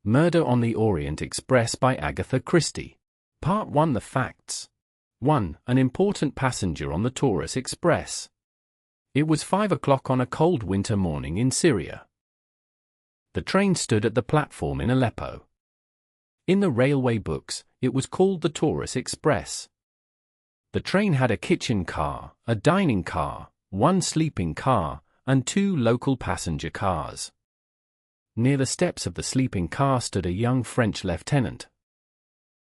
Murder on the Orient Express by Agatha Christie. Part 1. The facts. 1. An important passenger on the Taurus Express. It was 5 o'clock on a cold winter morning in Syria. The train stood at the platform in Aleppo. In the railway books, it was called the Taurus Express. The train had a kitchen car, a dining car, one sleeping car, and 2 local passenger cars. Near the steps of the sleeping car stood a young French lieutenant.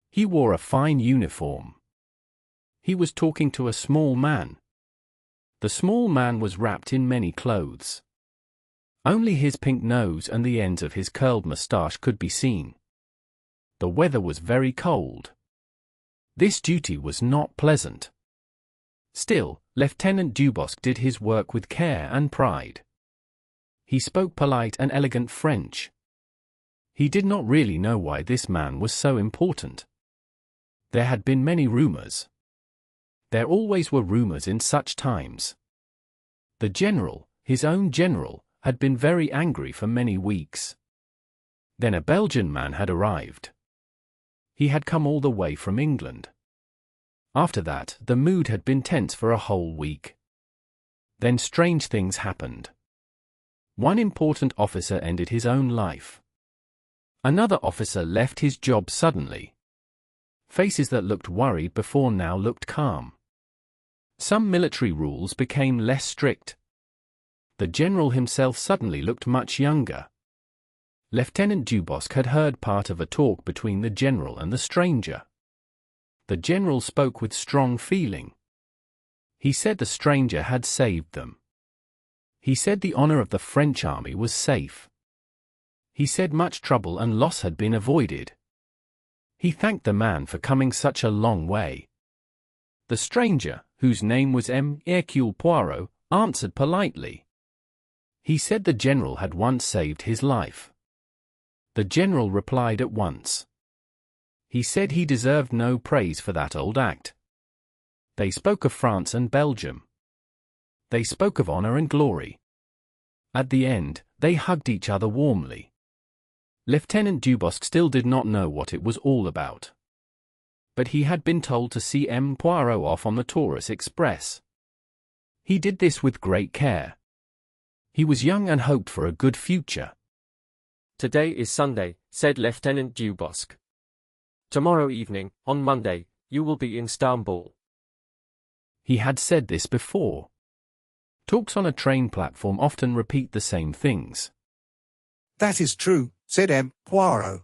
He wore a fine uniform. He was talking to a small man. The small man was wrapped in many clothes. Only his pink nose and the ends of his curled moustache could be seen. The weather was very cold. This duty was not pleasant. Still, Lieutenant Dubosc did his work with care and pride. He spoke polite and elegant French. He did not really know why this man was so important. There had been many rumors. There always were rumors in such times. The general, his own general, had been very angry for many weeks. Then a Belgian man had arrived. He had come all the way from England. After that, the mood had been tense for a whole week. Then strange things happened. One important officer ended his own life. Another officer left his job suddenly. Faces that looked worried before now looked calm. Some military rules became less strict. The general himself suddenly looked much younger. Lieutenant Dubosc had heard part of a talk between the general and the stranger. The general spoke with strong feeling. He said the stranger had saved them. He said the honor of the French army was safe. He said much trouble and loss had been avoided. He thanked the man for coming such a long way. The stranger, whose name was Hercule Poirot, answered politely. He said the general had once saved his life. The general replied at once. He said he deserved no praise for that old act. They spoke of France and Belgium. They spoke of honor and glory. At the end, they hugged each other warmly. Lieutenant Dubosc still did not know what it was all about. But he had been told to see Poirot off on the Taurus Express. He did this with great care. He was young and hoped for a good future. Today is Sunday, said Lieutenant Dubosc. Tomorrow evening, on Monday, you will be in Istanbul. He had said this before. Talks on a train platform often repeat the same things. That is true, said Poirot.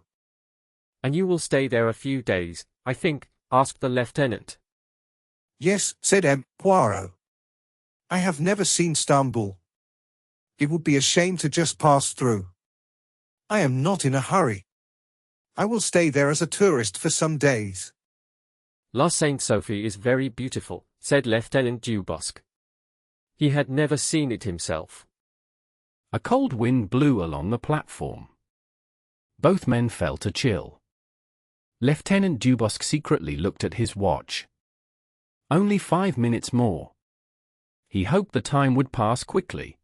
And you will stay there a few days, I think, asked the lieutenant. Yes, said Poirot. I have never seen Istanbul. It would be a shame to just pass through. I am not in a hurry. I will stay there as a tourist for some days. La Sainte-Sophie is very beautiful, said Lieutenant Dubosc. He had never seen it himself. A cold wind blew along the platform. Both men felt a chill. Lieutenant Dubosc secretly looked at his watch. Only 5 minutes more. He hoped the time would pass quickly.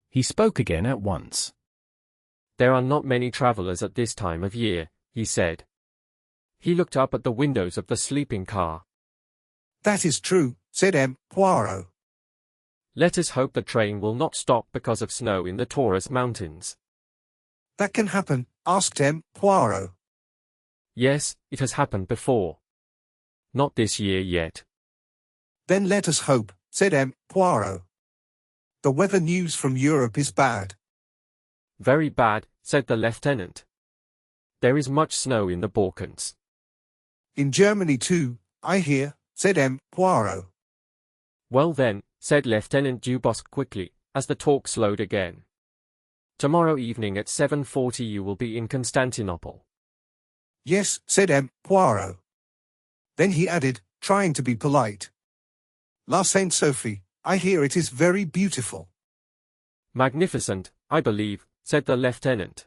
He spoke again at once. There are not many travelers at this time of year, he said. He looked up at the windows of the sleeping car. That is true, said Poirot. Let us hope the train will not stop because of snow in the Taurus Mountains. That can happen, asked Poirot. Yes, it has happened before. Not this year yet. Then let us hope, said Poirot. The weather news from Europe is bad. Very bad, said the lieutenant. There is much snow in the Balkans. In Germany too, I hear, said Poirot. Well then, said Lieutenant Dubosc quickly, as the talk slowed again. Tomorrow evening at 7:40 you will be in Constantinople. Yes, said Poirot. Then he added, trying to be polite. La Sainte-Sophie, I hear it is very beautiful. Magnificent, I believe, said the lieutenant.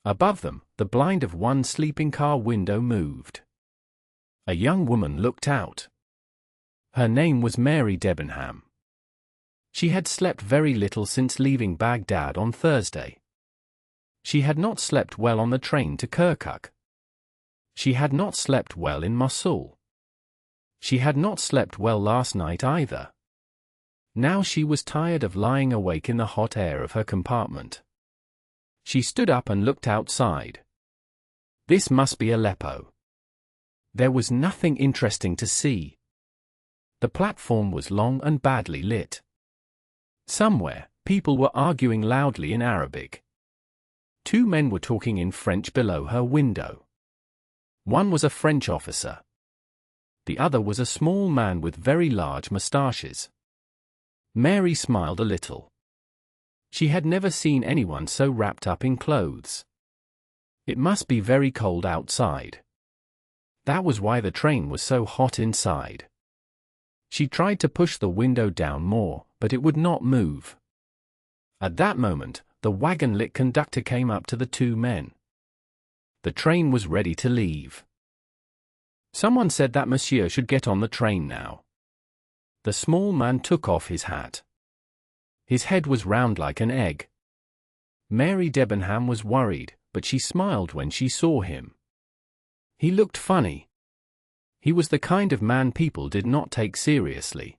Above them, the blind of one sleeping car window moved. A young woman looked out. Her name was Mary Debenham. She had slept very little since leaving Baghdad on Thursday. She had not slept well on the train to Kirkuk. She had not slept well in Mosul. She had not slept well last night either. Now she was tired of lying awake in the hot air of her compartment. She stood up and looked outside. This must be Aleppo. There was nothing interesting to see. The platform was long and badly lit. Somewhere, people were arguing loudly in Arabic. Two men were talking in French below her window. One was a French officer. The other was a small man with very large moustaches. Mary smiled a little. She had never seen anyone so wrapped up in clothes. It must be very cold outside. That was why the train was so hot inside. She tried to push the window down more, but it would not move. At that moment, the wagon-lit conductor came up to the two men. The train was ready to leave. Someone said that Monsieur should get on the train now. The small man took off his hat. His head was round like an egg. Mary Debenham was worried, but she smiled when she saw him. He looked funny. He was the kind of man people did not take seriously.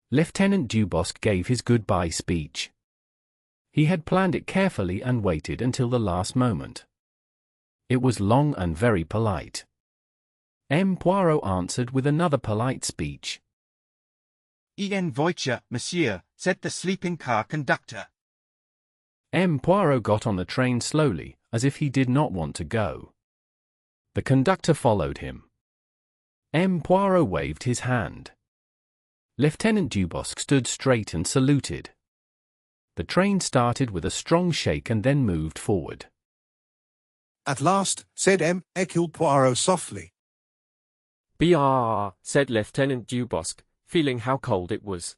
Lieutenant Dubosc gave his goodbye speech. He had planned it carefully and waited until the last moment. It was long and very polite. M. Poirot answered with another polite speech. En voiture, monsieur, said the sleeping car conductor. M. Poirot got on the train slowly, as if he did not want to go. The conductor followed him. M. Poirot waved his hand. Lieutenant Dubosc stood straight and saluted. The train started with a strong shake and then moved forward. At last, said Hercule Poirot softly. "Bien," said Lieutenant Dubosc, feeling how cold it was.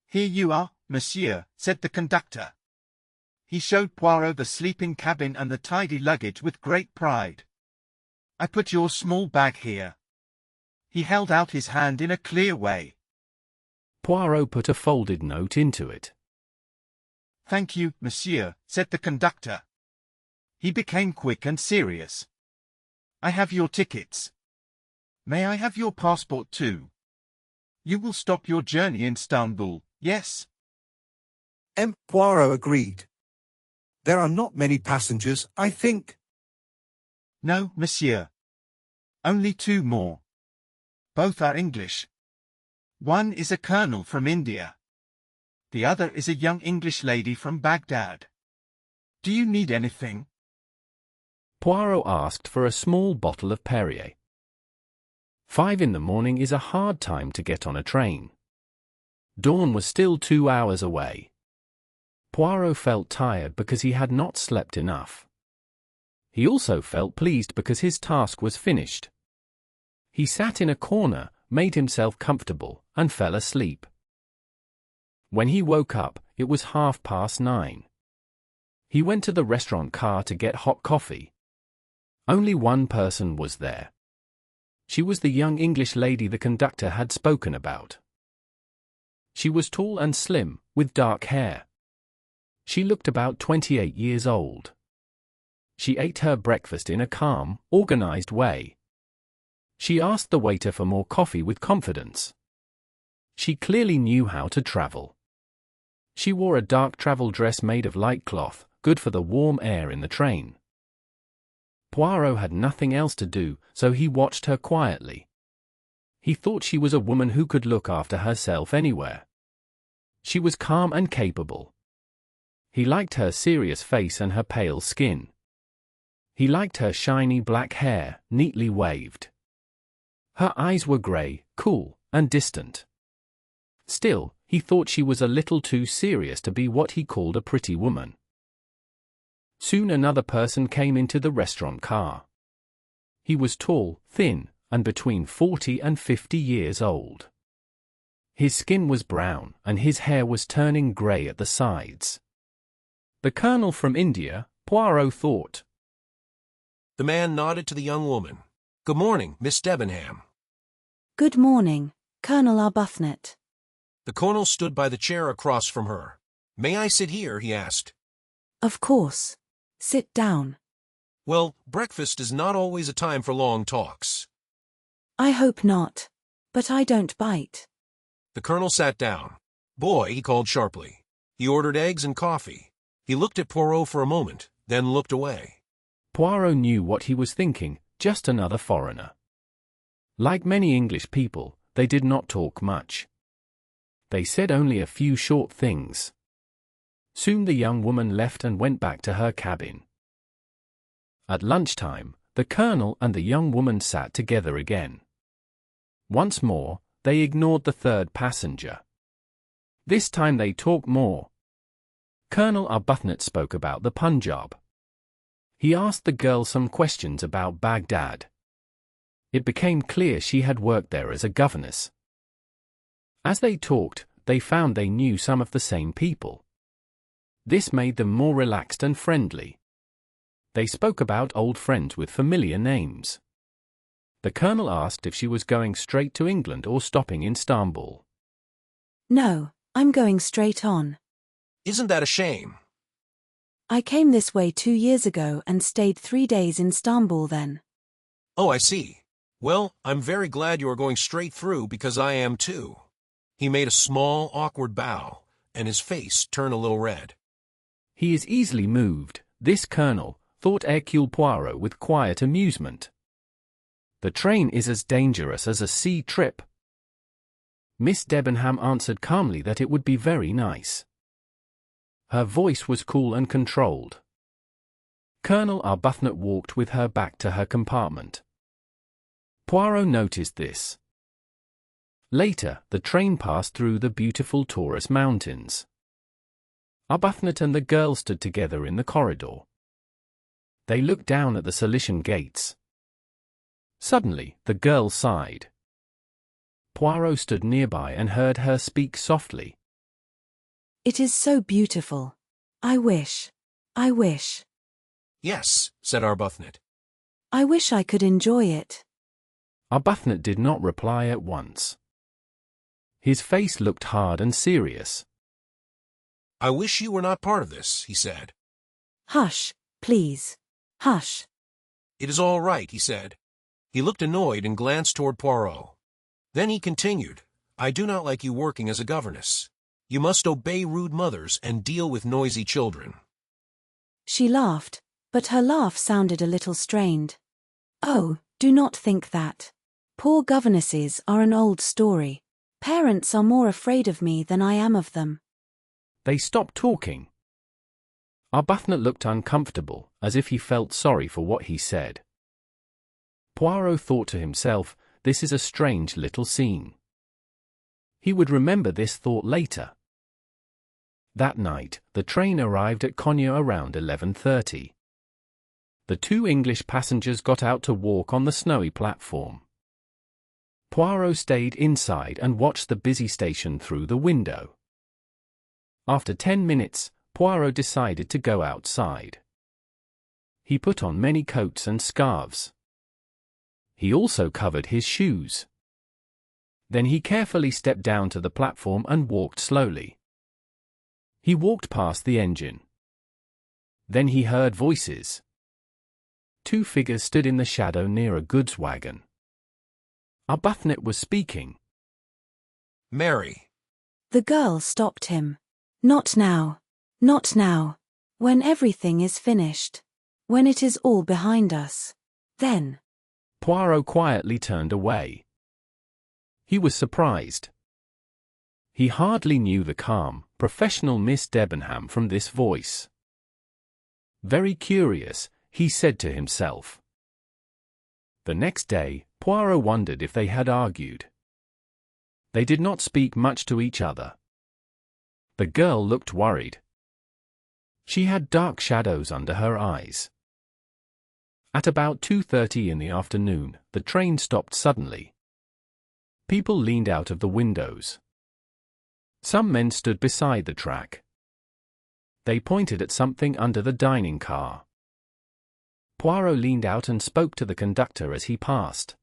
Here you are, monsieur, said the conductor. He showed Poirot the sleeping cabin and the tidy luggage with great pride. I put your small bag here. He held out his hand in a clear way. Poirot put a folded note into it. Thank you, monsieur, said the conductor. He became quick and serious. I have your tickets. May I have your passport too? You will stop your journey in Istanbul, yes? Poirot agreed. There are not many passengers, I think. No, monsieur. Only two more. Both are English. One is a colonel from India. The other is a young English lady from Baghdad. Do you need anything? Poirot asked for a small bottle of Perrier. 5 in the morning is a hard time to get on a train. Dawn was still 2 hours away. Poirot felt tired because he had not slept enough. He also felt pleased because his task was finished. He sat in a corner, made himself comfortable, and fell asleep. When he woke up, it was 9:30. He went to the restaurant car to get hot coffee. Only one person was there. She was the young English lady the conductor had spoken about. She was tall and slim, with dark hair. She looked about 28 years old. She ate her breakfast in a calm, organized way. She asked the waiter for more coffee with confidence. She clearly knew how to travel. She wore a dark travel dress made of light cloth, good for the warm air in the train. Poirot had nothing else to do, so he watched her quietly. He thought she was a woman who could look after herself anywhere. She was calm and capable. He liked her serious face and her pale skin. He liked her shiny black hair, neatly waved. Her eyes were grey, cool, and distant. Still, he thought she was a little too serious to be what he called a pretty woman. Soon another person came into the restaurant car. He was tall, thin, and between 40 and 50 years old. His skin was brown, and his hair was turning grey at the sides. The colonel from India, Poirot thought. The man nodded to the young woman. "Good morning, Miss Debenham." "Good morning, Colonel Arbuthnot." The colonel stood by the chair across from her. "May I sit here?" he asked. Of course. Sit down. Well, breakfast is not always a time for long talks. I hope not. But I don't bite. The colonel sat down. Boy, he called sharply. He ordered eggs and coffee. He looked at Poirot for a moment, then looked away. Poirot knew what he was thinking, just another foreigner. Like many English people, they did not talk much. They said only a few short things. Soon the young woman left and went back to her cabin. At lunchtime, the colonel and the young woman sat together again. Once more, they ignored the third passenger. This time they talked more. Colonel Arbuthnot spoke about the Punjab. He asked the girl some questions about Baghdad. It became clear she had worked there as a governess. As they talked, they found they knew some of the same people. This made them more relaxed and friendly. They spoke about old friends with familiar names. The colonel asked if she was going straight to England or stopping in Istanbul. No, I'm going straight on. Isn't that a shame? I came this way 2 years ago and stayed 3 days in Istanbul then. Oh, I see. Well, I'm very glad you are going straight through because I am too. He made a small, awkward bow, and his face turned a little red. He is easily moved, this colonel, thought Hercule Poirot with quiet amusement. The train is as dangerous as a sea trip. Miss Debenham answered calmly that it would be very nice. Her voice was cool and controlled. Colonel Arbuthnot walked with her back to her compartment. Poirot noticed this. Later, the train passed through the beautiful Taurus Mountains. Arbuthnot and the girl stood together in the corridor. They looked down at the Cilician gates. Suddenly, the girl sighed. Poirot stood nearby and heard her speak softly. It is so beautiful. I wish. Yes, said Arbuthnot. I wish I could enjoy it. Arbuthnot did not reply at once. His face looked hard and serious. I wish you were not part of this, he said. Hush, please. Hush. It is all right, he said. He looked annoyed and glanced toward Poirot. Then he continued, I do not like you working as a governess. You must obey rude mothers and deal with noisy children. She laughed, but her laugh sounded a little strained. Oh, do not think that. Poor governesses are an old story. Parents are more afraid of me than I am of them. They stopped talking. Arbuthnot looked uncomfortable, as if he felt sorry for what he said. Poirot thought to himself, this is a strange little scene. He would remember this thought later. That night, the train arrived at Cognac around 11:30. The 2 English passengers got out to walk on the snowy platform. Poirot stayed inside and watched the busy station through the window. After 10 minutes, Poirot decided to go outside. He put on many coats and scarves. He also covered his shoes. Then he carefully stepped down to the platform and walked slowly. He walked past the engine. Then he heard voices. 2 figures stood in the shadow near a goods wagon. Arbuthnot was speaking. Mary. The girl stopped him. Not now. Not now. When everything is finished. When it is all behind us. Then. Poirot quietly turned away. He was surprised. He hardly knew the calm, professional Miss Debenham from this voice. Very curious, he said to himself. The next day, Poirot wondered if they had argued. They did not speak much to each other. The girl looked worried. She had dark shadows under her eyes. At about 2:30 in the afternoon, the train stopped suddenly. People leaned out of the windows. Some men stood beside the track. They pointed at something under the dining car. Poirot leaned out and spoke to the conductor as he passed.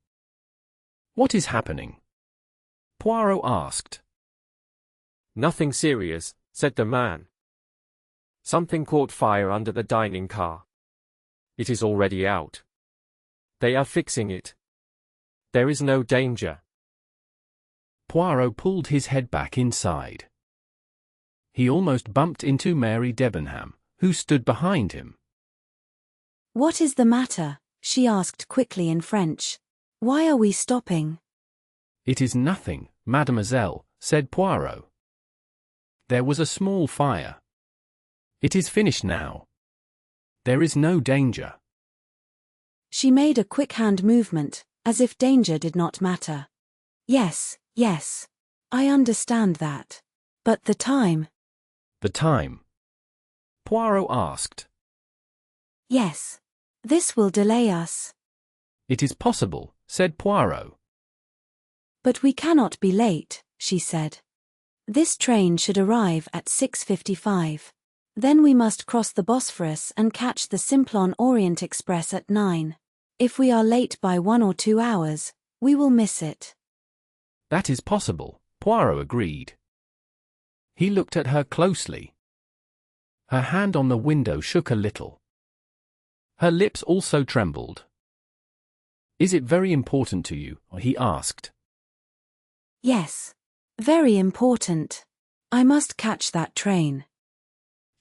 What is happening? Poirot asked. Nothing serious, said the man. Something caught fire under the dining car. It is already out. They are fixing it. There is no danger. Poirot pulled his head back inside. He almost bumped into Mary Debenham, who stood behind him. What is the matter? She asked quickly in French. Why are we stopping? It is nothing, mademoiselle, said Poirot. There was a small fire. It is finished now. There is no danger. She made a quick hand movement, as if danger did not matter. Yes, yes. I understand that. But the time? The time? Poirot asked. Yes. This will delay us. It is possible, said Poirot. But we cannot be late, she said. This train should arrive at 6:55. Then we must cross the Bosphorus and catch the Simplon Orient Express at 9. If we are late by 1 or 2 hours, we will miss it. That is possible, Poirot agreed. He looked at her closely. Her hand on the window shook a little. Her lips also trembled. Is it very important to you? He asked. Yes. Very important. I must catch that train.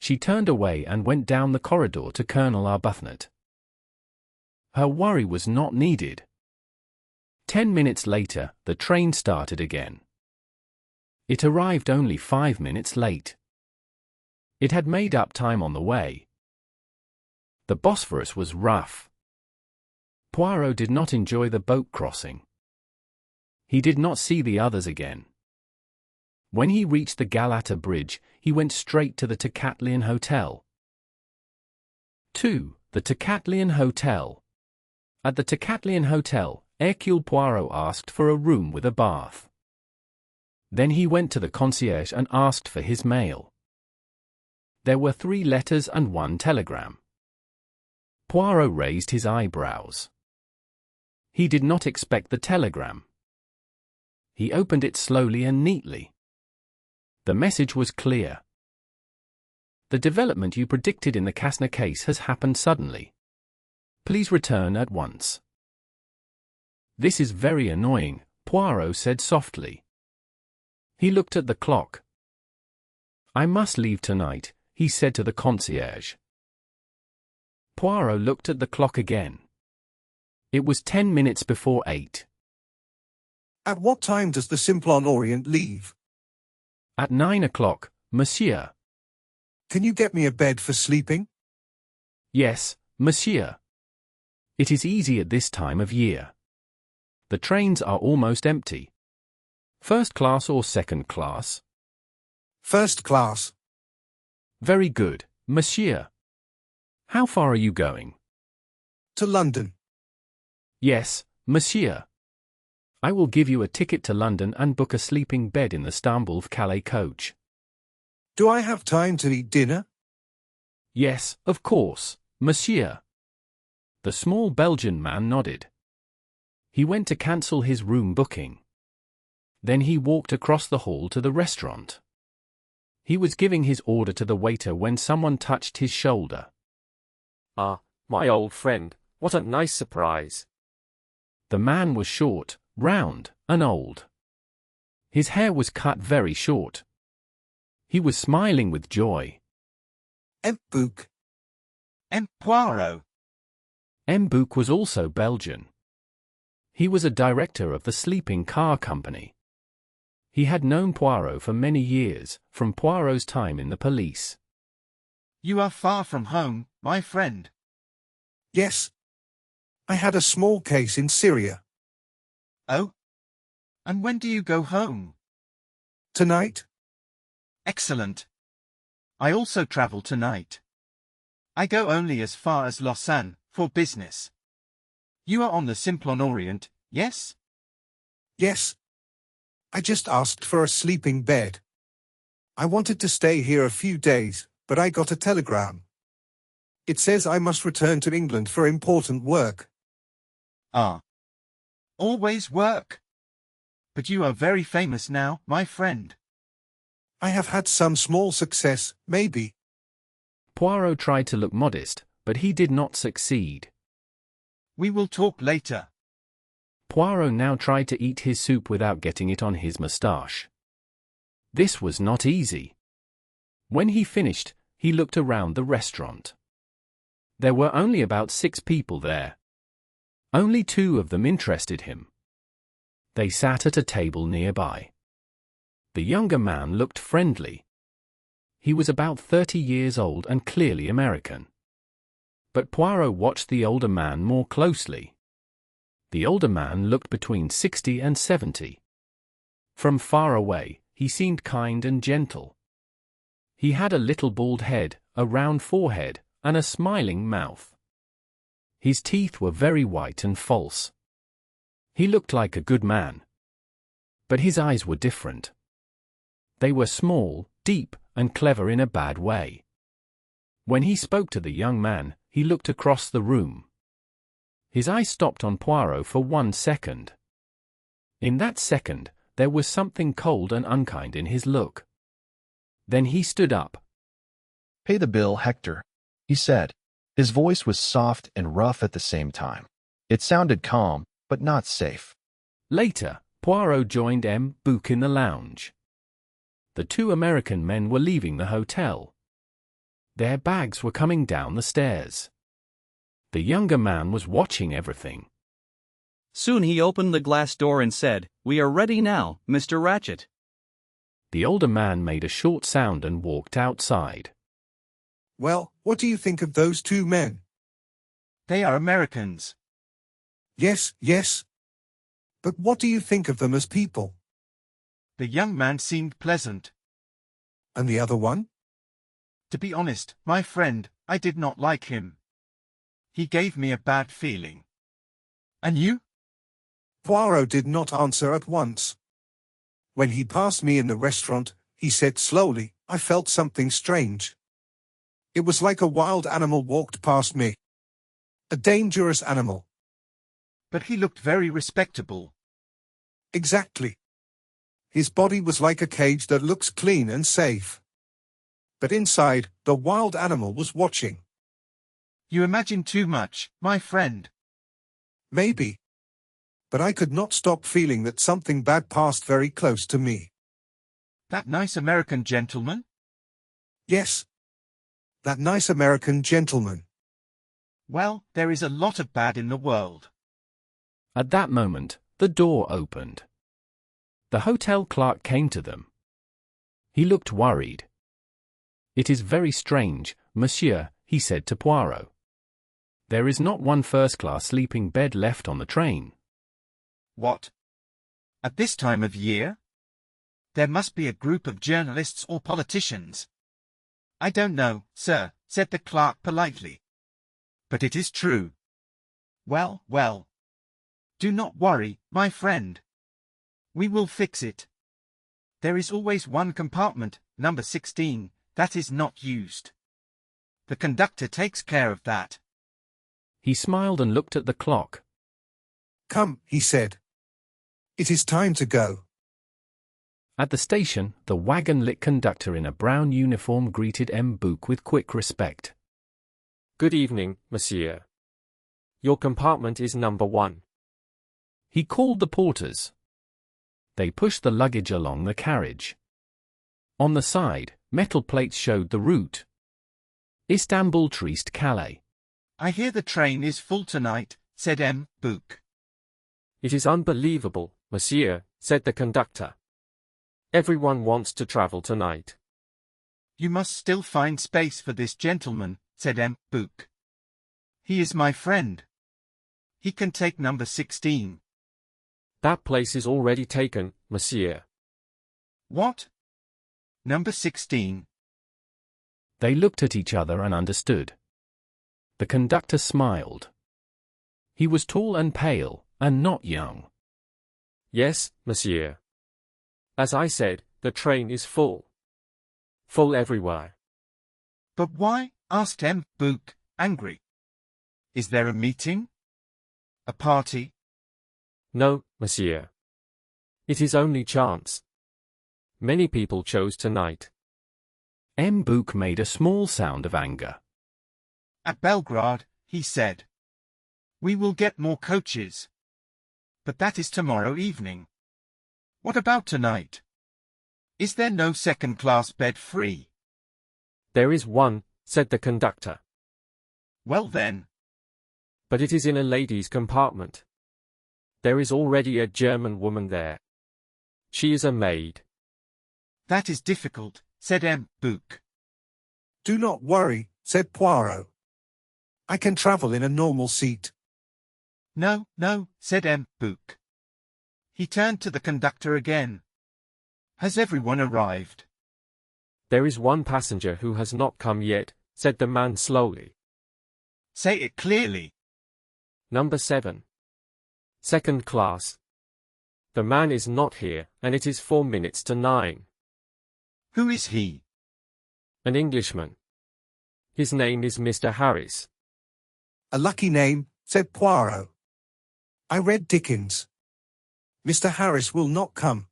She turned away and went down the corridor to Colonel Arbuthnot. Her worry was not needed. 10 minutes later, the train started again. It arrived only 5 minutes late. It had made up time on the way. The Bosphorus was rough. Poirot did not enjoy the boat crossing. He did not see the others again. When he reached the Galata Bridge, he went straight to the Tocatlian Hotel. 2. The Tocatlian Hotel. At the Tocatlian Hotel, Hercule Poirot asked for a room with a bath. Then he went to the concierge and asked for his mail. There were 3 letters and 1 telegram. Poirot raised his eyebrows. He did not expect the telegram. He opened it slowly and neatly. The message was clear. The development you predicted in the Kastner case has happened suddenly. Please return at once. This is very annoying, Poirot said softly. He looked at the clock. I must leave tonight, he said to the concierge. Poirot looked at the clock again. It was 10 minutes before 8. At what time does the Simplon Orient leave? At 9 o'clock, monsieur. Can you get me a bed for sleeping? Yes, monsieur. It is easy at this time of year. The trains are almost empty. First class or second class? First class. Very good, monsieur. How far are you going? To London. Yes, monsieur. I will give you a ticket to London and book a sleeping bed in the Stambul-Calais coach. Do I have time to eat dinner? Yes, of course, monsieur. The small Belgian man nodded. He went to cancel his room booking. Then he walked across the hall to the restaurant. He was giving his order to the waiter when someone touched his shoulder. Ah, my old friend, what a nice surprise. The man was short, round, and old. His hair was cut very short. He was smiling with joy. Book. Poirot. Book was also Belgian. He was a director of the sleeping car company. He had known Poirot for many years, from Poirot's time in the police. You are far from home, my friend. Yes. I had a small case in Syria. Oh? And when do you go home? Tonight? Excellent. I also travel tonight. I go only as far as Lausanne, for business. You are on the Simplon Orient, yes? Yes. I just asked for a sleeping bed. I wanted to stay here a few days, but I got a telegram. It says I must return to England for important work. Ah. Always work. But you are very famous now, my friend. I have had some small success, maybe. Poirot tried to look modest, but he did not succeed. We will talk later. Poirot now tried to eat his soup without getting it on his moustache. This was not easy. When he finished, he looked around the restaurant. There were only about 6 people there. Only 2 of them interested him. They sat at a table nearby. The younger man looked friendly. He was about 30 years old and clearly American. But Poirot watched the older man more closely. The older man looked between 60 and 70. From far away, he seemed kind and gentle. He had a little bald head, a round forehead, and a smiling mouth. His teeth were very white and false. He looked like a good man. But his eyes were different. They were small, deep, and clever in a bad way. When he spoke to the young man, he looked across the room. His eye stopped on Poirot for 1 second. In that second, there was something cold and unkind in his look. Then he stood up. "Pay the bill, Hector," he said. His voice was soft and rough at the same time. It sounded calm, but not safe. Later, Poirot joined M. Bouc in the lounge. The 2 American men were leaving the hotel. Their bags were coming down the stairs. The younger man was watching everything. Soon he opened the glass door and said, "We are ready now, Mr. Ratchet." The older man made a short sound and walked outside. Well, what do you think of those 2 men? They are Americans. Yes, yes. But what do you think of them as people? The young man seemed pleasant. And the other one? To be honest, my friend, I did not like him. He gave me a bad feeling. And you? Poirot did not answer at once. When he passed me in the restaurant, he said slowly, "I felt something strange. It was like a wild animal walked past me. A dangerous animal." But he looked very respectable. Exactly. His body was like a cage that looks clean and safe. But inside, the wild animal was watching. You imagine too much, my friend. Maybe. But I could not stop feeling that something bad passed very close to me. That nice American gentleman? Yes. That nice American gentleman. Well, there is a lot of bad in the world. At that moment, the door opened. The hotel clerk came to them. He looked worried. "It is very strange, monsieur," he said to Poirot. "There is not one first-class sleeping bed left on the train." What? At this time of year? There must be a group of journalists or politicians. I don't know, sir, said the clerk politely. But it is true. Well, well. Do not worry, my friend. We will fix it. There is always one compartment, number 16, that is not used. The conductor takes care of that. He smiled and looked at the clock. "Come," he said. "It is time to go." At the station, the wagon-lit conductor in a brown uniform greeted M. Bouc with quick respect. "Good evening, monsieur. Your compartment is number 1. He called the porters. They pushed the luggage along the carriage. On the side, metal plates showed the route. Istanbul Trieste Calais. I hear the train is full tonight, said M. Bouc. "It is unbelievable, monsieur," said the conductor. "Everyone wants to travel tonight." You must still find space for this gentleman, said M. Bouc. He is my friend. He can take number 16. "That place is already taken, monsieur." What? Number 16? They looked at each other and understood. The conductor smiled. He was tall and pale, and not young. "Yes, monsieur. As I said, the train is full. Full everywhere." But why? Asked M. Bouc, angry. Is there a meeting? A party? "No, monsieur. It is only chance. Many people chose tonight." M. Book made a small sound of anger. At Belgrade, he said. We will get more coaches. But that is tomorrow evening. What about tonight? Is there no second-class bed free? There is one, said the conductor. Well then. But it is in a ladies' compartment. There is already a German woman there. She is a maid. That is difficult, said M. Book. Do not worry, said Poirot. I can travel in a normal seat. No, no, said M. Book. He turned to the conductor again. Has everyone arrived? There is one passenger who has not come yet, said the man slowly. Say it clearly. Number 7. Second class. The man is not here, and it is 4 minutes to 9. Who is he? An Englishman. His name is Mr. Harris. A lucky name, said Poirot. I read Dickens. Mr. Harris will not come.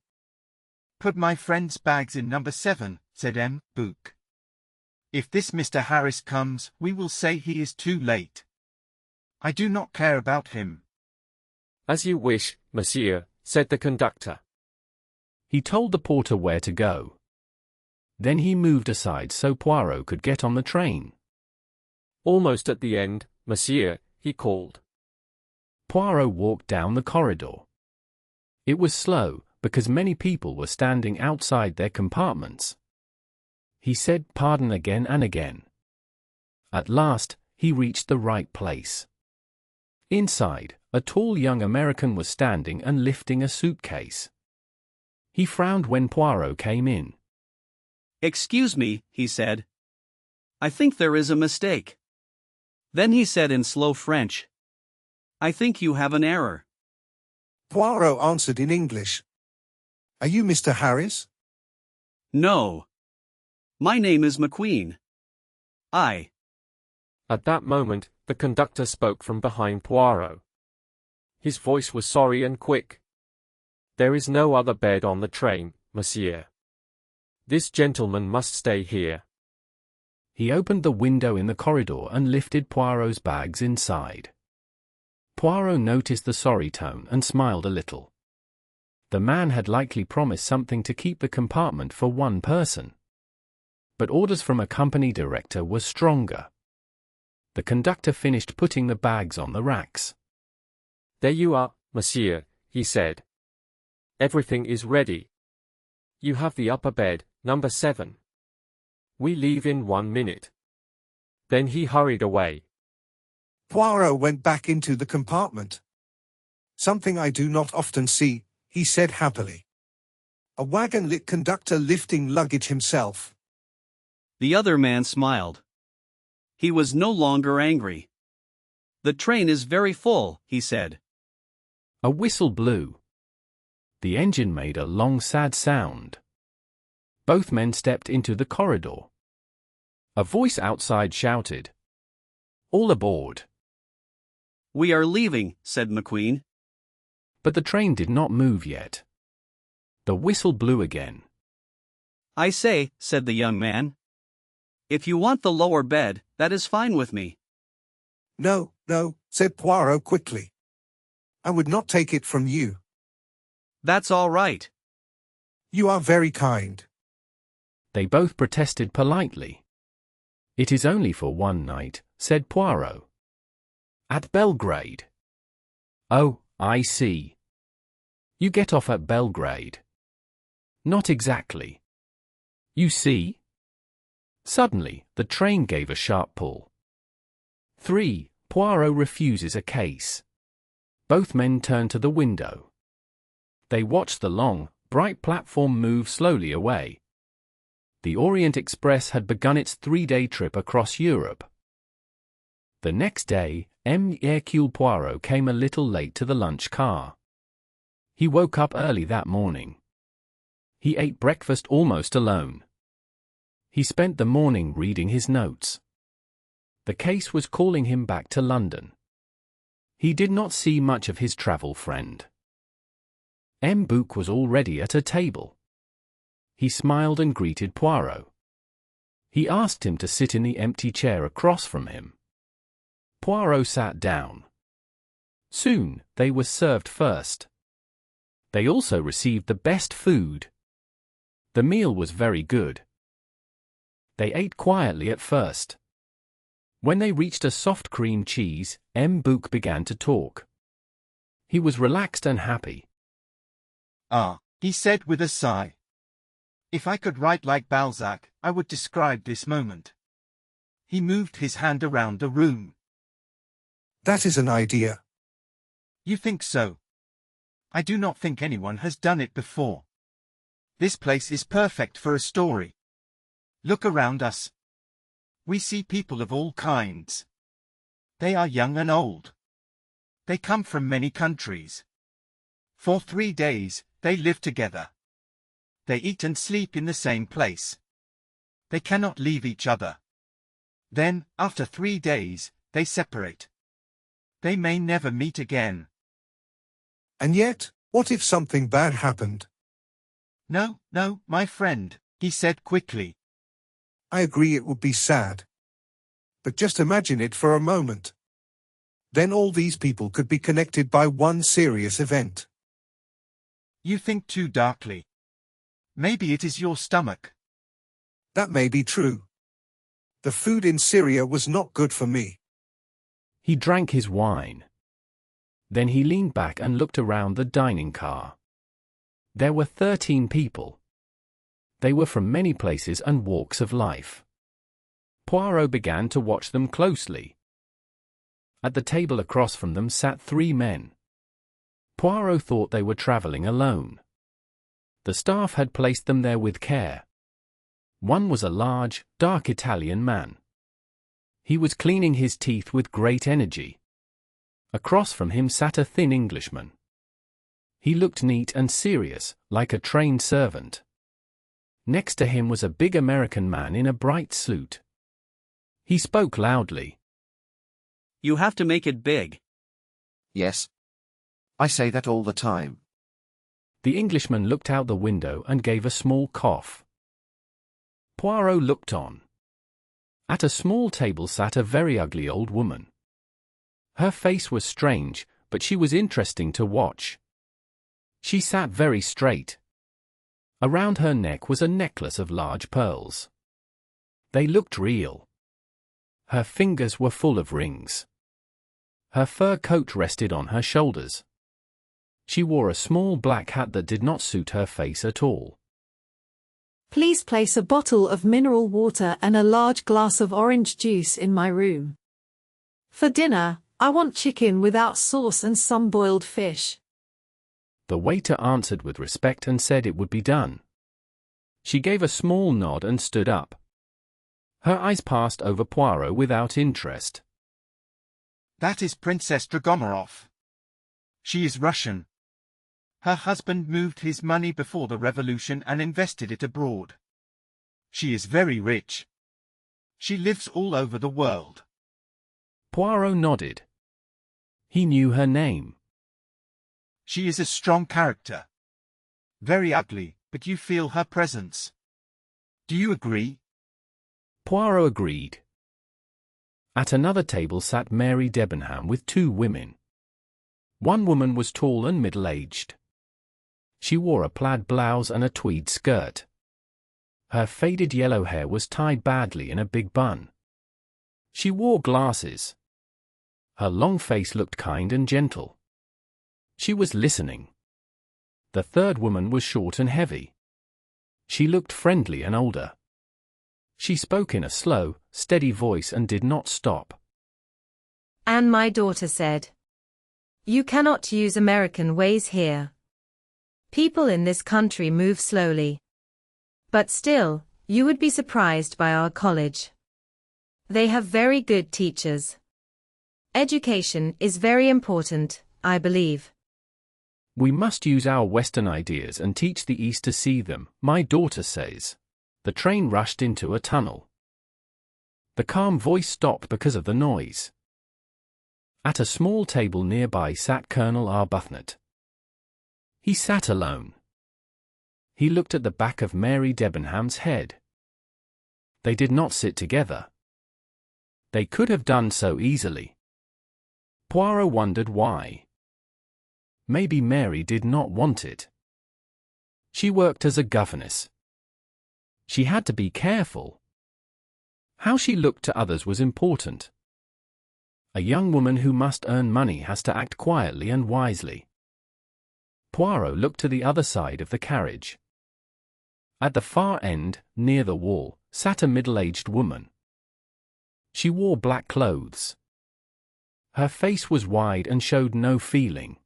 Put my friend's bags in number 7, said M. Book. If this Mr. Harris comes, we will say he is too late. I do not care about him. As you wish, monsieur, said the conductor. He told the porter where to go. Then he moved aside so Poirot could get on the train. Almost at the end, monsieur, he called. Poirot walked down the corridor. It was slow, because many people were standing outside their compartments. He said pardon again and again. At last, he reached the right place. Inside, a tall young American was standing and lifting a suitcase. He frowned when Poirot came in. Excuse me, he said. I think there is a mistake. Then he said in slow French, I think you have an error. Poirot answered in English. Are you Mr. Harris? No. My name is McQueen. At that moment, the conductor spoke from behind Poirot. His voice was sorry and quick. There is no other bed on the train, monsieur. This gentleman must stay here. He opened the window in the corridor and lifted Poirot's bags inside. Poirot noticed the sorry tone and smiled a little. The man had likely promised something to keep the compartment for one person. But orders from a company director were stronger. The conductor finished putting the bags on the racks. There you are, monsieur, he said. Everything is ready. You have the upper bed, number 7. We leave in 1 minute. Then he hurried away. Poirot went back into the compartment. Something I do not often see, he said happily. A wagon-lit conductor lifting luggage himself. The other man smiled. He was no longer angry. The train is very full, he said. A whistle blew. The engine made a long sad sound. Both men stepped into the corridor. A voice outside shouted, "All aboard!" We are leaving, said McQueen. But the train did not move yet. The whistle blew again. I say, said the young man. If you want the lower bed, that is fine with me. No, no, said Poirot quickly. I would not take it from you. That's all right. You are very kind. They both protested politely. It is only for one night, said Poirot. At Belgrade. Oh, I see. You get off at Belgrade. Not exactly. You see? Suddenly, the train gave a sharp pull. 3. Poirot refuses a case. Both men turned to the window. They watched the long, bright platform move slowly away. The Orient Express had begun its 3-day trip across Europe. The next day, Hercule Poirot came a little late to the lunch car. He woke up early that morning. He ate breakfast almost alone. He spent the morning reading his notes. The case was calling him back to London. He did not see much of his travel friend. M. Book was already at a table. He smiled and greeted Poirot. He asked him to sit in the empty chair across from him. Poirot sat down. Soon, they were served first. They also received the best food. The meal was very good. They ate quietly at first. When they reached a soft cream cheese, M. Bouc began to talk. He was relaxed and happy. Ah, he said with a sigh. If I could write like Balzac, I would describe this moment. He moved his hand around the room. That is an idea. You think so? I do not think anyone has done it before. This place is perfect for a story. Look around us. We see people of all kinds. They are young and old. They come from many countries. For 3 days, they live together. They eat and sleep in the same place. They cannot leave each other. Then, after 3 days, they separate. They may never meet again. And yet, what if something bad happened? No, my friend, he said quickly. I agree it would be sad. But just imagine it for a moment. Then all these people could be connected by one serious event. You think too darkly. Maybe it is your stomach. That may be true. The food in Syria was not good for me. He drank his wine. Then he leaned back and looked around the dining car. There were 13 people. They were from many places and walks of life. Poirot began to watch them closely. At the table across from them sat 3 men. Poirot thought they were traveling alone. The staff had placed them there with care. One was a large, dark Italian man. He was cleaning his teeth with great energy. Across from him sat a thin Englishman. He looked neat and serious, like a trained servant. Next to him was a big American man in a bright suit. He spoke loudly. You have to make it big. Yes. I say that all the time. The Englishman looked out the window and gave a small cough. Poirot looked on. At a small table sat a very ugly old woman. Her face was strange, but she was interesting to watch. She sat very straight. Around her neck was a necklace of large pearls. They looked real. Her fingers were full of rings. Her fur coat rested on her shoulders. She wore a small black hat that did not suit her face at all. Please place a bottle of mineral water and a large glass of orange juice in my room. For dinner, I want chicken without sauce and some boiled fish. The waiter answered with respect and said it would be done. She gave a small nod and stood up. Her eyes passed over Poirot without interest. That is Princess Dragomarov. She is Russian. Her husband moved his money before the revolution and invested it abroad. She is very rich. She lives all over the world. Poirot nodded. He knew her name. She is a strong character. Very ugly, but you feel her presence. Do you agree? Poirot agreed. At another table sat Mary Debenham with 2 women. One woman was tall and middle-aged. She wore a plaid blouse and a tweed skirt. Her faded yellow hair was tied badly in a big bun. She wore glasses. Her long face looked kind and gentle. She was listening. The third woman was short and heavy. She looked friendly and older. She spoke in a slow, steady voice and did not stop. And my daughter said, "You cannot use American ways here. People in this country move slowly. But still, you would be surprised by our college. They have very good teachers. Education is very important, I believe. We must use our Western ideas and teach the East to see them, my daughter says. The train rushed into a tunnel. The calm voice stopped because of the noise. At a small table nearby sat Colonel Arbuthnot. He sat alone. He looked at the back of Mary Debenham's head. They did not sit together. They could have done so easily. Poirot wondered why. Maybe Mary did not want it. She worked as a governess. She had to be careful. How she looked to others was important. A young woman who must earn money has to act quietly and wisely. Poirot looked to the other side of the carriage. At the far end, near the wall, sat a middle-aged woman. She wore black clothes. Her face was wide and showed no feeling.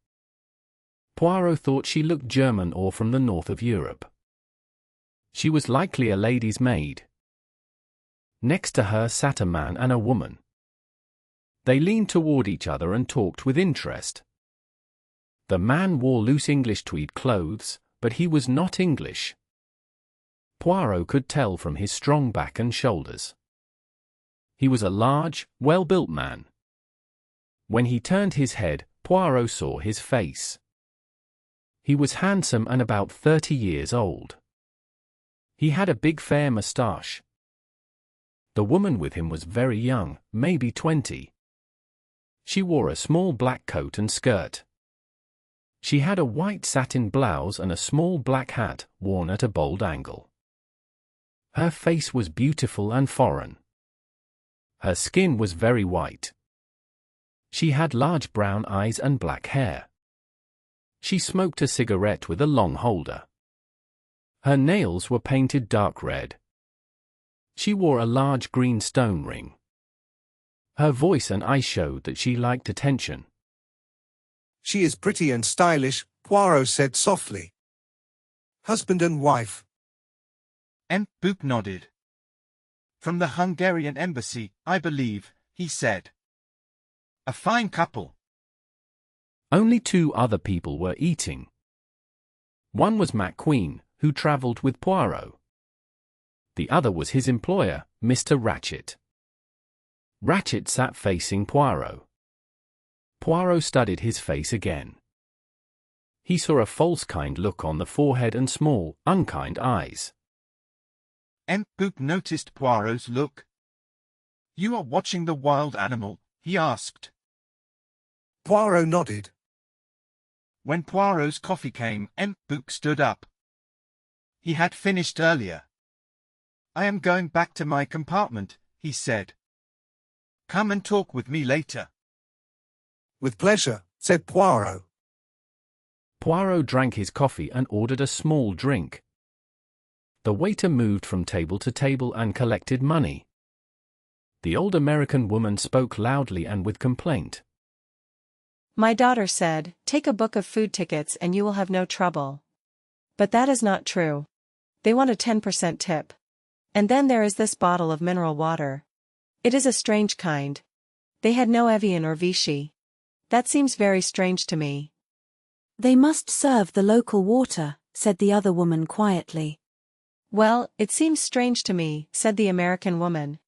Poirot thought she looked German or from the north of Europe. She was likely a lady's maid. Next to her sat a man and a woman. They leaned toward each other and talked with interest. The man wore loose English tweed clothes, but he was not English. Poirot could tell from his strong back and shoulders. He was a large, well-built man. When he turned his head, Poirot saw his face. He was handsome and about 30 years old. He had a big fair moustache. The woman with him was very young, maybe 20. She wore a small black coat and skirt. She had a white satin blouse and a small black hat, worn at a bold angle. Her face was beautiful and foreign. Her skin was very white. She had large brown eyes and black hair. She smoked a cigarette with a long holder. Her nails were painted dark red. She wore a large green stone ring. Her voice and eyes showed that she liked attention. She is pretty and stylish, Poirot said softly. Husband and wife. And Book nodded. From the Hungarian embassy, I believe, he said. A fine couple. Only 2 other people were eating. One was McQueen, who travelled with Poirot. The other was his employer, Mr. Ratchett. Ratchett sat facing Poirot. Poirot studied his face again. He saw a false kind look on the forehead and small, unkind eyes. And Book noticed Poirot's look. You are watching the wild animal, he asked. Poirot nodded. When Poirot's coffee came, M. Book stood up. He had finished earlier. I am going back to my compartment, he said. Come and talk with me later. With pleasure, said Poirot. Poirot drank his coffee and ordered a small drink. The waiter moved from table to table and collected money. The old American woman spoke loudly and with complaint. My daughter said, take a book of food tickets and you will have no trouble. But that is not true. They want a 10% tip. And then there is this bottle of mineral water. It is a strange kind. They had no Evian or Vichy. That seems very strange to me. They must serve the local water, said the other woman quietly. Well, it seems strange to me, said the American woman.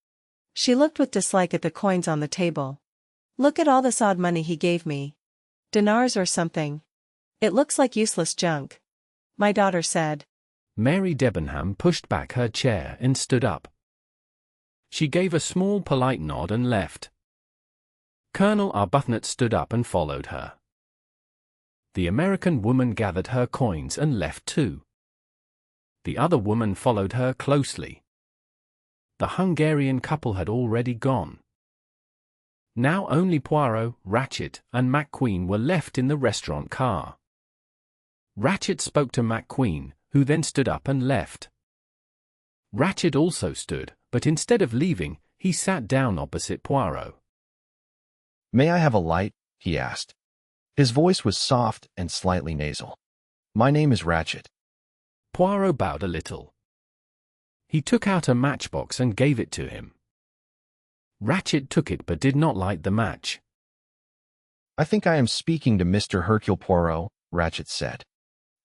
She looked with dislike at the coins on the table. Look at all this odd money he gave me. Dinars or something. It looks like useless junk. My daughter said. Mary Debenham pushed back her chair and stood up. She gave a small polite nod and left. Colonel Arbuthnot stood up and followed her. The American woman gathered her coins and left too. The other woman followed her closely. The Hungarian couple had already gone. Now only Poirot, Ratchett, and McQueen were left in the restaurant car. Ratchett spoke to McQueen, who then stood up and left. Ratchett also stood, but instead of leaving, he sat down opposite Poirot. May I have a light? He asked. His voice was soft and slightly nasal. My name is Ratchett. Poirot bowed a little. He took out a matchbox and gave it to him. Ratchett took it but did not light the match. I think I am speaking to Mr. Hercule Poirot, Ratchett said.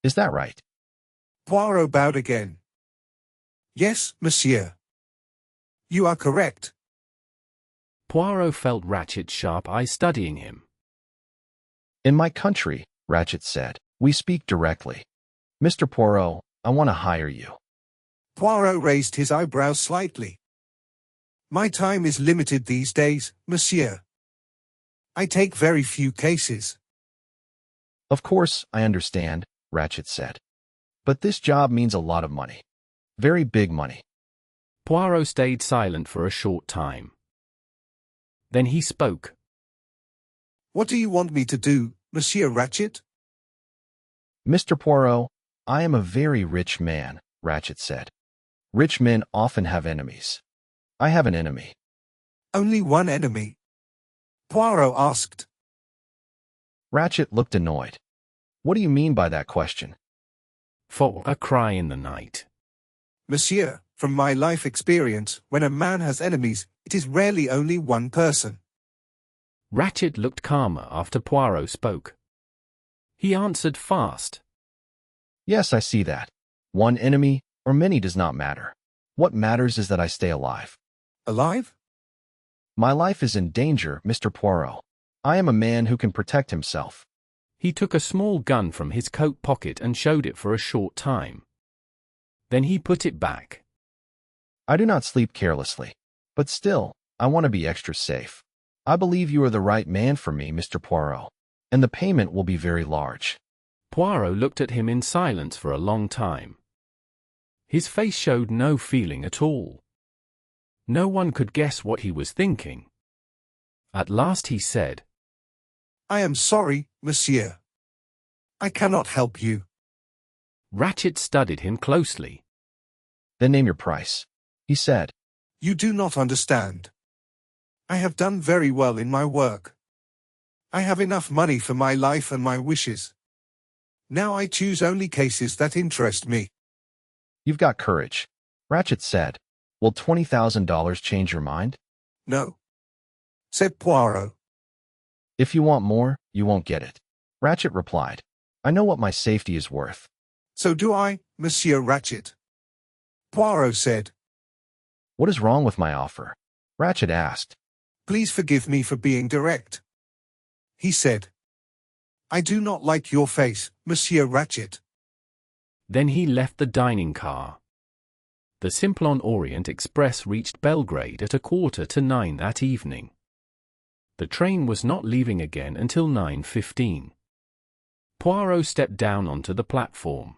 Is that right? Poirot bowed again. Yes, monsieur. You are correct. Poirot felt Ratchett's sharp eyes studying him. In my country, Ratchett said, we speak directly. Mr. Poirot, I want to hire you. Poirot raised his eyebrows slightly. My time is limited these days, monsieur. I take very few cases. Of course, I understand, Ratchet said. But this job means a lot of money. Very big money. Poirot stayed silent for a short time. Then he spoke. What do you want me to do, Monsieur Ratchet? Mr. Poirot, I am a very rich man, Ratchet said. Rich men often have enemies. I have an enemy. Only one enemy? Poirot asked. Ratchet looked annoyed. What do you mean by that question? For a cry in the night. Monsieur, from my life experience, when a man has enemies, it is rarely only one person. Ratchet looked calmer after Poirot spoke. He answered fast. Yes, I see that. One enemy, or many, does not matter. What matters is that I stay alive. Alive? My life is in danger, Mr. Poirot. I am a man who can protect himself. He took a small gun from his coat pocket and showed it for a short time. Then he put it back. I do not sleep carelessly. But still, I want to be extra safe. I believe you are the right man for me, Mr. Poirot, and the payment will be very large. Poirot looked at him in silence for a long time. His face showed no feeling at all. No one could guess what he was thinking. At last he said, I am sorry, monsieur. I cannot help you. Ratchet studied him closely. Then name your price, he said. You do not understand. I have done very well in my work. I have enough money for my life and my wishes. Now I choose only cases that interest me. You've got courage, Ratchet said. Will $20,000 change your mind? No, said Poirot. If you want more, you won't get it, Ratchet replied. I know what my safety is worth. So do I, Monsieur Ratchet. Poirot said. What is wrong with my offer? Ratchet asked. Please forgive me for being direct. He said. I do not like your face, Monsieur Ratchet. Then he left the dining car. The Simplon Orient Express reached Belgrade at 8:45 that evening. The train was not leaving again until 9:15. Poirot stepped down onto the platform.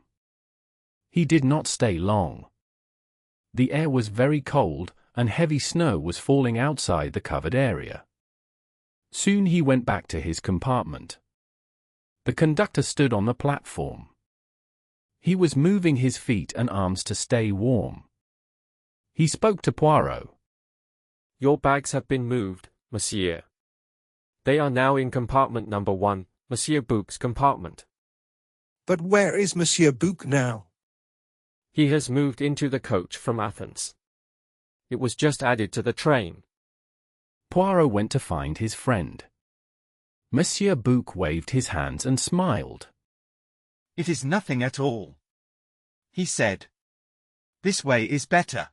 He did not stay long. The air was very cold, and heavy snow was falling outside the covered area. Soon he went back to his compartment. The conductor stood on the platform. He was moving his feet and arms to stay warm. He spoke to Poirot. Your bags have been moved, monsieur. They are now in compartment number 1, Monsieur Bouc's compartment. But where is Monsieur Bouc now? He has moved into the coach from Athens. It was just added to the train. Poirot went to find his friend. Monsieur Bouc waved his hands and smiled. It is nothing at all, he said. This way is better.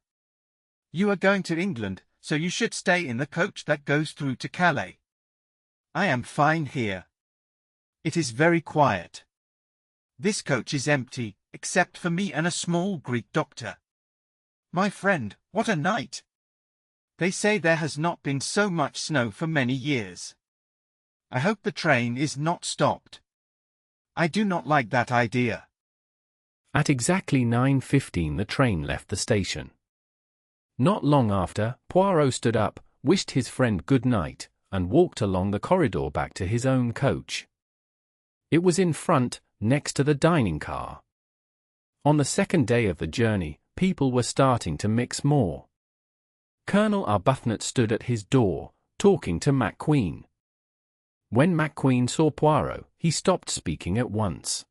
You are going to England, so you should stay in the coach that goes through to Calais. I am fine here. It is very quiet. This coach is empty, except for me and a small Greek doctor. My friend, what a night! They say there has not been so much snow for many years. I hope the train is not stopped. I do not like that idea. At exactly 9:15 the train left the station. Not long after, Poirot stood up, wished his friend good night, and walked along the corridor back to his own coach. It was in front, next to the dining car. On the second day of the journey, people were starting to mix more. Colonel Arbuthnot stood at his door, talking to McQueen. When McQueen saw Poirot, he stopped speaking at once.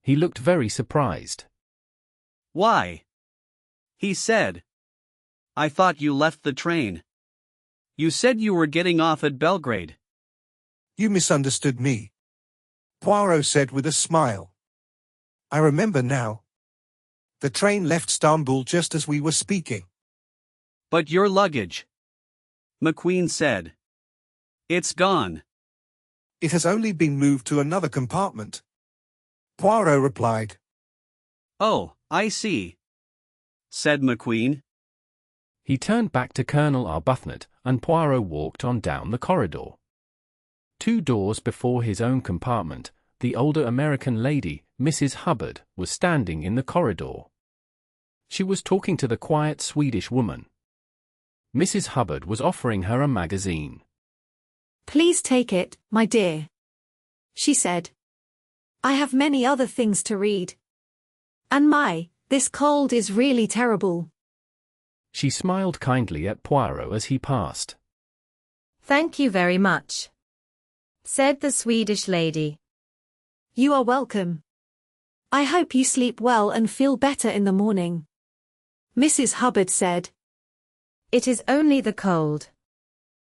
He looked very surprised. Why? He said. I thought you left the train. You said you were getting off at Belgrade. You misunderstood me, Poirot said with a smile. I remember now. The train left Istanbul just as we were speaking. But your luggage, McQueen said. It's gone. It has only been moved to another compartment, Poirot replied. Oh, I see, said McQueen. He turned back to Colonel Arbuthnot, and Poirot walked on down the corridor. 2 doors before his own compartment, the older American lady, Mrs. Hubbard, was standing in the corridor. She was talking to the quiet Swedish woman. Mrs. Hubbard was offering her a magazine. "Please take it, my dear," she said. "I have many other things to read. And this cold is really terrible." She smiled kindly at Poirot as he passed. "Thank you very much," said the Swedish lady. "You are welcome. I hope you sleep well and feel better in the morning," Mrs. Hubbard said. "It is only the cold,"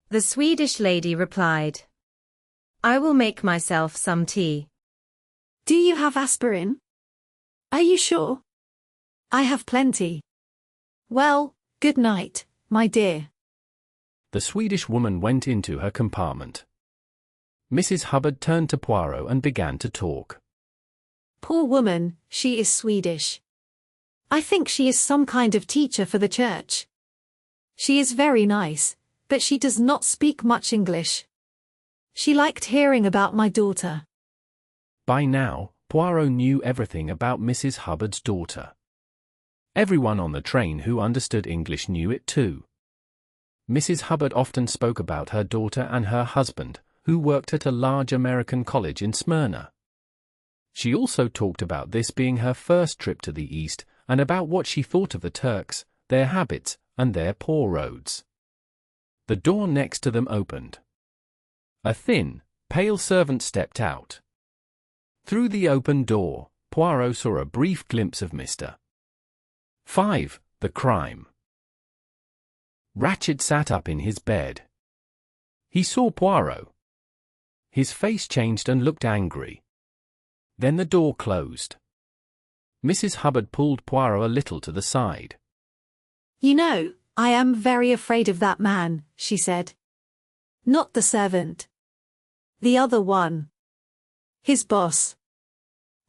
the Swedish lady replied. "I will make myself some tea." "Do you have aspirin? Are you sure?" "I have plenty." "Well, good night, my dear." The Swedish woman went into her compartment. Mrs. Hubbard turned to Poirot and began to talk. "Poor woman, she is Swedish. I think she is some kind of teacher for the church. She is very nice, but she does not speak much English. She liked hearing about my daughter." By now, Poirot knew everything about Mrs. Hubbard's daughter. Everyone on the train who understood English knew it too. Mrs. Hubbard often spoke about her daughter and her husband, who worked at a large American college in Smyrna. She also talked about this being her first trip to the East and about what she thought of the Turks, their habits, and their poor roads. The door next to them opened. A thin, pale servant stepped out. Through the open door, Poirot saw a brief glimpse of Mr. 5, the crime. Ratchet sat up in his bed. He saw Poirot. His face changed and looked angry. Then the door closed. Mrs. Hubbard pulled Poirot a little to the side. "You know, I am very afraid of that man," she said. "Not the servant. The other one. His boss.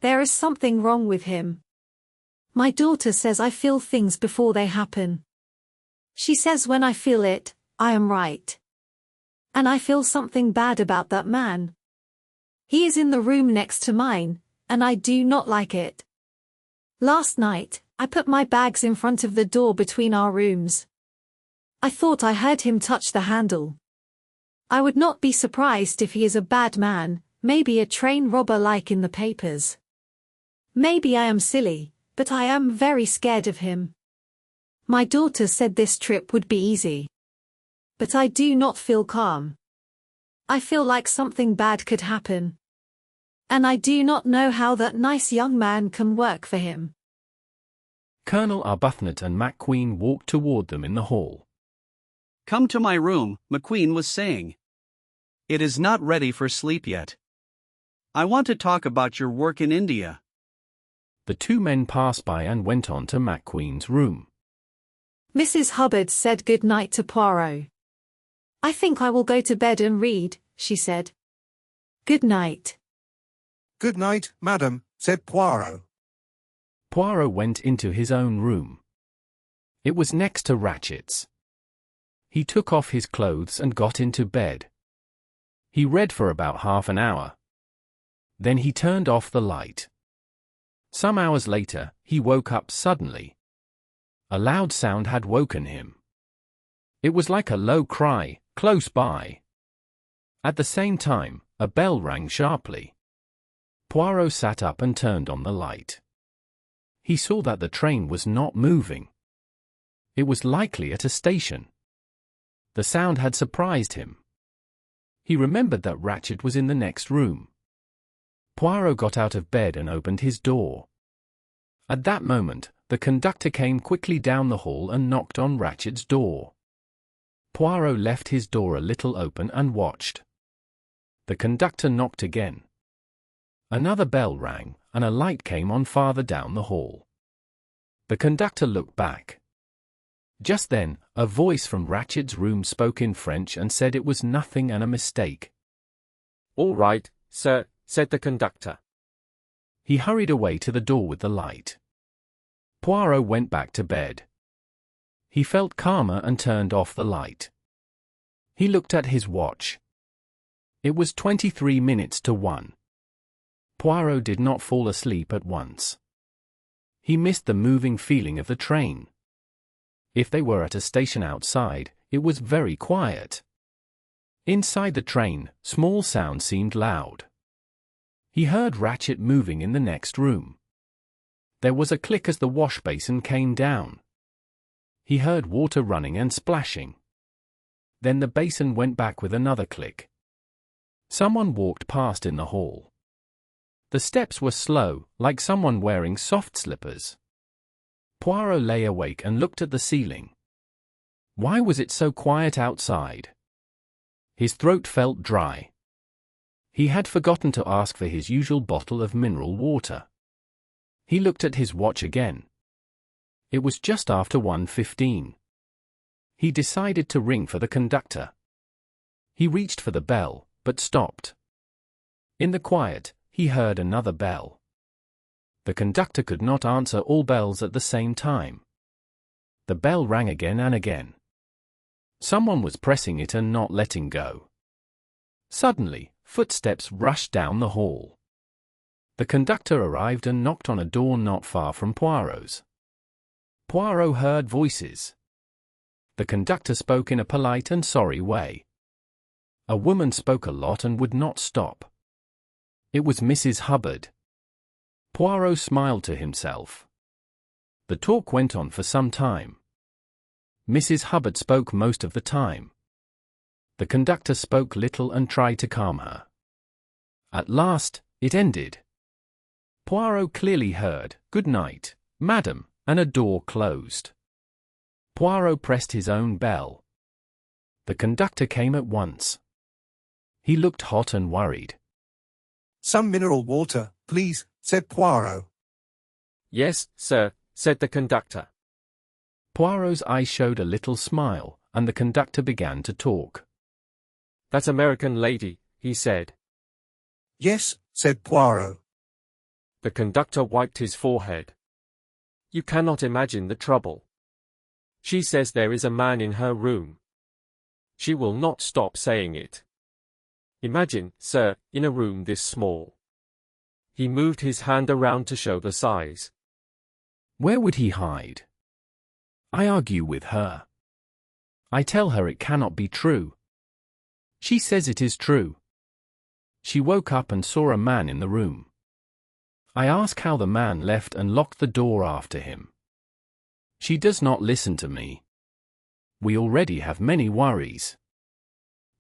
There is something wrong with him. My daughter says I feel things before they happen. She says when I feel it, I am right. And I feel something bad about that man. He is in the room next to mine, and I do not like it. Last night, I put my bags in front of the door between our rooms. I thought I heard him touch the handle. I would not be surprised if he is a bad man, maybe a train robber like in the papers. Maybe I am silly, but I am very scared of him. My daughter said this trip would be easy. But I do not feel calm. I feel like something bad could happen. And I do not know how that nice young man can work for him." Colonel Arbuthnot and McQueen walked toward them in the hall. "Come to my room," McQueen was saying. "It is not ready for sleep yet. I want to talk about your work in India." The 2 men passed by and went on to McQueen's room. Mrs. Hubbard said good night to Poirot. "I think I will go to bed and read," she said. "Good night." "Good night, madam," said Poirot. Poirot went into his own room. It was next to Ratchet's. He took off his clothes and got into bed. He read for about half an hour. Then he turned off the light. Some hours later, he woke up suddenly. A loud sound had woken him. It was like a low cry, close by. At the same time, a bell rang sharply. Poirot sat up and turned on the light. He saw that the train was not moving. It was likely at a station. The sound had surprised him. He remembered that Ratchet was in the next room. Poirot got out of bed and opened his door. At that moment, the conductor came quickly down the hall and knocked on Ratchet's door. Poirot left his door a little open and watched. The conductor knocked again. Another bell rang, and a light came on farther down the hall. The conductor looked back. Just then, a voice from Ratchet's room spoke in French and said it was nothing and a mistake. "All right, sir," said the conductor. He hurried away to the door with the light. Poirot went back to bed. He felt calmer and turned off the light. He looked at his watch. It was 23 minutes to 1. Poirot did not fall asleep at once. He missed the moving feeling of the train. If they were at a station outside, it was very quiet. Inside the train, small sounds seemed loud. He heard Ratchet moving in the next room. There was a click as the wash basin came down. He heard water running and splashing. Then the basin went back with another click. Someone walked past in the hall. The steps were slow, like someone wearing soft slippers. Poirot lay awake and looked at the ceiling. Why was it so quiet outside? His throat felt dry. He had forgotten to ask for his usual bottle of mineral water. He looked at his watch again. It was just after 1:15. He decided to ring for the conductor. He reached for the bell, but stopped. In the quiet, he heard another bell. The conductor could not answer all bells at the same time. The bell rang again and again. Someone was pressing it and not letting go. Suddenly, footsteps rushed down the hall. The conductor arrived and knocked on a door not far from Poirot's. Poirot heard voices. The conductor spoke in a polite and sorry way. A woman spoke a lot and would not stop. It was Mrs. Hubbard. Poirot smiled to himself. The talk went on for some time. Mrs. Hubbard spoke most of the time. The conductor spoke little and tried to calm her. At last, it ended. Poirot clearly heard, "Good night, madam," and a door closed. Poirot pressed his own bell. The conductor came at once. He looked hot and worried. "Some mineral water, please," said Poirot. "Yes, sir," said the conductor. Poirot's eyes showed a little smile, and the conductor began to talk. "That American lady," he said. "Yes," said Poirot. The conductor wiped his forehead. "You cannot imagine the trouble. She says there is a man in her room. She will not stop saying it. Imagine, sir, in a room this small." He moved his hand around to show the size. Where would he hide? I argue with her. I tell her it cannot be true. She says it is true. She woke up and saw a man in the room. I ask how the man left and locked the door after him. She does not listen to me. We already have many worries.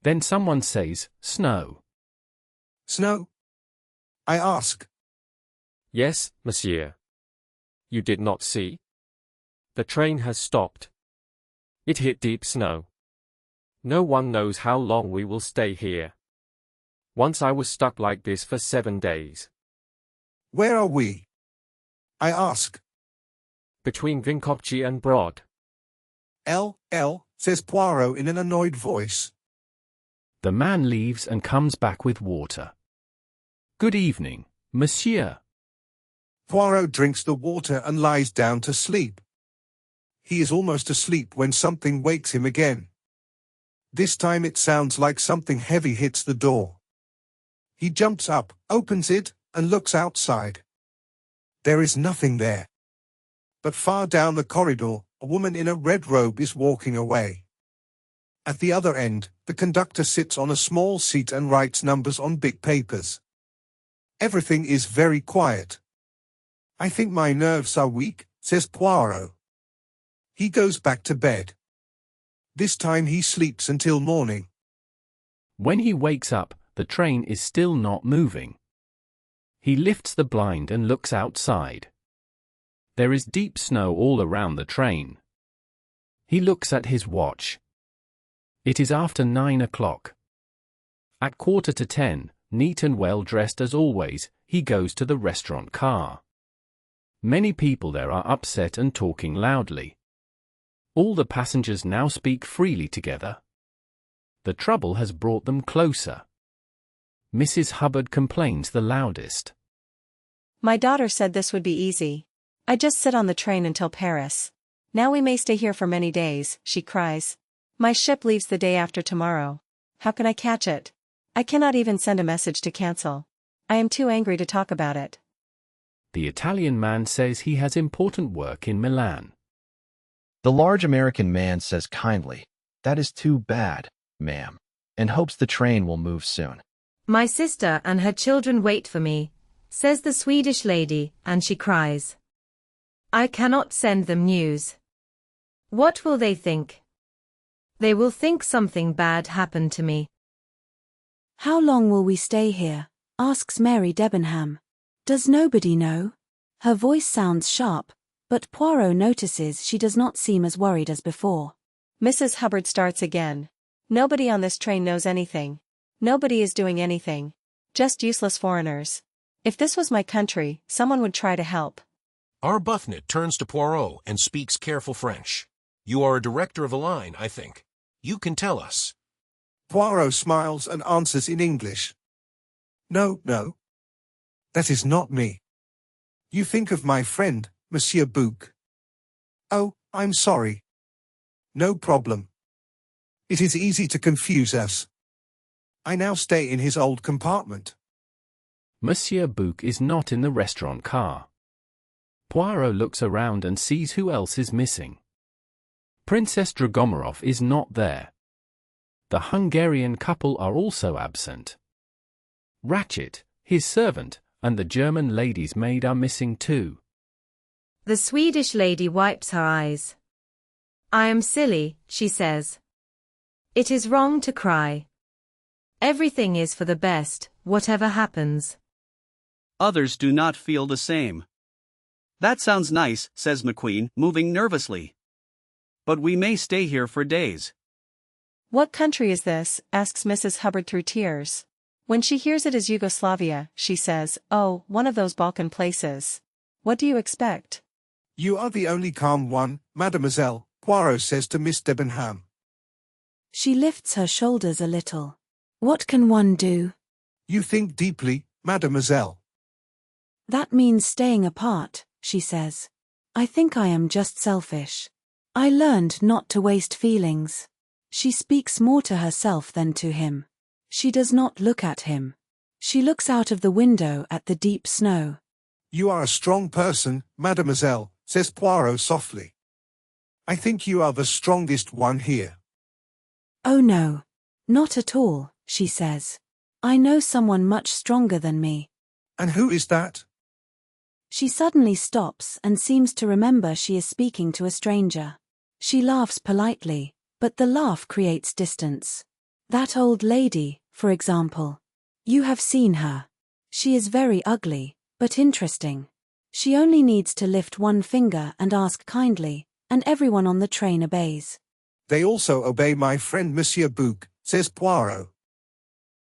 Then someone says, "Snow." "Snow?" I ask. "Yes, monsieur. You did not see? The train has stopped. It hit deep snow. No one knows how long we will stay here. Once I was stuck like this for 7 days." "Where are we?" I ask. "Between Vincopchi and Broad." L, says Poirot in an annoyed voice. The man leaves and comes back with water. "Good evening, monsieur." Poirot drinks the water and lies down to sleep. He is almost asleep when something wakes him again. This time it sounds like something heavy hits the door. He jumps up, opens it, and looks outside. There is nothing there. But far down the corridor, a woman in a red robe is walking away. At the other end, the conductor sits on a small seat and writes numbers on big papers. Everything is very quiet. "I think my nerves are weak," says Poirot. He goes back to bed. This time he sleeps until morning. When he wakes up, the train is still not moving. He lifts the blind and looks outside. There is deep snow all around the train. He looks at his watch. It is after 9 o'clock. At 9:45, neat and well dressed as always, he goes to the restaurant car. Many people there are upset and talking loudly. All the passengers now speak freely together. The trouble has brought them closer. Mrs. Hubbard complains the loudest. "My daughter said this would be easy. I just sit on the train until Paris. Now we may stay here for many days, she cries. My ship leaves the day after tomorrow. How can I catch it? I cannot even send a message to cancel. I am too angry to talk about it. The Italian man says he has important work in Milan. The large American man says kindly, "That is too bad, ma'am," and hopes the train will move soon. My sister and her children wait for me, says the Swedish lady, and she cries. I cannot send them news. What will they think? They will think something bad happened to me. How long will we stay here? Asks Mary Debenham. Does nobody know? Her voice sounds sharp, but Poirot notices she does not seem as worried as before. Mrs. Hubbard starts again. Nobody on this train knows anything. Nobody is doing anything. Just useless foreigners. If this was my country, someone would try to help. Arbuthnot turns to Poirot and speaks careful French. You are a director of a line, I think. You can tell us. Poirot smiles and answers in English. No, no. That is not me. You think of my friend, Monsieur Bouc. Oh, I'm sorry. No problem. It is easy to confuse us. I now stay in his old compartment. Monsieur Bouc is not in the restaurant car. Poirot looks around and sees who else is missing. Princess Dragomarov is not there. The Hungarian couple are also absent. Ratchet, his servant, and the German lady's maid are missing too. The Swedish lady wipes her eyes. I am silly, she says. It is wrong to cry. Everything is for the best, whatever happens. Others do not feel the same. That sounds nice, says McQueen, moving nervously. But we may stay here for days. What country is this? Asks Mrs. Hubbard through tears. When she hears it is Yugoslavia, she says, oh, one of those Balkan places. What do you expect? You are the only calm one, mademoiselle, Poirot says to Miss Debenham. She lifts her shoulders a little. What can one do? You think deeply, mademoiselle. That means staying apart, she says. I think I am just selfish. I learned not to waste feelings. She speaks more to herself than to him. She does not look at him. She looks out of the window at the deep snow. You are a strong person, mademoiselle, says Poirot softly. I think you are the strongest one here. Oh no. Not at all, she says. I know someone much stronger than me. And who is that? She suddenly stops and seems to remember she is speaking to a stranger. She laughs politely, but the laugh creates distance. That old lady, for example. You have seen her. She is very ugly, but interesting. She only needs to lift one finger and ask kindly, and everyone on the train obeys. They also obey my friend Monsieur Bouc, says Poirot.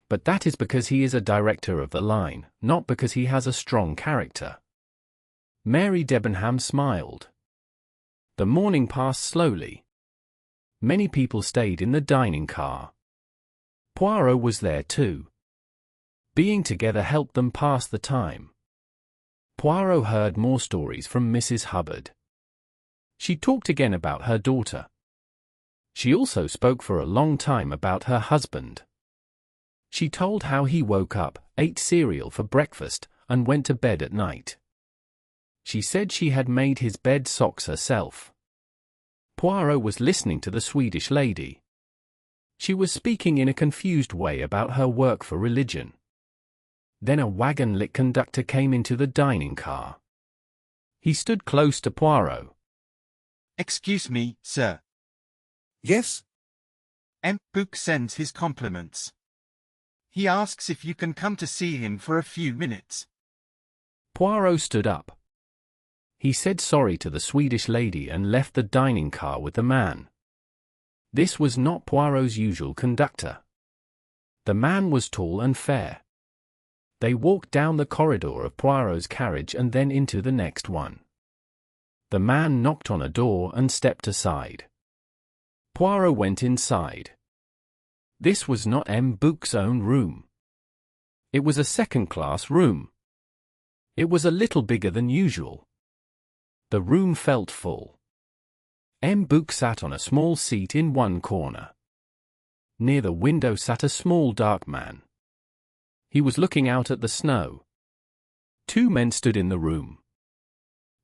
But that is because he is a director of the line, not because he has a strong character. Mary Debenham smiled. The morning passed slowly. Many people stayed in the dining car. Poirot was there too. Being together helped them pass the time. Poirot heard more stories from Mrs. Hubbard. She talked again about her daughter. She also spoke for a long time about her husband. She told how he woke up, ate cereal for breakfast, and went to bed at night. She said she had made his bed socks herself. Poirot was listening to the Swedish lady. She was speaking in a confused way about her work for religion. Then a wagon-lit conductor came into the dining car. He stood close to Poirot. Excuse me, sir. Yes? M. Bouc sends his compliments. He asks if you can come to see him for a few minutes. Poirot stood up. He said sorry to the Swedish lady and left the dining car with the man. This was not Poirot's usual conductor. The man was tall and fair. They walked down the corridor of Poirot's carriage and then into the next one. The man knocked on a door and stepped aside. Poirot went inside. This was not M. Bouc's own room. It was a second-class room. It was a little bigger than usual. The room felt full. Book sat on a small seat in one corner. Near the window sat a small dark man. He was looking out at the snow. Two men stood in the room.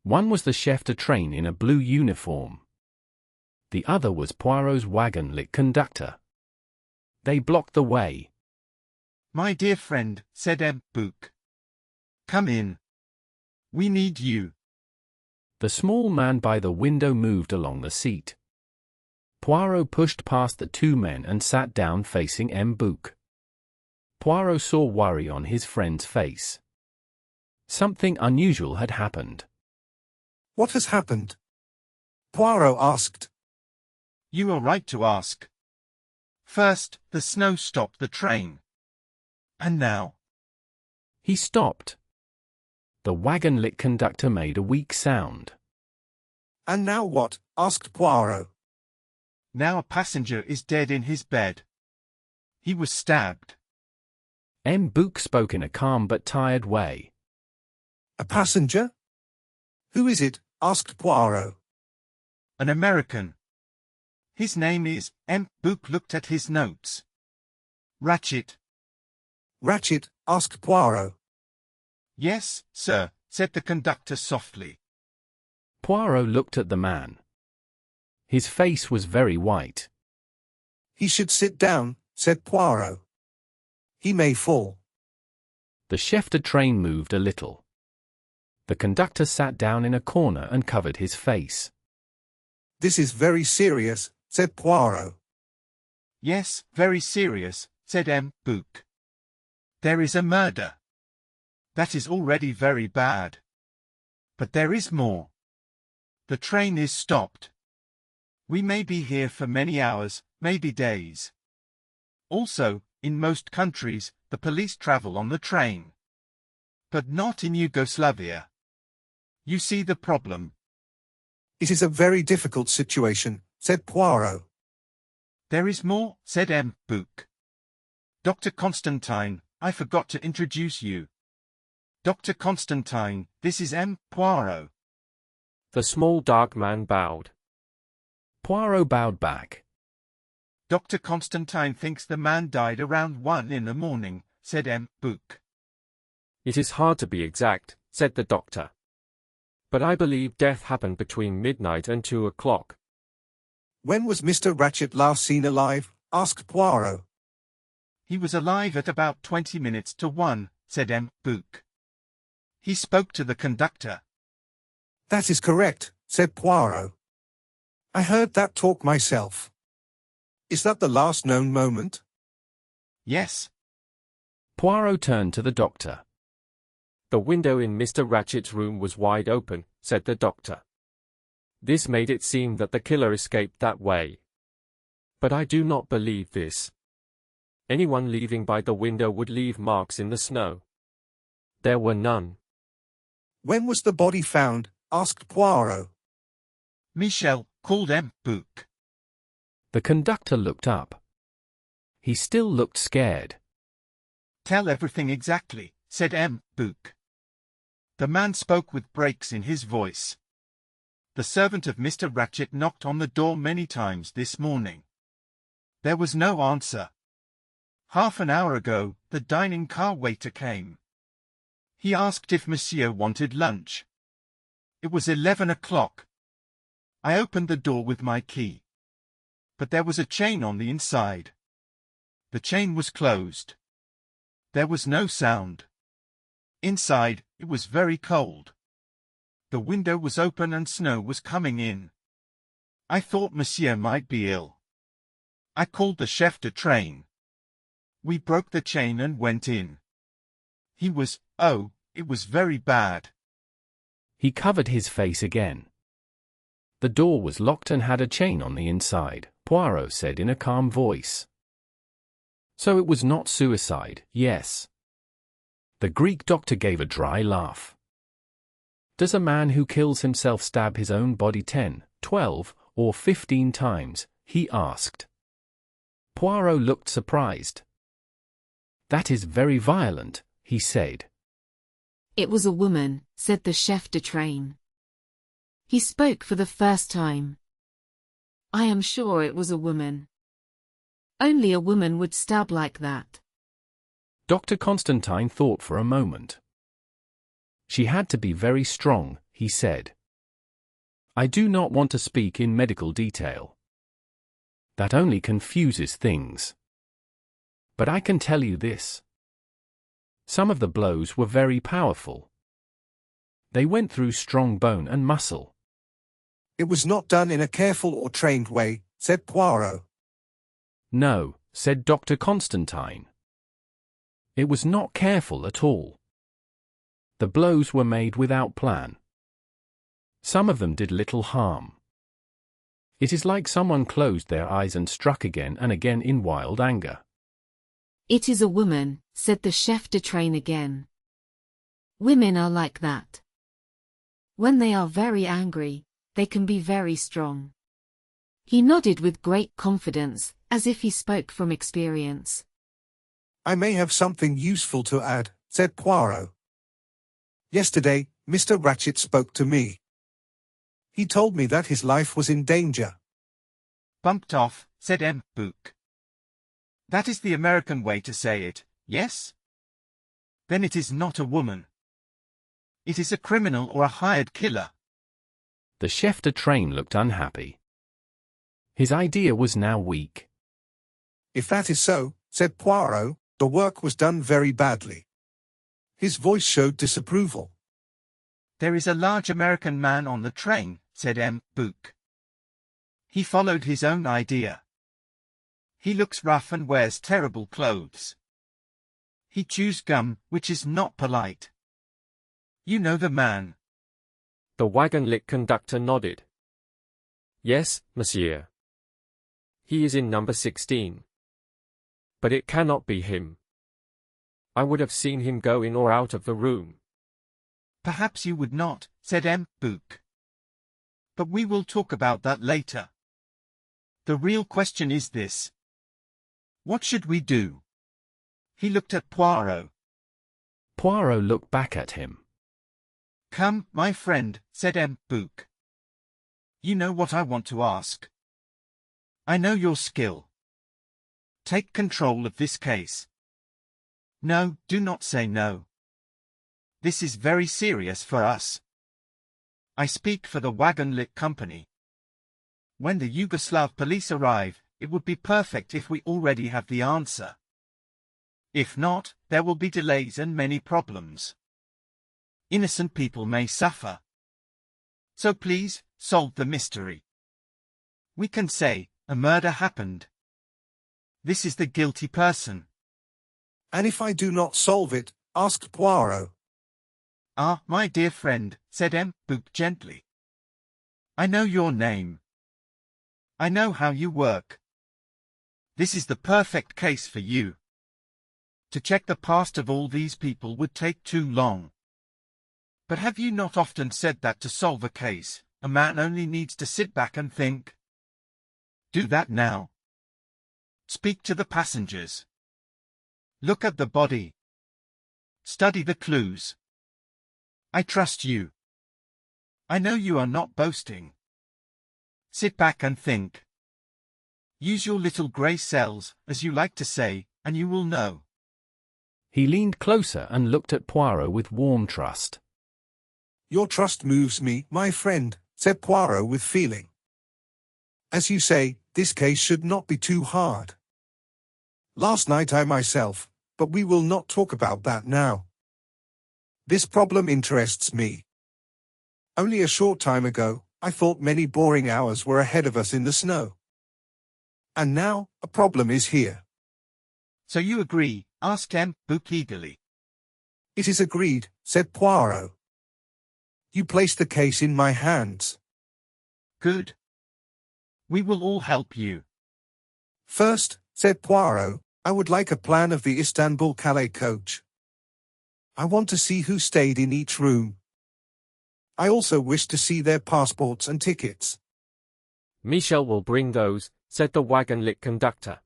One was the chef de train in a blue uniform. The other was Poirot's wagon-lit conductor. They blocked the way. My dear friend, said Book. Come in. We need you. The small man by the window moved along the seat. Poirot pushed past the two men and sat down facing Book. Poirot saw worry on his friend's face. Something unusual had happened. What has happened? Poirot asked. You are right to ask. First, the snow stopped the train. And now? He stopped. The wagon-lit conductor made a weak sound. And now what? Asked Poirot. Now a passenger is dead in his bed. He was stabbed. Book spoke in a calm but tired way. A passenger? Who is it? Asked Poirot. An American. His name is Book looked at his notes. Ratchet. Ratchet? Asked Poirot. Yes, sir, said the conductor softly. Poirot looked at the man. His face was very white. He should sit down, said Poirot. He may fall. The chef de train moved a little. The conductor sat down in a corner and covered his face. This is very serious, said Poirot. Yes, very serious, said Book. There is a murder. That is already very bad. But there is more. The train is stopped. We may be here for many hours, maybe days. Also, in most countries, the police travel on the train. But not in Yugoslavia. You see the problem. It is a very difficult situation, said Poirot. There is more, said Book. Dr. Constantine, I forgot to introduce you. Dr. Constantine, this is Poirot. The small dark man bowed. Poirot bowed back. Dr. Constantine thinks the man died around 1 in the morning, said Book. It is hard to be exact, said the doctor. But I believe death happened between midnight and 2 o'clock. When was Mr. Ratchet last seen alive? Asked Poirot. He was alive at about 20 minutes to 1, said Book. He spoke to the conductor. That is correct, said Poirot. I heard that talk myself. Is that the last known moment? Yes. Poirot turned to the doctor. The window in Mr. Ratchet's room was wide open, said the doctor. This made it seem that the killer escaped that way. But I do not believe this. Anyone leaving by the window would leave marks in the snow. There were none. When was the body found? Asked Poirot. Michel, called Book. The conductor looked up. He still looked scared. Tell everything exactly, said Book. The man spoke with breaks in his voice. The servant of Mr. Ratchet knocked on the door many times this morning. There was no answer. Half an hour ago, the dining car waiter came. He asked if Monsieur wanted lunch. It was 11 o'clock. I opened the door with my key. But there was a chain on the inside. The chain was closed. There was no sound. Inside, it was very cold. The window was open and snow was coming in. I thought Monsieur might be ill. I called the chef de train. We broke the chain and went in. He was, oh, it was very bad. He covered his face again. The door was locked and had a chain on the inside, Poirot said in a calm voice. So it was not suicide, yes. The Greek doctor gave a dry laugh. Does a man who kills himself stab his own body 10, 12, or 15 times? He asked. Poirot looked surprised. That is very violent, he said. It was a woman, said the chef de train. He spoke for the first time. I am sure it was a woman. Only a woman would stab like that. Dr. Constantine thought for a moment. She had to be very strong, he said. I do not want to speak in medical detail. That only confuses things. But I can tell you this. Some of the blows were very powerful. They went through strong bone and muscle. It was not done in a careful or trained way, said Poirot. No, said Dr. Constantine. It was not careful at all. The blows were made without plan. Some of them did little harm. It is like someone closed their eyes and struck again and again in wild anger. It is a woman, said the chef de train again. Women are like that. When they are very angry, they can be very strong. He nodded with great confidence, as if he spoke from experience. I may have something useful to add, said Poirot. Yesterday, Mr. Ratchet spoke to me. He told me that his life was in danger. Bumped off, said M. Book. That is the American way to say it, yes? Then it is not a woman. It is a criminal or a hired killer. The chef de train looked unhappy. His idea was now weak. If that is so, said Poirot, the work was done very badly. His voice showed disapproval. There is a large American man on the train, said M. Book. He followed his own idea. He looks rough and wears terrible clothes. He chews gum, which is not polite. You know the man. The wagon-lit conductor nodded. Yes, monsieur. He is in number 16. But it cannot be him. I would have seen him go in or out of the room. Perhaps you would not, said M. Book. But we will talk about that later. The real question is this. What should we do? He looked at Poirot. Poirot looked back at him. Come, my friend, said M. Book. You know what I want to ask. I know your skill. Take control of this case. No, do not say no. This is very serious for us. I speak for the Wagon-Lit Company. When the Yugoslav police arrive, it would be perfect if we already have the answer. If not, there will be delays and many problems. Innocent people may suffer. So please, solve the mystery. We can say, a murder happened. This is the guilty person. And if I do not solve it, asked Poirot. Ah, my dear friend, said M. Book gently. I know your name. I know how you work. This is the perfect case for you. To check the past of all these people would take too long. But have you not often said that to solve a case, a man only needs to sit back and think? Do that now. Speak to the passengers. Look at the body. Study the clues. I trust you. I know you are not boasting. Sit back and think. Use your little grey cells, as you like to say, and you will know. He leaned closer and looked at Poirot with warm trust. Your trust moves me, my friend, said Poirot with feeling. As you say, this case should not be too hard. Last night I myself, but we will not talk about that now. This problem interests me. Only a short time ago, I thought many boring hours were ahead of us in the snow. And now, a problem is here. So you agree? Asked M. Book eagerly. It is agreed, said Poirot. You place the case in my hands. Good. We will all help you. First, said Poirot, I would like a plan of the Istanbul-Calais coach. I want to see who stayed in each room. I also wish to see their passports and tickets. Michel will bring those, said the wagon-lit conductor.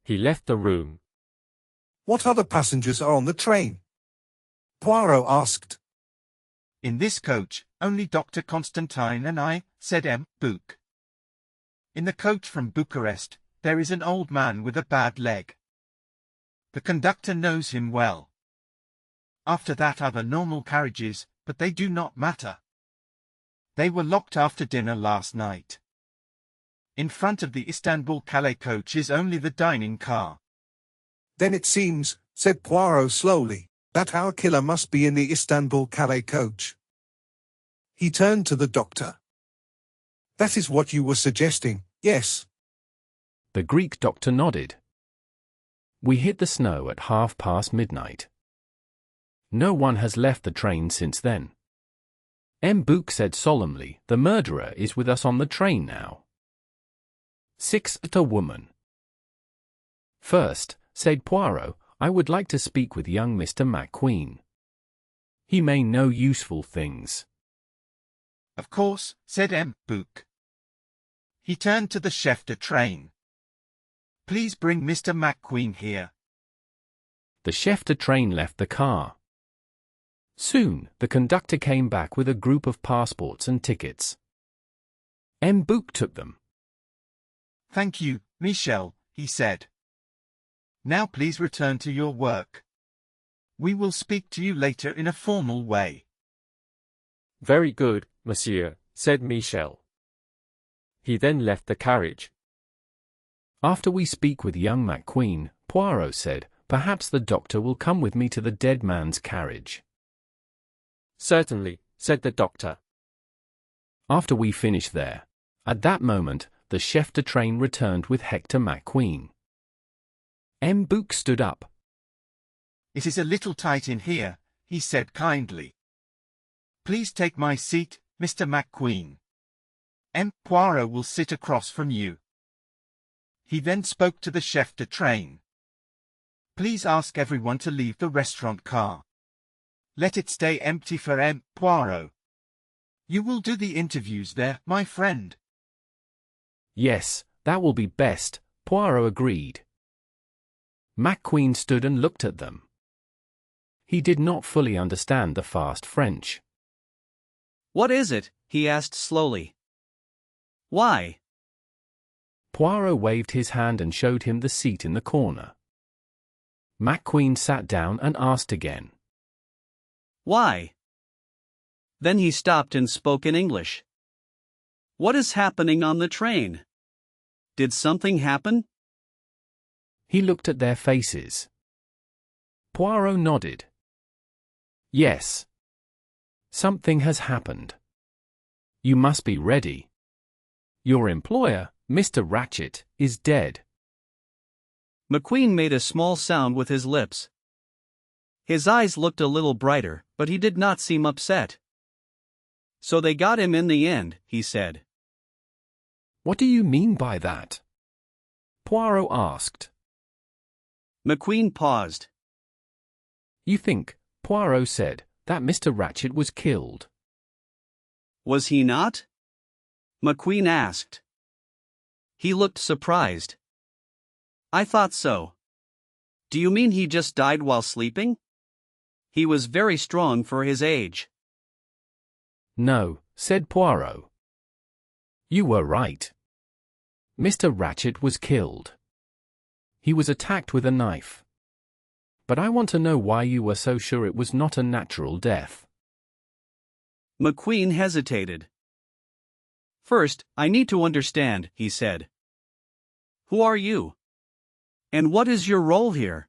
He left the room. What other passengers are on the train? Poirot asked. In this coach, only Dr. Constantine and I, said M. Book. In the coach from Bucharest, there is an old man with a bad leg. The conductor knows him well. After that are the normal carriages, but they do not matter. They were locked after dinner last night. In front of the Istanbul-Calais coach is only the dining car. Then it seems, said Poirot slowly, that our killer must be in the Istanbul-Calais coach. He turned to the doctor. That is what you were suggesting, yes? The Greek doctor nodded. We hit the snow at midnight. No one has left the train since then. M. Bouc said solemnly, the murderer is with us on the train now. 6. A woman. First, said Poirot, I would like to speak with young Mr. McQueen. He may know useful things. Of course, said M. Bouc. He turned to the chef de train. Please bring Mr. McQueen here. The chef de train left the car. Soon, the conductor came back with a group of passports and tickets. M. Bouc took them. Thank you, Michel, he said. Now please return to your work. We will speak to you later in a formal way. Very good, monsieur, said Michel. He then left the carriage. After we speak with young McQueen, Poirot said, perhaps the doctor will come with me to the dead man's carriage. Certainly, said the doctor. After we finish there. At that moment, the chef de train returned with Hector McQueen. M. Bouc stood up. It is a little tight in here, he said kindly. Please take my seat, Mr. McQueen. M. Poirot will sit across from you. He then spoke to the chef de train. Please ask everyone to leave the restaurant car. Let it stay empty for M. Poirot. You will do the interviews there, my friend. Yes, that will be best, Poirot agreed. McQueen stood and looked at them. He did not fully understand the fast French. What is it? He asked slowly. Why? Poirot waved his hand and showed him the seat in the corner. McQueen sat down and asked again. Why? Then he stopped and spoke in English. What is happening on the train? Did something happen? He looked at their faces. Poirot nodded. Yes. Something has happened. You must be ready. Your employer, Mr. Ratchet, is dead. McQueen made a small sound with his lips. His eyes looked a little brighter, but he did not seem upset. So they got him in the end, he said. What do you mean by that? Poirot asked. McQueen paused. You think, Poirot said, that Mr. Ratchet was killed. Was he not? McQueen asked. He looked surprised. I thought so. Do you mean he just died while sleeping? He was very strong for his age. No, said Poirot. You were right. Mr. Ratchet was killed. He was attacked with a knife. But I want to know why you were so sure it was not a natural death. McQueen hesitated. First, I need to understand, he said. Who are you? And what is your role here?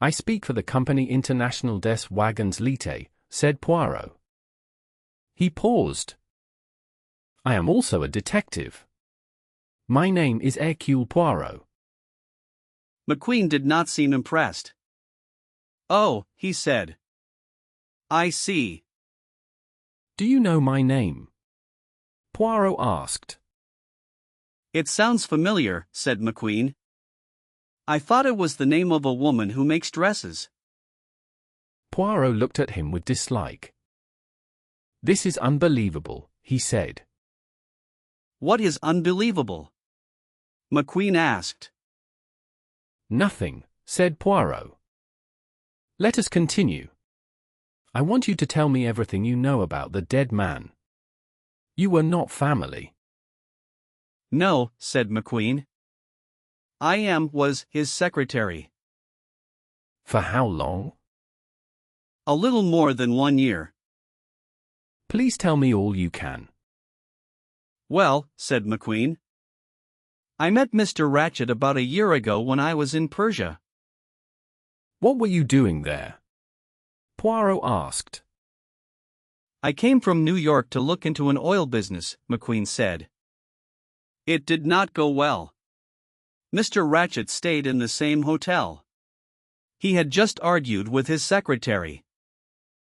I speak for the Company International des Wagons Lite, said Poirot. He paused. I am also a detective. My name is Hercule Poirot. McQueen did not seem impressed. Oh, he said. I see. Do you know my name? Poirot asked. It sounds familiar, said McQueen. I thought it was the name of a woman who makes dresses. Poirot looked at him with dislike. This is unbelievable, he said. What is unbelievable? McQueen asked. Nothing, said Poirot. Let us continue. I want you to tell me everything you know about the dead man. You were not family. No, said McQueen. Was his secretary. For how long? A little more than 1 year. Please tell me all you can. Well, said McQueen. I met Mr. Ratchet about a year ago when I was in Persia. What were you doing there? Poirot asked. I came from New York to look into an oil business, McQueen said. It did not go well. Mr. Ratchet stayed in the same hotel. He had just argued with his secretary.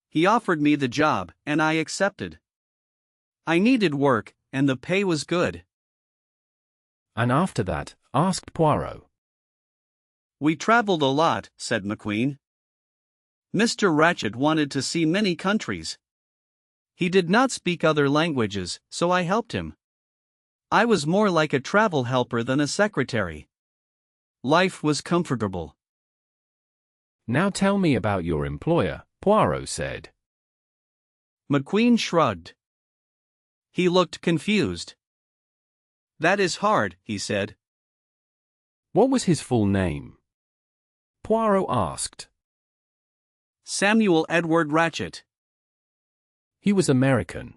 He offered me the job, and I accepted. I needed work, and the pay was good. And after that, asked Poirot. We traveled a lot, said McQueen. Mr. Ratchet wanted to see many countries. He did not speak other languages, so I helped him. I was more like a travel helper than a secretary. Life was comfortable. Now tell me about your employer, Poirot said. McQueen shrugged. He looked confused. That is hard, he said. What was his full name? Poirot asked. Samuel Edward Ratchet. He was American.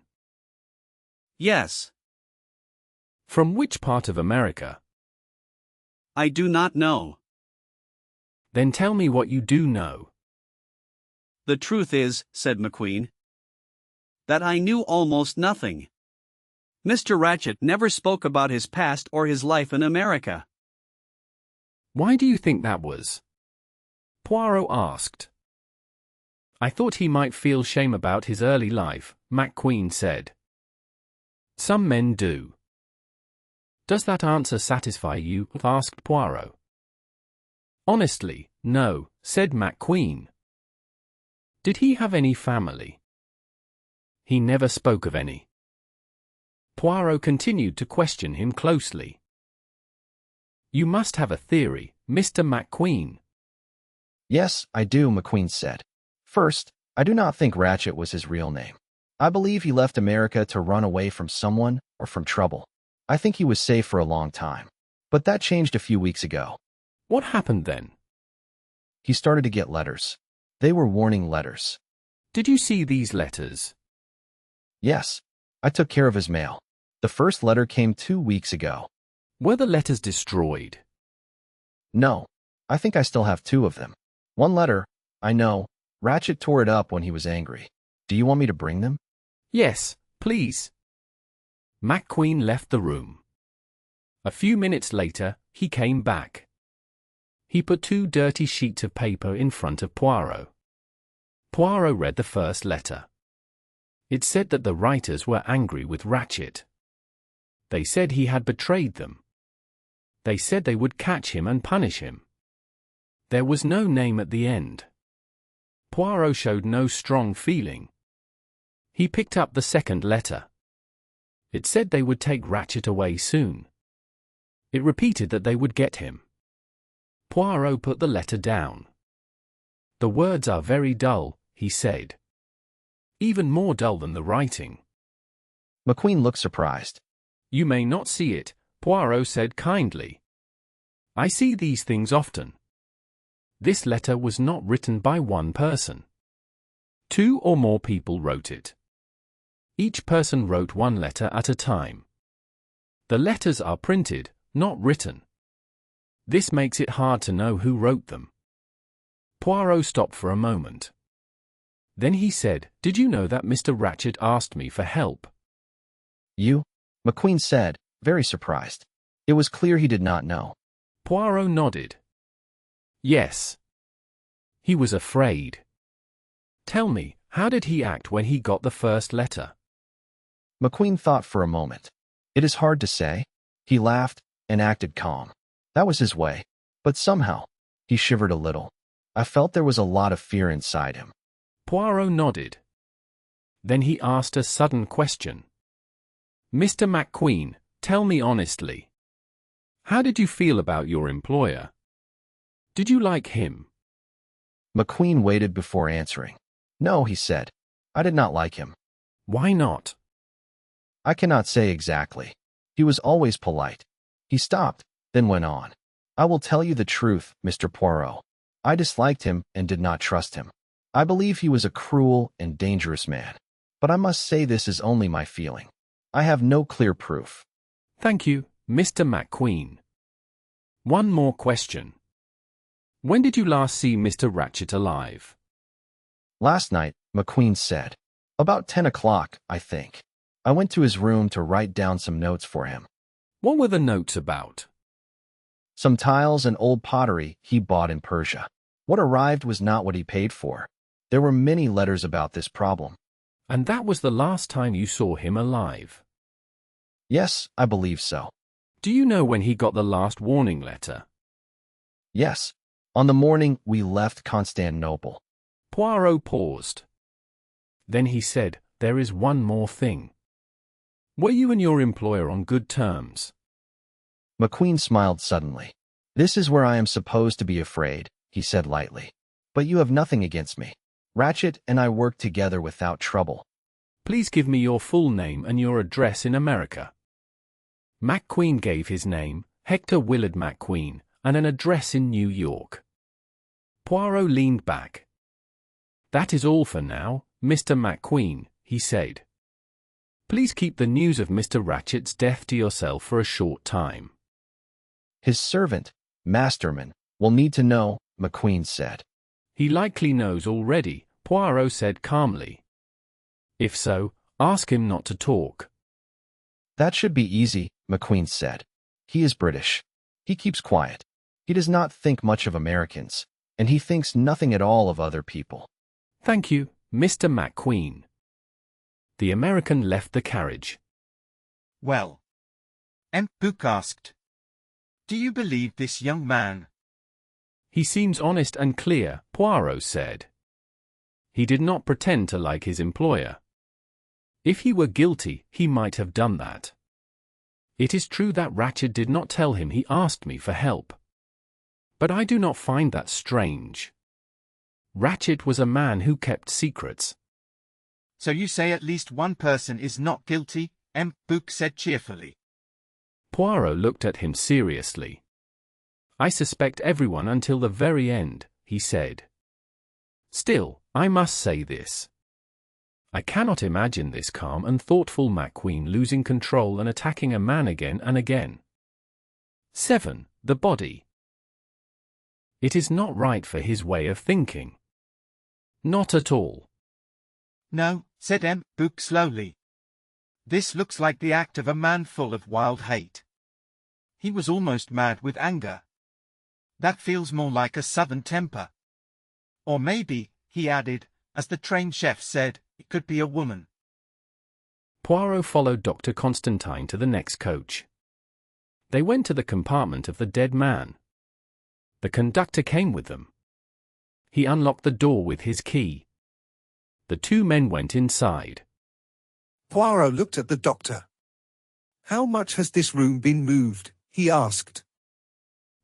Yes. From which part of America? I do not know. Then tell me what you do know. The truth is, said McQueen, that I knew almost nothing. Mr. Ratchet never spoke about his past or his life in America. Why do you think that was? Poirot asked. I thought he might feel shame about his early life, McQueen said. Some men do. Does that answer satisfy you? Asked Poirot. Honestly, no, said McQueen. Did he have any family? He never spoke of any. Poirot continued to question him closely. You must have a theory, Mr. McQueen. Yes, I do, McQueen said. First, I do not think Ratchet was his real name. I believe he left America to run away from someone or from trouble. I think he was safe for a long time. But that changed a few weeks ago. What happened then? He started to get letters. They were warning letters. Did you see these letters? Yes, I took care of his mail. The first letter came 2 weeks ago. Were the letters destroyed? No, I think I still have 2 of them. One letter, I know, Ratchet tore it up when he was angry. Do you want me to bring them? Yes, please. McQueen left the room. A few minutes later, he came back. He put 2 dirty sheets of paper in front of Poirot. Poirot read the first letter. It said that the writers were angry with Ratchet. They said he had betrayed them. They said they would catch him and punish him. There was no name at the end. Poirot showed no strong feeling. He picked up the second letter. It said they would take Ratchet away soon. It repeated that they would get him. Poirot put the letter down. The words are very dull, he said. Even more dull than the writing. McQueen looked surprised. You may not see it, Poirot said kindly. I see these things often. This letter was not written by one person. 2 or more people wrote it. Each person wrote 1 letter at a time. The letters are printed, not written. This makes it hard to know who wrote them. Poirot stopped for a moment. Then he said, Did you know that Mr. Ratchet asked me for help? You? McQueen said, very surprised. It was clear he did not know. Poirot nodded. Yes. He was afraid. Tell me, how did he act when he got the first letter? McQueen thought for a moment. It is hard to say. He laughed and acted calm. That was his way. But somehow, he shivered a little. I felt there was a lot of fear inside him. Poirot nodded. Then he asked a sudden question. Mr. McQueen, tell me honestly. How did you feel about your employer? Did you like him? McQueen waited before answering. No, he said. I did not like him. Why not? I cannot say exactly. He was always polite. He stopped, then went on. I will tell you the truth, Mr. Poirot. I disliked him and did not trust him. I believe he was a cruel and dangerous man. But I must say this is only my feeling. I have no clear proof. Thank you, Mr. McQueen. One more question. When did you last see Mr. Ratchet alive? Last night, McQueen said. About 10 o'clock, I think. I went to his room to write down some notes for him. What were the notes about? Some tiles and old pottery he bought in Persia. What arrived was not what he paid for. There were many letters about this problem. And that was the last time you saw him alive? Yes, I believe so. Do you know when he got the last warning letter? Yes. On the morning we left Constantinople. Poirot paused. Then he said, "There is one more thing. Were you and your employer on good terms?" McQueen smiled suddenly. This is where I am supposed to be afraid, he said lightly. But you have nothing against me. Ratchet and I worked together without trouble. Please give me your full name and your address in America. McQueen gave his name, Hector Willard McQueen, and an address in New York. Poirot leaned back. That is all for now, Mr. McQueen, he said. Please keep the news of Mr. Ratchet's death to yourself for a short time. His servant, Masterman, will need to know, McQueen said. He likely knows already, Poirot said calmly. If so, ask him not to talk. That should be easy, McQueen said. He is British. He keeps quiet. He does not think much of Americans, and he thinks nothing at all of other people. Thank you, Mr. McQueen. The American left the carriage. Well, Book asked, "Do you believe this young man?" He seems honest and clear, Poirot said. He did not pretend to like his employer. If he were guilty, he might have done that. It is true that Ratchet did not tell him he asked me for help. But I do not find that strange. Ratchet was a man who kept secrets. So you say at least one person is not guilty, Book said cheerfully. Poirot looked at him seriously. I suspect everyone until the very end, he said. Still, I must say this. I cannot imagine this calm and thoughtful McQueen losing control and attacking a man again and again. 7. The body. It is not right for his way of thinking. Not at all. No, said Book slowly. This looks like the act of a man full of wild hate. He was almost mad with anger. That feels more like a southern temper. Or maybe, he added, as the trained chef said, it could be a woman. Poirot followed Dr. Constantine to the next coach. They went to the compartment of the dead man. The conductor came with them. He unlocked the door with his key. The two men went inside. Poirot looked at the doctor. How much has this room been moved? He asked.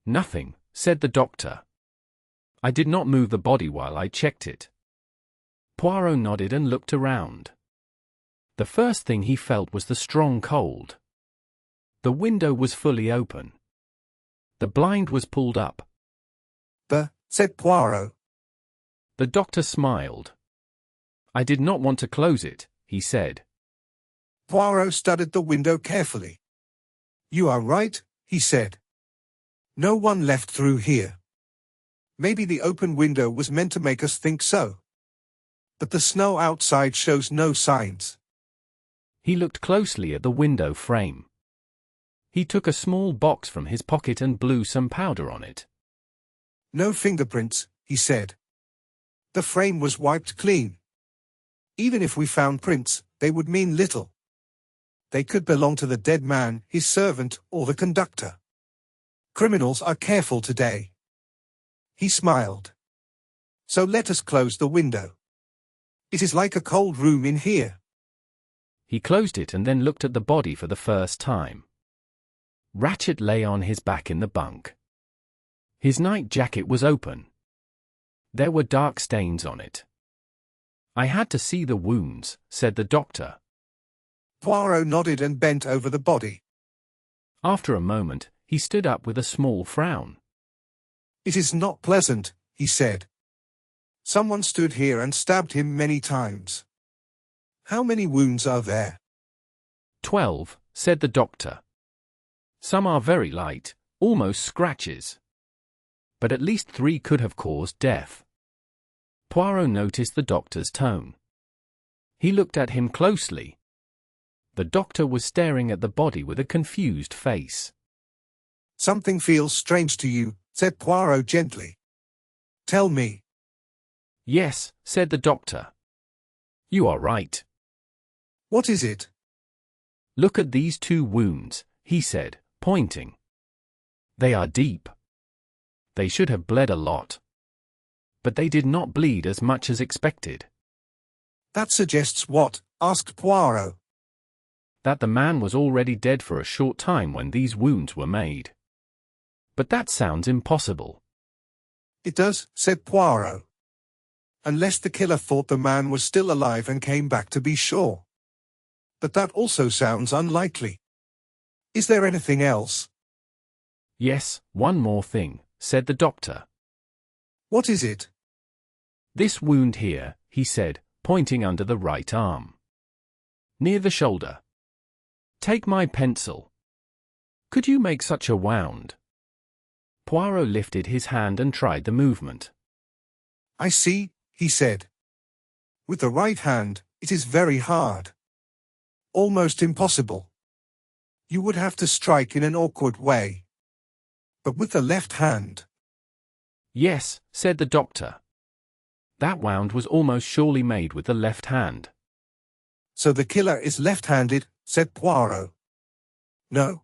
Nothing, said the doctor. I did not move the body while I checked it. Poirot nodded and looked around. The first thing he felt was the strong cold. The window was fully open. The blind was pulled up. Said Poirot. The doctor smiled. I did not want to close it, he said. Poirot studied the window carefully. You are right, he said. No one left through here. Maybe the open window was meant to make us think so. But the snow outside shows no signs. He looked closely at the window frame. He took a small box from his pocket and blew some powder on it. No fingerprints, he said. The frame was wiped clean. Even if we found prints, they would mean little. They could belong to the dead man, his servant, or the conductor. Criminals are careful today. He smiled. So let us close the window. It is like a cold room in here. He closed it and then looked at the body for the first time. Ratchet lay on his back in the bunk. His night jacket was open. There were dark stains on it. I had to see the wounds, said the doctor. Poirot nodded and bent over the body. After a moment, he stood up with a small frown. It is not pleasant, he said. Someone stood here and stabbed him many times. How many wounds are there? 12, said the doctor. Some are very light, almost scratches. But at least 3 could have caused death. Poirot noticed the doctor's tone. He looked at him closely. The doctor was staring at the body with a confused face. Something feels strange to you, said Poirot gently. Tell me. Yes, said the doctor. You are right. What is it? Look at these 2 wounds, he said, pointing. They are deep. They should have bled a lot. But they did not bleed as much as expected. That suggests what? Asked Poirot. That the man was already dead for a short time when these wounds were made. But that sounds impossible. It does, said Poirot. Unless the killer thought the man was still alive and came back to be sure. But that also sounds unlikely. Is there anything else? Yes, one more thing, said the doctor. What is it? This wound here, he said, pointing under the right arm. Near the shoulder. Take my pencil. Could you make such a wound? Poirot lifted his hand and tried the movement. I see, he said. With the right hand, it is very hard. Almost impossible. You would have to strike in an awkward way. But with the left hand. Yes, said the doctor. That wound was almost surely made with the left hand. So the killer is left-handed, said Poirot. No.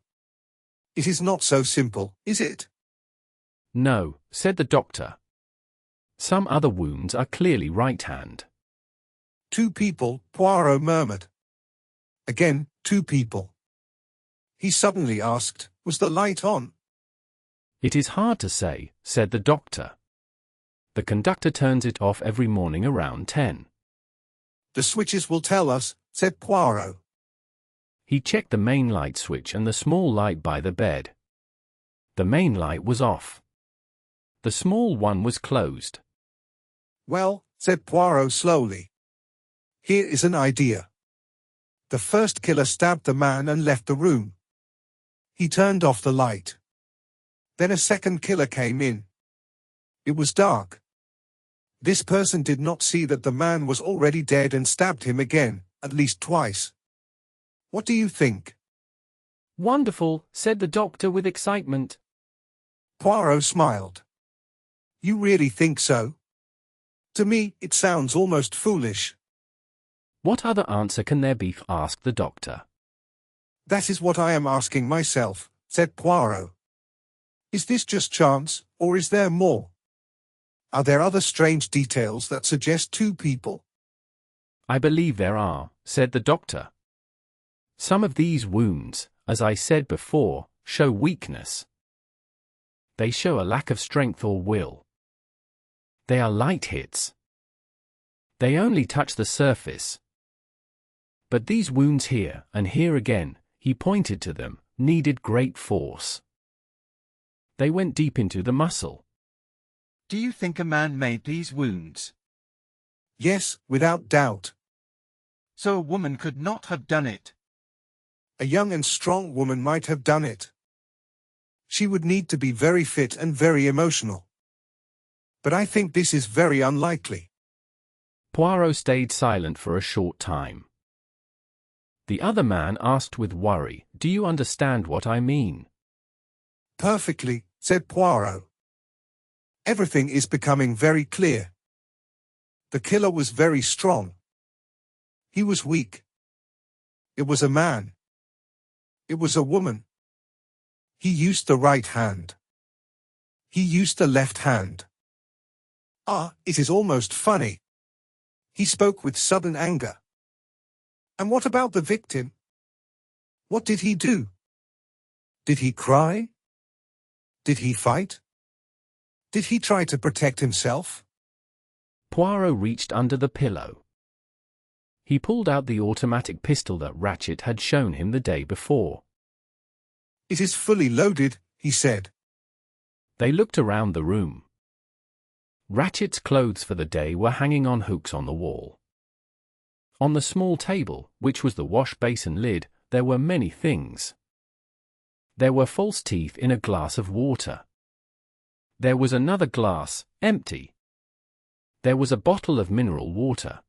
It is not so simple, is it? No, said the doctor. Some other wounds are clearly right-hand. 2 people, Poirot murmured. Again, 2 people. He suddenly asked, was the light on? It is hard to say, said the doctor. The conductor turns it off every morning around 10. The switches will tell us, said Poirot. He checked the main light switch and the small light by the bed. The main light was off. The small one was closed. Well, said Poirot slowly. Here is an idea. The first killer stabbed the man and left the room. He turned off the light. Then a second killer came in. It was dark. This person did not see that the man was already dead and stabbed him again, at least twice. What do you think? Wonderful, said the doctor with excitement. Poirot smiled. You really think so? To me, it sounds almost foolish. What other answer can there be? Asked the doctor. That is what I am asking myself, said Poirot. Is this just chance, or is there more? Are there other strange details that suggest 2 people? I believe there are, said the doctor. Some of these wounds, as I said before, show weakness. They show a lack of strength or will. They are light hits. They only touch the surface. But these wounds here, and here again, he pointed to them, needed great force. They went deep into the muscle. Do you think a man made these wounds? Yes, without doubt. So a woman could not have done it. A young and strong woman might have done it. She would need to be very fit and very emotional. But I think this is very unlikely. Poirot stayed silent for a short time. The other man asked with worry, "Do you understand what I mean?" Perfectly, said Poirot. Everything is becoming very clear. The killer was very strong. He was weak. It was a man. It was a woman. He used the right hand. He used the left hand. Ah, it is almost funny. He spoke with sudden anger. And what about the victim? What did he do? Did he cry? Did he fight? Did he try to protect himself? Poirot reached under the pillow. He pulled out the automatic pistol that Ratchet had shown him the day before. It is fully loaded, he said. They looked around the room. Ratchet's clothes for the day were hanging on hooks on the wall. On the small table, which was the wash basin lid, there were many things. There were false teeth in a glass of water. There was another glass, empty. There was a bottle of mineral water.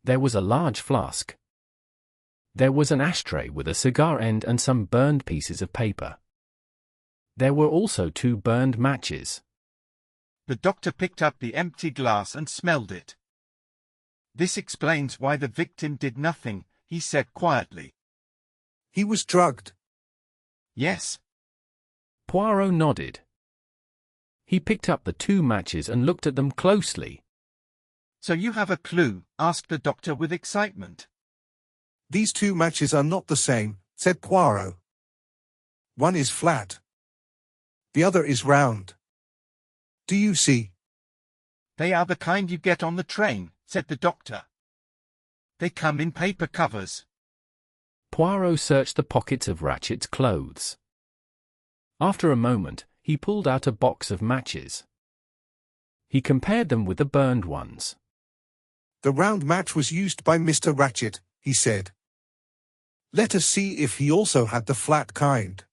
There was a large flask. There was an ashtray with a cigar end and some burned pieces of paper. There were also 2 burned matches. The doctor picked up the empty glass and smelled it. This explains why the victim did nothing, he said quietly. He was drugged. Yes. Poirot nodded. He picked up the 2 matches and looked at them closely. So you have a clue? Asked the doctor with excitement. These 2 matches are not the same, said Poirot. One is flat. The other is round. Do you see? They are the kind you get on the train, said the doctor. They come in paper covers. Poirot searched the pockets of Ratchet's clothes. After a moment, he pulled out a box of matches. He compared them with the burned ones. The round match was used by Mr. Ratchet, he said. Let us see if he also had the flat kind.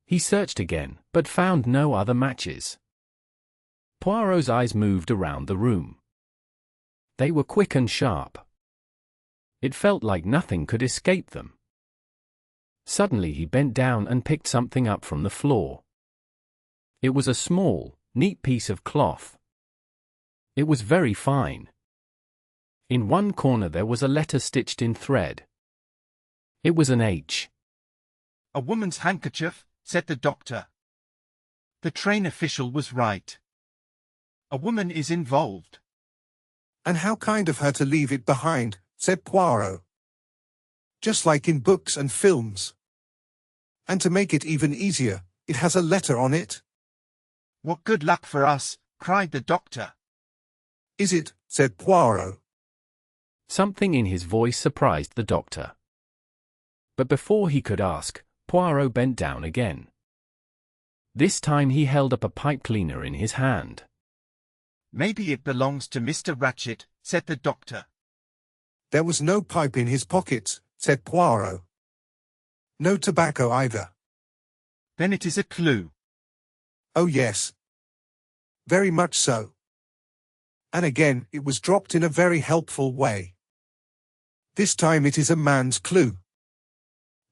He searched again, but found no other matches. Poirot's eyes moved around the room. They were quick and sharp. It felt like nothing could escape them. Suddenly he bent down and picked something up from the floor. It was a small, neat piece of cloth. It was very fine. In one corner there was a letter stitched in thread. It was an H. A woman's handkerchief, said the doctor. The train official was right. A woman is involved. And how kind of her to leave it behind, said Poirot. Just like in books and films. And to make it even easier, it has a letter on it. What good luck for us, cried the doctor. Is it, said Poirot. Something in his voice surprised the doctor. But before he could ask, Poirot bent down again. This time he held up a pipe cleaner in his hand. Maybe it belongs to Mr. Ratchet, said the doctor. There was no pipe in his pockets, said Poirot. No tobacco either. Then it is a clue. Oh yes. Very much so. And again, it was dropped in a very helpful way. This time it is a man's clue.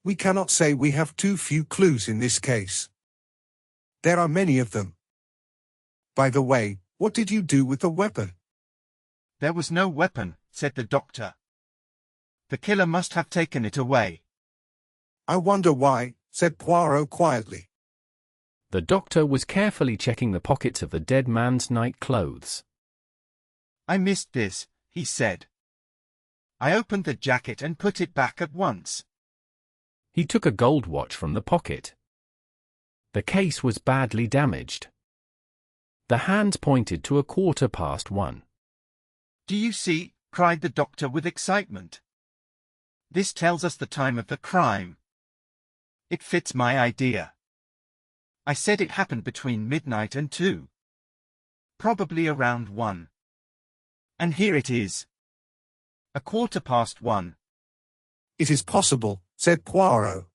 We cannot say we have too few clues in this case. There are many of them. By the way, what did you do with the weapon? There was no weapon, said the doctor. The killer must have taken it away. I wonder why, said Poirot quietly. The doctor was carefully checking the pockets of the dead man's night clothes. I missed this, he said. I opened the jacket and put it back at once. He took a gold watch from the pocket. The case was badly damaged. The hands pointed to 1:15. Do you see? Cried the doctor with excitement. This tells us the time of the crime. It fits my idea. I said it happened between midnight and 2. Probably around 1. And here it is. 1:15. It is possible, said Poirot.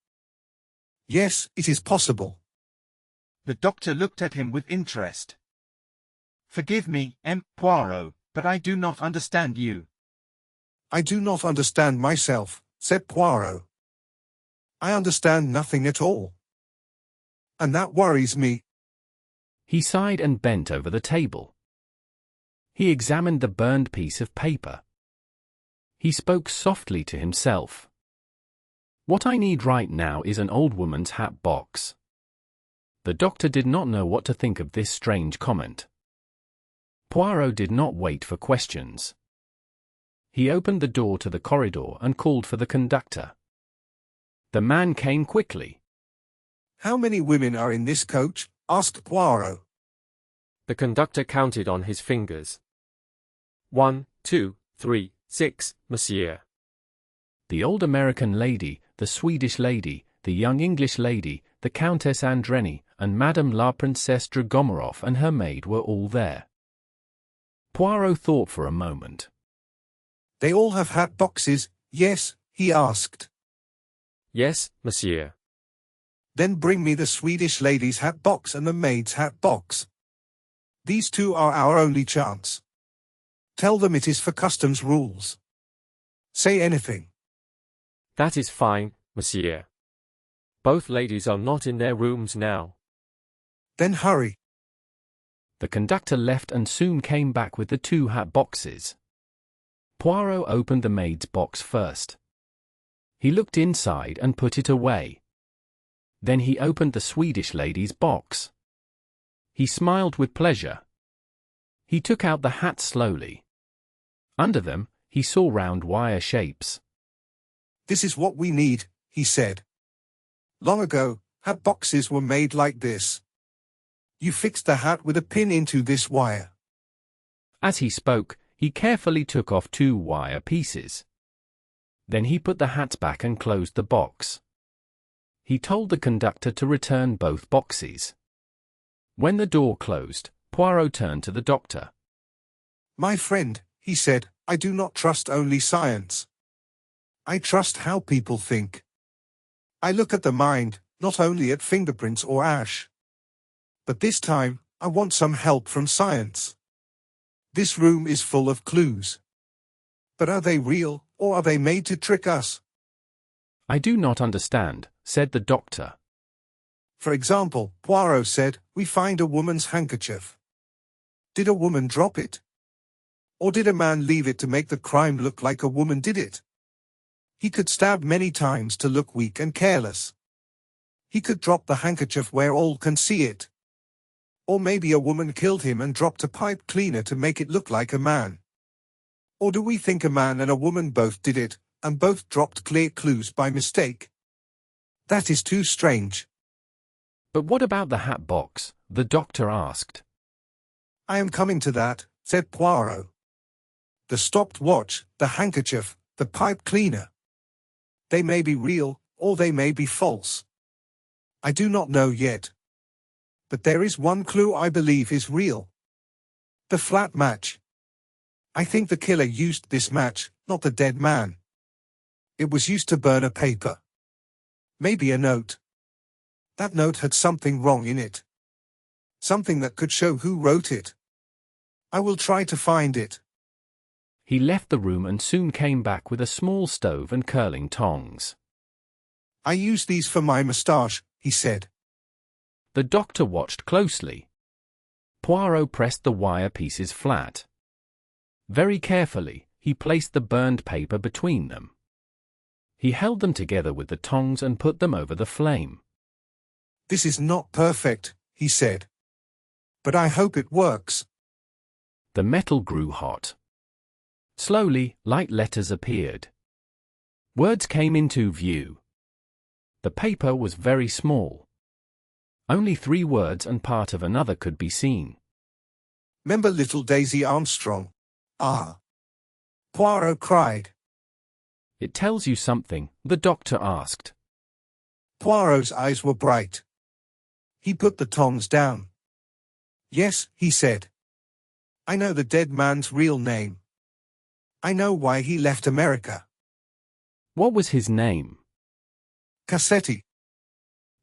Yes, it is possible. The doctor looked at him with interest. Forgive me, M. Poirot, but I do not understand you. I do not understand myself, said Poirot. I understand nothing at all. And that worries me. He sighed and bent over the table. He examined the burned piece of paper. He spoke softly to himself. What I need right now is an old woman's hat box. The doctor did not know what to think of this strange comment. Poirot did not wait for questions. He opened the door to the corridor and called for the conductor. The man came quickly. How many women are in this coach? Asked Poirot. The conductor counted on his fingers. 1, 2, 3, 6, monsieur. The old American lady, the Swedish lady, the young English lady, the Countess Andreni, and Madame la Princesse Dragomarov and her maid were all there. Poirot thought for a moment. They all have hat boxes, yes? He asked. Yes, monsieur. Then bring me the Swedish lady's hat box and the maid's hat box. These two are our only chance. Tell them it is for customs rules. Say anything. That is fine, monsieur. Both ladies are not in their rooms now. Then hurry. The conductor left and soon came back with the two hat boxes. Poirot opened the maid's box first. He looked inside and put it away. Then he opened the Swedish lady's box. He smiled with pleasure. He took out the hats slowly. Under them, he saw round wire shapes. This is what we need, he said. Long ago, hat boxes were made like this. You fixed the hat with a pin into this wire. As he spoke, he carefully took off two wire pieces. Then he put the hats back and closed the box. He told the conductor to return both boxes. When the door closed, Poirot turned to the doctor. My friend, he said, I do not trust only science. I trust how people think. I look at the mind, not only at fingerprints or ash. But this time, I want some help from science. This room is full of clues. But are they real, or are they made to trick us? I do not understand, said the doctor. For example, Poirot said, we find a woman's handkerchief. Did a woman drop it? Or did a man leave it to make the crime look like a woman did it? He could stab many times to look weak and careless. He could drop the handkerchief where all can see it. Or maybe a woman killed him and dropped a pipe cleaner to make it look like a man. Or do we think a man and a woman both did it, and both dropped clear clues by mistake? That is too strange. But what about the hat box? The doctor asked. I am coming to that, said Poirot. The stopped watch, the handkerchief, the pipe cleaner. They may be real, or they may be false. I do not know yet. But there is one clue I believe is real. The flat match. I think the killer used this match, not the dead man. It was used to burn a paper. Maybe a note. That note had something wrong in it. Something that could show who wrote it. I will try to find it. He left the room and soon came back with a small stove and curling tongs. I use these for my moustache, he said. The doctor watched closely. Poirot pressed the wire pieces flat. Very carefully, he placed the burned paper between them. He held them together with the tongs and put them over the flame. This is not perfect, he said. But I hope it works. The metal grew hot. Slowly, light letters appeared. Words came into view. The paper was very small. Only 3 words and part of another could be seen. Remember little Daisy Armstrong? Ah! Poirot cried. It tells you something, the doctor asked. Poirot's eyes were bright. He put the tongs down. Yes, he said. I know the dead man's real name. I know why he left America. What was his name? Cassetti.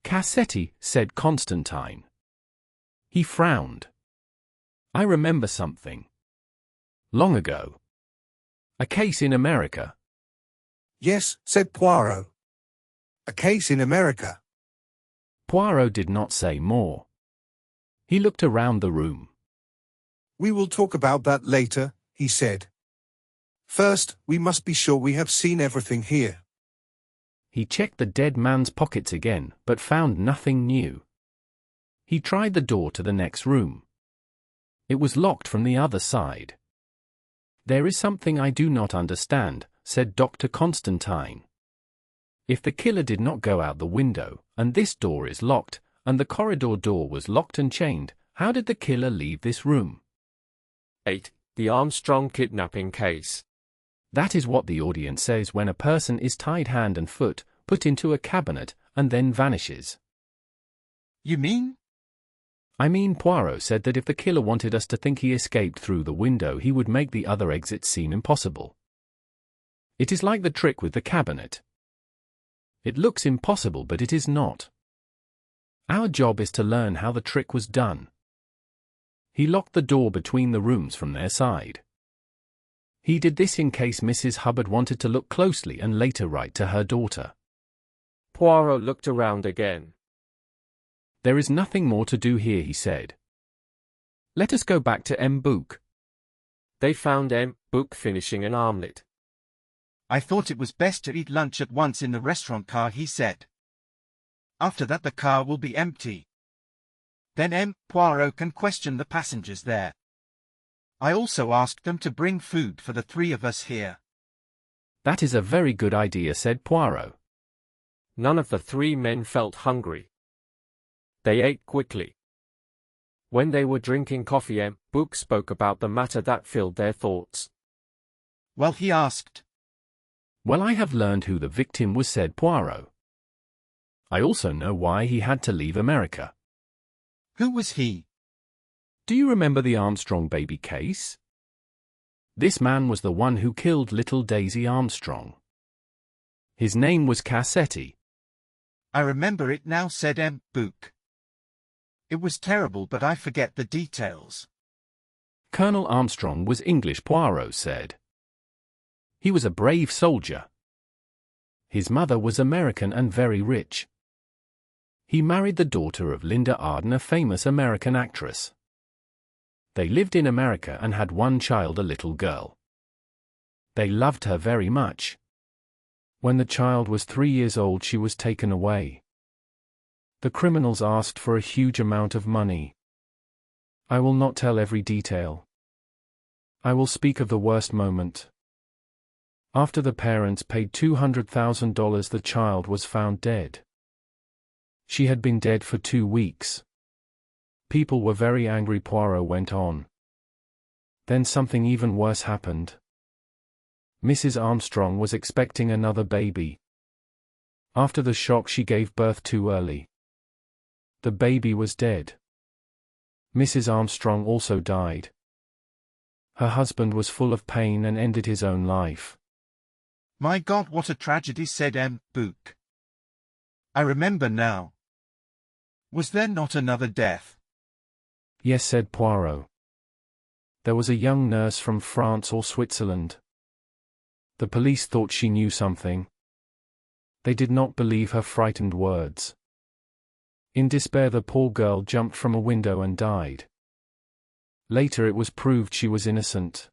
Cassetti, said Constantine. He frowned. I remember something. Long ago. A case in America. Yes, said Poirot. A case in America. Poirot did not say more. He looked around the room. We will talk about that later, he said. First, we must be sure we have seen everything here. He checked the dead man's pockets again, but found nothing new. He tried the door to the next room. It was locked from the other side. There is something I do not understand, said Dr. Constantine. If the killer did not go out the window, and this door is locked, and the corridor door was locked and chained, how did the killer leave this room? 8. The Armstrong kidnapping case. That is what the audience says when a person is tied hand and foot, put into a cabinet, and then vanishes. You mean? I mean, Poirot said that if the killer wanted us to think he escaped through the window, he would make the other exits seem impossible. It is like the trick with the cabinet. It looks impossible, but it is not. Our job is to learn how the trick was done. He locked the door between the rooms from their side. He did this in case Mrs. Hubbard wanted to look closely and later write to her daughter. Poirot looked around again. There is nothing more to do here, he said. Let us go back to M. Book. They found M. Book finishing an omelette. I thought it was best to eat lunch at once in the restaurant car, he said. After that the car will be empty. Then M. Poirot can question the passengers there. I also asked them to bring food for the three of us here. That is a very good idea, said Poirot. None of the three men felt hungry. They ate quickly. When they were drinking coffee, M. Book spoke about the matter that filled their thoughts. Well, he asked. Well, I have learned who the victim was, said Poirot. I also know why he had to leave America. Who was he? Do you remember the Armstrong baby case? This man was the one who killed little Daisy Armstrong. His name was Cassetti. I remember it now, said M. Book. It was terrible, but I forget the details. Colonel Armstrong was English, Poirot said. He was a brave soldier. His mother was American and very rich. He married the daughter of Linda Arden, a famous American actress. They lived in America and had one child, a little girl. They loved her very much. When the child was 3 years old, she was taken away. The criminals asked for a huge amount of money. I will not tell every detail. I will speak of the worst moment. After the parents paid $200,000, the child was found dead. She had been dead for 2 weeks. People were very angry, Poirot went on. Then something even worse happened. Mrs. Armstrong was expecting another baby. After the shock, she gave birth too early. The baby was dead. Mrs. Armstrong also died. Her husband was full of pain and ended his own life. My God, what a tragedy, said M. Book. I remember now. Was there not another death? Yes, said Poirot. There was a young nurse from France or Switzerland. The police thought she knew something. They did not believe her frightened words. In despair, the poor girl jumped from a window and died. Later it was proved she was innocent.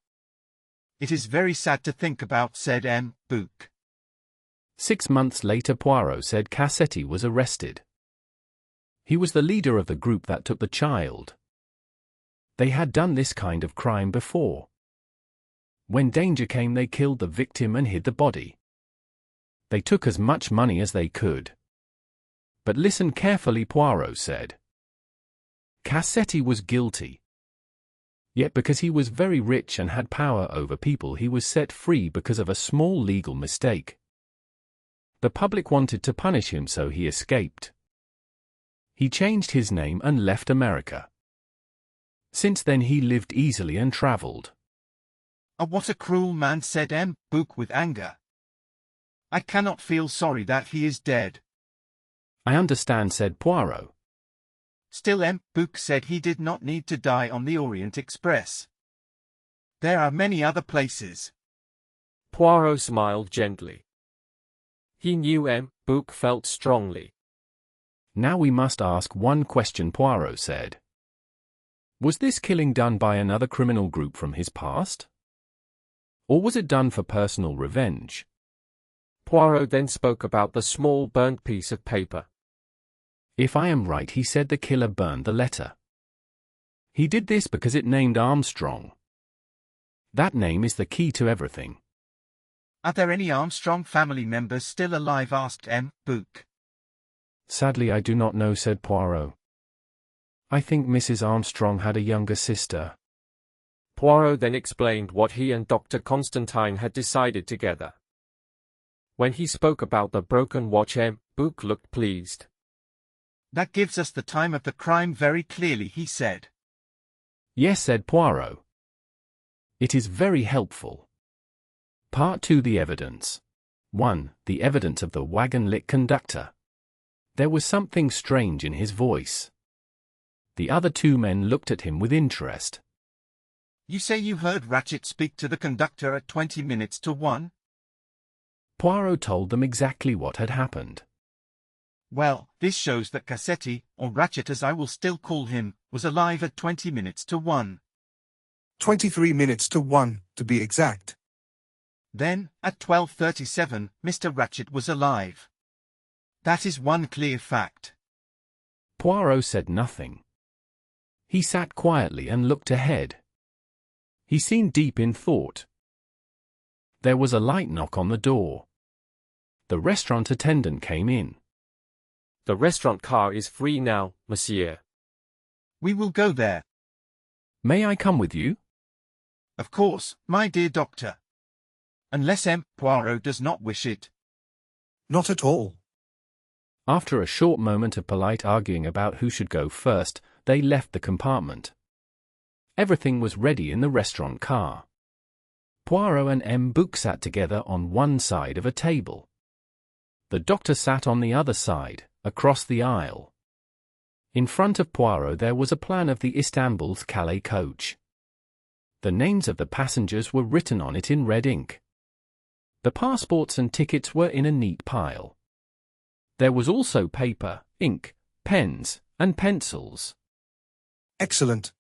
It is very sad to think about, said M. Book. 6 months later, Poirot said Cassetti was arrested. He was the leader of the group that took the child. They had done this kind of crime before. When danger came, they killed the victim and hid the body. They took as much money as they could. But listen carefully, Poirot said. Cassetti was guilty. Yet because he was very rich and had power over people, he was set free because of a small legal mistake. The public wanted to punish him, so he escaped. He changed his name and left America. Since then he lived easily and traveled. Oh, what a cruel man, said M. Book with anger. I cannot feel sorry that he is dead. I understand, said Poirot. Still, M. Book said he did not need to die on the Orient Express. There are many other places. Poirot smiled gently. He knew M. Book felt strongly. Now we must ask one question, Poirot said. Was this killing done by another criminal group from his past? Or was it done for personal revenge? Poirot then spoke about the small burnt piece of paper. If I am right, he said the killer burned the letter. He did this because it named Armstrong. That name is the key to everything. Are there any Armstrong family members still alive, asked M. Book. Sadly, I do not know, said Poirot. I think Mrs. Armstrong had a younger sister. Poirot then explained what he and Dr. Constantine had decided together. When he spoke about the broken watch, Book looked pleased. That gives us the time of the crime very clearly, he said. Yes, said Poirot. It is very helpful. Part 2. The evidence. 1. The evidence of the wagon-lit conductor. There was something strange in his voice. The other two men looked at him with interest. You say you heard Ratchet speak to the conductor at 20 minutes to 1? Poirot told them exactly what had happened. Well, this shows that Cassetti, or Ratchet as I will still call him, was alive at 20 minutes to 1. 23 minutes to 1, to be exact. Then, at 12:37, Mr. Ratchet was alive. That is one clear fact. Poirot said nothing. He sat quietly and looked ahead. He seemed deep in thought. There was a light knock on the door. The restaurant attendant came in. The restaurant car is free now, monsieur. We will go there. May I come with you? Of course, my dear doctor. Unless M. Poirot does not wish it. Not at all. After a short moment of polite arguing about who should go first, they left the compartment. Everything was ready in the restaurant car. Poirot and M. Book sat together on one side of a table. The doctor sat on the other side, across the aisle. In front of Poirot there was a plan of the Istanbul's Calais coach. The names of the passengers were written on it in red ink. The passports and tickets were in a neat pile. There was also paper, ink, pens, and pencils. Excellent.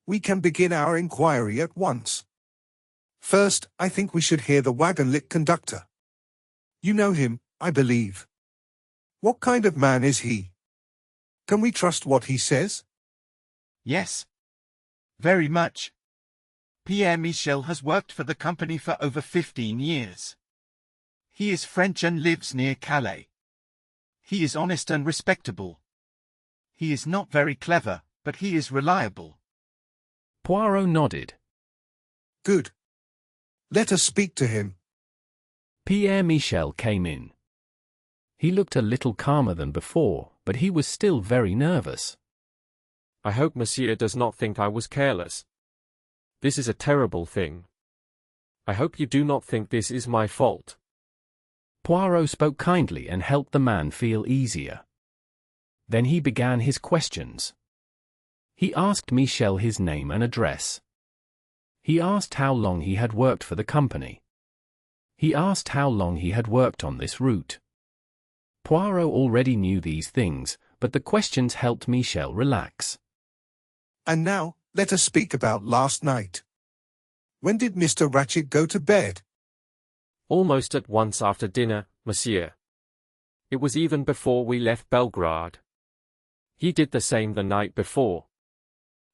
We can begin our inquiry at once. First, I think we should hear the wagon-lit conductor. You know him, I believe. What kind of man is he? Can we trust what he says? Yes. Very much. Pierre Michel has worked for the company for over 15 years. He is French and lives near Calais. He is honest and respectable. He is not very clever, but he is reliable. Poirot nodded. Good. Let us speak to him. Pierre Michel came in. He looked a little calmer than before, but he was still very nervous. I hope monsieur does not think I was careless. This is a terrible thing. I hope you do not think this is my fault. Poirot spoke kindly and helped the man feel easier. Then he began his questions. He asked Michel his name and address. He asked how long he had worked for the company. He asked how long he had worked on this route. Poirot already knew these things, but the questions helped Michel relax. And now, let us speak about last night. When did Mr. Ratchet go to bed? Almost at once after dinner, monsieur. It was even before we left Belgrade. He did the same the night before.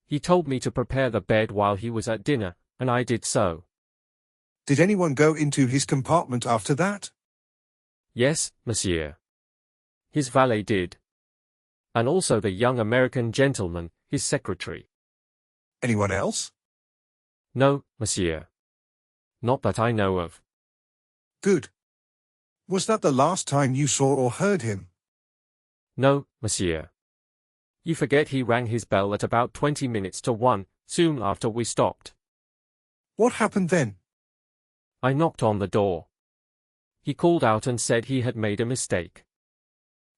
He told me to prepare the bed while he was at dinner, and I did so. Did anyone go into his compartment after that? Yes, monsieur. His valet did. And also the young American gentleman, his secretary. Anyone else? No, monsieur. Not that I know of. Good. Was that the last time you saw or heard him? No, monsieur. You forget he rang his bell at about 20 minutes to 1, soon after we stopped. What happened then? I knocked on the door. He called out and said he had made a mistake.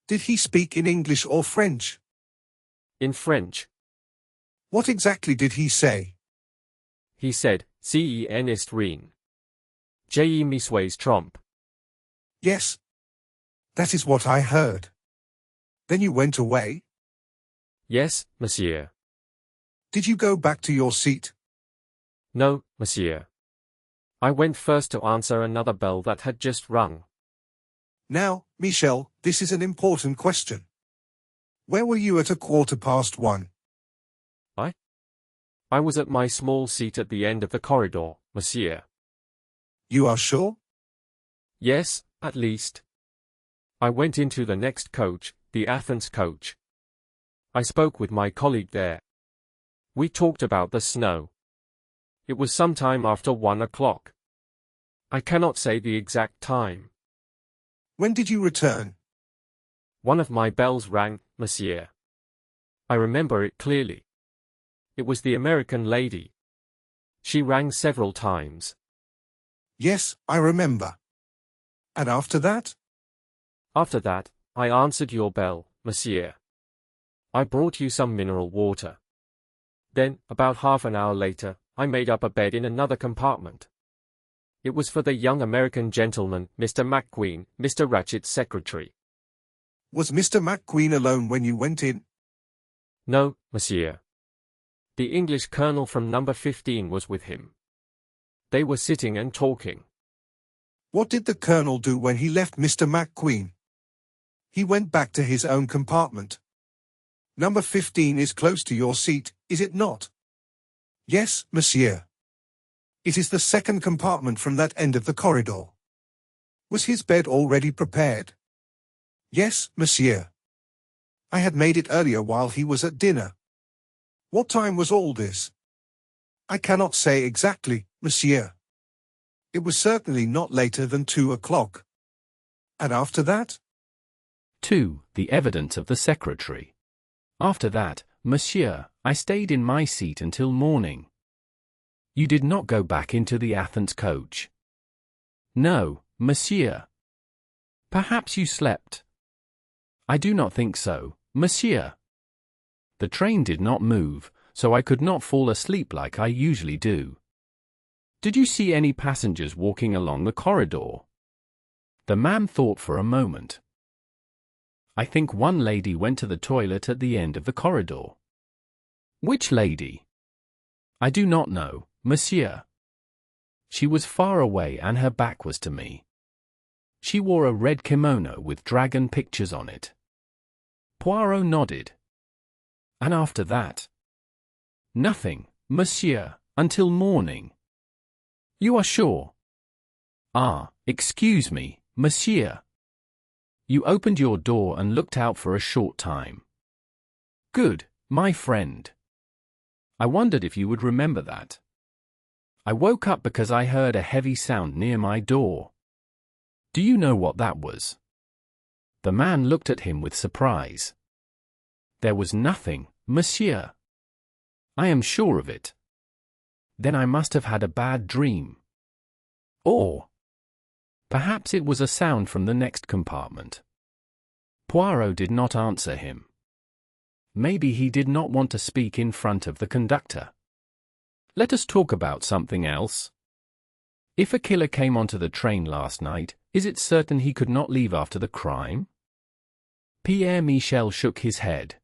Did he speak in English or French? In French. What exactly did he say? He said, "Cen est rien. Je me suis trompé." Yes. That is what I heard. Then you went away? Yes, monsieur. Did you go back to your seat? No, monsieur. I went first to answer another bell that had just rung. Now, Michel, this is an important question. Where were you at 1:15? I was at my small seat at the end of the corridor, monsieur. You are sure? Yes, at least. I went into the next coach, the Athens coach. I spoke with my colleague there. We talked about the snow. It was some time after 1 o'clock. I cannot say the exact time. When did you return? One of my bells rang, monsieur. I remember it clearly. It was the American lady. She rang several times. Yes, I remember. And after that? After that, I answered your bell, monsieur. I brought you some mineral water. Then, about half an hour later, I made up a bed in another compartment. It was for the young American gentleman, Mr. McQueen, Mr. Ratchett's secretary. Was Mr. McQueen alone when you went in? No, monsieur. The English colonel from number 15 was with him. They were sitting and talking. What did the colonel do when he left Mr. McQueen? He went back to his own compartment. Number 15 is close to your seat, is it not? Yes, monsieur. It is the second compartment from that end of the corridor. Was his bed already prepared? Yes, monsieur. I had made it earlier while he was at dinner. What time was all this? I cannot say exactly, monsieur. It was certainly not later than 2 o'clock. And after that? 2. The evidence of the secretary. After that, monsieur, I stayed in my seat until morning. You did not go back into the Athens coach. No, monsieur. Perhaps you slept. I do not think so, monsieur. The train did not move, so I could not fall asleep like I usually do. Did you see any passengers walking along the corridor? The man thought for a moment. I think one lady went to the toilet at the end of the corridor. Which lady? I do not know, monsieur. She was far away and her back was to me. She wore a red kimono with dragon pictures on it. Poirot nodded. And after that? Nothing, monsieur, until morning. You are sure? Ah, excuse me, monsieur. You opened your door and looked out for a short time. Good, my friend. I wondered if you would remember that. I woke up because I heard a heavy sound near my door. Do you know what that was? The man looked at him with surprise. There was nothing, monsieur. I am sure of it. Then I must have had a bad dream. Or perhaps it was a sound from the next compartment. Poirot did not answer him. Maybe he did not want to speak in front of the conductor. Let us talk about something else. If a killer came onto the train last night, is it certain he could not leave after the crime? Pierre Michel shook his head.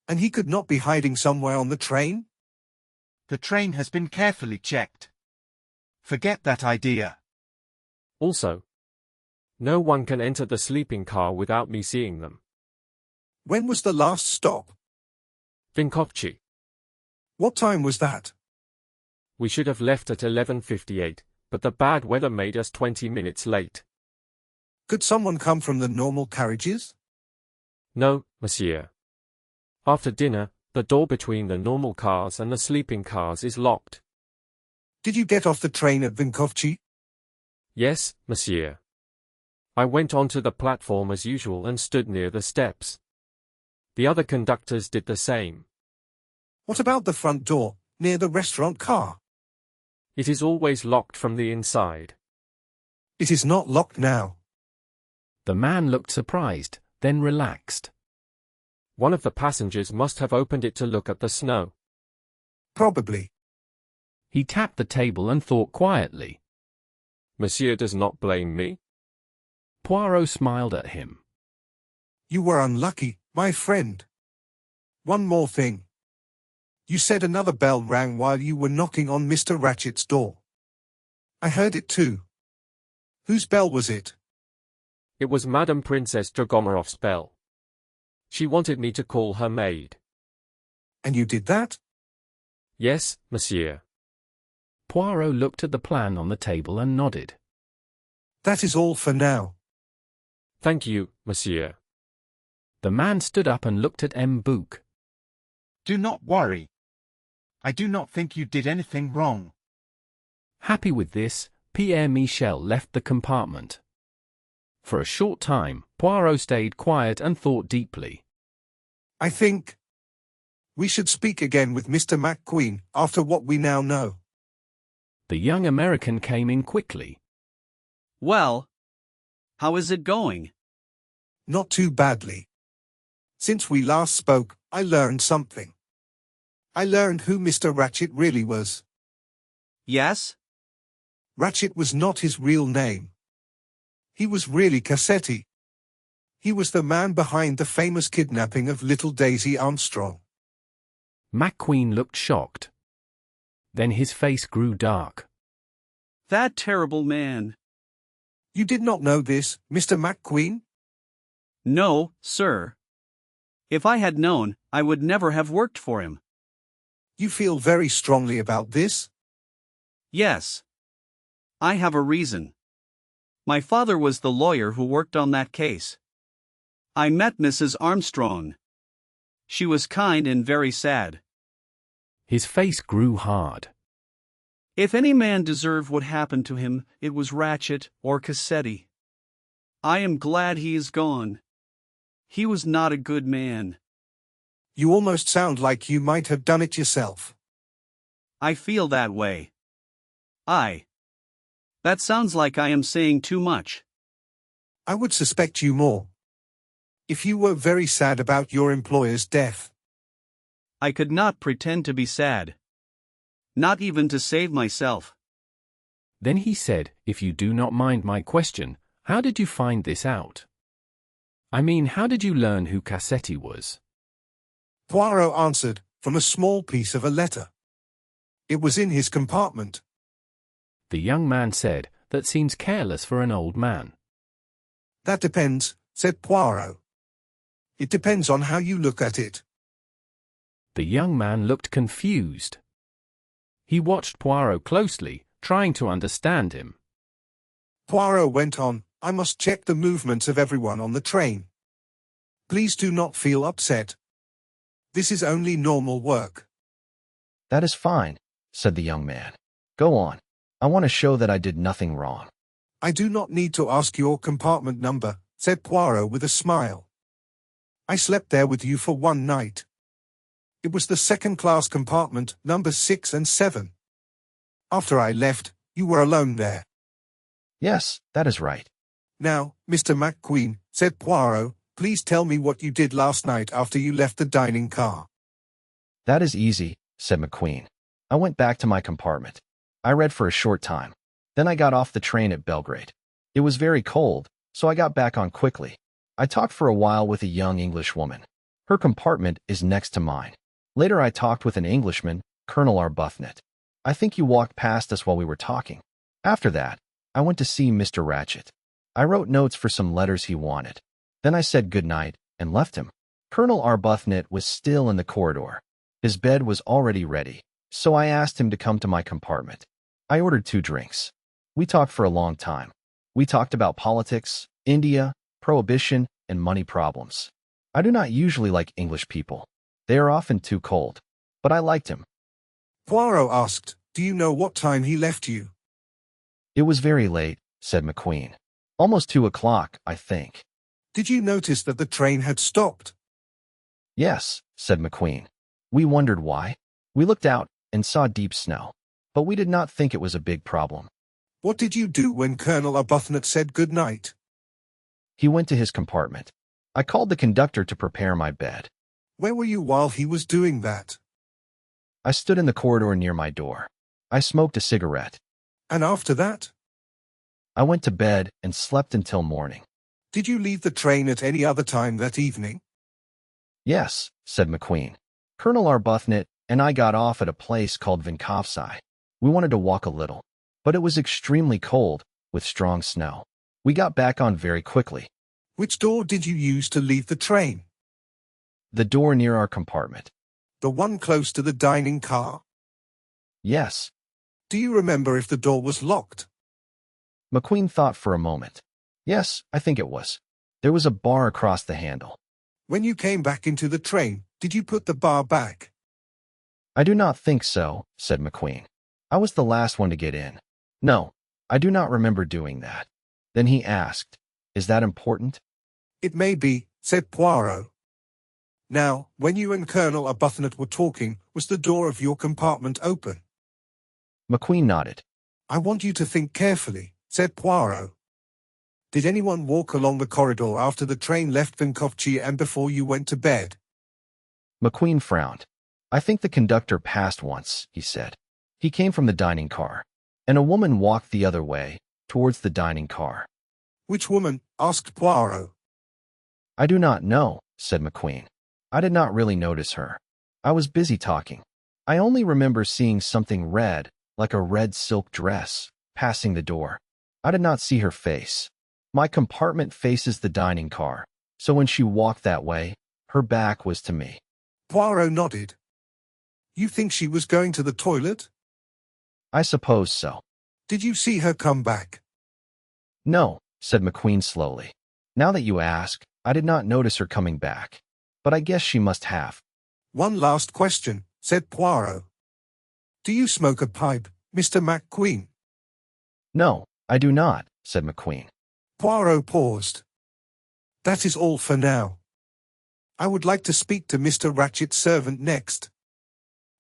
And he could not be hiding somewhere on the train? The train has been carefully checked. Forget that idea. Also, no one can enter the sleeping car without me seeing them. When was the last stop? Vinkovci. What time was that? We should have left at 11:58, but the bad weather made us 20 minutes late. Could someone come from the normal carriages? No, monsieur. After dinner, the door between the normal cars and the sleeping cars is locked. Did you get off the train at Vinkovci? Yes, monsieur. I went onto the platform as usual and stood near the steps. The other conductors did the same. What about the front door, near the restaurant car? It is always locked from the inside. It is not locked now. The man looked surprised, then relaxed. One of the passengers must have opened it to look at the snow. Probably. He tapped the table and thought quietly. Monsieur does not blame me. Poirot smiled at him. You were unlucky, my friend. One more thing. You said another bell rang while you were knocking on Mr. Ratchett's door. I heard it too. Whose bell was it? It was Madame Princess Dragomirov's bell. She wanted me to call her maid. And you did that? Yes, monsieur. Poirot looked at the plan on the table and nodded. That is all for now. Thank you, monsieur. The man stood up and looked at M. Bouc. Do not worry. I do not think you did anything wrong. Happy with this, Pierre Michel left the compartment. For a short time, Poirot stayed quiet and thought deeply. I think we should speak again with Mr. McQueen after what we now know. The young American came in quickly. Well, how is it going? Not too badly. Since we last spoke, I learned something. I learned who Mr. Ratchet really was. Yes? Ratchet was not his real name. He was really Cassetti. He was the man behind the famous kidnapping of little Daisy Armstrong. McQueen looked shocked. Then his face grew dark. That terrible man. You did not know this, Mr. McQueen? No, sir. If I had known, I would never have worked for him. You feel very strongly about this? Yes. I have a reason. My father was the lawyer who worked on that case. I met Mrs. Armstrong. She was kind and very sad. His face grew hard. If any man deserved what happened to him, it was Ratchet or Cassetti. I am glad he is gone. He was not a good man. You almost sound like you might have done it yourself. I feel that way. That sounds like I am saying too much. I would suspect you more. If you were very sad about your employer's death. I could not pretend to be sad. Not even to save myself. Then he said, "If you do not mind my question, how did you find this out? I mean, how did you learn who Cassetti was?" Poirot answered, from a small piece of a letter. It was in his compartment. The young man said, "That seems careless for an old man." That depends, said Poirot. It depends on how you look at it. The young man looked confused. He watched Poirot closely, trying to understand him. Poirot went on, I must check the movements of everyone on the train. Please do not feel upset. This is only normal work. That is fine, said the young man. Go on. I want to show that I did nothing wrong. I do not need to ask your compartment number, said Poirot with a smile. I slept there with you for one night. It was the second-class compartment, numbers 6 and 7. After I left, you were alone there. Yes, that is right. Now, Mr. McQueen, said Poirot, please tell me what you did last night after you left the dining car. That is easy, said McQueen. I went back to my compartment. I read for a short time. Then I got off the train at Belgrade. It was very cold, so I got back on quickly. I talked for a while with a young English woman. Her compartment is next to mine. Later I talked with an Englishman, Colonel Arbuthnot. I think you walked past us while we were talking. After that, I went to see Mr. Ratchet. I wrote notes for some letters he wanted. Then I said good night and left him. Colonel Arbuthnot was still in the corridor. His bed was already ready, so I asked him to come to my compartment. I ordered 2 drinks. We talked for a long time. We talked about politics, India, prohibition, and money problems. I do not usually like English people. They are often too cold. But I liked him. Poirot asked, do you know what time he left you? It was very late, said McQueen. Almost 2 o'clock, I think. Did you notice that the train had stopped? Yes, said McQueen. We wondered why. We looked out and saw deep snow. But we did not think it was a big problem. What did you do when Colonel Arbuthnot said good night? He went to his compartment. I called the conductor to prepare my bed. Where were you while he was doing that? I stood in the corridor near my door. I smoked a cigarette. And after that? I went to bed and slept until morning. Did you leave the train at any other time that evening? Yes, said McQueen. Colonel Arbuthnot and I got off at a place called Vinkovci. We wanted to walk a little, but it was extremely cold, with strong snow. We got back on very quickly. Which door did you use to leave the train? The door near our compartment. The one close to the dining car? Yes. Do you remember if the door was locked? McQueen thought for a moment. Yes, I think it was. There was a bar across the handle. When you came back into the train, did you put the bar back? I do not think so, said McQueen. I was the last one to get in. No, I do not remember doing that. Then he asked, Is that important? It may be, said Poirot. Now, when you and Colonel Arbuthnot were talking, was the door of your compartment open? McQueen nodded. I want you to think carefully, said Poirot. Did anyone walk along the corridor after the train left Vinkovci and before you went to bed? McQueen frowned. I think the conductor passed once, he said. He came from the dining car, and a woman walked the other way, towards the dining car. Which woman? Asked Poirot. I do not know, said McQueen. I did not really notice her. I was busy talking. I only remember seeing something red, like a red silk dress, passing the door. I did not see her face. My compartment faces the dining car, so when she walked that way, her back was to me. Poirot nodded. You think she was going to the toilet? I suppose so. Did you see her come back? No, said McQueen slowly. Now that you ask, I did not notice her coming back. But I guess she must have. One last question, said Poirot. Do you smoke a pipe, Mr. McQueen? No, I do not, said McQueen. Poirot paused. That is all for now. I would like to speak to Mr. Ratchett's servant next.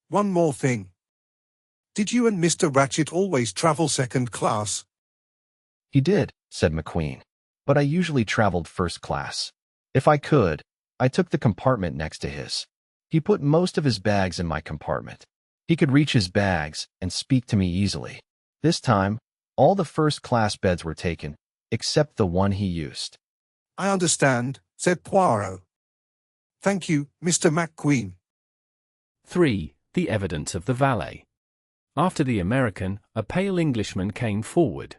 One more thing. Did you and Mr. Ratchett always travel second class? He did, said McQueen. But I usually traveled first class. If I could, I took the compartment next to his. He put most of his bags in my compartment. He could reach his bags and speak to me easily. This time, all the first-class beds were taken, except the one he used. I understand, said Poirot. Thank you, Mr. McQueen. 3. The evidence of the valet. After the American, a pale Englishman came forward.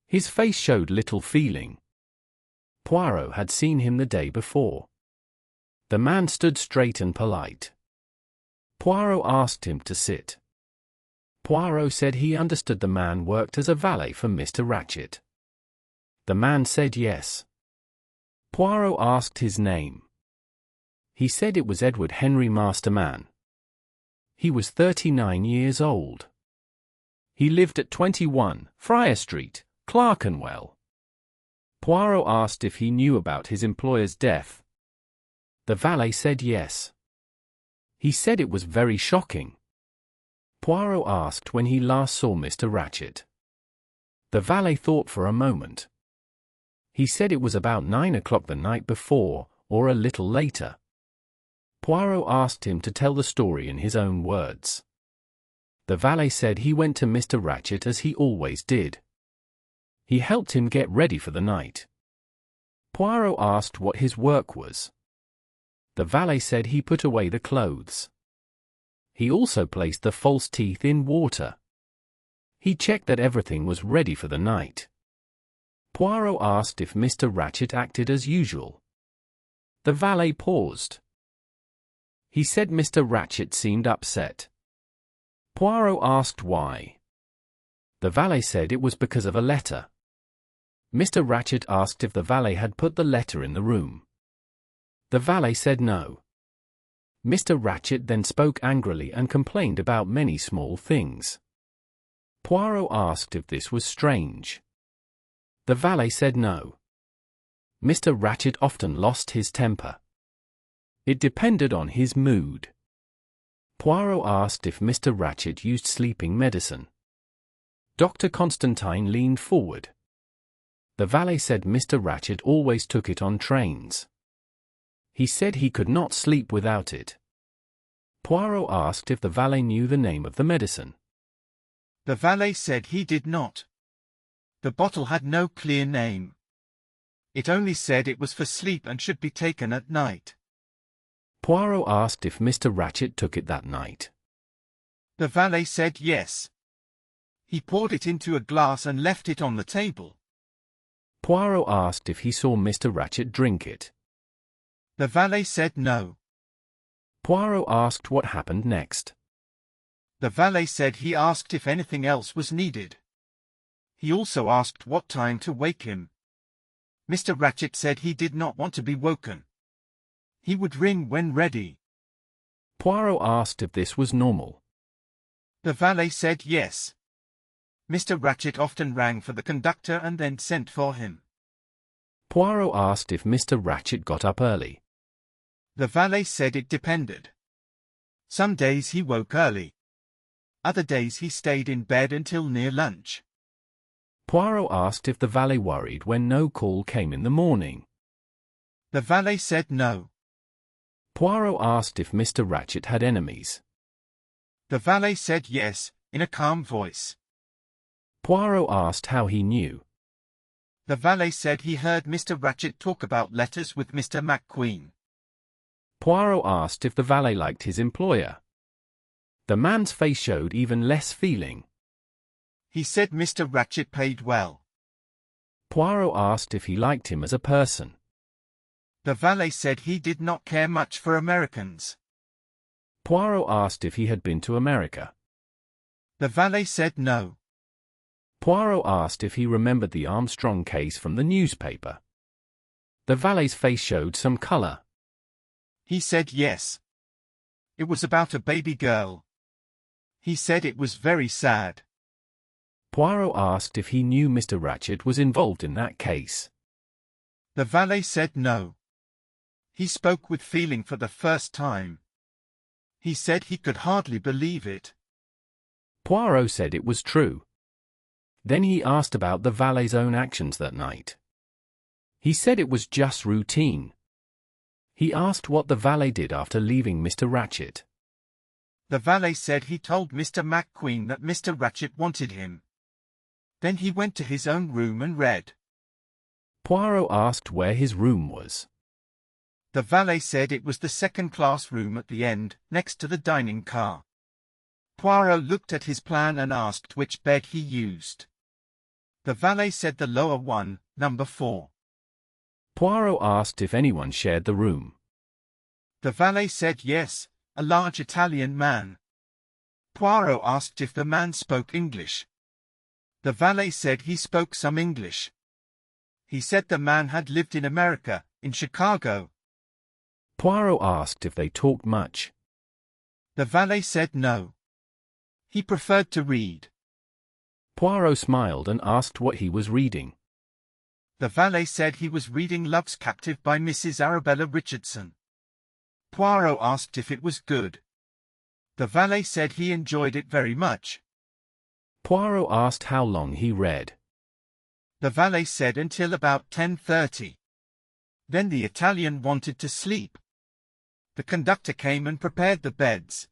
His face showed little feeling. Poirot had seen him the day before. The man stood straight and polite. Poirot asked him to sit. Poirot said he understood the man worked as a valet for Mr. Ratchett. The man said yes. Poirot asked his name. He said it was Edward Henry Masterman. He was 39 years old. He lived at 21, Friar Street, Clerkenwell. Poirot asked if he knew about his employer's death. The valet said yes. He said it was very shocking. Poirot asked when he last saw Mr. Ratchett. The valet thought for a moment. He said it was about 9 o'clock the night before, or a little later. Poirot asked him to tell the story in his own words. The valet said he went to Mr. Ratchett as he always did. He helped him get ready for the night. Poirot asked what his work was. The valet said he put away the clothes. He also placed the false teeth in water. He checked that everything was ready for the night. Poirot asked if Mr. Ratchett acted as usual. The valet paused. He said Mr. Ratchett seemed upset. Poirot asked why. The valet said it was because of a letter. Mr. Ratchett asked if the valet had put the letter in the room. The valet said no. Mr. Ratchett then spoke angrily and complained about many small things. Poirot asked if this was strange. The valet said no. Mr. Ratchett often lost his temper. It depended on his mood. Poirot asked if Mr. Ratchett used sleeping medicine. Dr. Constantine leaned forward. The valet said Mr. Ratchett always took it on trains. He said he could not sleep without it. Poirot asked if the valet knew the name of the medicine. The valet said he did not. The bottle had no clear name. It only said it was for sleep and should be taken at night. Poirot asked if Mr. Ratchett took it that night. The valet said yes. He poured it into a glass and left it on the table. Poirot asked if he saw Mr. Ratchett drink it. The valet said no. Poirot asked what happened next. The valet said he asked if anything else was needed. He also asked what time to wake him. Mr. Ratchett said he did not want to be woken. He would ring when ready. Poirot asked if this was normal. The valet said yes. Mr. Ratchett often rang for the conductor and then sent for him. Poirot asked if Mr. Ratchet got up early. The valet said it depended. Some days he woke early. Other days he stayed in bed until near lunch. Poirot asked if the valet worried when no call came in the morning. The valet said no. Poirot asked if Mr. Ratchet had enemies. The valet said yes, in a calm voice. Poirot asked how he knew. The valet said he heard Mr. Ratchet talk about letters with Mr. McQueen. Poirot asked if the valet liked his employer. The man's face showed even less feeling. He said Mr. Ratchet paid well. Poirot asked if he liked him as a person. The valet said he did not care much for Americans. Poirot asked if he had been to America. The valet said no. Poirot asked if he remembered the Armstrong case from the newspaper. The valet's face showed some color. He said yes. It was about a baby girl. He said it was very sad. Poirot asked if he knew Mr. Ratchet was involved in that case. The valet said no. He spoke with feeling for the first time. He said he could hardly believe it. Poirot said it was true. Then he asked about the valet's own actions that night. He said it was just routine. He asked what the valet did after leaving Mr. Ratchet. The valet said he told Mr. McQueen that Mr. Ratchet wanted him. Then he went to his own room and read. Poirot asked where his room was. The valet said it was the second-class room at the end, next to the dining car. Poirot looked at his plan and asked which bed he used. The valet said the lower one, number 4. Poirot asked if anyone shared the room. The valet said yes, a large Italian man. Poirot asked if the man spoke English. The valet said he spoke some English. He said the man had lived in America, in Chicago. Poirot asked if they talked much. The valet said no. He preferred to read. Poirot smiled and asked what he was reading. The valet said he was reading Love's Captive by Mrs. Arabella Richardson. Poirot asked if it was good. The valet said he enjoyed it very much. Poirot asked how long he read. The valet said until about 10:30. Then the Italian wanted to sleep. The conductor came and prepared the beds.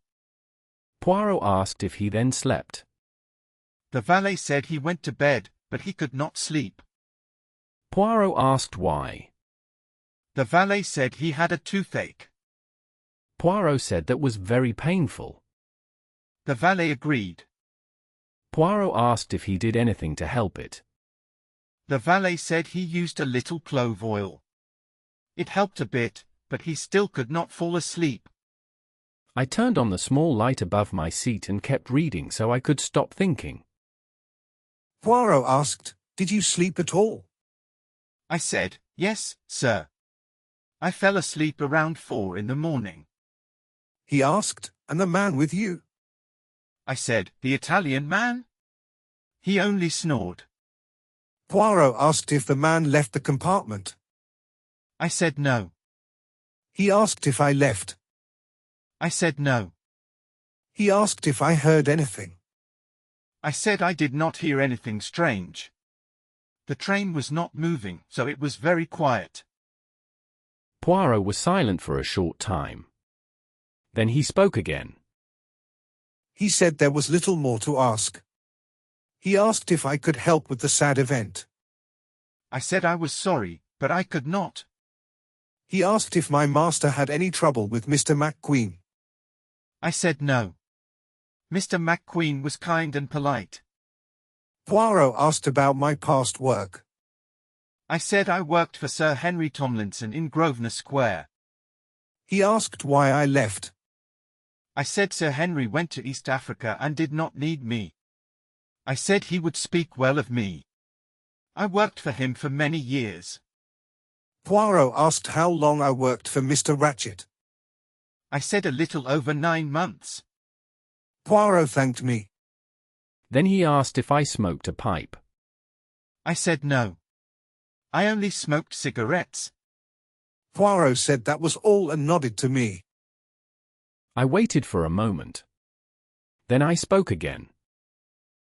Poirot asked if he then slept. The valet said he went to bed, but he could not sleep. Poirot asked why. The valet said he had a toothache. Poirot said that was very painful. The valet agreed. Poirot asked if he did anything to help it. The valet said he used a little clove oil. It helped a bit, but he still could not fall asleep. I turned on the small light above my seat and kept reading so I could stop thinking. Poirot asked, "Did you sleep at all?" I said, "Yes, sir. I fell asleep around 4 in the morning." He asked, "And the man with you?" I said, "The Italian man?" He only snored. Poirot asked if the man left the compartment. I said no. He asked if I left. I said no. He asked if I heard anything. I said I did not hear anything strange. The train was not moving, so it was very quiet. Poirot was silent for a short time. Then he spoke again. He said there was little more to ask. He asked if I could help with the sad event. I said I was sorry, but I could not. He asked if my master had any trouble with Mr. McQueen. I said no. Mr. McQueen was kind and polite. Poirot asked about my past work. I said I worked for Sir Henry Tomlinson in Grosvenor Square. He asked why I left. I said Sir Henry went to East Africa and did not need me. I said he would speak well of me. I worked for him for many years. Poirot asked how long I worked for Mr. Ratchet. I said a little over 9 months. Poirot thanked me. Then he asked if I smoked a pipe. I said no. I only smoked cigarettes. Poirot said that was all and nodded to me. I waited for a moment. Then I spoke again.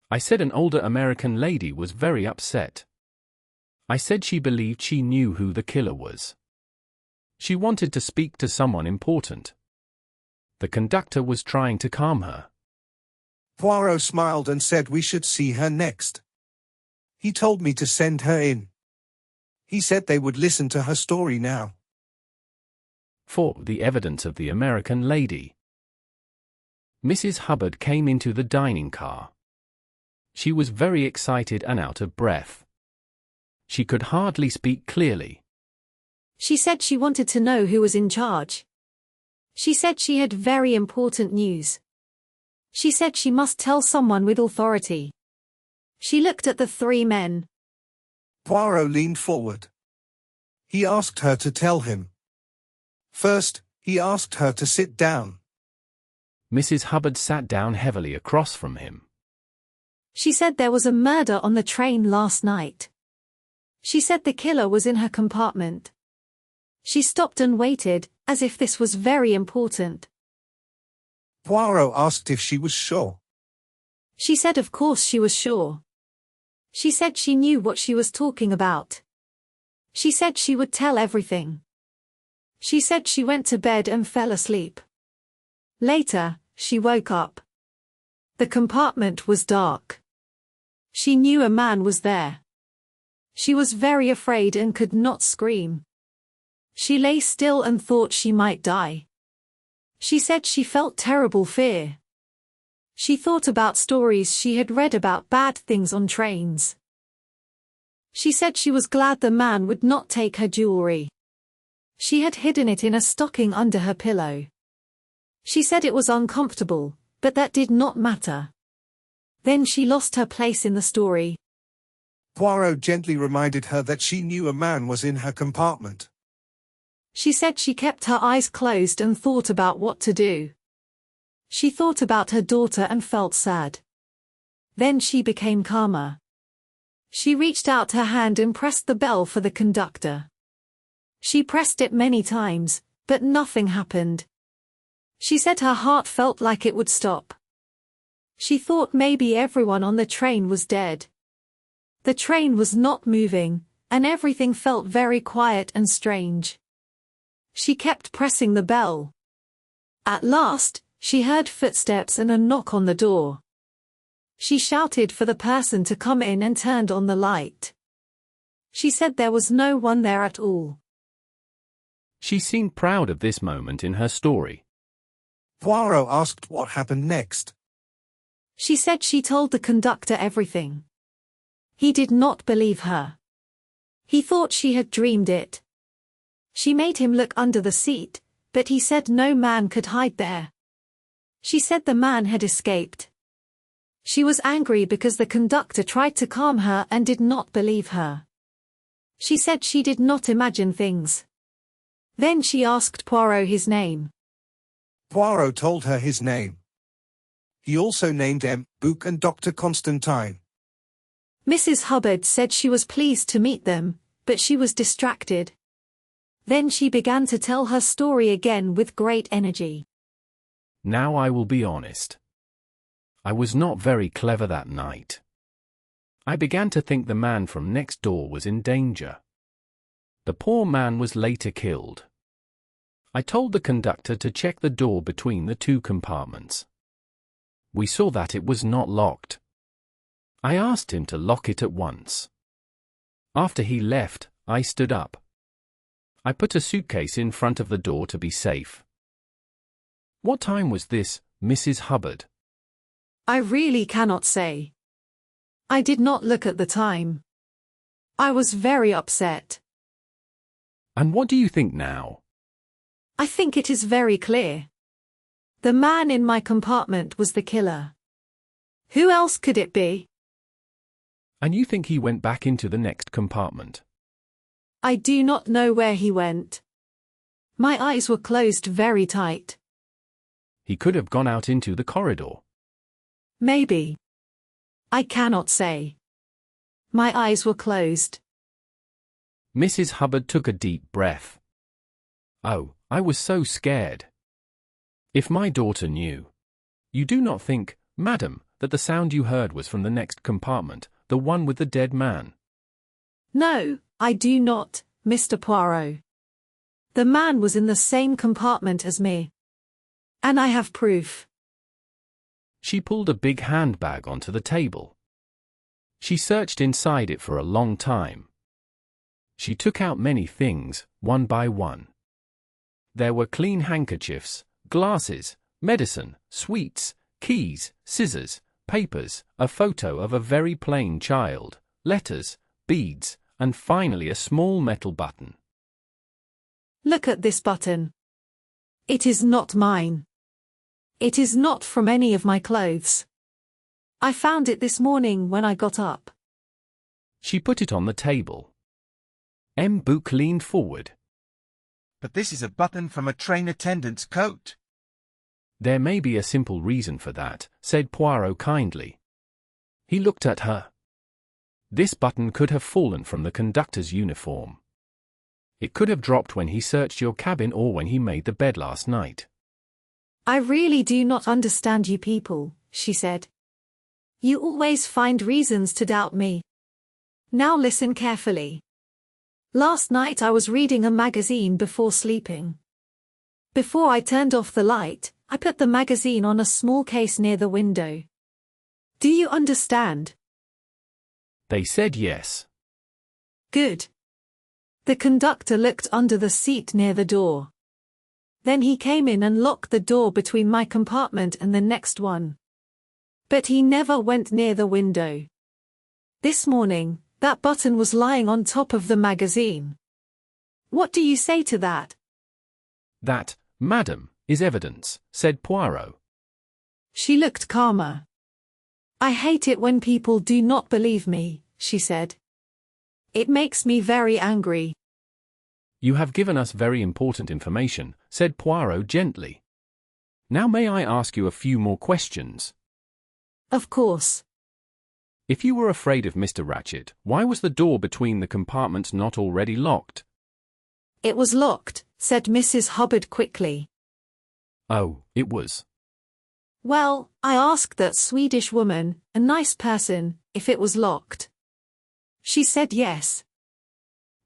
I said an older American lady was very upset. I said she believed she knew who the killer was. She wanted to speak to someone important. The conductor was trying to calm her. Poirot smiled and said we should see her next. He told me to send her in. He said they would listen to her story now. 4. The evidence of the American lady. Mrs. Hubbard came into the dining car. She was very excited and out of breath. She could hardly speak clearly. She said she wanted to know who was in charge. She said she had very important news. She said she must tell someone with authority. She looked at the three men. Poirot leaned forward. He asked her to tell him. First, he asked her to sit down. Mrs. Hubbard sat down heavily across from him. She said there was a murder on the train last night. She said the killer was in her compartment. She stopped and waited, as if this was very important. Poirot asked if she was sure. She said of course she was sure. She said she knew what she was talking about. She said she would tell everything. She said she went to bed and fell asleep. Later, she woke up. The compartment was dark. She knew a man was there. She was very afraid and could not scream. She lay still and thought she might die. She said she felt terrible fear. She thought about stories she had read about bad things on trains. She said she was glad the man would not take her jewelry. She had hidden it in a stocking under her pillow. She said it was uncomfortable, but that did not matter. Then she lost her place in the story. Poirot gently reminded her that she knew a man was in her compartment. She said she kept her eyes closed and thought about what to do. She thought about her daughter and felt sad. Then she became calmer. She reached out her hand and pressed the bell for the conductor. She pressed it many times, but nothing happened. She said her heart felt like it would stop. She thought maybe everyone on the train was dead. The train was not moving, and everything felt very quiet and strange. She kept pressing the bell. At last, she heard footsteps and a knock on the door. She shouted for the person to come in and turned on the light. She said there was no one there at all. She seemed proud of this moment in her story. Poirot asked what happened next. She said she told the conductor everything. He did not believe her. He thought she had dreamed it. She made him look under the seat, but he said no man could hide there. She said the man had escaped. She was angry because the conductor tried to calm her and did not believe her. She said she did not imagine things. Then she asked Poirot his name. Poirot told her his name. He also named Book and Dr. Constantine. Mrs. Hubbard said she was pleased to meet them, but she was distracted. Then she began to tell her story again with great energy. Now I will be honest. I was not very clever that night. I began to think the man from next door was in danger. The poor man was later killed. I told the conductor to check the door between the two compartments. We saw that it was not locked. I asked him to lock it at once. After he left, I stood up. I put a suitcase in front of the door to be safe. What time was this, Mrs. Hubbard? I really cannot say. I did not look at the time. I was very upset. And what do you think now? I think it is very clear. The man in my compartment was the killer. Who else could it be? And you think he went back into the next compartment? I do not know where he went. My eyes were closed very tight. He could have gone out into the corridor. Maybe. I cannot say. My eyes were closed. Mrs. Hubbard took a deep breath. Oh, I was so scared. If my daughter knew. You do not think, madam, that the sound you heard was from the next compartment, the one with the dead man? No, I do not, Mr. Poirot. The man was in the same compartment as me. And I have proof. She pulled a big handbag onto the table. She searched inside it for a long time. She took out many things, one by one. There were clean handkerchiefs, glasses, medicine, sweets, keys, scissors, papers, a photo of a very plain child, letters, beads, and finally a small metal button. Look at this button. It is not mine. It is not from any of my clothes. I found it this morning when I got up. She put it on the table. M. Book leaned forward. But this is a button from a train attendant's coat. There may be a simple reason for that, said Poirot kindly. He looked at her. This button could have fallen from the conductor's uniform. It could have dropped when he searched your cabin or when he made the bed last night. I really do not understand you people, she said. You always find reasons to doubt me. Now listen carefully. Last night I was reading a magazine before sleeping. Before I turned off the light, I put the magazine on a small case near the window. Do you understand? They said yes. Good. The conductor looked under the seat near the door. Then he came in and locked the door between my compartment and the next one. But he never went near the window. This morning, that button was lying on top of the magazine. What do you say to that? That, madam, is evidence, said Poirot. She looked calmer. I hate it when people do not believe me, she said. It makes me very angry. You have given us very important information, said Poirot gently. Now may I ask you a few more questions? Of course. If you were afraid of Mr. Ratchett, why was the door between the compartments not already locked? It was locked, said Mrs. Hubbard quickly. Oh, it was. Well, I asked that Swedish woman, a nice person, if it was locked. She said yes.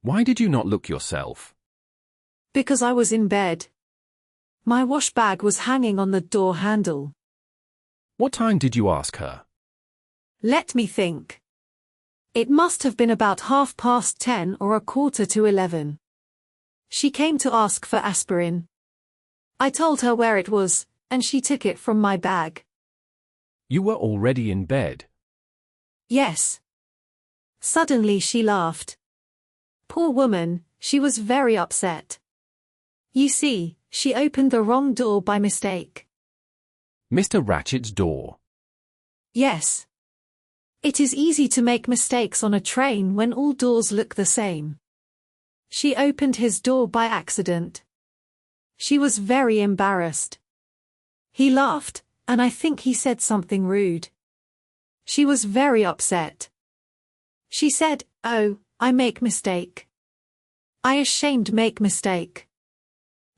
Why did you not look yourself? Because I was in bed. My wash bag was hanging on the door handle. What time did you ask her? Let me think. It must have been about 10:30 or 11:15. She came to ask for aspirin. I told her where it was, and she took it from my bag. You were already in bed. Yes. Suddenly she laughed. Poor woman, she was very upset. You see, she opened the wrong door by mistake. Mr. Ratchett's door. Yes. It is easy to make mistakes on a train when all doors look the same. She opened his door by accident. She was very embarrassed. He laughed, and I think he said something rude. She was very upset. She said, "Oh, I make mistake. I ashamed make mistake.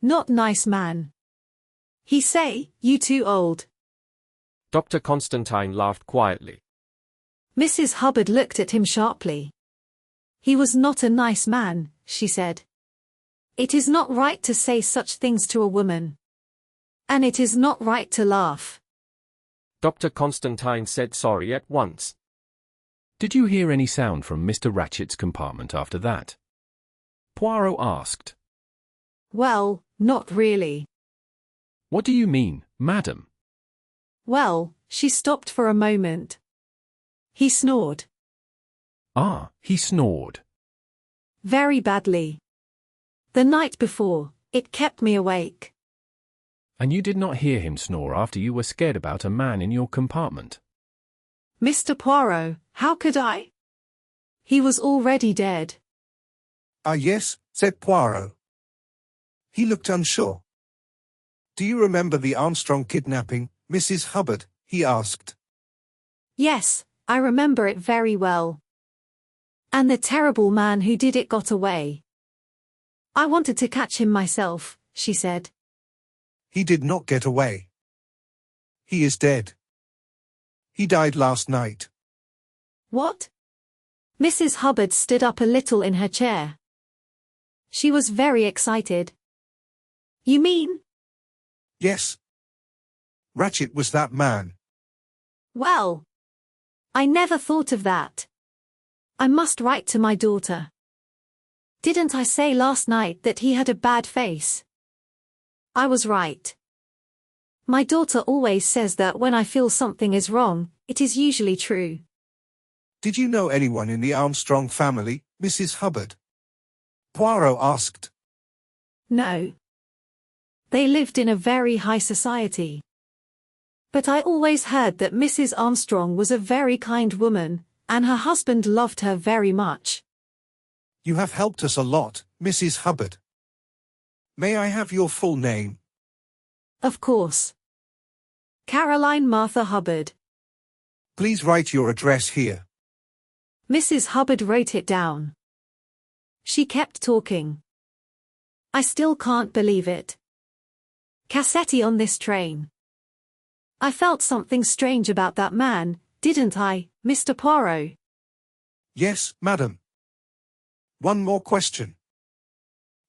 Not nice man. He say, you too old." Dr. Constantine laughed quietly. Mrs. Hubbard looked at him sharply. He was not a nice man, she said. It is not right to say such things to a woman. And it is not right to laugh. Dr. Constantine said sorry at once. Did you hear any sound from Mr. Ratchett's compartment after that? Poirot asked. Well, not really. What do you mean, madam? Well, she stopped for a moment. He snored. Ah, he snored. Very badly. The night before, it kept me awake. And you did not hear him snore after you were scared about a man in your compartment? Mr. Poirot, how could I? He was already dead. Ah yes, said Poirot. He looked unsure. Do you remember the Armstrong kidnapping, Mrs. Hubbard? He asked. Yes, I remember it very well. And the terrible man who did it got away. I wanted to catch him myself, she said. He did not get away. He is dead. He died last night. What? Mrs. Hubbard stood up a little in her chair. She was very excited. You mean? Yes. Ratchet was that man. Well, I never thought of that. I must write to my daughter. Didn't I say last night that he had a bad face? I was right. My daughter always says that when I feel something is wrong, it is usually true. Did you know anyone in the Armstrong family, Mrs. Hubbard? Poirot asked. No. They lived in a very high society. But I always heard that Mrs. Armstrong was a very kind woman, and her husband loved her very much. You have helped us a lot, Mrs. Hubbard. May I have your full name? Of course. Caroline Martha Hubbard. Please write your address here. Mrs. Hubbard wrote it down. She kept talking. I still can't believe it. Cassetti on this train. I felt something strange about that man, didn't I, Mr. Poirot? Yes, madam. One more question.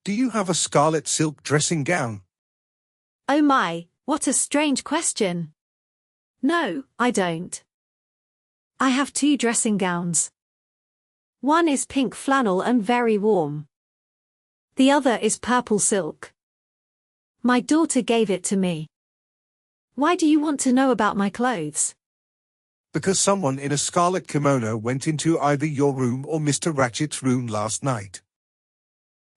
Do you have a scarlet silk dressing gown? Oh my, what a strange question. No, I don't. I have 2 dressing gowns. One is pink flannel and very warm. The other is purple silk. My daughter gave it to me. Why do you want to know about my clothes? Because someone in a scarlet kimono went into either your room or Mr. Ratchet's room last night.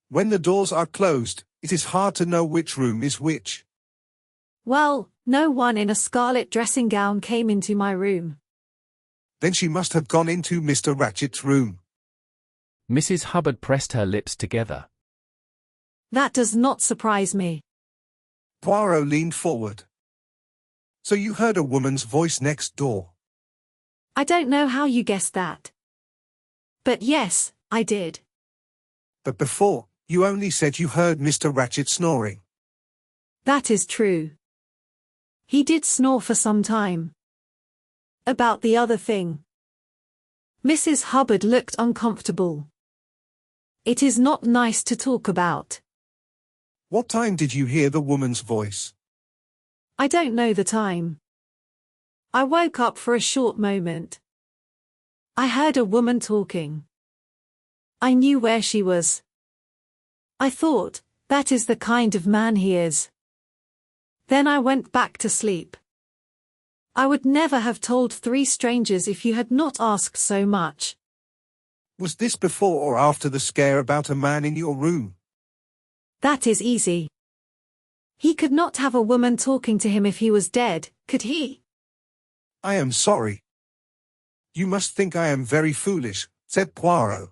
When the doors are closed, it is hard to know which room is which. Well, no one in a scarlet dressing gown came into my room. Then she must have gone into Mr. Ratchet's room. Mrs. Hubbard pressed her lips together. That does not surprise me. Poirot leaned forward. So you heard a woman's voice next door? I don't know how you guessed that. But yes, I did. But before, you only said you heard Mr. Ratchet snoring. That is true. He did snore for some time. About the other thing. Mrs. Hubbard looked uncomfortable. It is not nice to talk about. What time did you hear the woman's voice? I don't know the time. I woke up for a short moment. I heard a woman talking. I knew where she was. I thought, that is the kind of man he is. Then I went back to sleep. I would never have told 3 strangers if you had not asked so much. Was this before or after the scare about a man in your room? That is easy. He could not have a woman talking to him if he was dead, could he? I am sorry. You must think I am very foolish, said Poirot.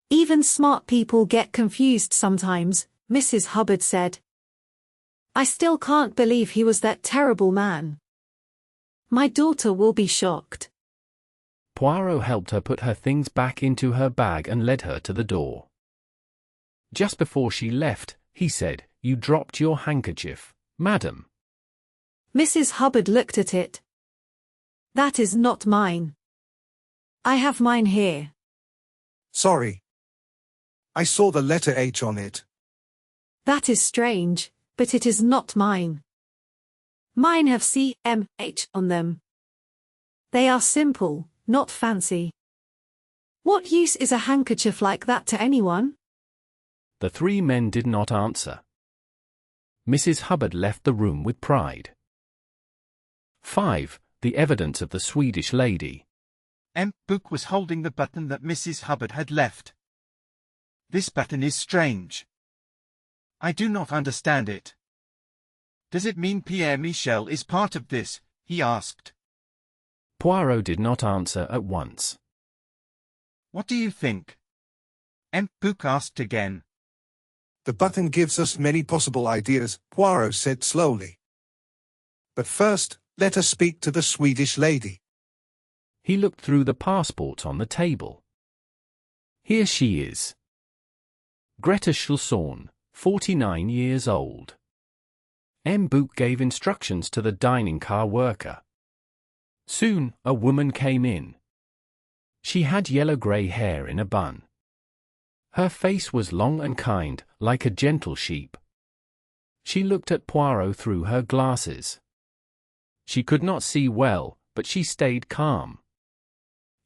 Even smart people get confused sometimes, Mrs. Hubbard said. I still can't believe he was that terrible man. My daughter will be shocked. Poirot helped her put her things back into her bag and led her to the door. Just before she left, he said, "You dropped your handkerchief, madam." Mrs. Hubbard looked at it. That is not mine. I have mine here. Sorry. I saw the letter H on it. That is strange, but it is not mine. Mine have C-M-H on them. They are simple, not fancy. What use is a handkerchief like that to anyone? The 3 men did not answer. Mrs. Hubbard left the room with pride. 5. The evidence of the Swedish lady. Book was holding the button that Mrs. Hubbard had left. This button is strange. I do not understand it. Does it mean Pierre Michel is part of this? He asked. Poirot did not answer at once. What do you think? Book asked again. The button gives us many possible ideas, Poirot said slowly. But first, let us speak to the Swedish lady. He looked through the passports on the table. Here she is. Greta Schlessorn, 49 years old. M. Book gave instructions to the dining car worker. Soon, a woman came in. She had yellow-grey hair in a bun. Her face was long and kind, like a gentle sheep. She looked at Poirot through her glasses. She could not see well, but she stayed calm.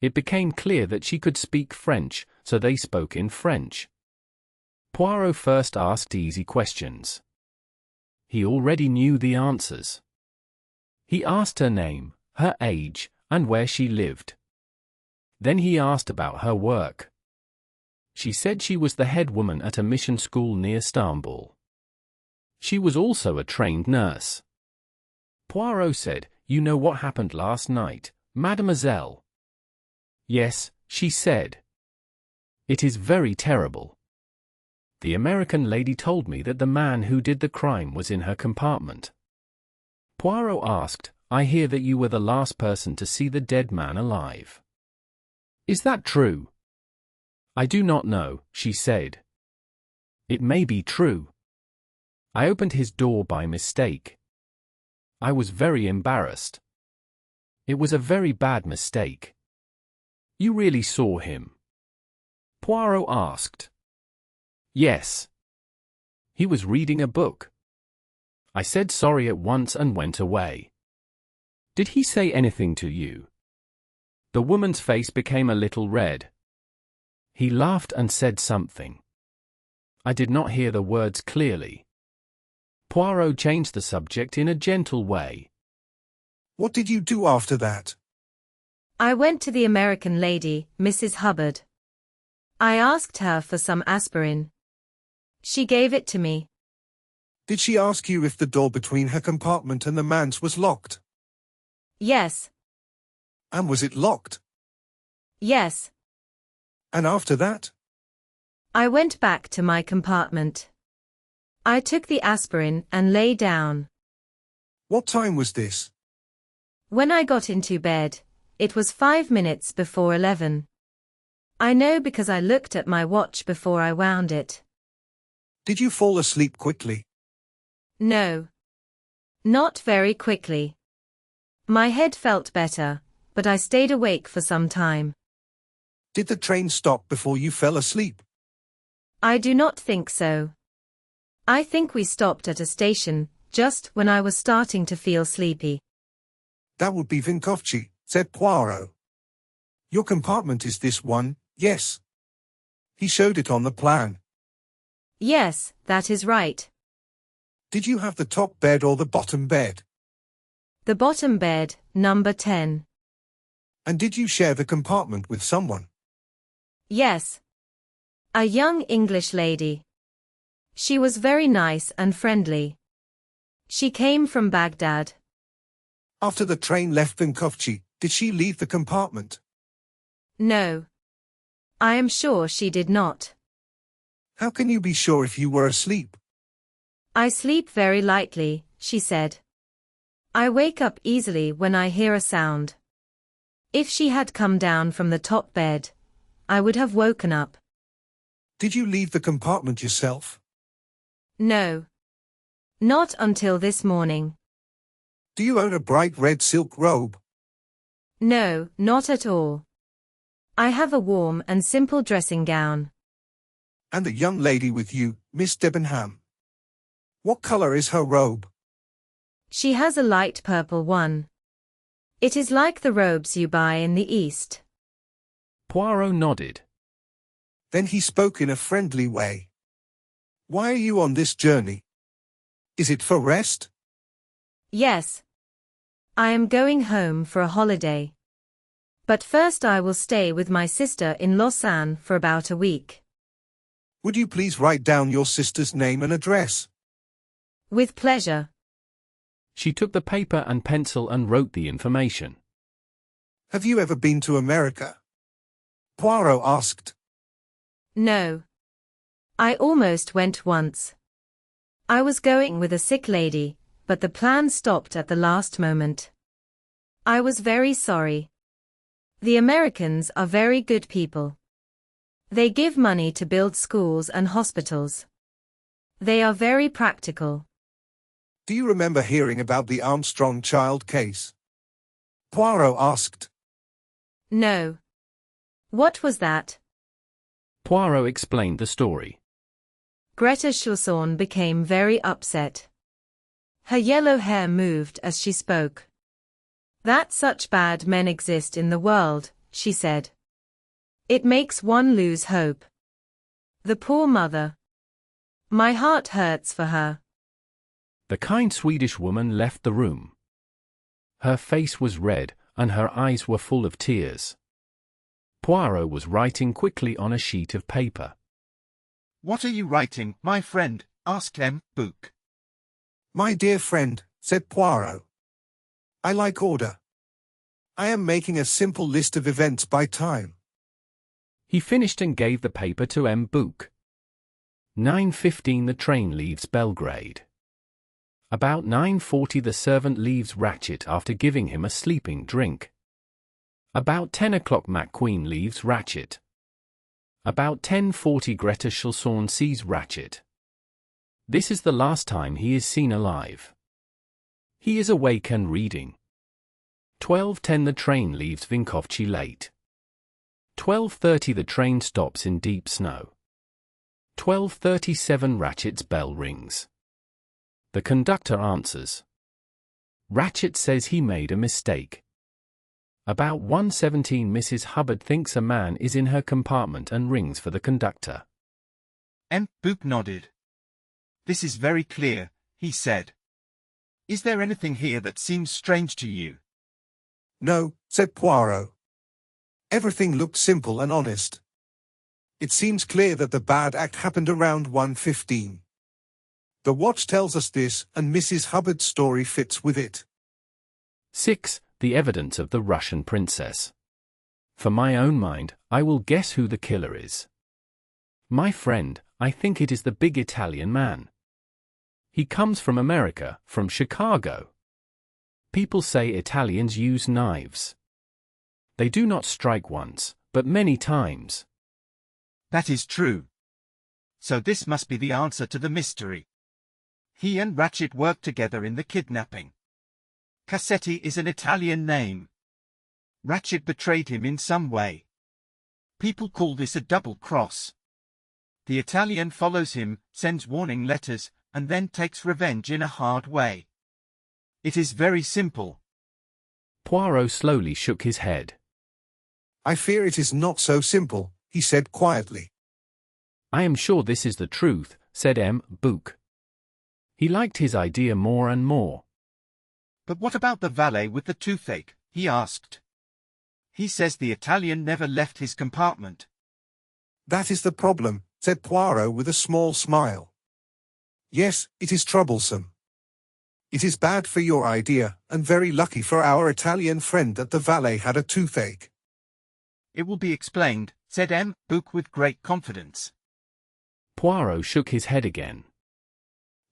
It became clear that she could speak French, so they spoke in French. Poirot first asked easy questions. He already knew the answers. He asked her name, her age, and where she lived. Then he asked about her work. She said she was the head woman at a mission school near Istanbul. She was also a trained nurse. Poirot said, "You know what happened last night, mademoiselle?" "Yes," she said. "It is very terrible. The American lady told me that the man who did the crime was in her compartment." Poirot asked, "I hear that you were the last person to see the dead man alive. Is that true?" "I do not know," she said. "It may be true. I opened his door by mistake. I was very embarrassed. It was a very bad mistake." "You really saw him?" Poirot asked. "Yes. He was reading a book. I said sorry at once and went away." "Did he say anything to you?" The woman's face became a little red. "He laughed and said something. I did not hear the words clearly." Poirot changed the subject in a gentle way. "What did you do after that?" "I went to the American lady, Mrs. Hubbard. I asked her for some aspirin. She gave it to me." "Did she ask you if the door between her compartment and the man's was locked?" "Yes." "And was it locked?" "Yes." "And after that?" "I went back to my compartment. I took the aspirin and lay down." "What time was this?" "When I got into bed, it was 5 minutes before 11. I know because I looked at my watch before I wound it." "Did you fall asleep quickly?" "No. Not very quickly. My head felt better, but I stayed awake for some time." "Did the train stop before you fell asleep?" "I do not think so. I think we stopped at a station, just when I was starting to feel sleepy." "That would be Vinkovci," said Poirot. "Your compartment is this one, yes?" He showed it on the plan. "Yes, that is right." "Did you have the top bed or the bottom bed?" "The bottom bed, number 10. "And did you share the compartment with someone?" "Yes. A young English lady. She was very nice and friendly. She came from Baghdad." "After the train left Vinkovci, did she leave the compartment?" "No. I am sure she did not." "How can you be sure if you were asleep?" "I sleep very lightly," she said. "I wake up easily when I hear a sound. If she had come down from the top bed, I would have woken up." "Did you leave the compartment yourself?" "No. Not until this morning." "Do you own a bright red silk robe?" "No, not at all. I have a warm and simple dressing gown." "And the young lady with you, Miss Debenham? What color is her robe?" "She has a light purple one. It is like the robes you buy in the East." Poirot nodded. Then he spoke in a friendly way. "Why are you on this journey? Is it for rest?" "Yes. I am going home for a holiday. But first I will stay with my sister in Lausanne for about a week." "Would you please write down your sister's name and address?" "With pleasure." She took the paper and pencil and wrote the information. "Have you ever been to America?" Poirot asked. "No. I almost went once. I was going with a sick lady, but the plan stopped at the last moment. I was very sorry. The Americans are very good people." They give money to build schools and hospitals. They are very practical. Do you remember hearing about the Armstrong child case? Poirot asked. No. What was that? Poirot explained the story. Greta Schlossorn became very upset. Her yellow hair moved as she spoke. That such bad men exist in the world, she said. It makes one lose hope. The poor mother. My heart hurts for her. The kind Swedish woman left the room. Her face was red, and her eyes were full of tears. Poirot was writing quickly on a sheet of paper. What are you writing, my friend? Asked M. Book. My dear friend, said Poirot. I like order. I am making a simple list of events by time. He finished and gave the paper to M. Book. 9:15 the train leaves Belgrade. About 9:40 the servant leaves Ratchet after giving him a sleeping drink. About 10 o'clock McQueen leaves Ratchet. About 10:40 Greta Schlossorn sees Ratchet. This is the last time he is seen alive. He is awake and reading. 12:10 the train leaves Vinkovci late. 12:30 the train stops in deep snow. 12:37 Ratchet's bell rings. The conductor answers. Ratchet says he made a mistake. About 1:17 Mrs. Hubbard thinks a man is in her compartment and rings for the conductor. M. Book nodded. This is very clear, he said. Is there anything here that seems strange to you? No, said Poirot. Everything looked simple and honest. It seems clear that the bad act happened around 1:15. The watch tells us this, and Mrs. Hubbard's story fits with it. 6. The evidence of the Russian princess. For my own mind, I will guess who the killer is. My friend, I think it is the big Italian man. He comes from America, from Chicago. People say Italians use knives. They do not strike once, but many times. That is true. So this must be the answer to the mystery. He and Ratchet worked together in the kidnapping. Cassetti is an Italian name. Ratchet betrayed him in some way. People call this a double cross. The Italian follows him, sends warning letters, and then takes revenge in a hard way. It is very simple. Poirot slowly shook his head. I fear it is not so simple, he said quietly. I am sure this is the truth, said M. Book. He liked his idea more and more. But what about the valet with the toothache? He asked. He says the Italian never left his compartment. That is the problem, said Poirot with a small smile. Yes, it is troublesome. It is bad for your idea, and very lucky for our Italian friend that the valet had a toothache. It will be explained, said M. Book with great confidence. Poirot shook his head again.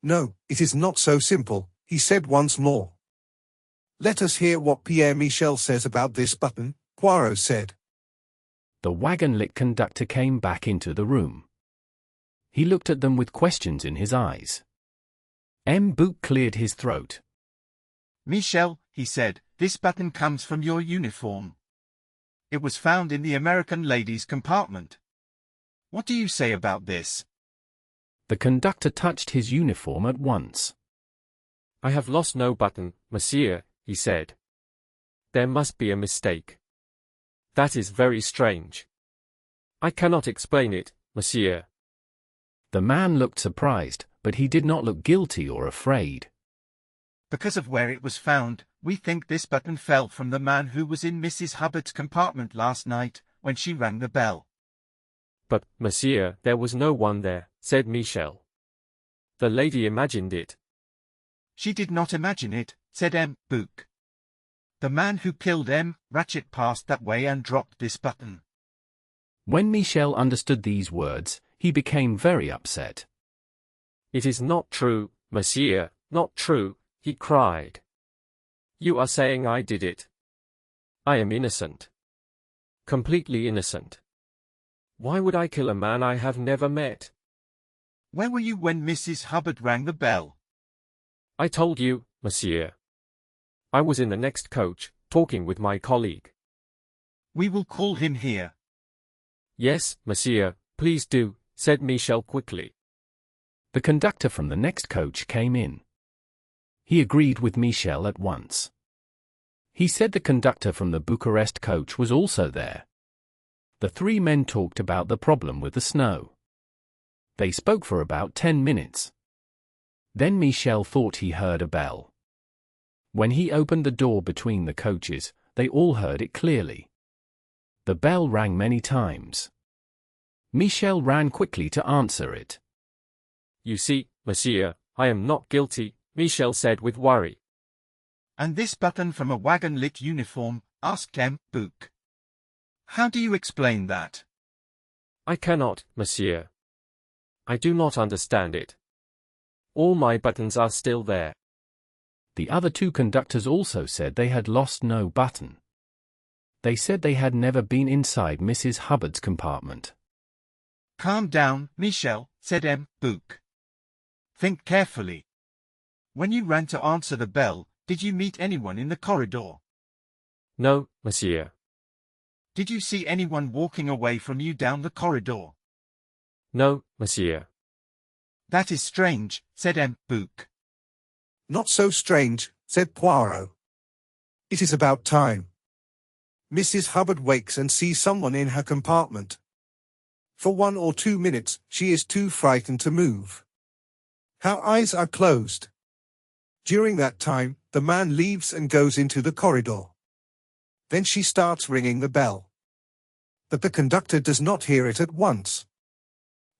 No, it is not so simple, he said once more. Let us hear what Pierre Michel says about this button, Poirot said. The wagon-lit conductor came back into the room. He looked at them with questions in his eyes. M. Book cleared his throat. Michel, he said, this button comes from your uniform. It was found in the American lady's compartment. What do you say about this? The conductor touched his uniform at once. I have lost no button, monsieur, he said. There must be a mistake. That is very strange. I cannot explain it, monsieur. The man looked surprised, but he did not look guilty or afraid. Because of where it was found, we think this button fell from the man who was in Mrs. Hubbard's compartment last night, when she rang the bell. But, monsieur, there was no one there, said Michel. The lady imagined it. She did not imagine it, said M. Book. The man who killed M. Ratchet passed that way and dropped this button. When Michel understood these words, he became very upset. It is not true, monsieur, not true, he cried. You are saying I did it. I am innocent. Completely innocent. Why would I kill a man I have never met? Where were you when Mrs. Hubbard rang the bell? I told you, monsieur. I was in the next coach, talking with my colleague. We will call him here. Yes, monsieur, please do, said Michel quickly. The conductor from the next coach came in. He agreed with Michel at once. He said the conductor from the Bucharest coach was also there. The three men talked about the problem with the snow. They spoke for about 10 minutes. Then Michel thought he heard a bell. When he opened the door between the coaches, they all heard it clearly. The bell rang many times. Michel ran quickly to answer it. You see, monsieur, I am not guilty, Michel said with worry. And this button from a wagon-lit uniform, asked M. Book. How do you explain that? I cannot, monsieur. I do not understand it. All my buttons are still there. The other two conductors also said they had lost no button. They said they had never been inside Mrs. Hubbard's compartment. Calm down, Michel, said M. Book. Think carefully. When you ran to answer the bell, did you meet anyone in the corridor? No, monsieur. Did you see anyone walking away from you down the corridor? No, monsieur. That is strange, said M. Book. Not so strange, said Poirot. It is about time. Mrs. Hubbard wakes and sees someone in her compartment. For 1 or 2 minutes, she is too frightened to move. Her eyes are closed. During that time, the man leaves and goes into the corridor. Then she starts ringing the bell. But the conductor does not hear it at once.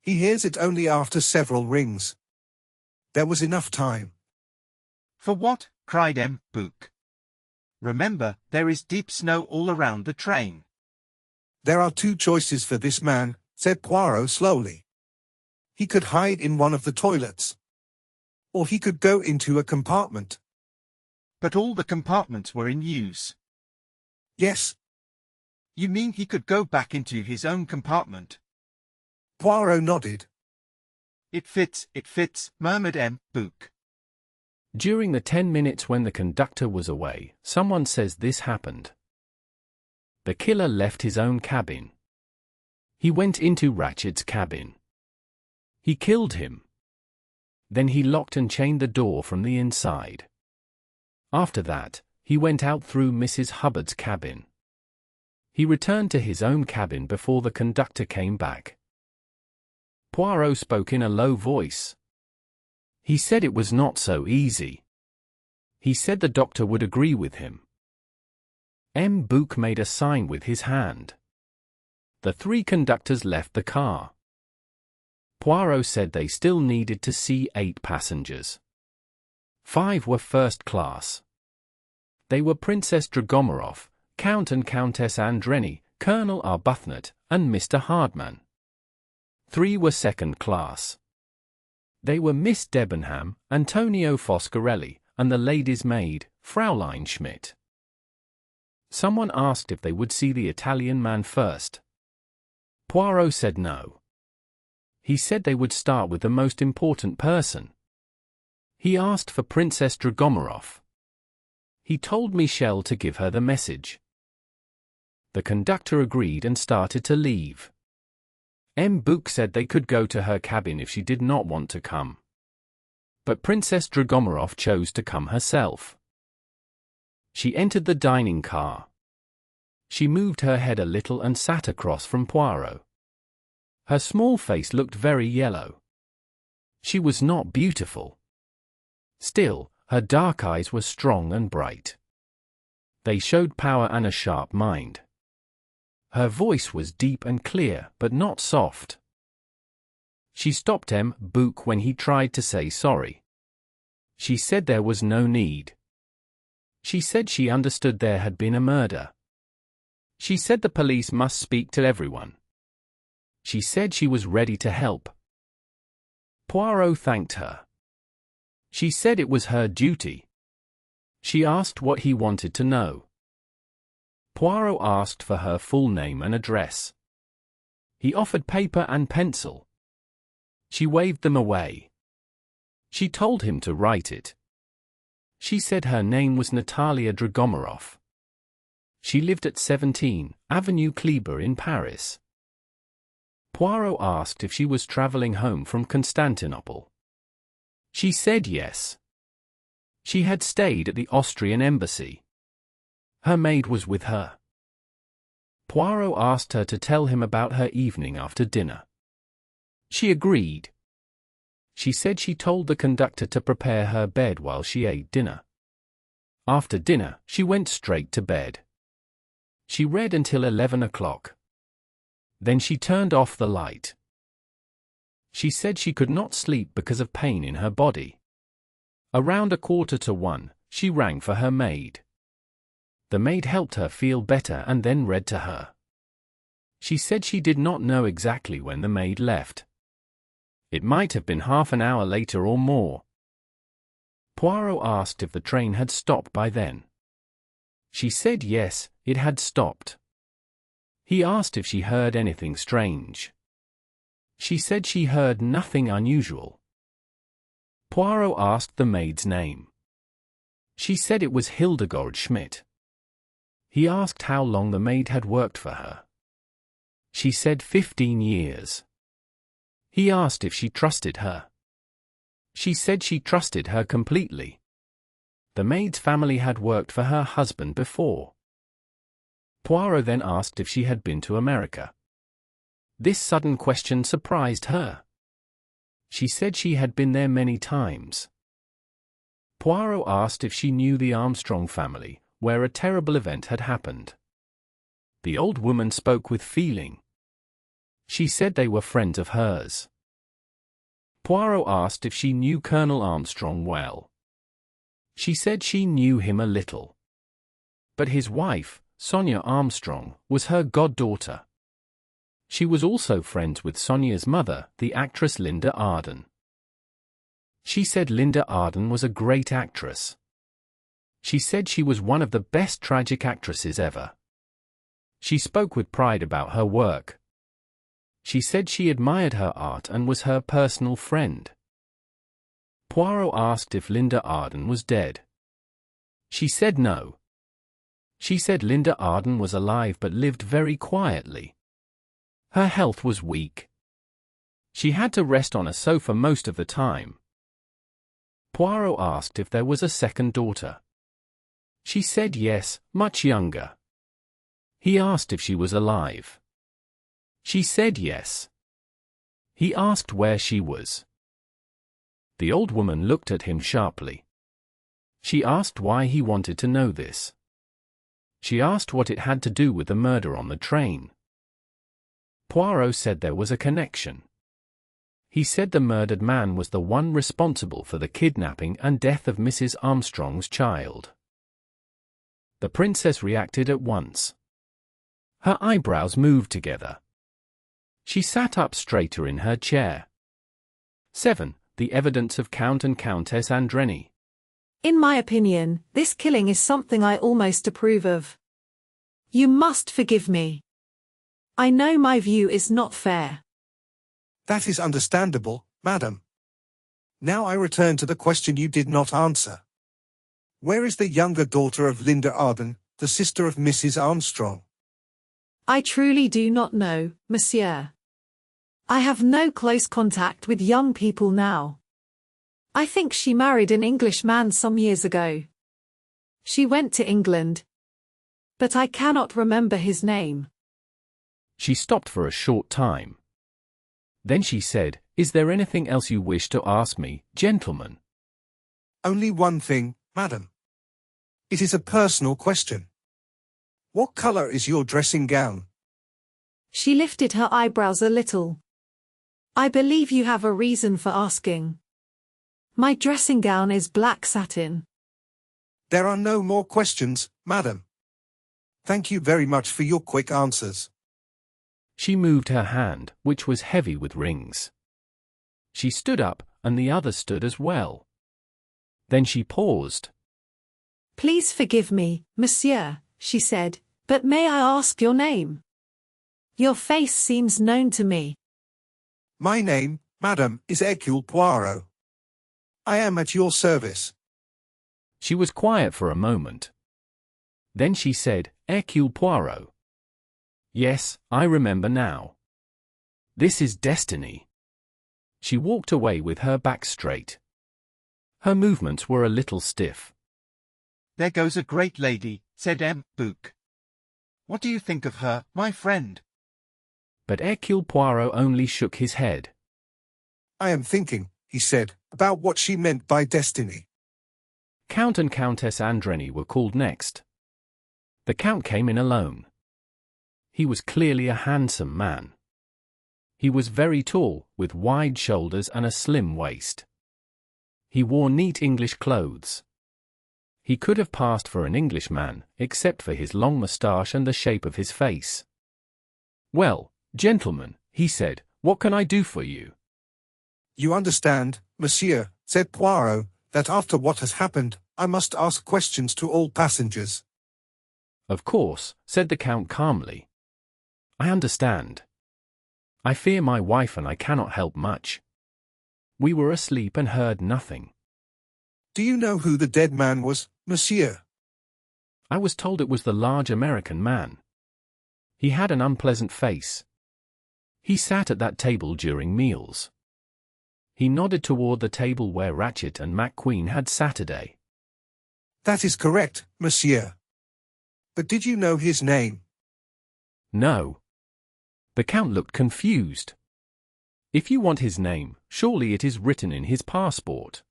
He hears it only after several rings. There was enough time. For what? Cried M. Book. Remember, there is deep snow all around the train. There are 2 choices for this man, said Poirot slowly. He could hide in one of the toilets. Or he could go into a compartment. But all the compartments were in use. Yes. You mean he could go back into his own compartment? Poirot nodded. It fits, murmured M. Book. During the 10 minutes when the conductor was away, someone says this happened. The killer left his own cabin. He went into Ratchet's cabin. He killed him. Then he locked and chained the door from the inside. After that, he went out through Mrs. Hubbard's cabin. He returned to his own cabin before the conductor came back. Poirot spoke in a low voice. He said it was not so easy. He said the doctor would agree with him. M. Book made a sign with his hand. The 3 conductors left the car. Poirot said they still needed to see 8 passengers. 5 were first class. They were Princess Dragomarov, Count and Countess Andreni, Colonel Arbuthnot, and Mr. Hardman. 3 were second class. They were Miss Debenham, Antonio Foscarelli, and the lady's maid, Fraulein Schmidt. Someone asked if they would see the Italian man first. Poirot said no. He said they would start with the most important person. He asked for Princess Dragomarov. He told Michel to give her the message. The conductor agreed and started to leave. M. Book said they could go to her cabin if she did not want to come. But Princess Dragomarov chose to come herself. She entered the dining car. She moved her head a little and sat across from Poirot. Her small face looked very yellow. She was not beautiful. Still, her dark eyes were strong and bright. They showed power and a sharp mind. Her voice was deep and clear, but not soft. She stopped M. Book when he tried to say sorry. She said there was no need. She said she understood there had been a murder. She said the police must speak to everyone. She said she was ready to help. Poirot thanked her. She said it was her duty. She asked what he wanted to know. Poirot asked for her full name and address. He offered paper and pencil. She waved them away. She told him to write it. She said her name was Natalia Dragomorov. She lived at 17, Avenue Kleber in Paris. Poirot asked if she was traveling home from Constantinople. She said yes. She had stayed at the Austrian embassy. Her maid was with her. Poirot asked her to tell him about her evening after dinner. She agreed. She said she told the conductor to prepare her bed while she ate dinner. After dinner, she went straight to bed. She read until 11 o'clock. Then she turned off the light. She said she could not sleep because of pain in her body. Around 1:45, she rang for her maid. The maid helped her feel better and then read to her. She said she did not know exactly when the maid left. It might have been half an hour later or more. Poirot asked if the train had stopped by then. She said yes, it had stopped. He asked if she heard anything strange. She said she heard nothing unusual. Poirot asked the maid's name. She said it was Hildegard Schmidt. He asked how long the maid had worked for her. She said 15 years. He asked if she trusted her. She said she trusted her completely. The maid's family had worked for her husband before. Poirot then asked if she had been to America. This sudden question surprised her. She said she had been there many times. Poirot asked if she knew the Armstrong family, where a terrible event had happened. The old woman spoke with feeling. She said they were friends of hers. Poirot asked if she knew Colonel Armstrong well. She said she knew him a little. But his wife, Sonia Armstrong, was her goddaughter. She was also friends with Sonia's mother, the actress Linda Arden. She said Linda Arden was a great actress. She said she was one of the best tragic actresses ever. She spoke with pride about her work. She said she admired her art and was her personal friend. Poirot asked if Linda Arden was dead. She said no. She said Linda Arden was alive but lived very quietly. Her health was weak. She had to rest on a sofa most of the time. Poirot asked if there was a second daughter. She said yes, much younger. He asked if she was alive. She said yes. He asked where she was. The old woman looked at him sharply. She asked why he wanted to know this. She asked what it had to do with the murder on the train. Poirot said there was a connection. He said the murdered man was the one responsible for the kidnapping and death of Mrs. Armstrong's child. The princess reacted at once. Her eyebrows moved together. She sat up straighter in her chair. 7. The evidence of Count and Countess Andreni. In my opinion, this killing is something I almost approve of. You must forgive me. I know my view is not fair. That is understandable, madam. Now I return to the question you did not answer. Where is the younger daughter of Linda Arden, the sister of Mrs. Armstrong? I truly do not know, monsieur. I have no close contact with young people now. I think she married an English man some years ago. She went to England. But I cannot remember his name. She stopped for a short time. Then she said, "Is there anything else you wish to ask me, gentlemen?" Only one thing, madam. It is a personal question. What color is your dressing gown? She lifted her eyebrows a little. I believe you have a reason for asking. My dressing gown is black satin. There are no more questions, madam. Thank you very much for your quick answers. She moved her hand, which was heavy with rings. She stood up, and the others stood as well. Then she paused. Please forgive me, monsieur, she said, but may I ask your name? Your face seems known to me. My name, madam, is Hercule Poirot. I am at your service. She was quiet for a moment. Then she said, Hercule Poirot. Yes, I remember now. This is destiny. She walked away with her back straight. Her movements were a little stiff. There goes a great lady, said Book. What do you think of her, my friend? But Hercule Poirot only shook his head. I am thinking, he said, about what she meant by destiny. Count and Countess Andreni were called next. The Count came in alone. He was clearly a handsome man. He was very tall, with wide shoulders and a slim waist. He wore neat English clothes. He could have passed for an Englishman, except for his long moustache and the shape of his face. Well, gentlemen, he said, what can I do for you? You understand, monsieur, said Poirot, that after what has happened, I must ask questions to all passengers. Of course, said the Count calmly. I understand. I fear my wife and I cannot help much. We were asleep and heard nothing. Do you know who the dead man was, monsieur? I was told it was the large American man. He had an unpleasant face. He sat at that table during meals. He nodded toward the table where Ratchet and McQueen had Saturday. That is correct, monsieur. But did you know his name? No. The Count looked confused. If you want his name, surely it is written in his passport.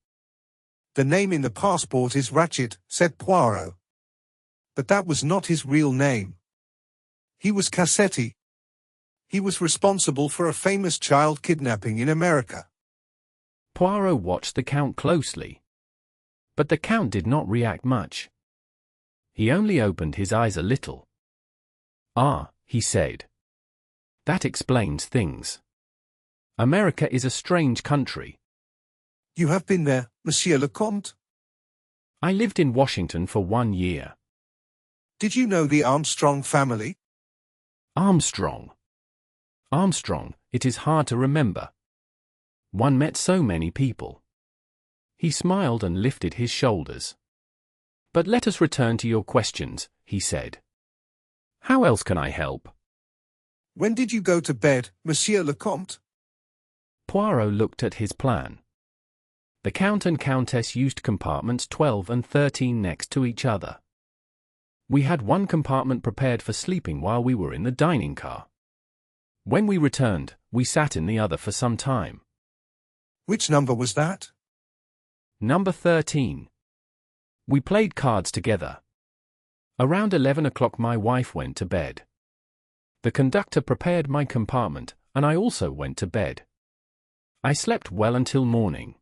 The name in the passport is Ratchet, said Poirot. But that was not his real name. He was Cassetti. He was responsible for a famous child kidnapping in America. Poirot watched the Count closely. But the Count did not react much. He only opened his eyes a little. Ah, he said. That explains things. America is a strange country. You have been there, Monsieur le Comte? I lived in Washington for 1 year. Did you know the Armstrong family? Armstrong. Armstrong, it is hard to remember. One met so many people. He smiled and lifted his shoulders. But let us return to your questions, he said. How else can I help? When did you go to bed, Monsieur le Comte? Poirot looked at his plan. The Count and Countess used compartments 12 and 13 next to each other. We had one compartment prepared for sleeping while we were in the dining car. When we returned, we sat in the other for some time. Which number was that? Number 13. We played cards together. Around 11 o'clock my wife went to bed. The conductor prepared my compartment, and I also went to bed. I slept well until morning.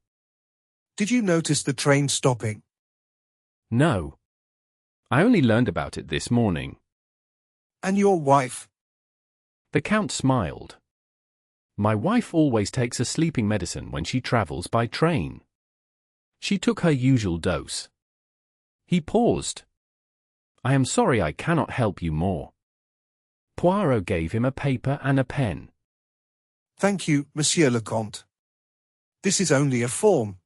Did you notice the train stopping? No. I only learned about it this morning. And your wife? The Count smiled. My wife always takes a sleeping medicine when she travels by train. She took her usual dose. He paused. I am sorry I cannot help you more. Poirot gave him a paper and a pen. Thank you, Monsieur le Comte. This is only a form.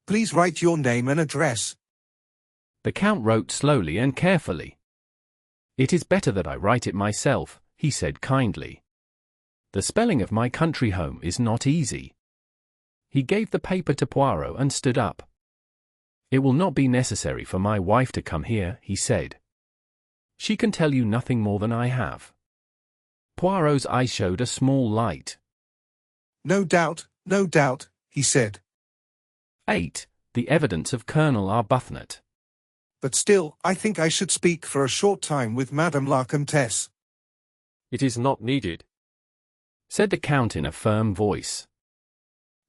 Please write your name and address. The Count wrote slowly and carefully. It is better that I write it myself, he said kindly. The spelling of my country home is not easy. He gave the paper to Poirot and stood up. It will not be necessary for my wife to come here, he said. She can tell you nothing more than I have. Poirot's eye showed a small light. No doubt, he said. 8. The evidence of Colonel Arbuthnot. But still, I think I should speak for a short time with Madame la Comtesse. It is not needed, said the Count in a firm voice.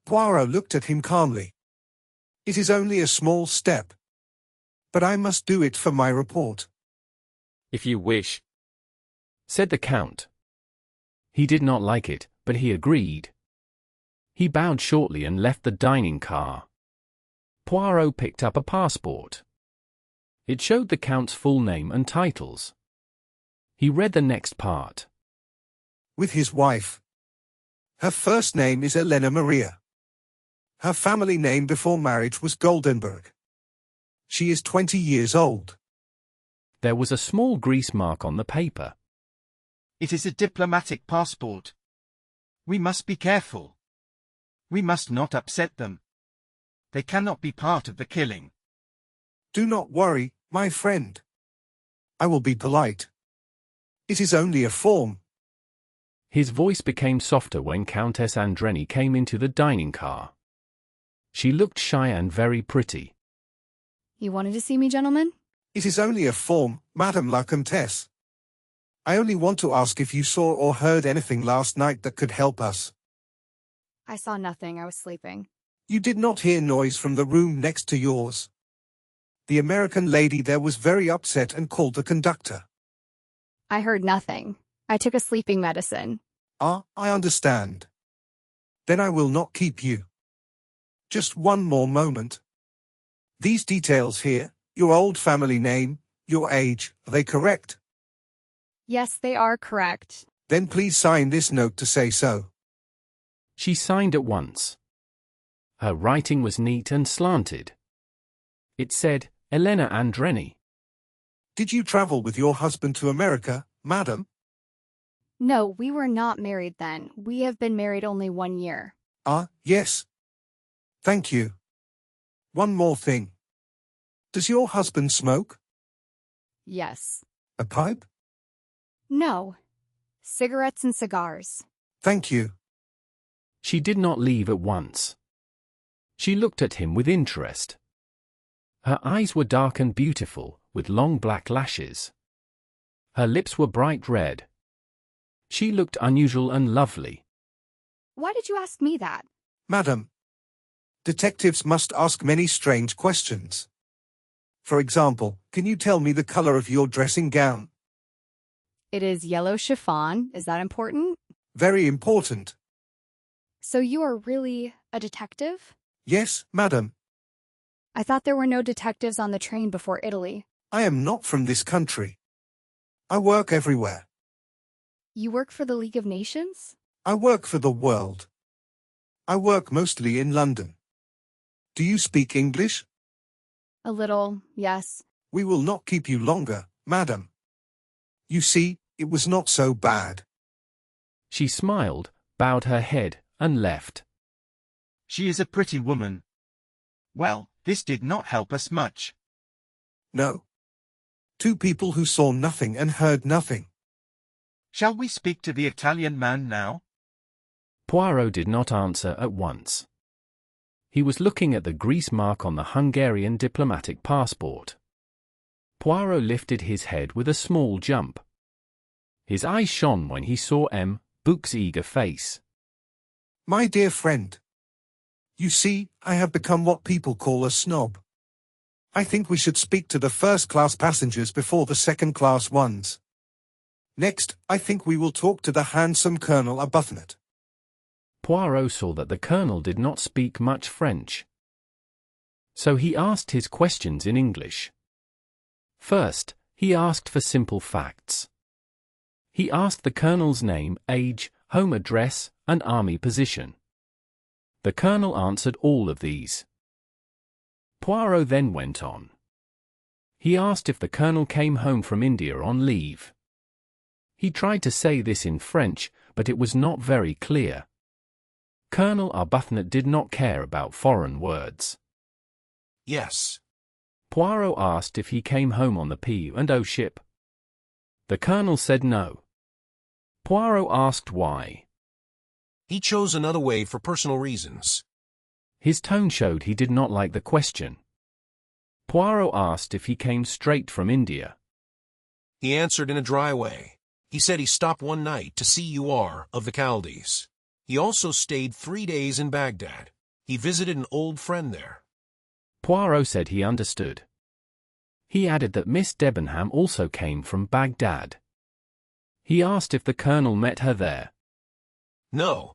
Poirot looked at him calmly. It is only a small step. But I must do it for my report. if you wish, said the Count. He did not like it, but he agreed. He bowed shortly and left the dining car. Poirot picked up a passport. It showed the Count's full name and titles. He read the next part. With his wife. Her first name is Elena Maria. Her family name before marriage was Goldenberg. She is 20 years old. There was a small grease mark on the paper. It is a diplomatic passport. We must be careful. We must not upset them. They cannot be part of the killing. Do not worry, my friend. I will be polite. It is only a form. His voice became softer when Countess Andreni came into the dining car. She looked shy and very pretty. You wanted to see me, gentlemen? It is only a form, Madame la Comtesse. I only want to ask if you saw or heard anything last night that could help us. I saw nothing. I was sleeping. You did not hear noise from the room next to yours. The American lady there was very upset and called the conductor. I heard nothing. I took a sleeping medicine. Ah, I understand. Then I will not keep you. Just one more moment. These details here, your old family name, your age, are they correct? Yes, they are correct. Then please sign this note to say so. She signed at once. Her writing was neat and slanted. It said, Elena Andreni. Did you travel with your husband to America, madam? No, we were not married then. We have been married only 1 year. Ah, yes. Thank you. One more thing. Does your husband smoke? Yes. A pipe? No. Cigarettes and cigars. Thank you. She did not leave at once. She looked at him with interest. Her eyes were dark and beautiful, with long black lashes. Her lips were bright red. She looked unusual and lovely. Why did you ask me that? Madam, detectives must ask many strange questions. For example, can you tell me the color of your dressing gown? It is yellow chiffon. Is that important? Very important. So you are really a detective? Yes, madam. I thought there were no detectives on the train before Italy. I am not from this country. I work everywhere. You work for the League of Nations? I work for the world. I work mostly in London. Do you speak English? A little, yes. We will not keep you longer, madam. You see, it was not so bad. She smiled, bowed her head, and left. She is a pretty woman. Well, this did not help us much. No. Two people who saw nothing and heard nothing. Shall we speak to the Italian man now? Poirot did not answer at once. He was looking at the grease mark on the Hungarian diplomatic passport. Poirot lifted his head with a small jump. His eyes shone when he saw M. Book's eager face. My dear friend. You see, I have become what people call a snob. I think we should speak to the first-class passengers before the second-class ones. Next, I think we will talk to the handsome Colonel Arbuthnot. Poirot saw that the colonel did not speak much French. So he asked his questions in English. First, he asked for simple facts. He asked the colonel's name, age, home address, and army position. The colonel answered all of these. Poirot then went on. He asked if the colonel came home from India on leave. He tried to say this in French, but it was not very clear. Colonel Arbuthnot did not care about foreign words. Yes. Poirot asked if he came home on the P&O ship. The colonel said no. Poirot asked why. He chose another way for personal reasons. His tone showed he did not like the question. Poirot asked if he came straight from India. He answered in a dry way. He said he stopped one night to see UR of the Chaldees. He also stayed 3 days in Baghdad. He visited an old friend there. Poirot said he understood. He added that Miss Debenham also came from Baghdad. He asked if the colonel met her there. No.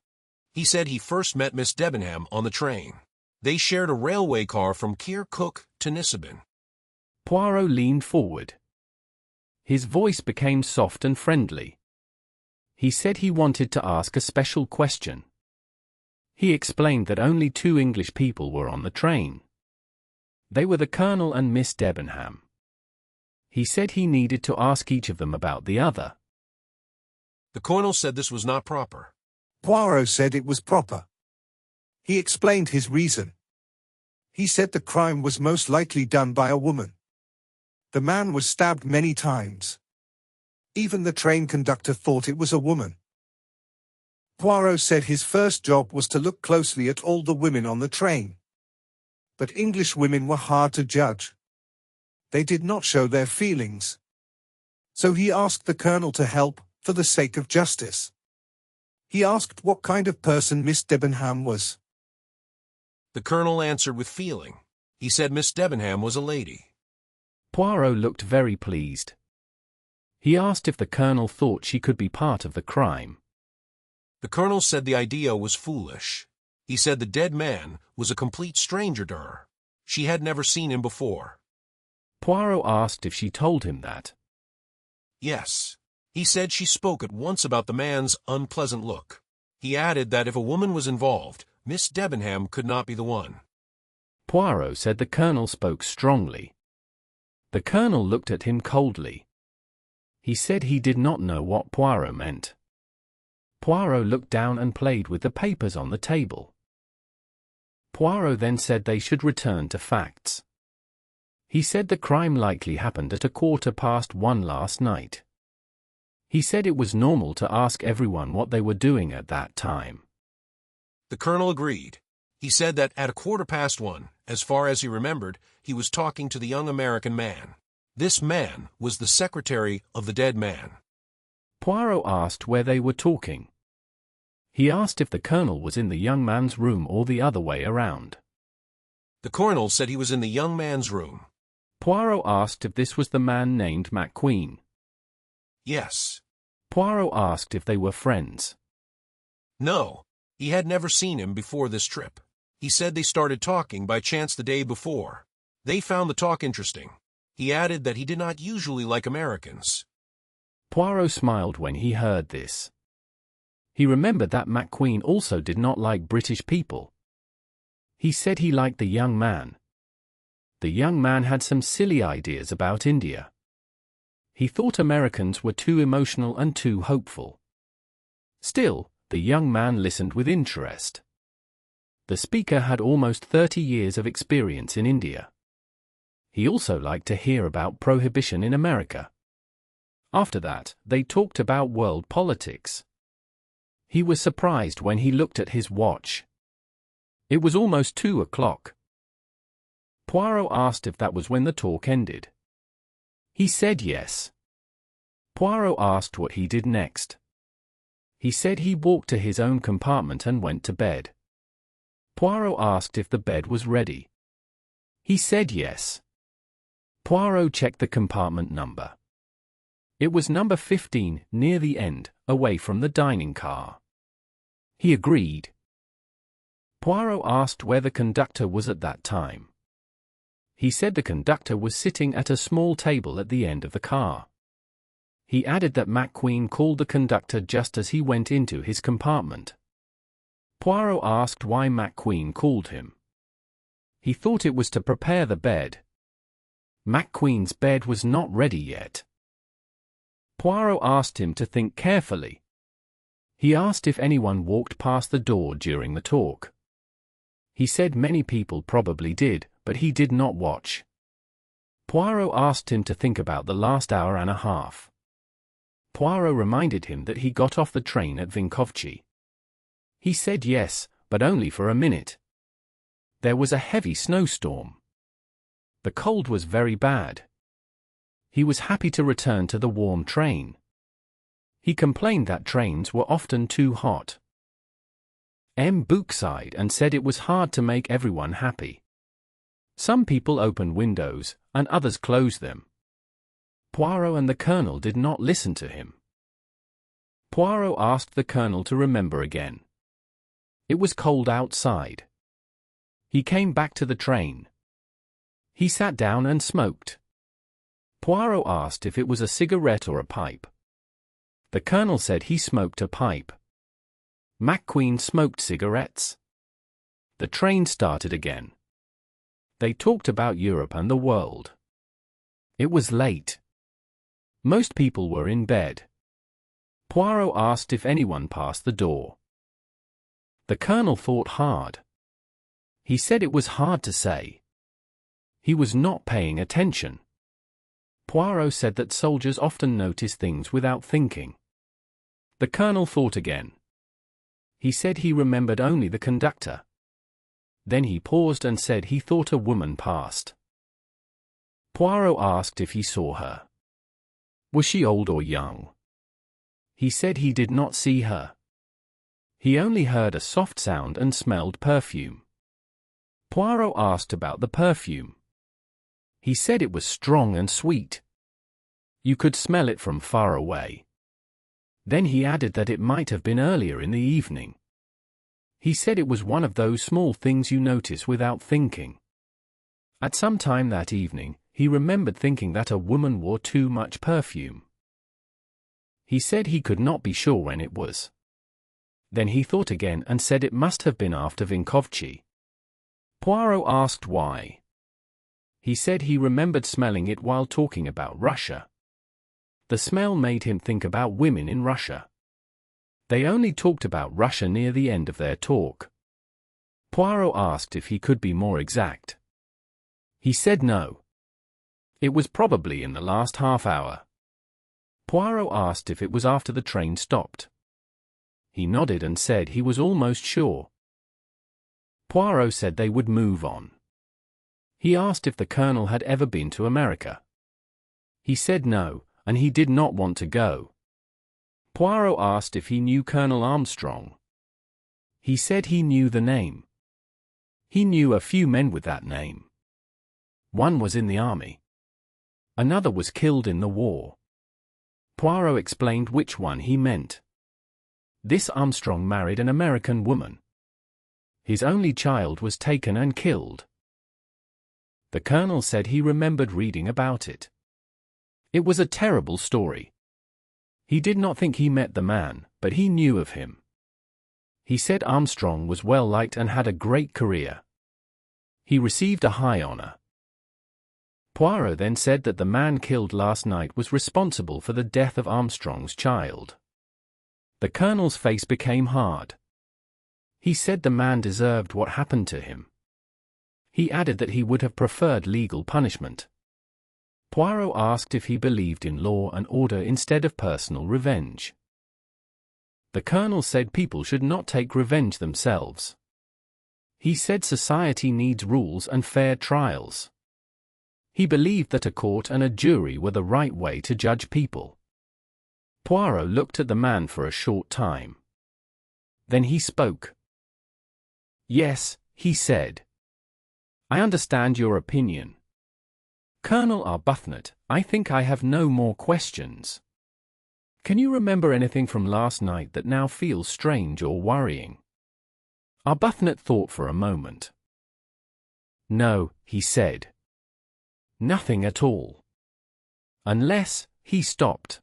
He said he first met Miss Debenham on the train. They shared a railway car from Kirkuk to Nisibin. Poirot leaned forward. His voice became soft and friendly. He said he wanted to ask a special question. He explained that only 2 English people were on the train. They were the Colonel and Miss Debenham. He said he needed to ask each of them about the other. The Colonel said this was not proper. Poirot said it was proper. He explained his reason. He said the crime was most likely done by a woman. The man was stabbed many times. Even the train conductor thought it was a woman. Poirot said his first job was to look closely at all the women on the train. But English women were hard to judge. They did not show their feelings. So he asked the Colonel to help, for the sake of justice. He asked what kind of person Miss Debenham was. The Colonel answered with feeling. He said Miss Debenham was a lady. Poirot looked very pleased. He asked if the Colonel thought she could be part of the crime. The Colonel said the idea was foolish. He said the dead man was a complete stranger to her. She had never seen him before. Poirot asked if she told him that. Yes. He said she spoke at once about the man's unpleasant look. He added that if a woman was involved, Miss Debenham could not be the one. Poirot said the Colonel spoke strongly. The Colonel looked at him coldly. He said he did not know what Poirot meant. Poirot looked down and played with the papers on the table. Poirot then said they should return to facts. He said the crime likely happened at 1:15 last night. He said it was normal to ask everyone what they were doing at that time. The Colonel agreed. He said that at 1:15, as far as he remembered, he was talking to the young American man. This man was the secretary of the dead man. Poirot asked where they were talking. He asked if the Colonel was in the young man's room or the other way around. The Colonel said he was in the young man's room. Poirot asked if this was the man named McQueen. Yes. Poirot asked if they were friends. No, he had never seen him before this trip. He said they started talking by chance the day before. They found the talk interesting. He added that he did not usually like Americans. Poirot smiled when he heard this. He remembered that McQueen also did not like British people. He said he liked the young man. The young man had some silly ideas about India. He thought Americans were too emotional and too hopeful. Still, the young man listened with interest. The speaker had almost 30 years of experience in India. He also liked to hear about prohibition in America. After that, they talked about world politics. He was surprised when he looked at his watch. It was almost 2 o'clock. Poirot asked if that was when the talk ended. He said yes. Poirot asked what he did next. He said he walked to his own compartment and went to bed. Poirot asked if the bed was ready. He said yes. Poirot checked the compartment number. It was number 15, near the end, away from the dining car. He agreed. Poirot asked where the conductor was at that time. He said the conductor was sitting at a small table at the end of the car. He added that McQueen called the conductor just as he went into his compartment. Poirot asked why McQueen called him. He thought it was to prepare the bed. McQueen's bed was not ready yet. Poirot asked him to think carefully. He asked if anyone walked past the door during the talk. He said many people probably did, but he did not watch. Poirot asked him to think about the last hour and a half. Poirot reminded him that he got off the train at Vinkovci. He said yes, but only for a minute. There was a heavy snowstorm. The cold was very bad. He was happy to return to the warm train. He complained that trains were often too hot. Book sighed and said it was hard to make everyone happy. Some people opened windows, and others closed them. Poirot and the Colonel did not listen to him. Poirot asked the Colonel to remember again. It was cold outside. He came back to the train. He sat down and smoked. Poirot asked if it was a cigarette or a pipe. The Colonel said he smoked a pipe. McQueen smoked cigarettes. The train started again. They talked about Europe and the world. It was late. Most people were in bed. Poirot asked if anyone passed the door. The Colonel thought hard. He said it was hard to say. He was not paying attention. Poirot said that soldiers often notice things without thinking. The Colonel thought again. He said he remembered only the conductor. Then he paused and said he thought a woman passed. Poirot asked if he saw her. Was she old or young? He said he did not see her. He only heard a soft sound and smelled perfume. Poirot asked about the perfume. He said it was strong and sweet. You could smell it from far away. Then he added that it might have been earlier in the evening. He said it was one of those small things you notice without thinking. At some time that evening, he remembered thinking that a woman wore too much perfume. He said he could not be sure when it was. Then he thought again and said it must have been after Vinkovci. Poirot asked why. He said he remembered smelling it while talking about Russia. The smell made him think about women in Russia. They only talked about Russia near the end of their talk. Poirot asked if he could be more exact. He said no. It was probably in the last half hour. Poirot asked if it was after the train stopped. He nodded and said he was almost sure. Poirot said they would move on. He asked if the Colonel had ever been to America. He said no, and he did not want to go. Poirot asked if he knew Colonel Armstrong. He said he knew the name. He knew a few men with that name. One was in the army. Another was killed in the war. Poirot explained which one he meant. This Armstrong married an American woman. His only child was taken and killed. The Colonel said he remembered reading about it. It was a terrible story. He did not think he met the man, but he knew of him. He said Armstrong was well liked and had a great career. He received a high honor. Poirot then said that the man killed last night was responsible for the death of Armstrong's child. The Colonel's face became hard. He said the man deserved what happened to him. He added that he would have preferred legal punishment. Poirot asked if he believed in law and order instead of personal revenge. The Colonel said people should not take revenge themselves. He said society needs rules and fair trials. He believed that a court and a jury were the right way to judge people. Poirot looked at the man for a short time. Then he spoke. "Yes," he said. "I understand your opinion. Colonel Arbuthnot, I think I have no more questions. Can you remember anything from last night that now feels strange or worrying?" Arbuthnot thought for a moment. "No," he said. "Nothing at all. Unless," he stopped.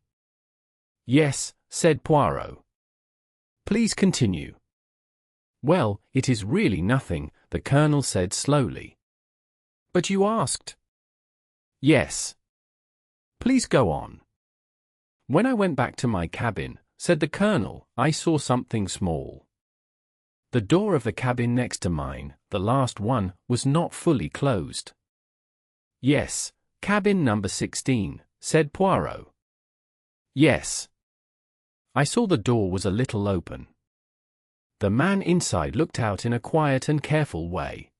"Yes," said Poirot. "Please continue." "Well, it is really nothing," the Colonel said slowly. "But you asked." "Yes." "Please go on." "When I went back to my cabin," said the Colonel, "I saw something small. The door of the cabin next to mine, the last one, was not fully closed." "Yes, cabin number 16, said Poirot. "Yes. I saw the door was a little open. The man inside looked out in a quiet and careful way.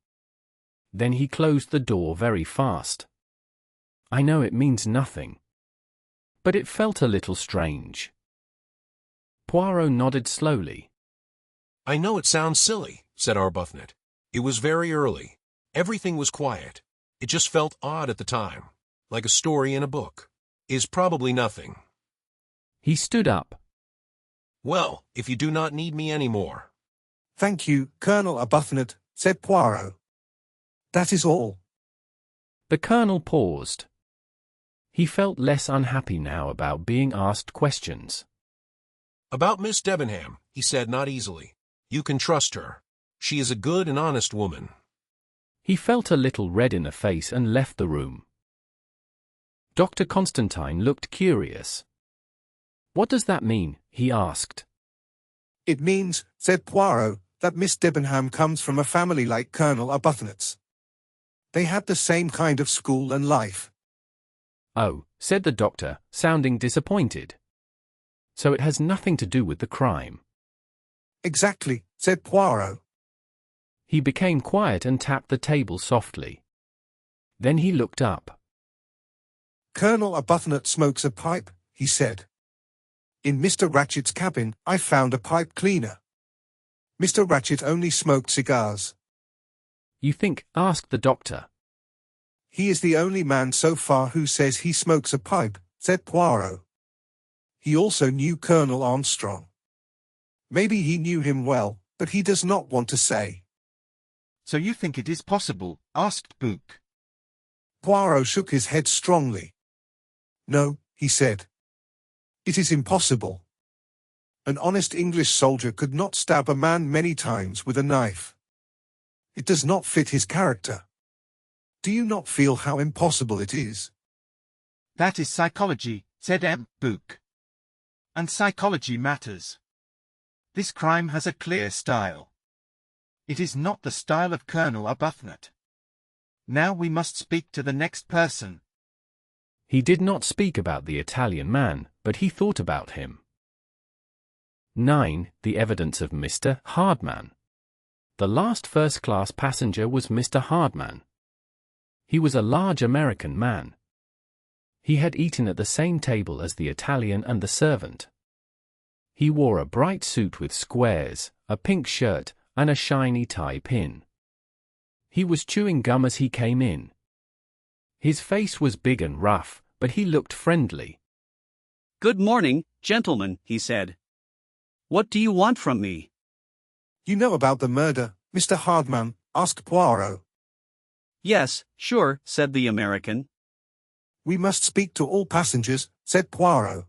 Then he closed the door very fast. I know it means nothing. But it felt a little strange." Poirot nodded slowly. "I know it sounds silly," said Arbuthnot. "It was very early. Everything was quiet. It just felt odd at the time, like a story in a book. Is probably nothing." He stood up. "Well, if you do not need me any more." "Thank you, Colonel Arbuthnot," said Poirot. "That is all." The Colonel paused. He felt less unhappy now about being asked questions. About Miss Debenham, he said not easily. You can trust her. She is a good and honest woman. He felt a little red in the face and left the room. Dr. Constantine looked curious. What does that mean? He asked. It means, said Poirot, that Miss Debenham comes from a family like Colonel Arbuthnot's. They had the same kind of school and life. Oh, said the doctor, sounding disappointed. So it has nothing to do with the crime. Exactly, said Poirot. He became quiet and tapped the table softly. Then he looked up. Colonel Arbuthnot smokes a pipe, he said. In Mr. Ratchett's cabin, I found a pipe cleaner. Mr. Ratchett only smoked cigars. You think? Asked the doctor. He is the only man so far who says he smokes a pipe, said Poirot. He also knew Colonel Armstrong. Maybe he knew him well, but he does not want to say. So you think it is possible? Asked Book. Poirot shook his head strongly. No, he said. It is impossible. An honest English soldier could not stab a man many times with a knife. It does not fit his character. Do you not feel how impossible it is? That is psychology, said Book. And psychology matters. This crime has a clear style. It is not the style of Colonel Arbuthnot. Now we must speak to the next person. He did not speak about the Italian man, but he thought about him. 9. The evidence of Mr. Hardman. The last first-class passenger was Mr. Hardman. He was a large American man. He had eaten at the same table as the Italian and the servant. He wore a bright suit with squares, a pink shirt, and a shiny tie pin. He was chewing gum as he came in. His face was big and rough, but he looked friendly. Good morning, gentlemen, he said. What do you want from me? You know about the murder, Mr. Hardman? Asked Poirot. Yes, sure, said the American. We must speak to all passengers, said Poirot.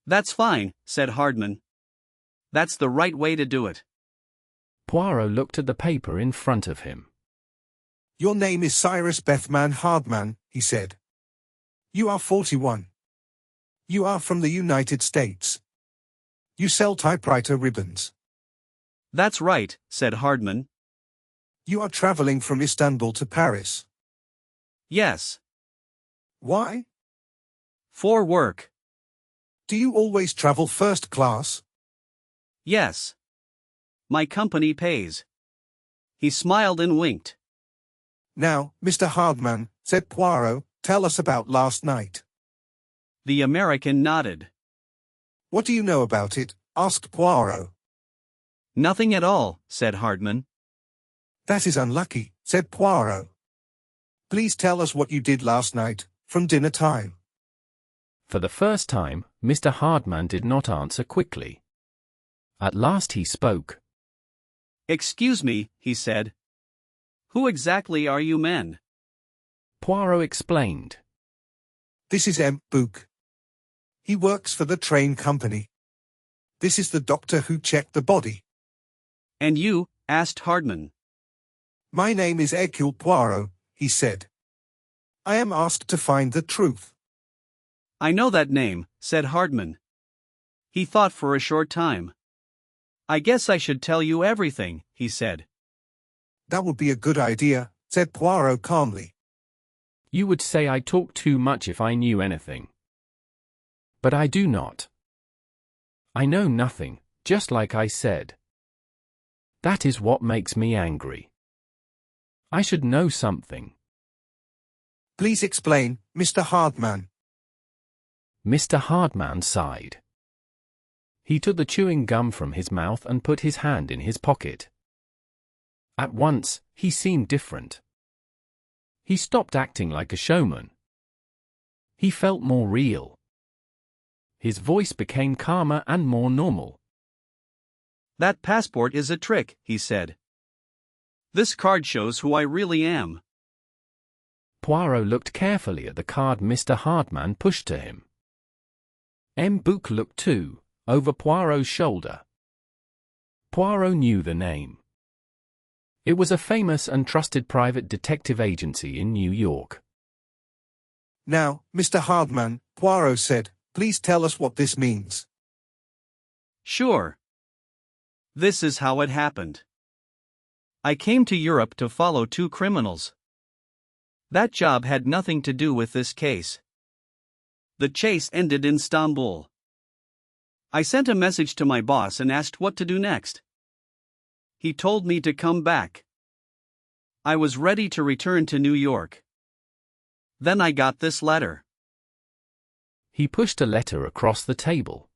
That's fine, said Hardman. That's the right way to do it. Poirot looked at the paper in front of him. Your name is Cyrus Bethman Hardman, he said. You are 41. You are from the United States. You sell typewriter ribbons. That's right, said Hardman. You are traveling from Istanbul to Paris. Yes. Why? For work. Do you always travel first class? Yes. My company pays. He smiled and winked. Now, Mr. Hardman, said Poirot, tell us about last night. The American nodded. What do you know about it? Asked Poirot. Nothing at all, said Hardman. That is unlucky, said Poirot. Please tell us what you did last night, from dinner time. For the first time, Mr. Hardman did not answer quickly. At last he spoke. Excuse me, he said. Who exactly are you men? Poirot explained. This is Book. He works for the train company. This is the doctor who checked the body. And you? Asked Hardman. My name is Hercule Poirot, he said. I am asked to find the truth. I know that name, said Hardman. He thought for a short time. I guess I should tell you everything, he said. That would be a good idea, said Poirot calmly. You would say I talk too much if I knew anything. But I do not. I know nothing, just like I said. That is what makes me angry. I should know something. Please explain, Mr. Hardman. Mr. Hardman sighed. He took the chewing gum from his mouth and put his hand in his pocket. At once, he seemed different. He stopped acting like a showman. He felt more real. His voice became calmer and more normal. That passport is a trick, he said. This card shows who I really am. Poirot looked carefully at the card Mr. Hardman pushed to him. Book looked too, over Poirot's shoulder. Poirot knew the name. It was a famous and trusted private detective agency in New York. Now, Mr. Hardman, Poirot said, please tell us what this means. Sure. This is how it happened. I came to Europe to follow two criminals. That job had nothing to do with this case. The chase ended in Istanbul. I sent a message to my boss and asked what to do next. He told me to come back. I was ready to return to New York. Then I got this letter. He pushed a letter across the table.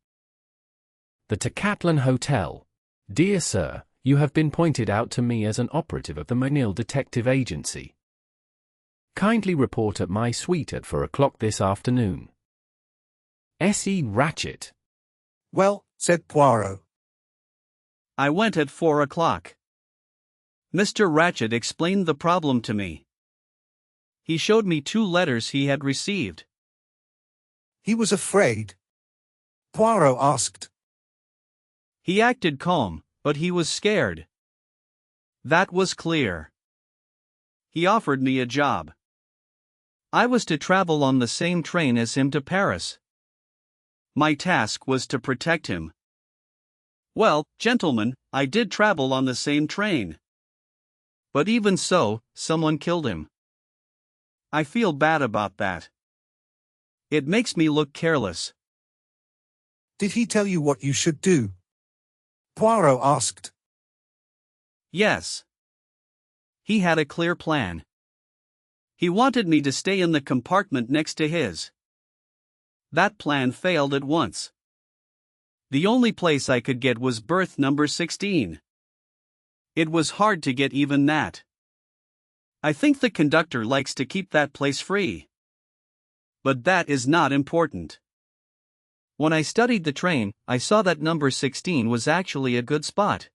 The Tocatlan Hotel. Dear Sir, you have been pointed out to me as an operative of the Manil Detective Agency. Kindly report at my suite at 4 o'clock this afternoon. S.E. Ratchet. Well, said Poirot. I went at 4 o'clock. Mr. Ratchet explained the problem to me. He showed me 2 letters he had received. He was afraid? Poirot asked. He acted calm, but he was scared. That was clear. He offered me a job. I was to travel on the same train as him to Paris. My task was to protect him. Well, gentlemen, I did travel on the same train. But even so, someone killed him. I feel bad about that. It makes me look careless. Did he tell you what you should do? Poirot asked. Yes. He had a clear plan. He wanted me to stay in the compartment next to his. That plan failed at once. The only place I could get was berth number 16. It was hard to get even that. I think the conductor likes to keep that place free. But that is not important. When I studied the train, I saw that number 16 was actually a good spot.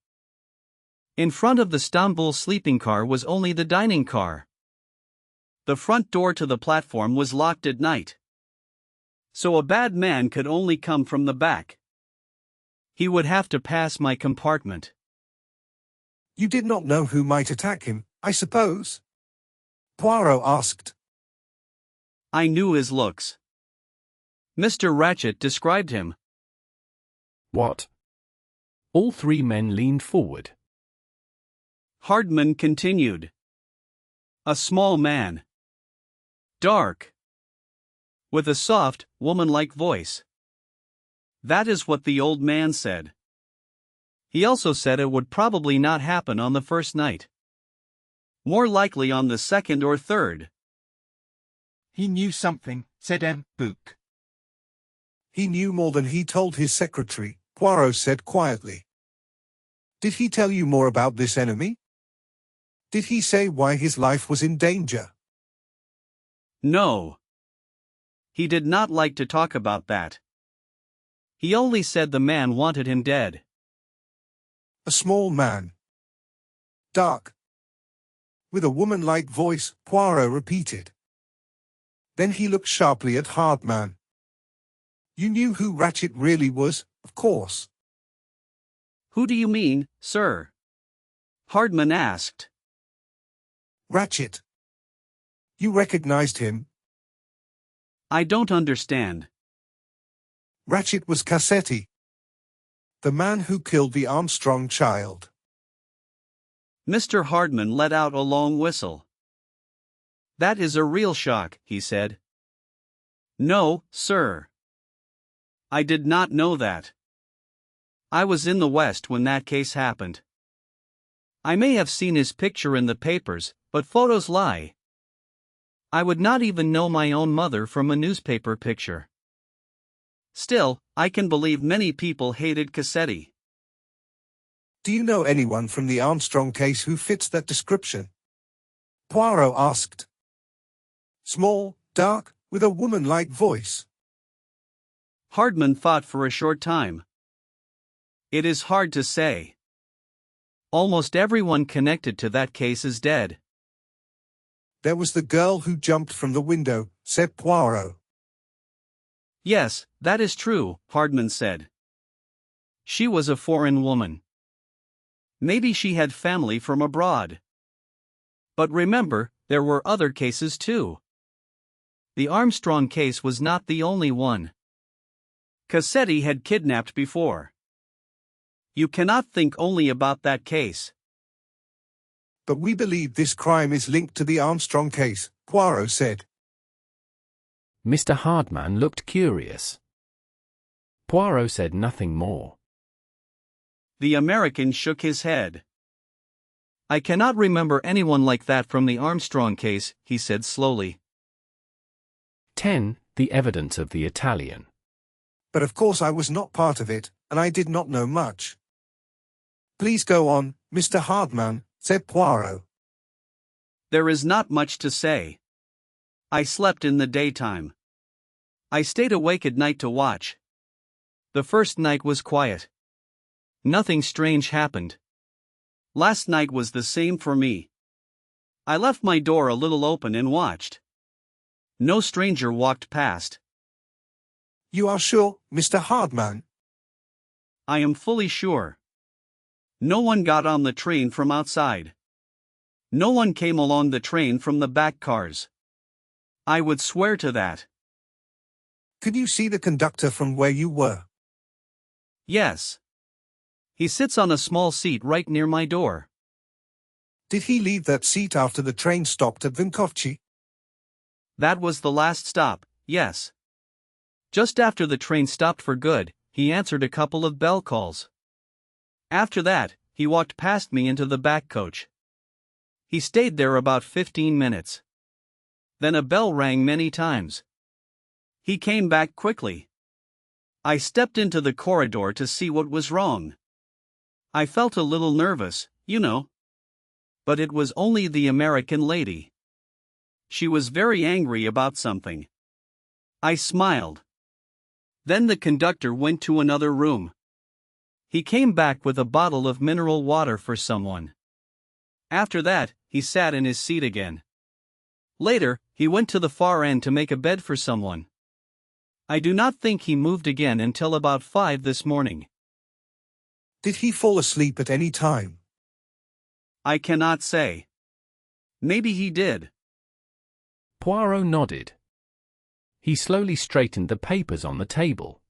In front of the Istanbul sleeping car was only the dining car. The front door to the platform was locked at night. So a bad man could only come from the back. He would have to pass my compartment. You did not know who might attack him, I suppose? Poirot asked. I knew his looks. Mr. Ratchet described him. What? All 3 men leaned forward. Hardman continued. A small man. Dark. With a soft, woman-like voice. That is what the old man said. He also said it would probably not happen on the first night. More likely on the second or third. He knew something, said M. Book. He knew more than he told his secretary, Poirot said quietly. Did he tell you more about this enemy? Did he say why his life was in danger? No. He did not like to talk about that. He only said the man wanted him dead. A small man. Dark. With a woman-like voice, Poirot repeated. Then he looked sharply at Hardman. You knew who Ratchet really was, of course. Who do you mean, sir? Hardman asked. Ratchet. You recognized him? I don't understand. Ratchet was Cassetti. The man who killed the Armstrong child. Mr. Hardman let out a long whistle. That is a real shock, he said. No, sir. I did not know that. I was in the West when that case happened. I may have seen his picture in the papers, but photos lie. I would not even know my own mother from a newspaper picture. Still, I can believe many people hated Cassetti. Do you know anyone from the Armstrong case who fits that description? Poirot asked. Small, dark, with a woman-like voice. Hardman thought for a short time. It is hard to say. Almost everyone connected to that case is dead. There was the girl who jumped from the window, said Poirot. Yes, that is true, Hardman said. She was a foreign woman. Maybe she had family from abroad. But remember, there were other cases too. The Armstrong case was not the only one. Cassetti had kidnapped before. You cannot think only about that case. But we believe this crime is linked to the Armstrong case, Poirot said. Mr. Hardman looked curious. Poirot said nothing more. The American shook his head. I cannot remember anyone like that from the Armstrong case, he said slowly. 10. The evidence of the Italian. But of course I was not part of it, and I did not know much. Please go on, Mr. Hardman, said Poirot. There is not much to say. I slept in the daytime. I stayed awake at night to watch. The first night was quiet. Nothing strange happened. Last night was the same for me. I left my door a little open and watched. No stranger walked past. You are sure, Mr. Hardman? I am fully sure. No one got on the train from outside. No one came along the train from the back cars. I would swear to that. Could you see the conductor from where you were? Yes. He sits on a small seat right near my door. Did he leave that seat after the train stopped at Vinkovci? That was the last stop, yes. Just after the train stopped for good, he answered a couple of bell calls. After that, he walked past me into the back coach. He stayed there about 15 minutes. Then a bell rang many times. He came back quickly. I stepped into the corridor to see what was wrong. I felt a little nervous, you know. But it was only the American lady. She was very angry about something. I smiled. Then the conductor went to another room. He came back with a bottle of mineral water for someone. After that, he sat in his seat again. Later, he went to the far end to make a bed for someone. I do not think he moved again until about 5 this morning. Did he fall asleep at any time? I cannot say. Maybe he did. Poirot nodded. He slowly straightened the papers on the table.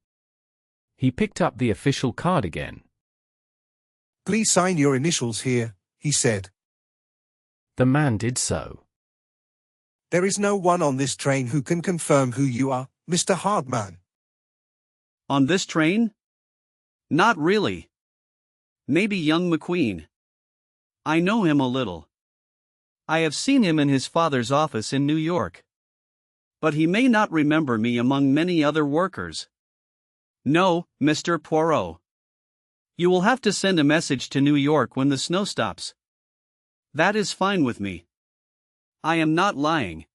He picked up the official card again. Please sign your initials here, he said. The man did so. There is no one on this train who can confirm who you are, Mr. Hardman. On this train? Not really. Maybe young McQueen. I know him a little. I have seen him in his father's office in New York. But he may not remember me among many other workers. No, Mr. Poirot. You will have to send a message to New York when the snow stops. That is fine with me. I am not lying.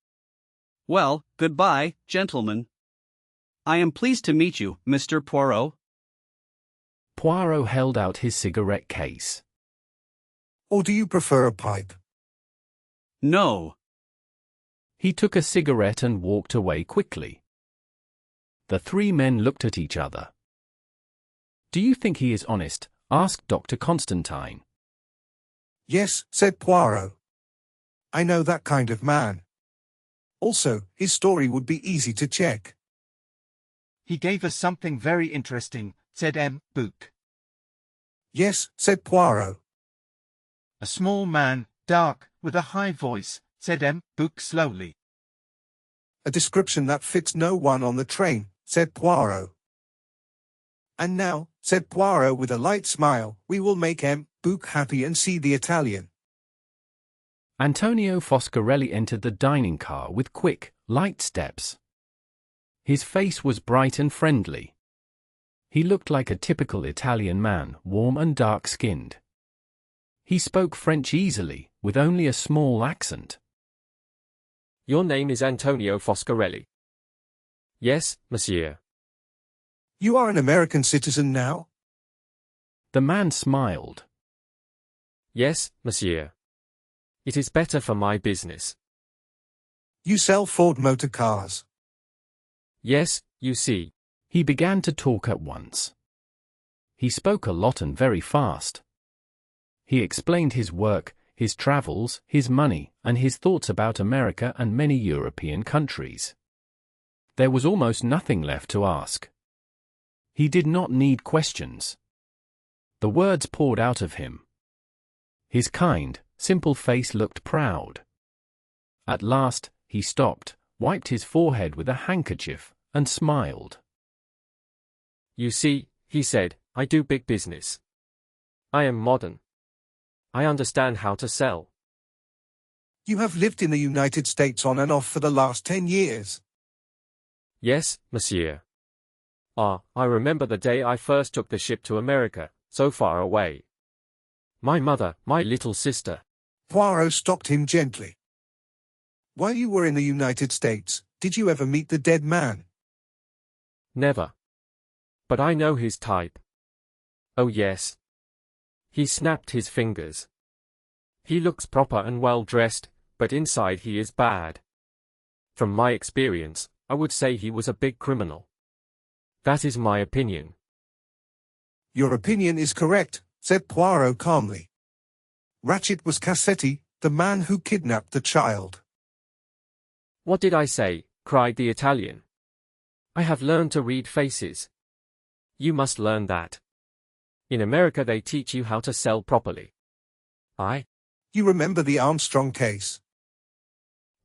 Well, goodbye, gentlemen. I am pleased to meet you, Mr. Poirot. Poirot held out his cigarette case. Or do you prefer a pipe? No. He took a cigarette and walked away quickly. The three men looked at each other. Do you think he is honest? Asked Dr. Constantine. Yes, said Poirot. I know that kind of man. Also, his story would be easy to check. He gave us something very interesting, said M. Book. Yes, said Poirot. A small man, dark, with a high voice, said M. Book slowly. A description that fits no one on the train, said Poirot. And now, said Poirot with a light smile, we will make M. Book happy and see the Italian. Antonio Foscarelli entered the dining car with quick, light steps. His face was bright and friendly. He looked like a typical Italian man, warm and dark-skinned. He spoke French easily, with only a small accent. Your name is Antonio Foscarelli. Yes, monsieur. You are an American citizen now? The man smiled. Yes, monsieur. It is better for my business. You sell Ford motor cars? Yes, you see. He began to talk at once. He spoke a lot and very fast. He explained his work, his travels, his money, and his thoughts about America and many European countries. There was almost nothing left to ask. He did not need questions. The words poured out of him. His kind, simple face looked proud. At last, he stopped, wiped his forehead with a handkerchief, and smiled. You see, he said, I do big business. I am modern. I understand how to sell. You have lived in the United States on and off for the last 10 years. Yes, monsieur. I remember the day I first took the ship to America, so far away. My mother, my little sister. Poirot stopped him gently. While you were in the United States, did you ever meet the dead man? Never. But I know his type. Oh yes. He snapped his fingers. He looks proper and well dressed, but inside he is bad. From my experience, I would say he was a big criminal. That is my opinion. Your opinion is correct, said Poirot calmly. Ratchet was Cassetti, the man who kidnapped the child. What did I say? Cried the Italian. I have learned to read faces. You must learn that. In America they teach you how to sell properly. You remember the Armstrong case?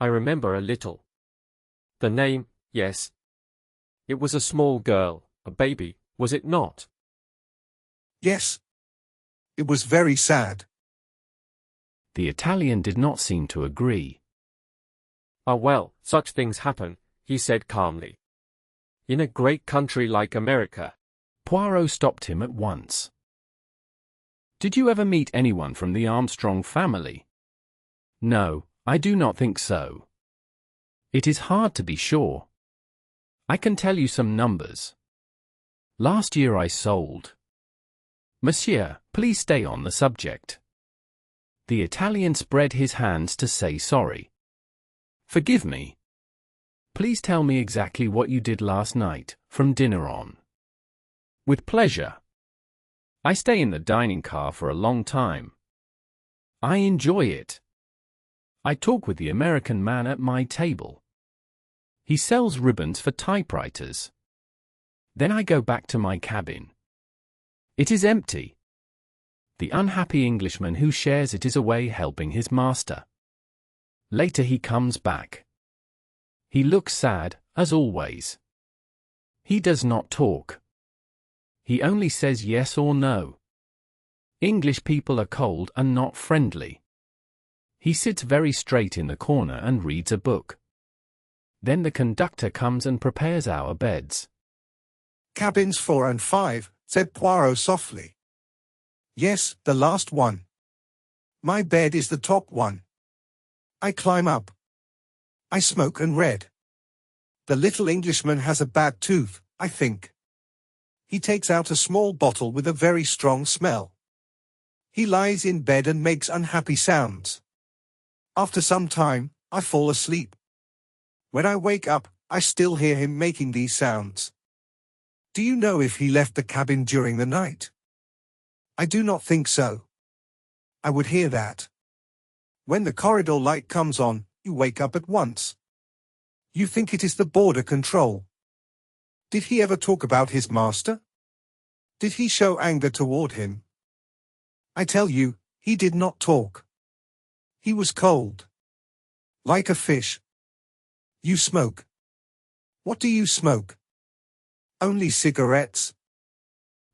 I remember a little. The name, yes. It was a small girl, a baby, was it not? Yes. It was very sad. The Italian did not seem to agree. Ah well, such things happen, he said calmly. In a great country like America. Poirot stopped him at once. Did you ever meet anyone from the Armstrong family? No, I do not think so. It is hard to be sure. I can tell you some numbers. Last year I sold. Monsieur, please stay on the subject. The Italian spread his hands to say sorry. Forgive me. Please tell me exactly what you did last night, from dinner on. With pleasure. I stay in the dining car for a long time. I enjoy it. I talk with the American man at my table. He sells ribbons for typewriters. Then I go back to my cabin. It is empty. The unhappy Englishman who shares it is away helping his master. Later he comes back. He looks sad, as always. He does not talk. He only says yes or no. English people are cold and not friendly. He sits very straight in the corner and reads a book. Then the conductor comes and prepares our beds. Cabins 4 and 5, said Poirot softly. Yes, the last one. My bed is the top one. I climb up. I smoke and read. The little Englishman has a bad tooth, I think. He takes out a small bottle with a very strong smell. He lies in bed and makes unhappy sounds. After some time, I fall asleep. When I wake up, I still hear him making these sounds. Do you know if he left the cabin during the night? I do not think so. I would hear that. When the corridor light comes on, you wake up at once. You think it is the border control. Did he ever talk about his master? Did he show anger toward him? I tell you, he did not talk. He was cold. Like a fish. You smoke. What do you smoke? Only cigarettes.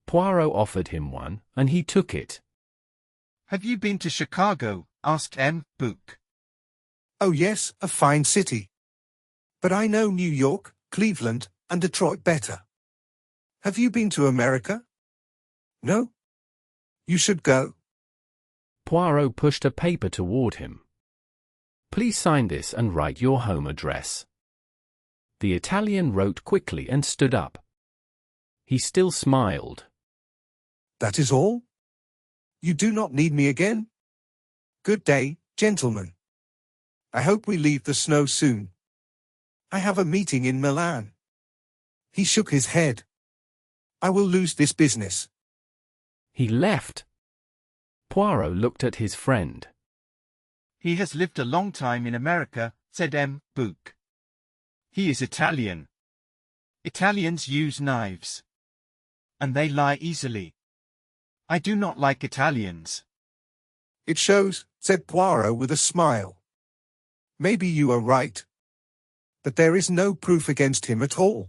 Poirot offered him one, and he took it. Have you been to Chicago? Asked M. Book. Oh yes, a fine city. But I know New York, Cleveland, and Detroit better. Have you been to America? No? You should go. Poirot pushed a paper toward him. Please sign this and write your home address. The Italian wrote quickly and stood up. He still smiled. That is all? You do not need me again? Good day, gentlemen. I hope we leave the snow soon. I have a meeting in Milan. He shook his head. I will lose this business. He left. Poirot looked at his friend. He has lived a long time in America, said Book. He is Italian. Italians use knives. And they lie easily. I do not like Italians. It shows, said Poirot with a smile. Maybe you are right. But there is no proof against him at all.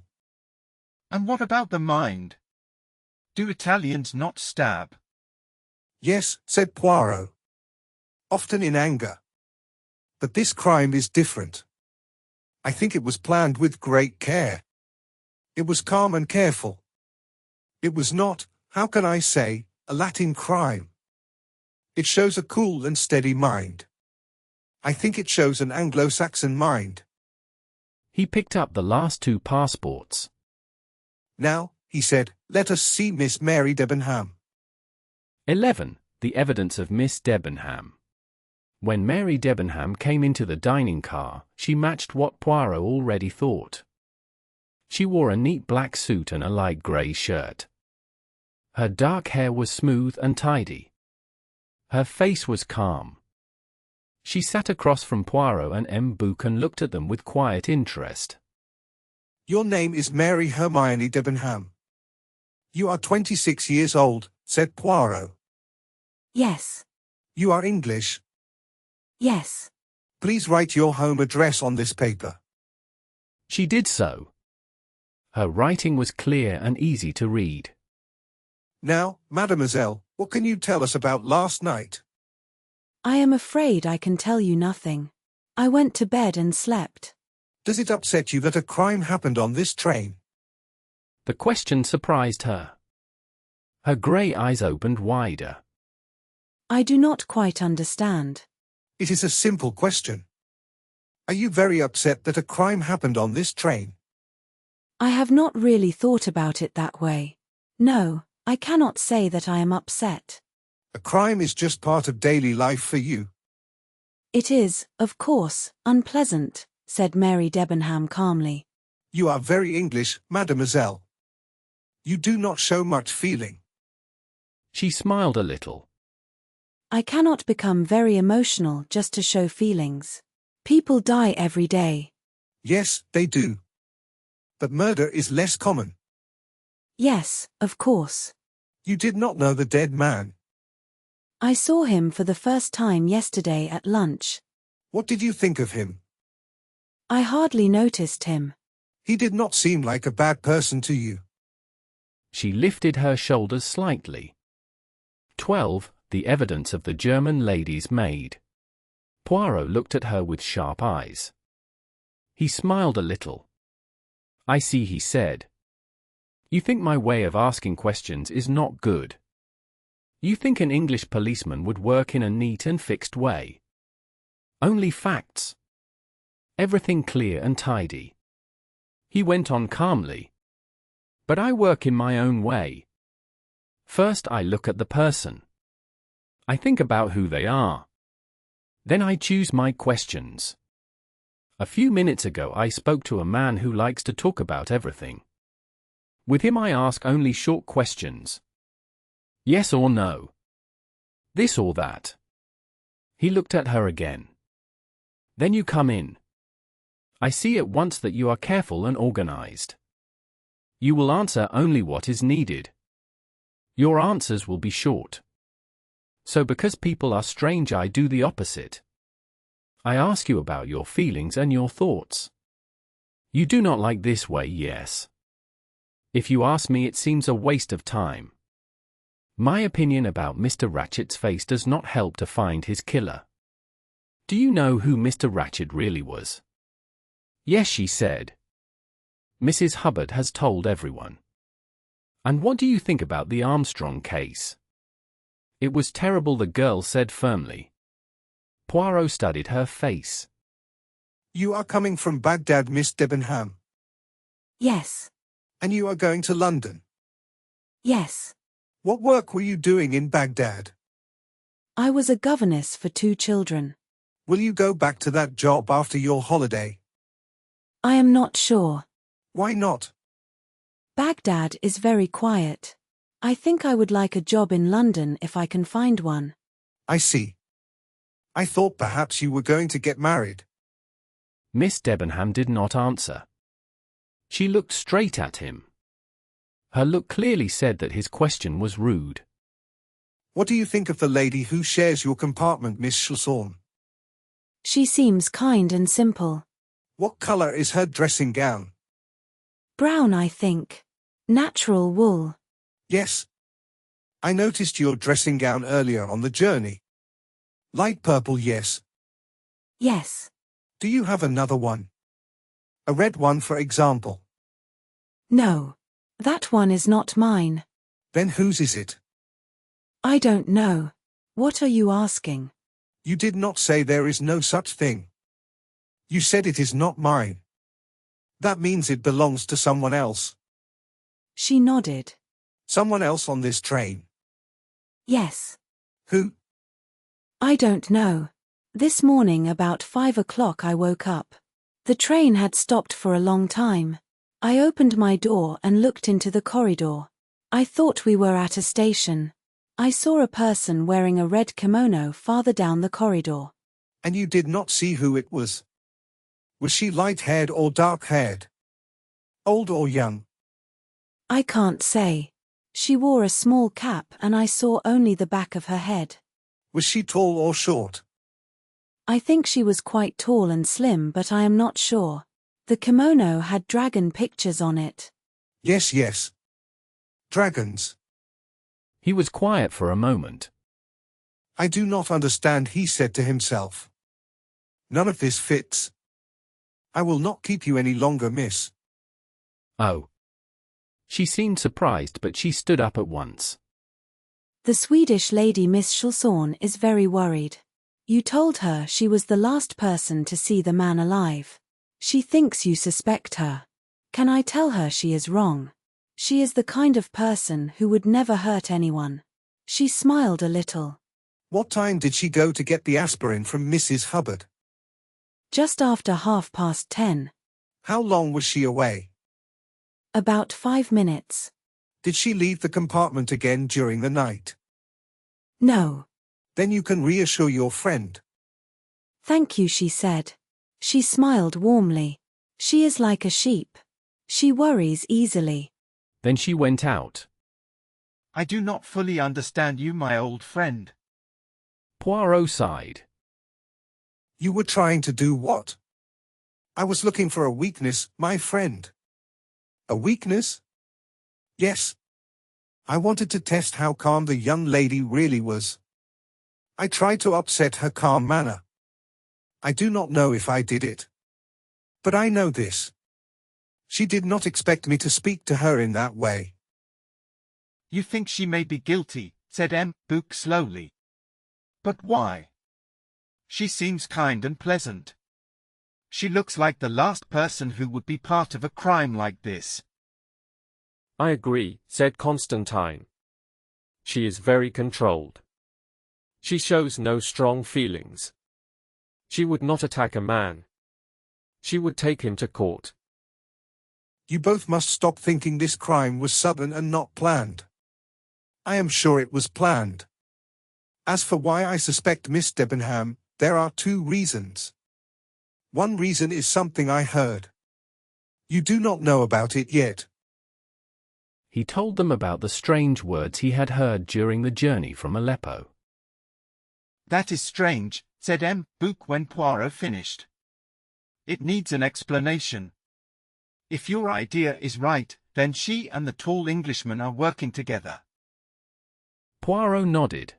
And what about the mind? Do Italians not stab? Yes, said Poirot. Often in anger. But this crime is different. I think it was planned with great care. It was calm and careful. It was not, how can I say, a Latin crime. It shows a cool and steady mind. I think it shows an Anglo-Saxon mind. He picked up the last 2 passports. Now, he said, let us see Miss Mary Debenham. 11. The evidence of Miss Debenham. When Mary Debenham came into the dining car, she matched what Poirot already thought. She wore a neat black suit and a light grey shirt. Her dark hair was smooth and tidy. Her face was calm. She sat across from Poirot and Book and looked at them with quiet interest. Your name is Mary Hermione Debenham. You are 26 years old, said Poirot. Yes. You are English. Yes. Please write your home address on this paper. She did so. Her writing was clear and easy to read. Now, mademoiselle, what can you tell us about last night? I am afraid I can tell you nothing. I went to bed and slept. Does it upset you that a crime happened on this train? The question surprised her. Her grey eyes opened wider. I do not quite understand. It is a simple question. Are you very upset that a crime happened on this train? I have not really thought about it that way. No, I cannot say that I am upset. A crime is just part of daily life for you. It is, of course, unpleasant, said Mary Debenham calmly. You are very English, mademoiselle. You do not show much feeling. She smiled a little. I cannot become very emotional just to show feelings. People die every day. Yes, they do. But murder is less common. Yes, of course. You did not know the dead man. I saw him for the first time yesterday at lunch. What did you think of him? I hardly noticed him. He did not seem like a bad person to you. She lifted her shoulders slightly. 12. The evidence of the German lady's maid. Poirot looked at her with sharp eyes. He smiled a little. I see, he said. You think my way of asking questions is not good. You think an English policeman would work in a neat and fixed way. Only facts. Everything clear and tidy. He went on calmly. But I work in my own way. First I look at the person. I think about who they are. Then I choose my questions. A few minutes ago I spoke to a man who likes to talk about everything. With him I ask only short questions. Yes or no. This or that. He looked at her again. Then you come in. I see at once that you are careful and organized. You will answer only what is needed. Your answers will be short. So because people are strange, I do the opposite. I ask you about your feelings and your thoughts. You do not like this way, yes. If you ask me, it seems a waste of time. My opinion about Mr. Ratchett's face does not help to find his killer. Do you know who Mr. Ratchett really was? Yes, she said. Mrs. Hubbard has told everyone. And what do you think about the Armstrong case? It was terrible, the girl said firmly. Poirot studied her face. You are coming from Baghdad, Miss Debenham. Yes. And you are going to London. Yes. What work were you doing in Baghdad? I was a governess for 2 children. Will you go back to that job after your holiday? I am not sure. Why not? Baghdad is very quiet. I think I would like a job in London if I can find one. I see. I thought perhaps you were going to get married. Miss Debenham did not answer. She looked straight at him. Her look clearly said that his question was rude. What do you think of the lady who shares your compartment, Miss Chausson? She seems kind and simple. What color is her dressing gown? Brown, I think. Natural wool. Yes. I noticed your dressing gown earlier on the journey. Light purple, yes. Yes. Do you have another one? A red one, for example? No. That one is not mine. Then whose is it? I don't know. What are you asking? You did not say there is no such thing. You said it is not mine. That means it belongs to someone else. She nodded. Someone else on this train? Yes. Who? I don't know. This morning about 5 o'clock I woke up. The train had stopped for a long time. I opened my door and looked into the corridor. I thought we were at a station. I saw a person wearing a red kimono farther down the corridor. And you did not see who it was? Was she light-haired or dark-haired? Old or young? I can't say. She wore a small cap and I saw only the back of her head. Was she tall or short? I think she was quite tall and slim, but I am not sure. The kimono had dragon pictures on it. Yes, yes. Dragons. He was quiet for a moment. I do not understand, he said to himself. None of this fits. I will not keep you any longer, miss. Oh. She seemed surprised, but she stood up at once. The Swedish lady Miss Chausson is very worried. You told her she was the last person to see the man alive. She thinks you suspect her. Can I tell her she is wrong? She is the kind of person who would never hurt anyone. She smiled a little. What time did she go to get the aspirin from Mrs. Hubbard? Just after 10:30. How long was she away? About 5 minutes. Did she leave the compartment again during the night? No. Then you can reassure your friend. Thank you, she said. She smiled warmly. She is like a sheep. She worries easily. Then she went out. I do not fully understand you, my old friend. Poirot sighed. You were trying to do what? I was looking for a weakness, my friend. A weakness? Yes. I wanted to test how calm the young lady really was. I tried to upset her calm manner. I do not know if I did it. But I know this. She did not expect me to speak to her in that way. You think she may be guilty, said Book slowly. But why? She seems kind and pleasant. She looks like the last person who would be part of a crime like this. I agree, said Constantine. She is very controlled. She shows no strong feelings. She would not attack a man. She would take him to court. You both must stop thinking this crime was sudden and not planned. I am sure it was planned. As for why I suspect Miss Debenham, there are 2 reasons. One reason is something I heard. You do not know about it yet. He told them about the strange words he had heard during the journey from Aleppo. That is strange, said Book when Poirot finished. It needs an explanation. If your idea is right, then she and the tall Englishman are working together. Poirot nodded.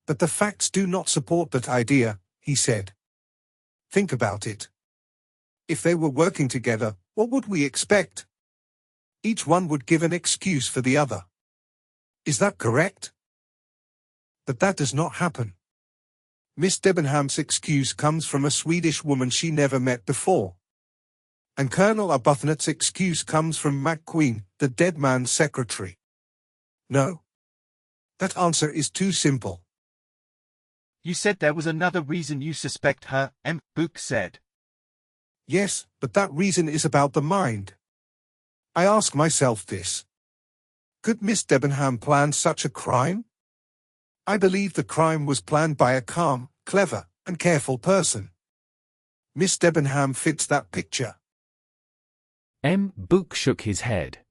But the facts do not support that idea, he said. Think about it. If they were working together, what would we expect? Each one would give an excuse for the other. Is that correct? But that does not happen. Miss Debenham's excuse comes from a Swedish woman she never met before. And Colonel Arbuthnot's excuse comes from McQueen, the dead man's secretary. No. That answer is too simple. You said there was another reason you suspect her, Book said. Yes, but that reason is about the mind. I ask myself this. Could Miss Debenham plan such a crime? I believe the crime was planned by a calm, clever, and careful person. Miss Debenham fits that picture. Book shook his head.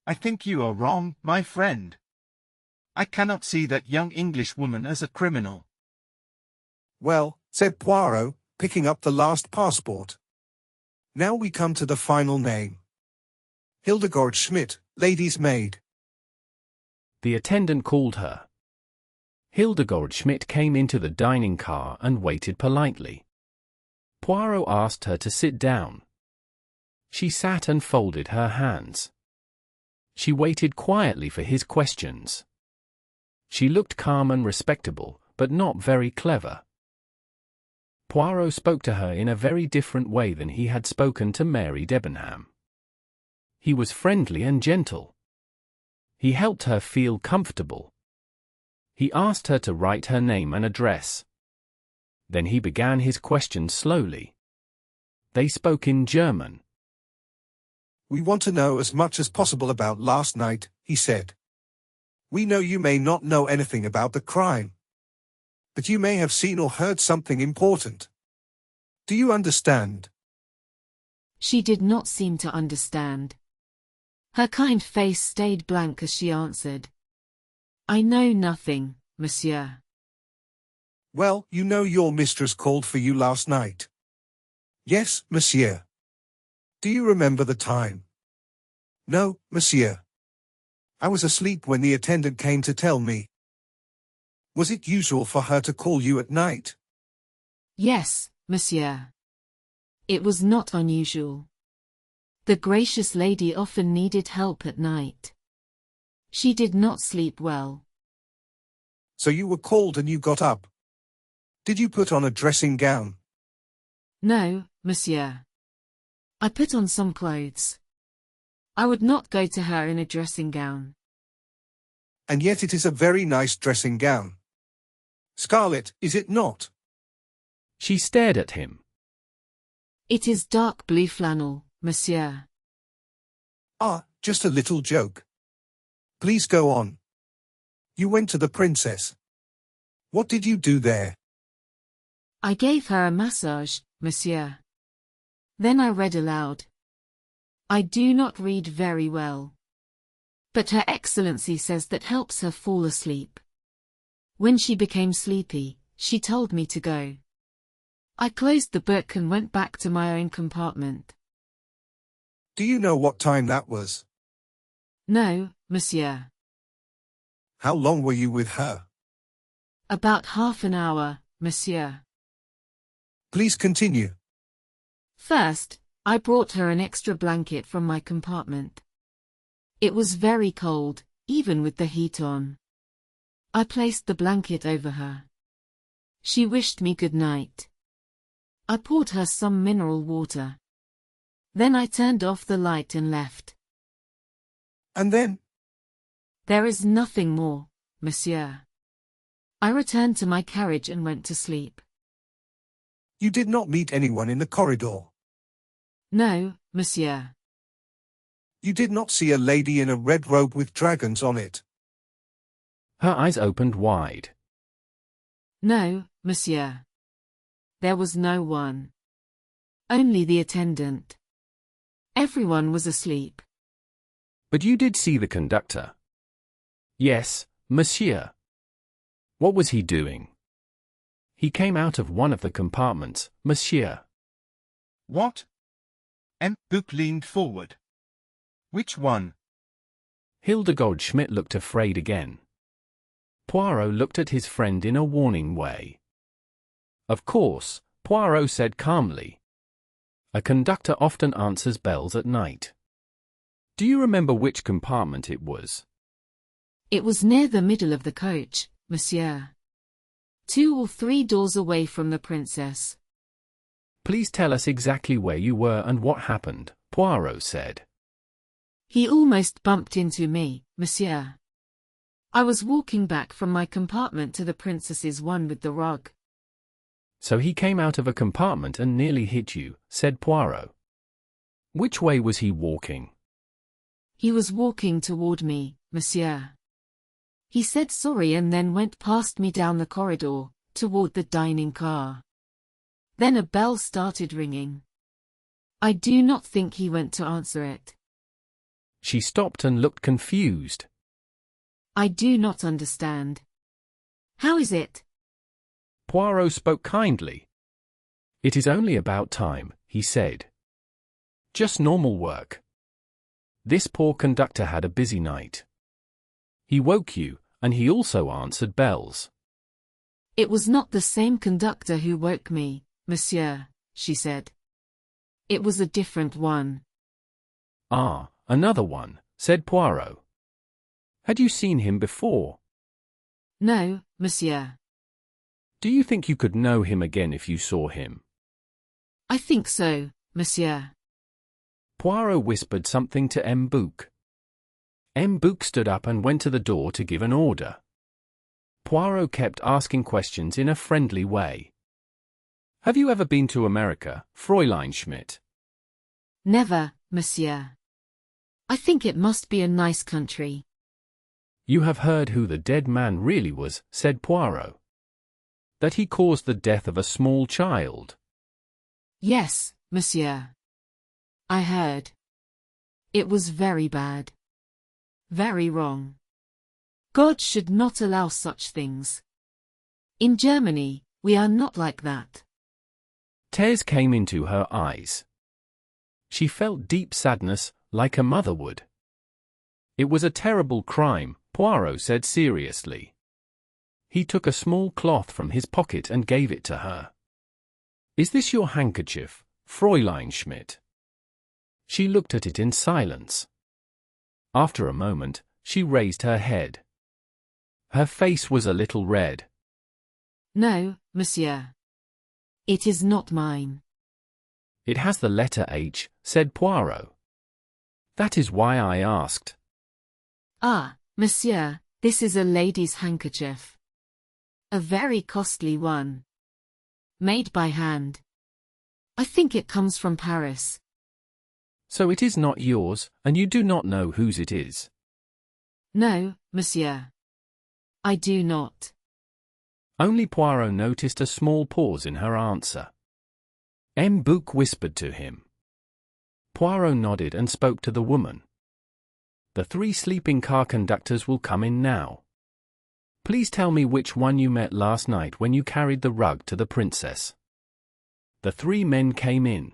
I think you are wrong, my friend. I cannot see that young Englishwoman as a criminal. Well, said Poirot, picking up the last passport. Now we come to the final name. Hildegard Schmidt, lady's maid. The attendant called her. Hildegard Schmidt came into the dining car and waited politely. Poirot asked her to sit down. She sat and folded her hands. She waited quietly for his questions. She looked calm and respectable, but not very clever. Poirot spoke to her in a very different way than he had spoken to Mary Debenham. He was friendly and gentle. He helped her feel comfortable. He asked her to write her name and address. Then he began his questions slowly. They spoke in German. We want to know as much as possible about last night, he said. We know you may not know anything about the crime, but you may have seen or heard something important. Do you understand? She did not seem to understand. Her kind face stayed blank as she answered. I know nothing, monsieur. Well, you know your mistress called for you last night. Yes, monsieur. Do you remember the time? No, monsieur. I was asleep when the attendant came to tell me. Was it usual for her to call you at night? Yes, monsieur. It was not unusual. The gracious lady often needed help at night. She did not sleep well. So you were called and you got up. Did you put on a dressing gown? No, monsieur. I put on some clothes. I would not go to her in a dressing gown. And yet it is a very nice dressing gown. Scarlet, is it not? She stared at him. It is dark blue flannel, monsieur. Ah, just a little joke. Please go on. You went to the princess. What did you do there? I gave her a massage, monsieur. Then I read aloud. I do not read very well. But Her Excellency says that helps her fall asleep. When she became sleepy, she told me to go. I closed the book and went back to my own compartment. Do you know what time that was? No, monsieur. How long were you with her? About half an hour, monsieur. Please continue. First, I brought her an extra blanket from my compartment. It was very cold, even with the heat on. I placed the blanket over her. She wished me good night. I poured her some mineral water. Then I turned off the light and left. And then? There is nothing more, monsieur. I returned to my carriage and went to sleep. You did not meet anyone in the corridor? No, monsieur. You did not see a lady in a red robe with dragons on it? Her eyes opened wide. No, monsieur. There was no one. Only the attendant. Everyone was asleep. But you did see the conductor. Yes, monsieur. What was he doing? He came out of one of the compartments, monsieur. What? Book leaned forward. Which one? Hildegard Schmidt looked afraid again. Poirot looked at his friend in a warning way. Of course, Poirot said calmly. A conductor often answers bells at night. Do you remember which compartment it was? It was near the middle of the coach, monsieur. 2 or 3 doors away from the princess. Please tell us exactly where you were and what happened, Poirot said. He almost bumped into me, monsieur. I was walking back from my compartment to the princess's one with the rug. So he came out of a compartment and nearly hit you, said Poirot. Which way was he walking? He was walking toward me, monsieur. He said sorry and then went past me down the corridor, toward the dining car. Then a bell started ringing. I do not think he went to answer it. She stopped and looked confused. I do not understand. How is it? Poirot spoke kindly. It is only about time, he said. Just normal work. This poor conductor had a busy night. He woke you, and he also answered bells. It was not the same conductor who woke me, monsieur, she said. It was a different one. Ah, another one, said Poirot. Had you seen him before? No, monsieur. Do you think you could know him again if you saw him? I think so, monsieur. Poirot whispered something to M. Bouc. M. Bouc stood up and went to the door to give an order. Poirot kept asking questions in a friendly way. Have you ever been to America, Fräulein Schmidt? Never, monsieur. I think it must be a nice country. You have heard who the dead man really was, said Poirot. That he caused the death of a small child. Yes, monsieur. I heard. It was very bad. Very wrong. God should not allow such things. In Germany, we are not like that. Tears came into her eyes. She felt deep sadness, like a mother would. It was a terrible crime, Poirot said seriously. He took a small cloth from his pocket and gave it to her. Is this your handkerchief, Fräulein Schmidt? She looked at it in silence. After a moment, she raised her head. Her face was a little red. No, monsieur. It is not mine. It has the letter H, said Poirot. That is why I asked. Ah, monsieur, this is a lady's handkerchief. A very costly one. Made by hand. I think it comes from Paris. So it is not yours, and you do not know whose it is? No, monsieur. I do not. Only Poirot noticed a small pause in her answer. M. Bouc whispered to him. Poirot nodded and spoke to the woman. The 3 sleeping car conductors will come in now. Please tell me which one you met last night when you carried the rug to the princess. The 3 men came in.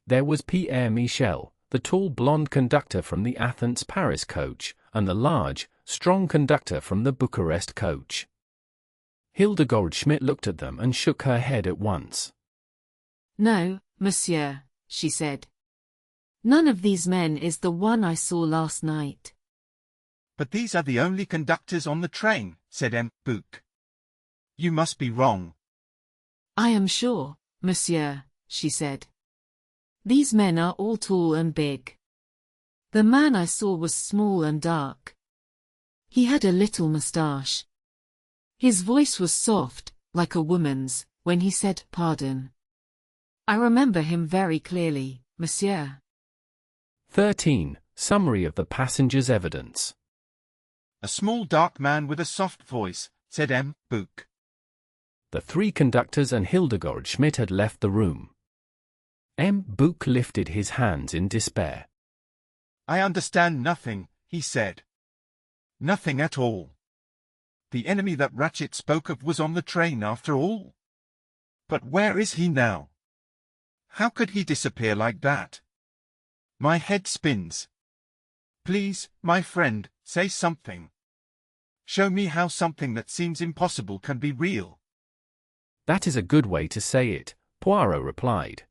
There was Pierre Michel, the tall blonde conductor from the Athens-Paris coach, and the large, strong conductor from the Bucharest coach. Hildegard Schmidt looked at them and shook her head at once. No, monsieur, she said. None of these men is the one I saw last night. But these are the only conductors on the train, said M. Bouc. You must be wrong. I am sure, monsieur, she said. These men are all tall and big. The man I saw was small and dark. He had a little moustache. His voice was soft, like a woman's, when he said pardon. I remember him very clearly, monsieur. 13. Summary of the passenger's evidence. A small dark man with a soft voice, said M. Bouc. The 3 conductors and Hildegard Schmidt had left the room. M. Bouc lifted his hands in despair. I understand nothing, he said. Nothing at all. The enemy that Ratchet spoke of was on the train after all. But where is he now? How could he disappear like that? My head spins. Please, my friend, say something. Show me how something that seems impossible can be real. That is a good way to say it, Poirot replied.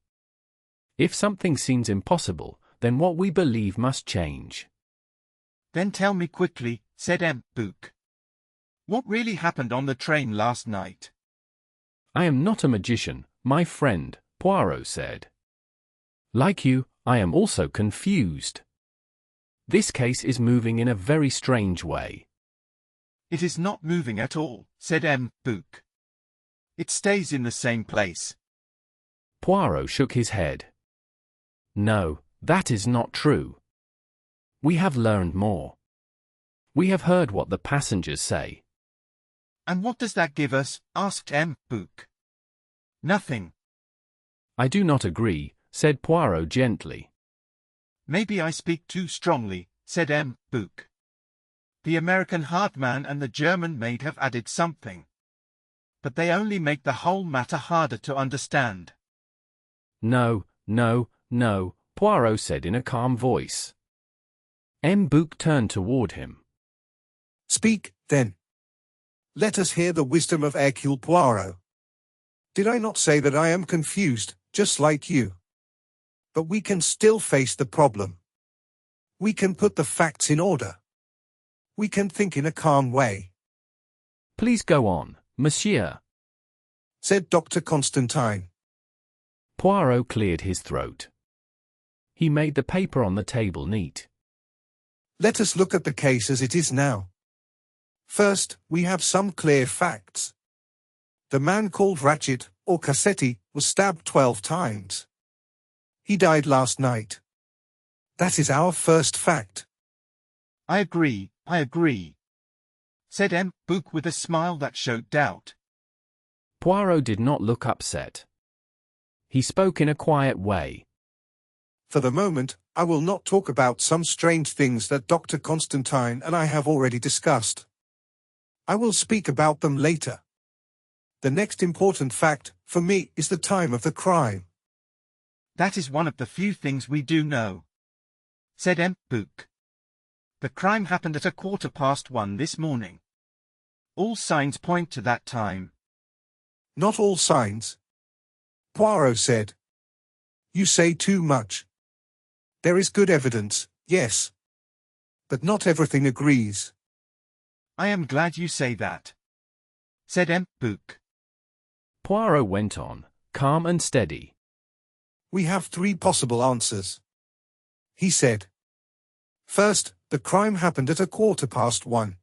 If something seems impossible, then what we believe must change. Then tell me quickly, said M. Bouc. What really happened on the train last night? I am not a magician, my friend, Poirot said. Like you, I am also confused. This case is moving in a very strange way. It is not moving at all, said M. Bouc. It stays in the same place. Poirot shook his head. No, that is not true. We have learned more. We have heard what the passengers say. We have heard what the passengers say. And what does that give us? Asked M. Book. Nothing. I do not agree, said Poirot gently. Maybe I speak too strongly, said M. Book. The American hard man and the German maid have added something. But they only make the whole matter harder to understand. No, no, no, Poirot said in a calm voice. M. Book turned toward him. Speak, then. Let us hear the wisdom of Hercule Poirot. Did I not say that I am confused, just like you? But we can still face the problem. We can put the facts in order. We can think in a calm way. Please go on, monsieur, said Dr. Constantine. Poirot cleared his throat. He made the paper on the table neat. Let us look at the case as it is now. First, we have some clear facts. The man called Ratchet, or Cassetti, was stabbed 12 times. He died last night. That is our first fact. I agree, said M. Book with a smile that showed doubt. Poirot did not look upset. He spoke in a quiet way. For the moment, I will not talk about some strange things that Dr. Constantine and I have already discussed. I will speak about them later. The next important fact, for me, is the time of the crime. That is one of the few things we do know, said M. Book. The crime happened at 1:15 this morning. All signs point to that time. Not all signs, Poirot said. You say too much. There is good evidence, yes. But not everything agrees. I am glad you say that, said M. Book. Poirot went on, calm and steady. We have 3 possible answers, he said. First, the crime happened at 1:15.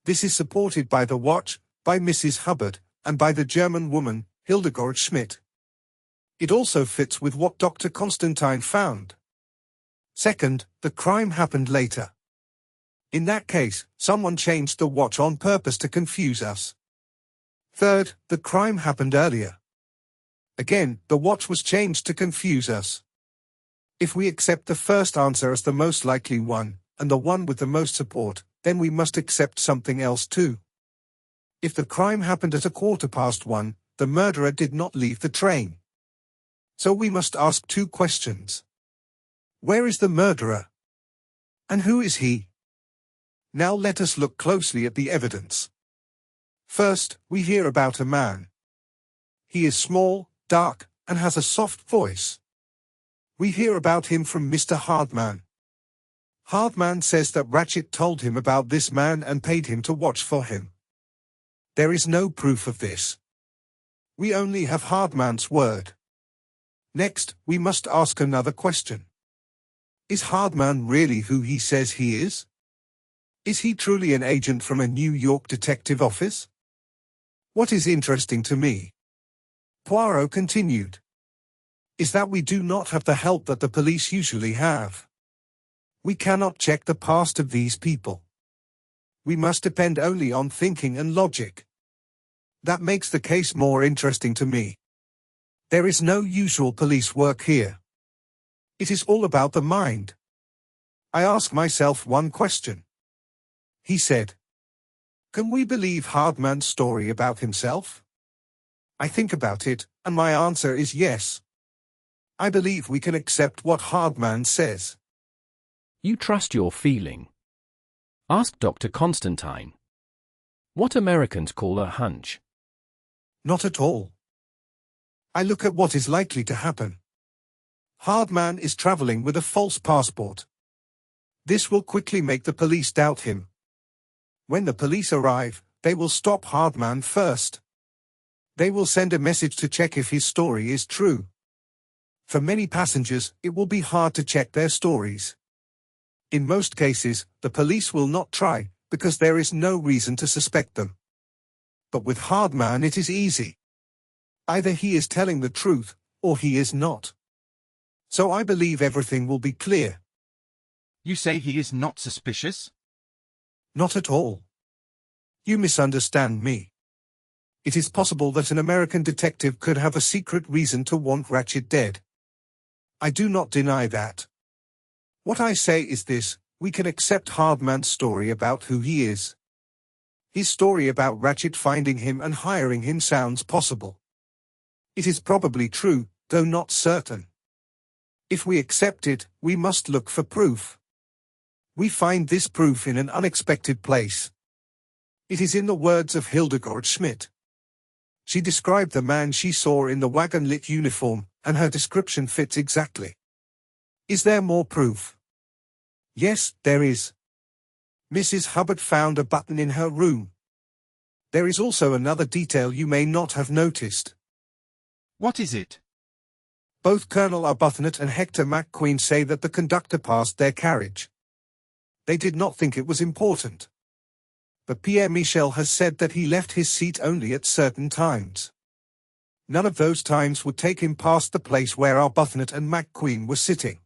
This is supported by the watch, by Mrs. Hubbard, and by the German woman, Hildegard Schmidt. It also fits with what Dr. Constantine found. Second, the crime happened later. In that case, someone changed the watch on purpose to confuse us. Third, the crime happened earlier. Again, the watch was changed to confuse us. If we accept the first answer as the most likely one, and the one with the most support, then we must accept something else too. If the crime happened at 1:15, the murderer did not leave the train. So we must ask 2 questions. Where is the murderer? And who is he? Now let us look closely at the evidence. First, we hear about a man. He is small, dark, and has a soft voice. We hear about him from Mr. Hardman. Hardman says that Ratchet told him about this man and paid him to watch for him. There is no proof of this. We only have Hardman's word. Next, we must ask another question. Is Hardman really who he says he is? Is he truly an agent from a New York detective office? What is interesting to me, Poirot continued, is that we do not have the help that the police usually have. We cannot check the past of these people. We must depend only on thinking and logic. That makes the case more interesting to me. There is no usual police work here. It is all about the mind. I ask myself one question. He said, can we believe Hardman's story about himself? I think about it, and my answer is yes. I believe we can accept what Hardman says. You trust your feeling? Asked Dr. Constantine. What Americans call a hunch. Not at all. I look at what is likely to happen. Hardman is traveling with a false passport. This will quickly make the police doubt him. When the police arrive, they will stop Hardman first. They will send a message to check if his story is true. For many passengers, it will be hard to check their stories. In most cases, the police will not try, because there is no reason to suspect them. But with Hardman it is easy. Either he is telling the truth, or he is not. So I believe everything will be clear. You say he is not suspicious? Not at all. You misunderstand me. It is possible that an American detective could have a secret reason to want Ratchet dead. I do not deny that. What I say is this: we can accept Hardman's story about who he is. His story about Ratchet finding him and hiring him sounds possible. It is probably true, though not certain. If we accept it, we must look for proof. We find this proof in an unexpected place. It is in the words of Hildegard Schmidt. She described the man she saw in the wagon-lit uniform, and her description fits exactly. Is there more proof? Yes, there is. Mrs. Hubbard found a button in her room. There is also another detail you may not have noticed. What is it? Both Colonel Arbuthnot and Hector McQueen say that the conductor passed their carriage. They did not think it was important. But Pierre Michel has said that he left his seat only at certain times. None of those times would take him past the place where Arbuthnot and McQueen were sitting.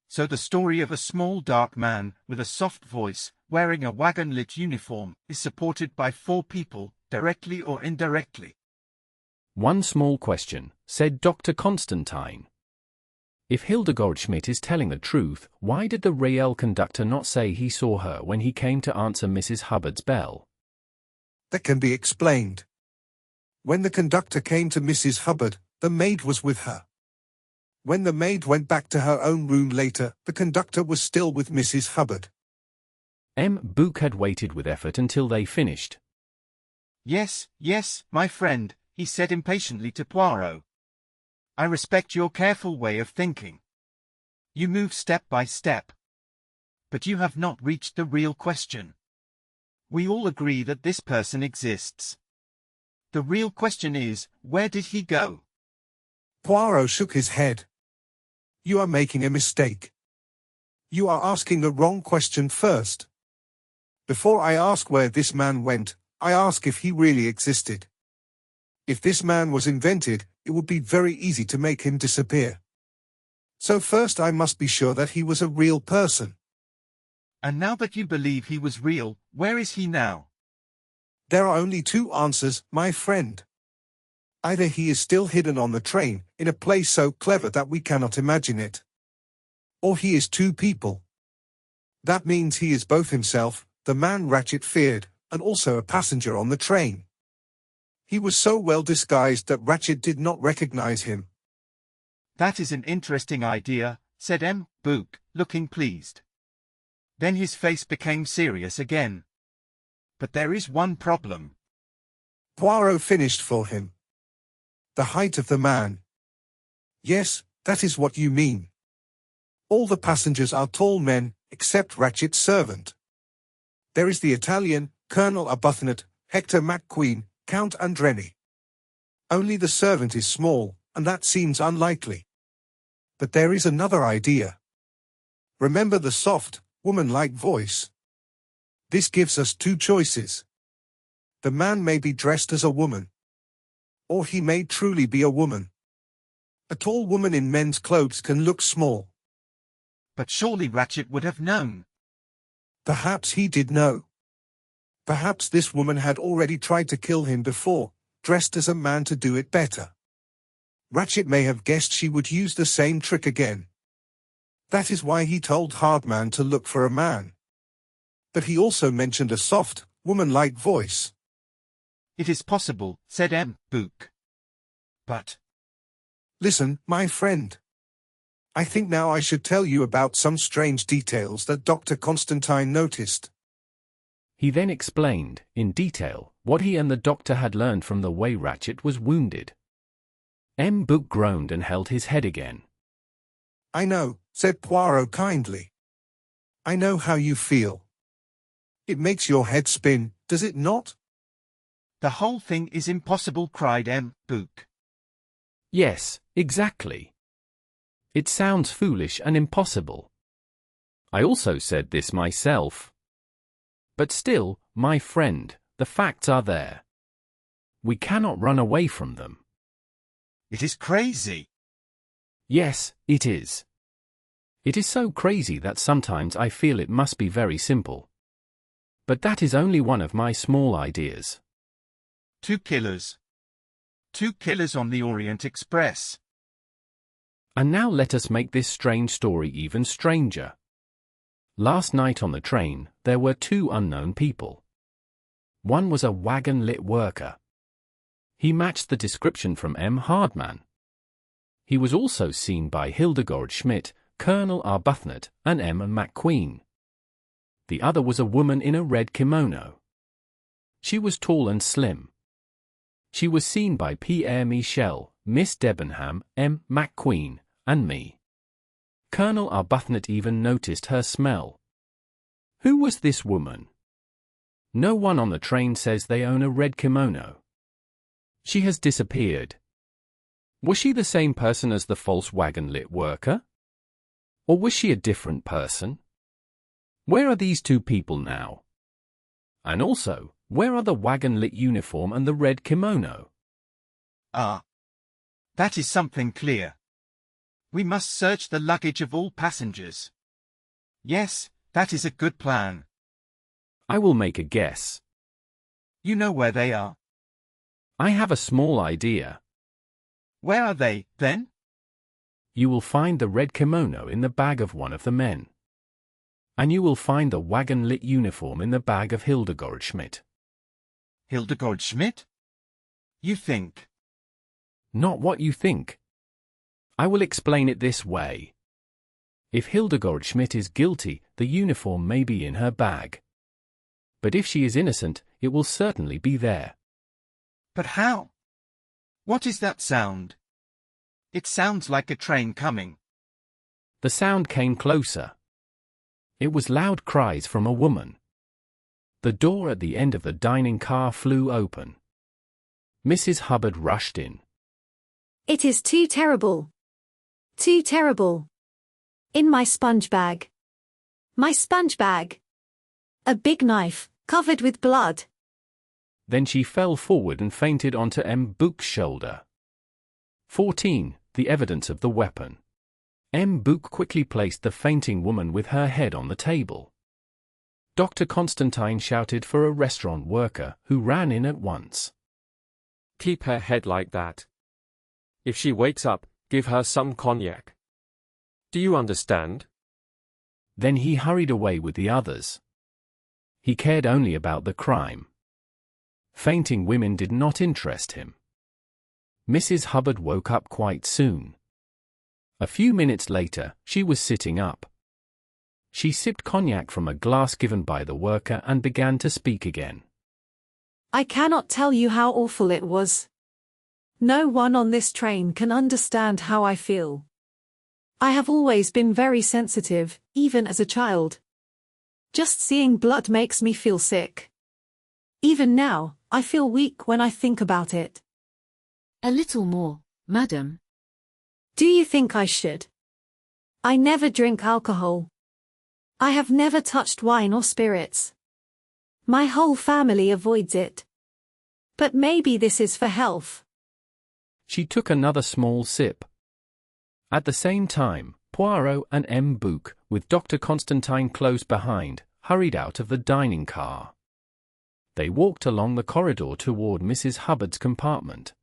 So the story of a small dark man with a soft voice, wearing a wagon-lit uniform, is supported by 4 people, directly or indirectly. One small question, said Dr. Constantine. If Hildegard Schmidt is telling the truth, why did the rail conductor not say he saw her when he came to answer Mrs. Hubbard's bell? That can be explained. When the conductor came to Mrs. Hubbard, the maid was with her. When the maid went back to her own room later, the conductor was still with Mrs. Hubbard. M. Book had waited with effort until they finished. Yes, yes, my friend, he said impatiently to Poirot. I respect your careful way of thinking. You move step by step. But you have not reached the real question. We all agree that this person exists. The real question is, where did he go? Poirot shook his head. You are making a mistake. You are asking the wrong question first. Before I ask where this man went, I ask if he really existed. If this man was invented, it would be very easy to make him disappear. So first I must be sure that he was a real person. And now that you believe he was real, where is he now? There are only 2 answers, my friend. Either he is still hidden on the train, in a place so clever that we cannot imagine it. Or he is 2 people. That means he is both himself, the man Ratchet feared, and also a passenger on the train. He was so well disguised that Ratchet did not recognize him. That is an interesting idea, said M. Book, looking pleased. Then his face became serious again. But there is one problem. Poirot finished for him. The height of the man. Yes, that is what you mean. All the passengers are tall men, except Ratchet's servant. There is the Italian, Colonel Arbuthnot, Hector McQueen, Count Andreni. Only the servant is small, and that seems unlikely. But there is another idea. Remember the soft, woman-like voice. This gives us 2 choices. The man may be dressed as a woman. Or he may truly be a woman. A tall woman in men's clothes can look small. But surely Ratchet would have known. Perhaps he did know. Perhaps this woman had already tried to kill him before, dressed as a man to do it better. Ratchet may have guessed she would use the same trick again. That is why he told Hardman to look for a man. But he also mentioned a soft, woman-like voice. It is possible, said M. Book. But... Listen, my friend. I think now I should tell you about some strange details that Dr. Constantine noticed. He then explained, in detail, what he and the doctor had learned from the way Ratchet was wounded. M. Book groaned and held his head again. I know, said Poirot kindly. I know how you feel. It makes your head spin, does it not? The whole thing is impossible, cried M. Book. Yes, exactly. It sounds foolish and impossible. I also said this myself. But still, my friend, the facts are there. We cannot run away from them. It is crazy. Yes, it is. It is so crazy that sometimes I feel it must be very simple. But that is only one of my small ideas. 2 killers. 2 killers on the Orient Express. And now let us make this strange story even stranger. Last night on the train, there were 2 unknown people. One was a wagon-lit worker. He matched the description from M. Hardman. He was also seen by Hildegard Schmidt, Colonel Arbuthnot, and Emma McQueen. The other was a woman in a red kimono. She was tall and slim. She was seen by Pierre Michel, Miss Debenham, M. McQueen, and me. Colonel Arbuthnot even noticed her smell. Who was this woman? No one on the train says they own a red kimono. She has disappeared. Was she the same person as the false wagon-lit worker? Or was she a different person? Where are these 2 people now? And also, where are the wagon-lit uniform and the red kimono? Ah. That is something clear. We must search the luggage of all passengers. Yes, that is a good plan. I will make a guess. You know where they are. I have a small idea. Where are they, then? You will find the red kimono in the bag of one of the men. And you will find the wagon-lit uniform in the bag of Hildegard Schmidt. Hildegard Schmidt? You think? Not what you think. I will explain it this way. If Hildegard Schmidt is guilty, the uniform may be in her bag. But if she is innocent, it will certainly be there. But how? What is that sound? It sounds like a train coming. The sound came closer. It was loud cries from a woman. The door at the end of the dining car flew open. Mrs. Hubbard rushed in. It is too terrible. Too terrible. In my sponge bag. My sponge bag. A big knife, covered with blood. Then she fell forward and fainted onto M. Book's shoulder. 14. The evidence of the weapon. M. Book quickly placed the fainting woman with her head on the table. Dr. Constantine shouted for a restaurant worker, who ran in at once. Keep her head like that. If she wakes up, give her some cognac. Do you understand? Then he hurried away with the others. He cared only about the crime. Fainting women did not interest him. Mrs. Hubbard woke up quite soon. A few minutes later, she was sitting up. She sipped cognac from a glass given by the worker and began to speak again. I cannot tell you how awful it was. No one on this train can understand how I feel. I have always been very sensitive, even as a child. Just seeing blood makes me feel sick. Even now, I feel weak when I think about it. A little more, madam. Do you think I should? I never drink alcohol. I have never touched wine or spirits. My whole family avoids it. But maybe this is for health. She took another small sip. At the same time, Poirot and M. Book, with Dr. Constantine close behind, hurried out of the dining car. They walked along the corridor toward Mrs. Hubbard's compartment.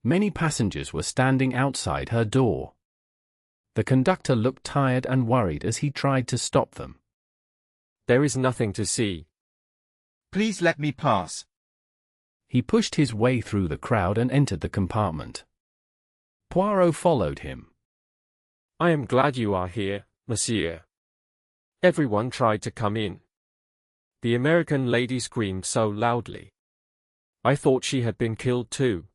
Many passengers were standing outside her door. The conductor looked tired and worried as he tried to stop them. There is nothing to see. Please let me pass. He pushed his way through the crowd and entered the compartment. Poirot followed him. I am glad you are here, monsieur. Everyone tried to come in. The American lady screamed so loudly. I thought she had been killed too.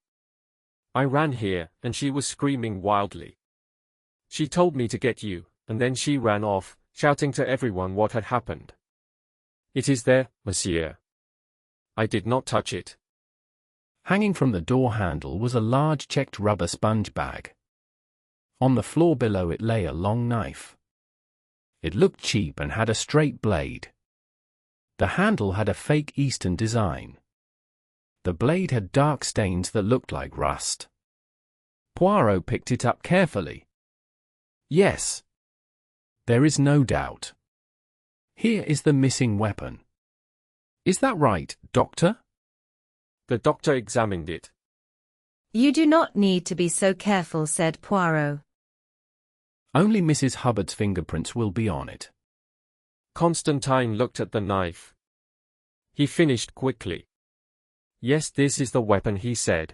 I ran here, and she was screaming wildly. She told me to get you, and then she ran off, shouting to everyone what had happened. It is there, monsieur. I did not touch it. Hanging from the door handle was a large checked rubber sponge bag. On the floor below it lay a long knife. It looked cheap and had a straight blade. The handle had a fake Eastern design. The blade had dark stains that looked like rust. Poirot picked it up carefully. Yes. There is no doubt. Here is the missing weapon. Is that right, Doctor? The doctor examined it. You do not need to be so careful, said Poirot. Only Mrs. Hubbard's fingerprints will be on it. Constantine looked at the knife. He finished quickly. Yes, this is the weapon, he said.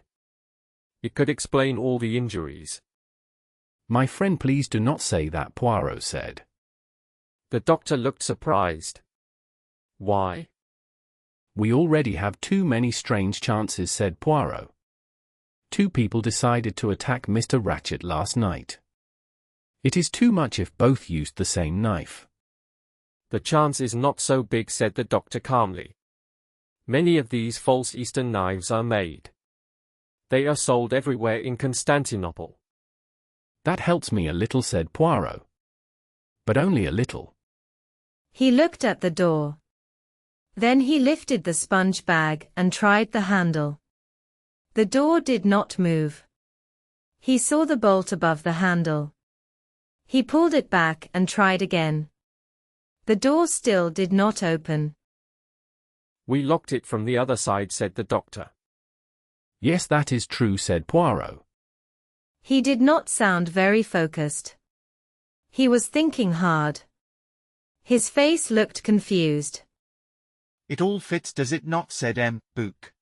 It could explain all the injuries. My friend, please do not say that, Poirot said. The doctor looked surprised. Why? We already have too many strange chances, said Poirot. 2 people decided to attack Mr. Ratchet last night. It is too much if both used the same knife. The chance is not so big, said the doctor calmly. Many of these false Eastern knives are made. They are sold everywhere in Constantinople. That helps me a little, said Poirot. But only a little. He looked at the door. Then he lifted the sponge bag and tried the handle. The door did not move. He saw the bolt above the handle. He pulled it back and tried again. The door still did not open. We locked it from the other side, said the doctor. Yes, that is true, said Poirot. He did not sound very focused. He was thinking hard. His face looked confused. It all fits, does it not, said Book.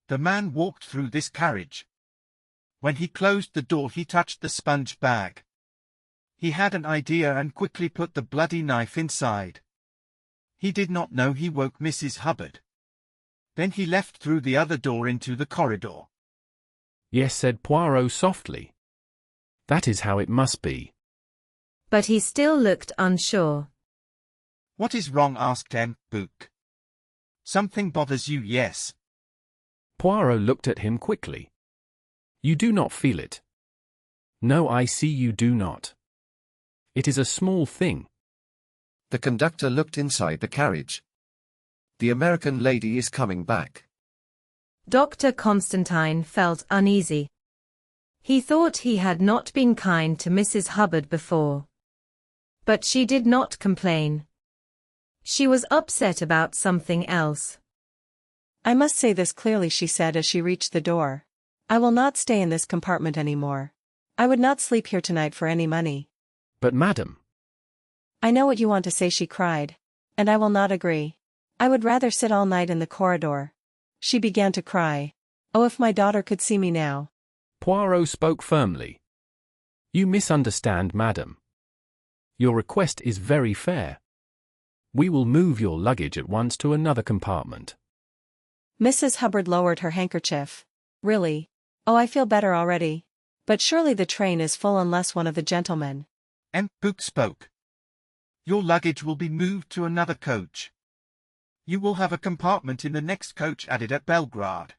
The man walked through this carriage. When he closed the door, he touched the sponge bag. He had an idea and quickly put the bloody knife inside. He did not know he woke Mrs. Hubbard. Then he left through the other door into the corridor. Yes, said Poirot softly. That is how it must be. But he still looked unsure. What is wrong, asked Book. Something bothers you, yes? Poirot looked at him quickly. You do not feel it. No, I see you do not. It is a small thing. The conductor looked inside the carriage. The American lady is coming back. Dr. Constantine felt uneasy. He thought he had not been kind to Mrs. Hubbard before. But she did not complain. She was upset about something else. I must say this clearly, she said as she reached the door. I will not stay in this compartment anymore. I would not sleep here tonight for any money. But madam. I know what you want to say, she cried. And I will not agree. I would rather sit all night in the corridor. She began to cry. Oh, if my daughter could see me now. Poirot spoke firmly. You misunderstand, madam. Your request is very fair. We will move your luggage at once to another compartment. Mrs. Hubbard lowered her handkerchief. Really? Oh, I feel better already. But surely the train is full unless one of the gentlemen. Book spoke. Your luggage will be moved to another coach. You will have a compartment in the next coach added at Belgrade.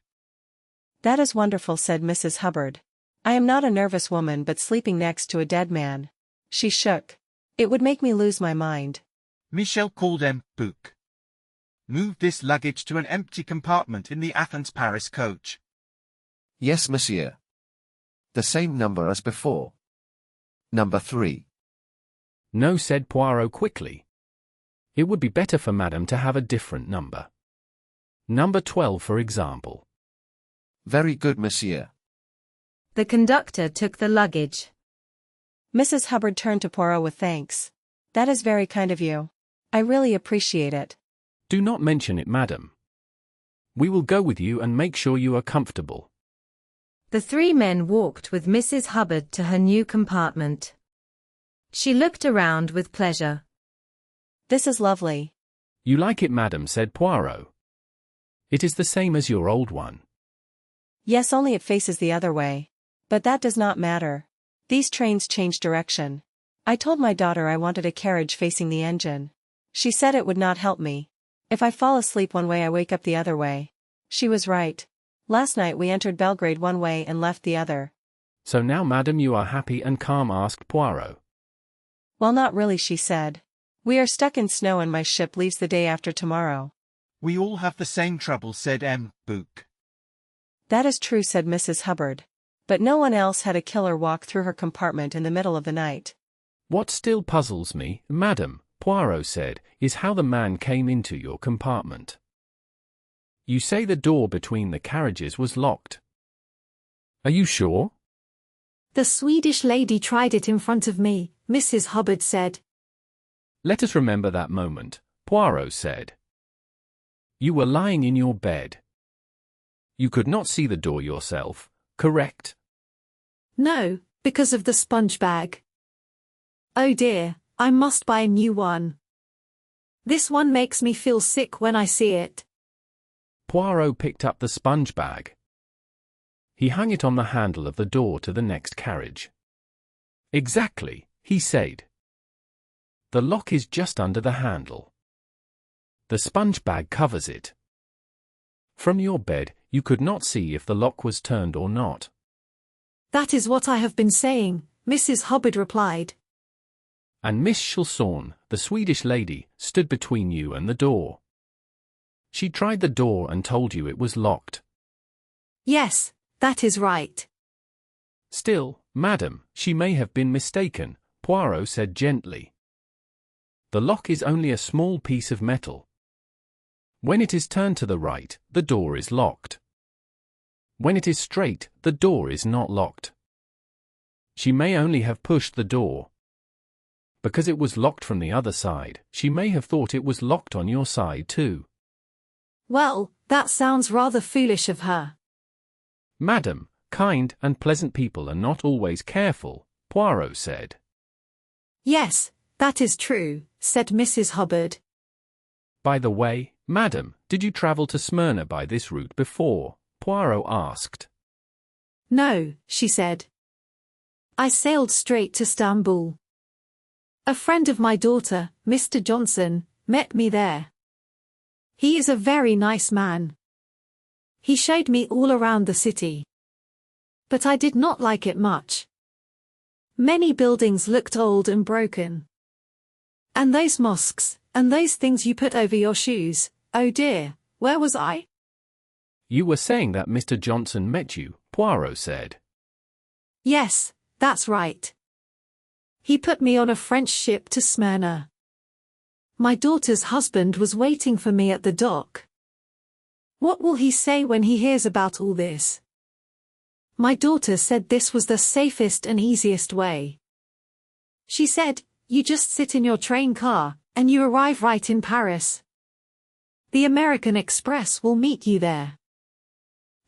That is wonderful, said Mrs. Hubbard. I am not a nervous woman, but sleeping next to a dead man. She shook. It would make me lose my mind. Michel called Book. Move this luggage to an empty compartment in the Athens-Paris coach. Yes, monsieur. The same number as before. Number 3. No, said Poirot quickly. It would be better for madame to have a different number. Number 12, for example. Very good, monsieur. The conductor took the luggage. Mrs. Hubbard turned to Poirot with thanks. That is very kind of you. I really appreciate it. Do not mention it, madam. We will go with you and make sure you are comfortable. The 3 men walked with Mrs. Hubbard to her new compartment. She looked around with pleasure. This is lovely. You like it, madam, said Poirot. It is the same as your old one. Yes, only it faces the other way. But that does not matter. These trains change direction. I told my daughter I wanted a carriage facing the engine. She said it would not help me. If I fall asleep one way, I wake up the other way. She was right. Last night we entered Belgrade one way and left the other. So now, madam, you are happy and calm, asked Poirot. Well, not really, she said. We are stuck in snow and my ship leaves the day after tomorrow. We all have the same trouble, said Book. That is true, said Mrs. Hubbard. But no one else had a killer walk through her compartment in the middle of the night. What still puzzles me, Madam, Poirot said, is how the man came into your compartment. You say the door between the carriages was locked. Are you sure? The Swedish lady tried it in front of me, Mrs. Hubbard said. Let us remember that moment, Poirot said. You were lying in your bed. You could not see the door yourself, correct? No, because of the sponge bag. Oh dear, I must buy a new one. This one makes me feel sick when I see it. Poirot picked up the sponge bag. He hung it on the handle of the door to the next carriage. Exactly, he said. The lock is just under the handle. The sponge bag covers it. From your bed, you could not see if the lock was turned or not. That is what I have been saying, Mrs. Hubbard replied. And Miss Chaulson, the Swedish lady, stood between you and the door. She tried the door and told you it was locked. Yes, that is right. Still, madam, she may have been mistaken, Poirot said gently. The lock is only a small piece of metal. When it is turned to the right, the door is locked. When it is straight, the door is not locked. She may only have pushed the door. Because it was locked from the other side, she may have thought it was locked on your side too. Well, that sounds rather foolish of her. Madam, kind and pleasant people are not always careful, Poirot said. Yes, that is true, said Mrs. Hubbard. By the way, madam, did you travel to Smyrna by this route before? Poirot asked. No, she said. I sailed straight to Stamboul. A friend of my daughter, Mr. Johnson, met me there. He is a very nice man. He showed me all around the city. But I did not like it much. Many buildings looked old and broken. And those mosques, and those things you put over your shoes, oh dear, where was I? You were saying that Mr. Johnson met you, Poirot said. Yes, that's right. He put me on a French ship to Smyrna. My daughter's husband was waiting for me at the dock. What will he say when he hears about all this? My daughter said this was the safest and easiest way. She said, you just sit in your train car, and you arrive right in Paris. The American Express will meet you there.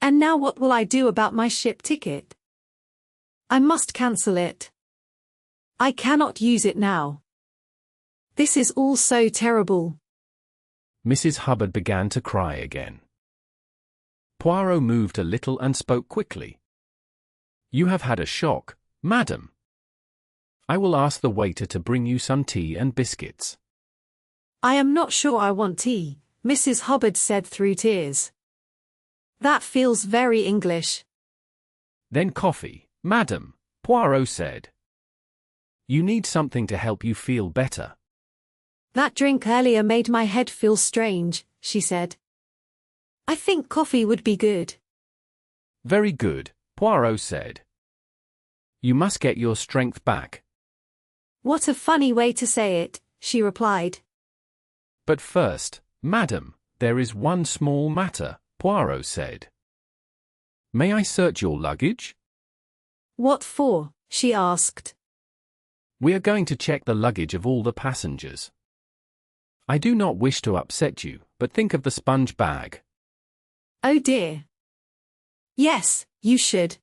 And now what will I do about my ship ticket? I must cancel it. I cannot use it now. This is all so terrible. Mrs. Hubbard began to cry again. Poirot moved a little and spoke quickly. You have had a shock, madam. I will ask the waiter to bring you some tea and biscuits. I am not sure I want tea, Mrs. Hubbard said through tears. That feels very English. Then coffee, madam, Poirot said. You need something to help you feel better. That drink earlier made my head feel strange, she said. I think coffee would be good. Very good, Poirot said. You must get your strength back. What a funny way to say it, she replied. But first, madam, there is one small matter, Poirot said. May I search your luggage? What for? She asked. We are going to check the luggage of all the passengers. I do not wish to upset you, but think of the sponge bag. Oh dear. Yes, you should.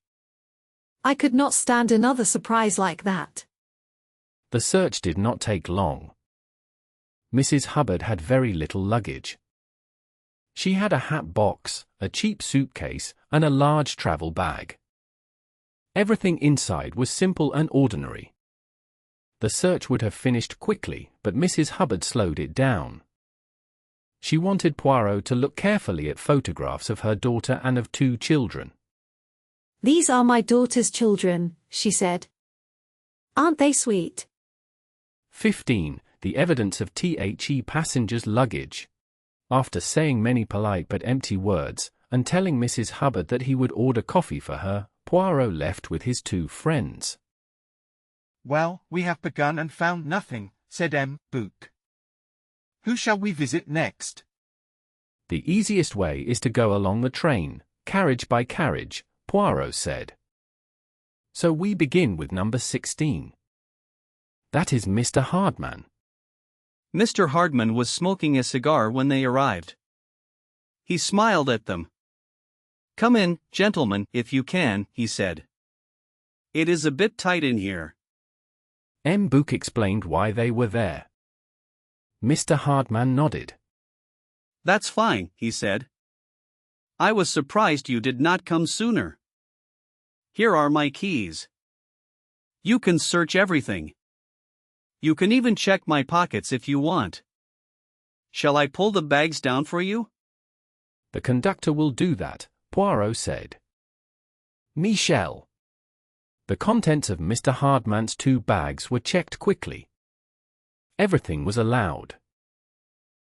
I could not stand another surprise like that. The search did not take long. Mrs. Hubbard had very little luggage. She had a hat box, a cheap suitcase, and a large travel bag. Everything inside was simple and ordinary. The search would have finished quickly, but Mrs. Hubbard slowed it down. She wanted Poirot to look carefully at photographs of her daughter and of 2 children. These are my daughter's children, she said. Aren't they sweet? 15. The evidence of THE passengers' luggage. After saying many polite but empty words, and telling Mrs. Hubbard that he would order coffee for her, Poirot left with his 2 friends. Well, we have begun and found nothing, said Book. Who shall we visit next? The easiest way is to go along the train, carriage by carriage, Poirot said. So we begin with number 16. That is Mr. Hardman. Mr. Hardman was smoking a cigar when they arrived. He smiled at them. "Come in, gentlemen, if you can," he said. "It is a bit tight in here." Book explained why they were there. Mr. Hardman nodded. "That's fine," he said. "I was surprised you did not come sooner. Here are my keys. You can search everything. You can even check my pockets if you want. Shall I pull the bags down for you?" The conductor will do that, Poirot said. Michel. The contents of Mr. Hardman's 2 bags were checked quickly. Everything was allowed.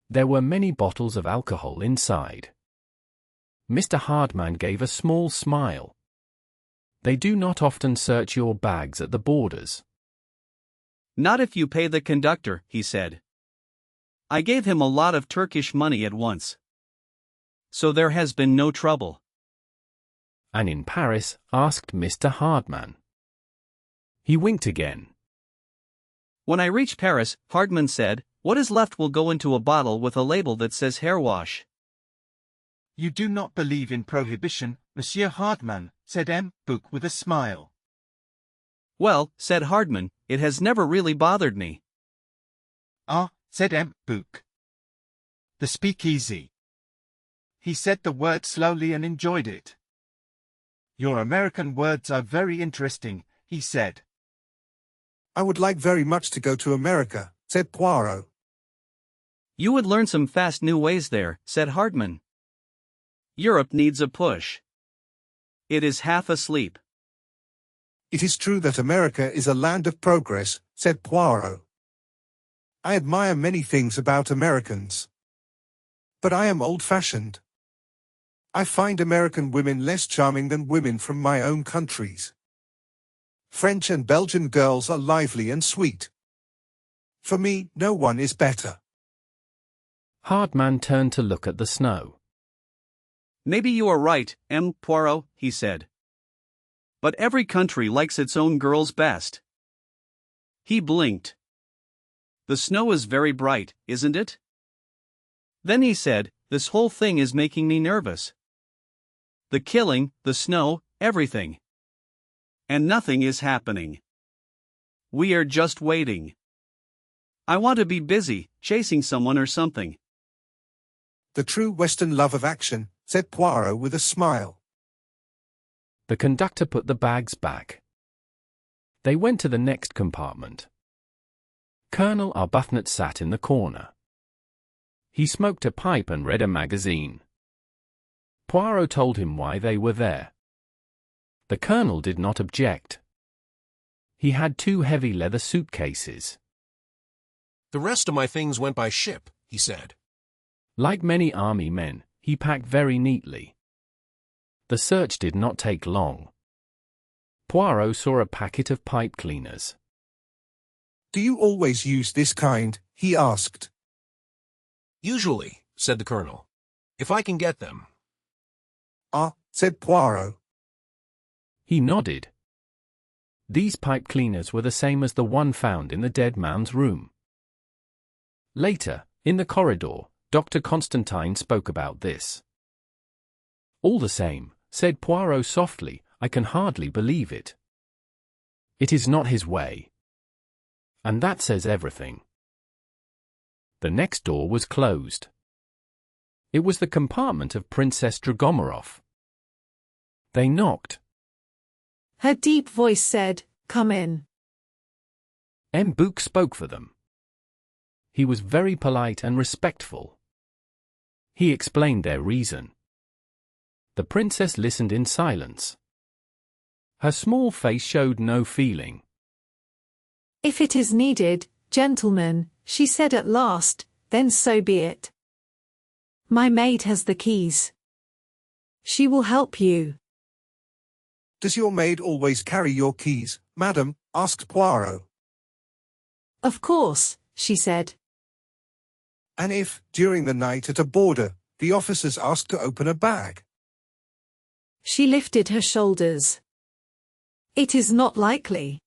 There were many bottles of alcohol inside. Mr. Hardman gave a small smile. They do not often search your bags at the borders. "Not if you pay the conductor," he said. "I gave him a lot of Turkish money at once. So there has been no trouble." "And in Paris?" asked Mr. Hardman. He winked again. "When I reach Paris," Hardman said, "what is left will go into a bottle with a label that says hair wash." You do not believe in prohibition, Monsieur Hardman, said Book with a smile. "Well," said Hardman, "it has never really bothered me." "Ah," said Book. "The speakeasy." He said the word slowly and enjoyed it. "Your American words are very interesting," he said. I would like very much to go to America, said Poirot. "You would learn some fast new ways there," said Hardman. "Europe needs a push. It is half asleep." It is true that America is a land of progress, said Poirot. I admire many things about Americans. But I am old-fashioned. I find American women less charming than women from my own countries. French and Belgian girls are lively and sweet. For me, no one is better. Hardman turned to look at the snow. "Maybe you are right, Poirot," he said. "But every country likes its own girls best." He blinked. "The snow is very bright, isn't it?" Then he said, "This whole thing is making me nervous. The killing, the snow, everything. And nothing is happening. We are just waiting. I want to be busy, chasing someone or something." The true Western love of action, said Poirot with a smile. The conductor put the bags back. They went to the next compartment. Colonel Arbuthnot sat in the corner. He smoked a pipe and read a magazine. Poirot told him why they were there. The colonel did not object. He had 2 heavy leather suitcases. "The rest of my things went by ship," he said. Like many army men, he packed very neatly. The search did not take long. Poirot saw a packet of pipe cleaners. Do you always use this kind? He asked. "Usually," said the colonel. "If I can get them." "Ah," said Poirot. He nodded. These pipe cleaners were the same as the one found in the dead man's room. Later, in the corridor, Dr. Constantine spoke about this. "All the same," said Poirot softly, "I can hardly believe it. It is not his way. And that says everything." The next door was closed. It was the compartment of Princess Dragomirov. They knocked. Her deep voice said, "Come in." Book spoke for them. He was very polite and respectful. He explained their reason. The princess listened in silence. Her small face showed no feeling. "If it is needed, gentlemen," she said at last, "then so be it. My maid has the keys. She will help you." Does your maid always carry your keys, madam? Asked Poirot. Of course, she said. And if, during the night at a border, the officers asked to open a bag? She lifted her shoulders. It is not likely.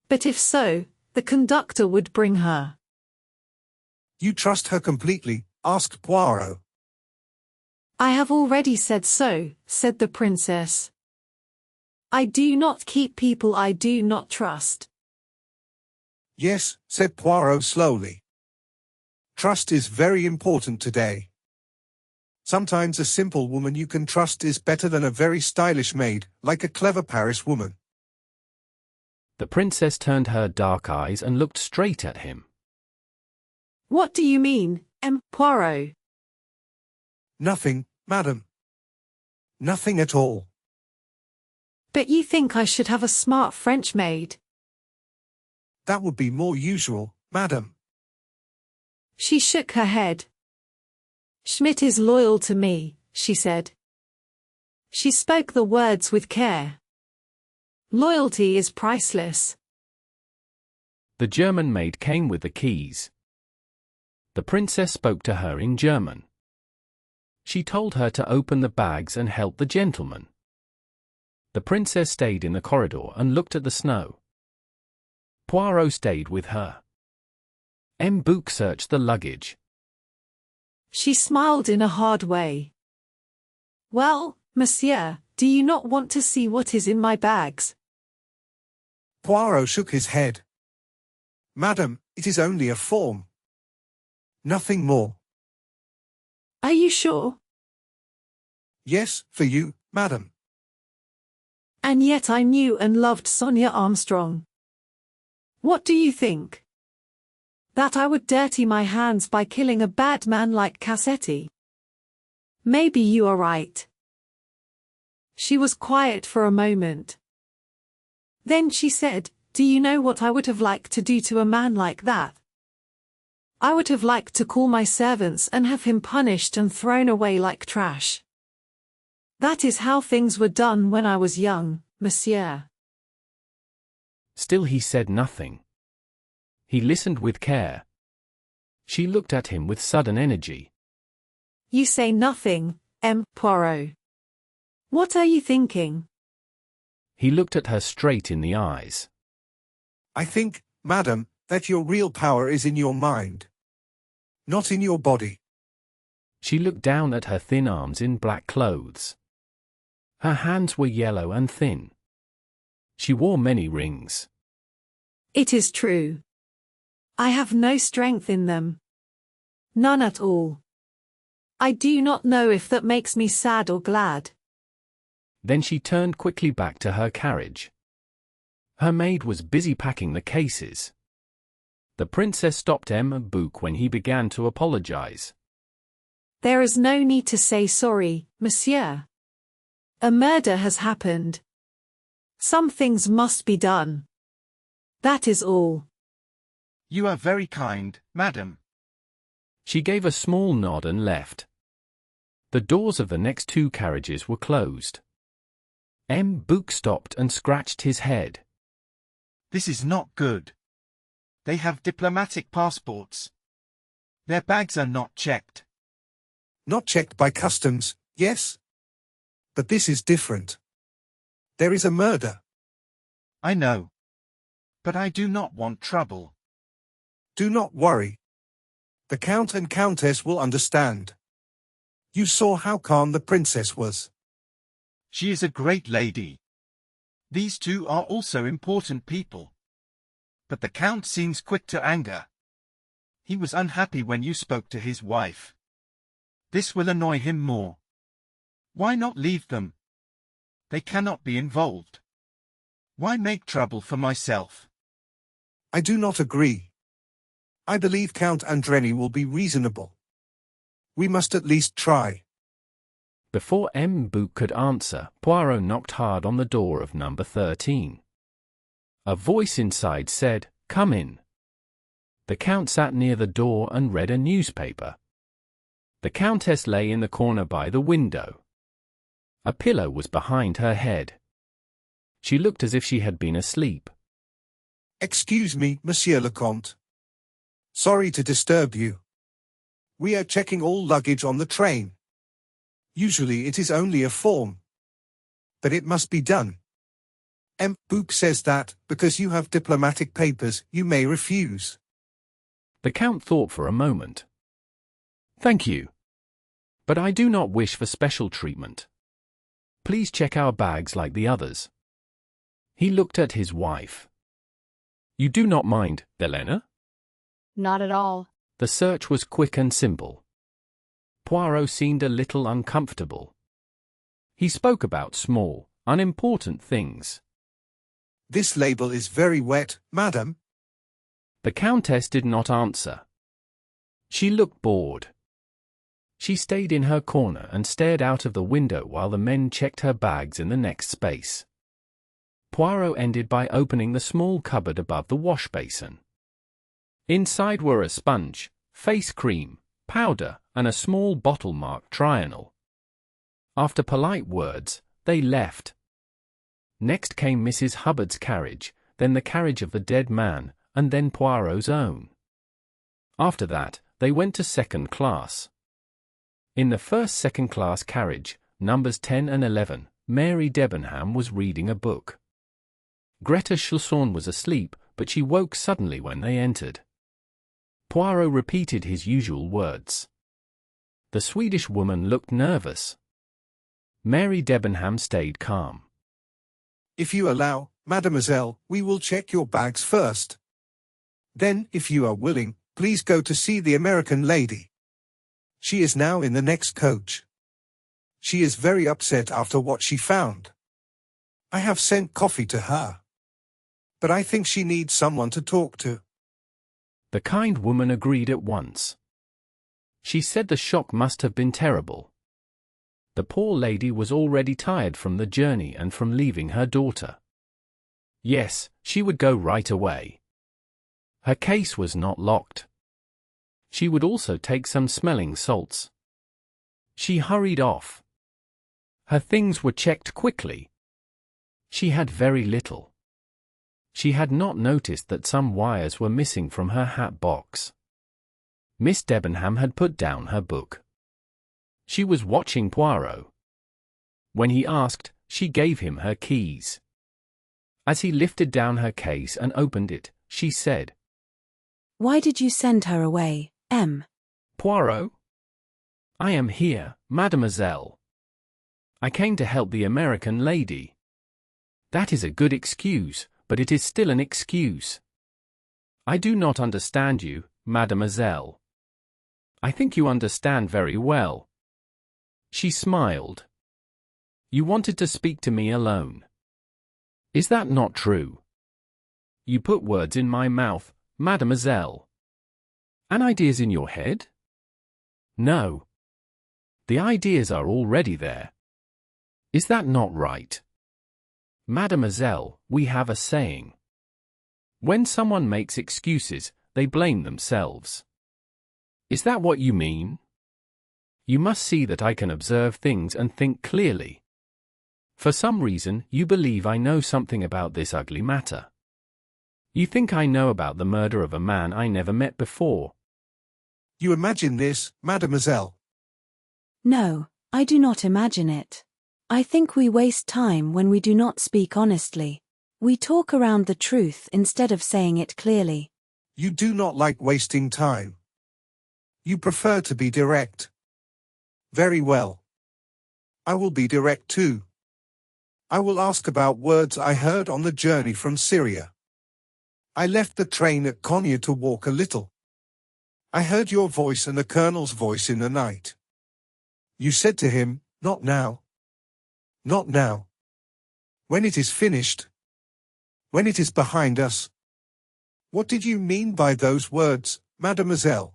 But if so, the conductor would bring her. You trust her completely? Asked Poirot. I have already said so, said the princess. I do not keep people I do not trust. Yes, said Poirot slowly. Trust is very important today. Sometimes a simple woman you can trust is better than a very stylish maid, like a clever Paris woman. The princess turned her dark eyes and looked straight at him. What do you mean, Poirot? Nothing, madam. Nothing at all. But you think I should have a smart French maid? That would be more usual, madam. She shook her head. Schmidt is loyal to me, she said. She spoke the words with care. Loyalty is priceless. The German maid came with the keys. The princess spoke to her in German. She told her to open the bags and help the gentleman. The princess stayed in the corridor and looked at the snow. Poirot stayed with her. Bouc searched the luggage. She smiled in a hard way. Well, monsieur, do you not want to see what is in my bags? Poirot shook his head. Madam, it is only a form. Nothing more. Are you sure? Yes, for you, madam. And yet I knew and loved Sonia Armstrong. What do you think? That I would dirty my hands by killing a bad man like Cassetti? Maybe you are right. She was quiet for a moment. Then she said, do you know what I would have liked to do to a man like that? I would have liked to call my servants and have him punished and thrown away like trash. That is how things were done when I was young, monsieur. Still he said nothing. He listened with care. She looked at him with sudden energy. You say nothing, Poirot. What are you thinking? He looked at her straight in the eyes. I think, madam, that your real power is in your mind, not in your body. She looked down at her thin arms in black clothes. Her hands were yellow and thin. She wore many rings. It is true. I have no strength in them. None at all. I do not know if that makes me sad or glad. Then she turned quickly back to her carriage. Her maid was busy packing the cases. The princess stopped Bouc when he began to apologize. There is no need to say sorry, monsieur. A murder has happened. Some things must be done. That is all. You are very kind, madam. She gave a small nod and left. The doors of the next two carriages were closed. Bouc stopped and scratched his head. This is not good. They have diplomatic passports. Their bags are not checked. Not checked by customs, yes? But this is different. There is a murder. I know. But I do not want trouble. Do not worry. The Count and Countess will understand. You saw how calm the princess was. She is a great lady. These two are also important people. But the Count seems quick to anger. He was unhappy when you spoke to his wife. This will annoy him more. Why not leave them? They cannot be involved. Why make trouble for myself? I do not agree. I believe Count Andreni will be reasonable. We must at least try. Before Bouc could answer, Poirot knocked hard on the door of number 13. A voice inside said, "Come in." The Count sat near the door and read a newspaper. The Countess lay in the corner by the window. A pillow was behind her head. She looked as if she had been asleep. Excuse me, Monsieur le Comte. Sorry to disturb you. We are checking all luggage on the train. Usually it is only a form. But it must be done. Book says that, because you have diplomatic papers, you may refuse. The Count thought for a moment. Thank you. But I do not wish for special treatment. Please check our bags like the others. He looked at his wife. You do not mind, Helena? Not at all. The search was quick and simple. Poirot seemed a little uncomfortable. He spoke about small, unimportant things. This label is very wet, madam. The Countess did not answer. She looked bored. She stayed in her corner and stared out of the window while the men checked her bags in the next space. Poirot ended by opening the small cupboard above the wash basin. Inside were a sponge, face cream, powder, and a small bottle marked Trianal. After polite words, they left. Next came Mrs. Hubbard's carriage, then the carriage of the dead man, and then Poirot's own. After that, they went to second class. In the first second-class carriage, numbers 10 and 11, Mary Debenham was reading a book. Greta Chausson was asleep, but she woke suddenly when they entered. Poirot repeated his usual words. The Swedish woman looked nervous. Mary Debenham stayed calm. If you allow, mademoiselle, we will check your bags first. Then, if you are willing, please go to see the American lady. She is now in the next coach. She is very upset after what she found. I have sent coffee to her. But I think she needs someone to talk to. The kind woman agreed at once. She said the shock must have been terrible. The poor lady was already tired from the journey and from leaving her daughter. Yes, she would go right away. Her case was not locked. She would also take some smelling salts. She hurried off. Her things were checked quickly. She had very little. She had not noticed that some wires were missing from her hat box. Miss Debenham had put down her book. She was watching Poirot. When he asked, she gave him her keys. As he lifted down her case and opened it, she said, Why did you send her away, M? Poirot? I am here, mademoiselle. I came to help the American lady. That is a good excuse, but it is still an excuse. I do not understand you, mademoiselle. I think you understand very well. She smiled. You wanted to speak to me alone. Is that not true? You put words in my mouth, mademoiselle. And ideas in your head? No. The ideas are already there. Is that not right? Mademoiselle, we have a saying. When someone makes excuses, they blame themselves. Is that what you mean? You must see that I can observe things and think clearly. For some reason, you believe I know something about this ugly matter. You think I know about the murder of a man I never met before. You imagine this, mademoiselle? No, I do not imagine it. I think we waste time when we do not speak honestly. We talk around the truth instead of saying it clearly. You do not like wasting time. You prefer to be direct. Very well. I will be direct too. I will ask about words I heard on the journey from Syria. I left the train at Konya to walk a little. I heard your voice and the colonel's voice in the night. You said to him, not now. Not now. When it is finished. When it is behind us. What did you mean by those words, mademoiselle?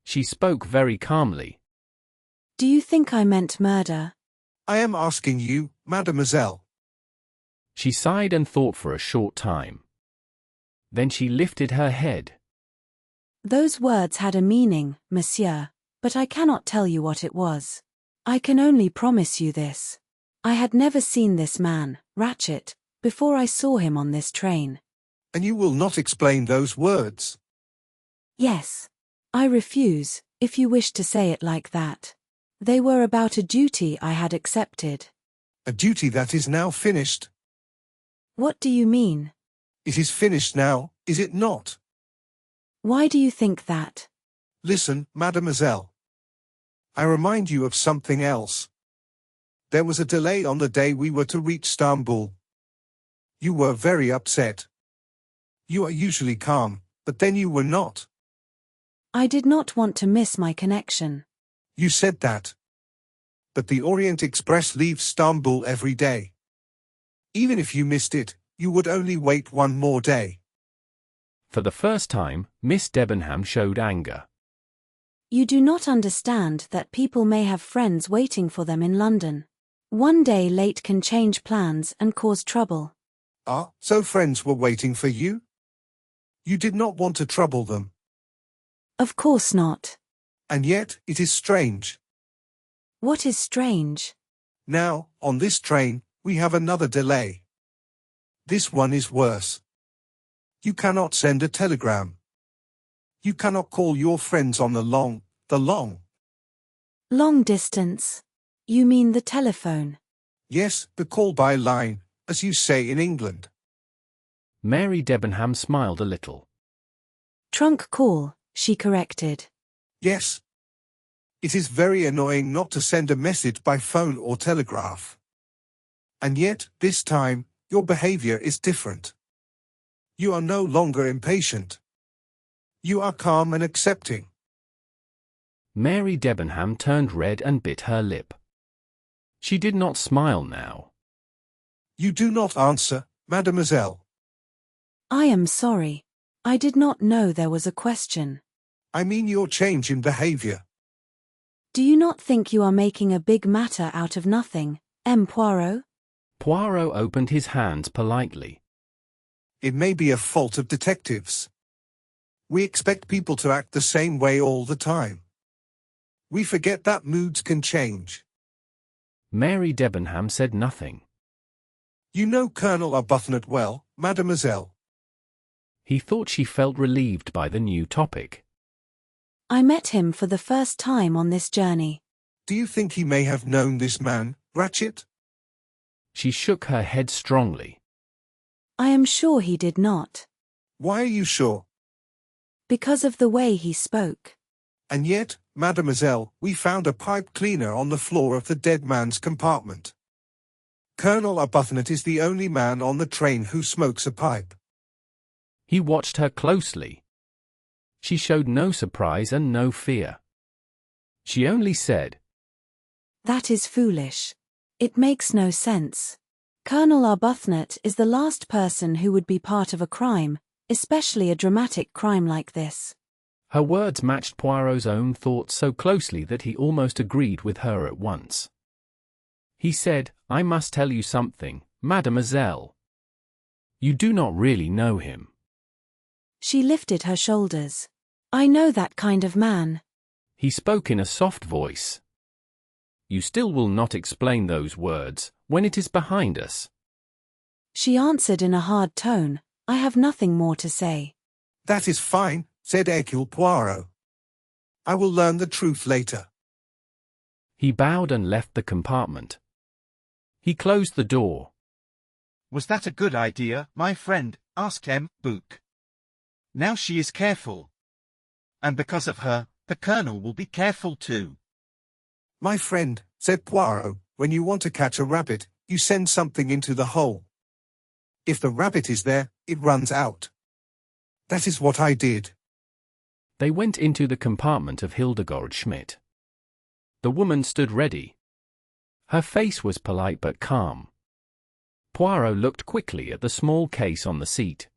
She spoke very calmly. Do you think I meant murder? I am asking you, mademoiselle. She sighed and thought for a short time. Then she lifted her head. Those words had a meaning, monsieur, but I cannot tell you what it was. I can only promise you this. I had never seen this man, Ratchet, before I saw him on this train. And you will not explain those words? Yes. I refuse, if you wish to say it like that. They were about a duty I had accepted. A duty that is now finished. What do you mean? It is finished now, is it not? Why do you think that? Listen, mademoiselle. I remind you of something else. There was a delay on the day we were to reach Istanbul. You were very upset. You are usually calm, but then you were not. I did not want to miss my connection. You said that. But the Orient Express leaves Istanbul every day. Even if you missed it, you would only wait one more day. For the first time, Miss Debenham showed anger. You do not understand that people may have friends waiting for them in London. One day late can change plans and cause trouble. Ah, so friends were waiting for you? You did not want to trouble them. Of course not. And yet, it is strange. What is strange? Now, on this train, we have another delay. This one is worse. You cannot send a telegram. You cannot call your friends on the long. Long distance. You mean the telephone? Yes, the call by line, as you say in England. Mary Debenham smiled a little. Trunk call, she corrected. Yes. It is very annoying not to send a message by phone or telegraph. And yet, this time, your behavior is different. You are no longer impatient. You are calm and accepting. Mary Debenham turned red and bit her lip. She did not smile now. You do not answer, mademoiselle. I am sorry. I did not know there was a question. I mean your change in behavior. Do you not think you are making a big matter out of nothing, M. Poirot? Poirot opened his hands politely. It may be a fault of detectives. We expect people to act the same way all the time. We forget that moods can change. Mary Debenham said nothing. You know Colonel Arbuthnot well, mademoiselle. He thought she felt relieved by the new topic. I met him for the first time on this journey. Do you think he may have known this man, Ratchet? She shook her head strongly. I am sure he did not. Why are you sure? Because of the way he spoke. And yet, mademoiselle, we found a pipe cleaner on the floor of the dead man's compartment. Colonel Arbuthnot is the only man on the train who smokes a pipe. He watched her closely. She showed no surprise and no fear. She only said, That is foolish. It makes no sense. Colonel Arbuthnot is the last person who would be part of a crime, especially a dramatic crime like this. Her words matched Poirot's own thoughts so closely that he almost agreed with her at once. He said, I must tell you something, mademoiselle. You do not really know him. She lifted her shoulders. I know that kind of man. He spoke in a soft voice. You still will not explain those words, when it is behind us. She answered in a hard tone, I have nothing more to say. That is fine, said Hercule Poirot. I will learn the truth later. He bowed and left the compartment. He closed the door. Was that a good idea, my friend? Asked M. Book. Now she is careful. And because of her, the Colonel will be careful too. My friend, said Poirot, when you want to catch a rabbit, you send something into the hole. If the rabbit is there, it runs out. That is what I did. They went into the compartment of Hildegard Schmidt. The woman stood ready. Her face was polite but calm. Poirot looked quickly at the small case on the seat.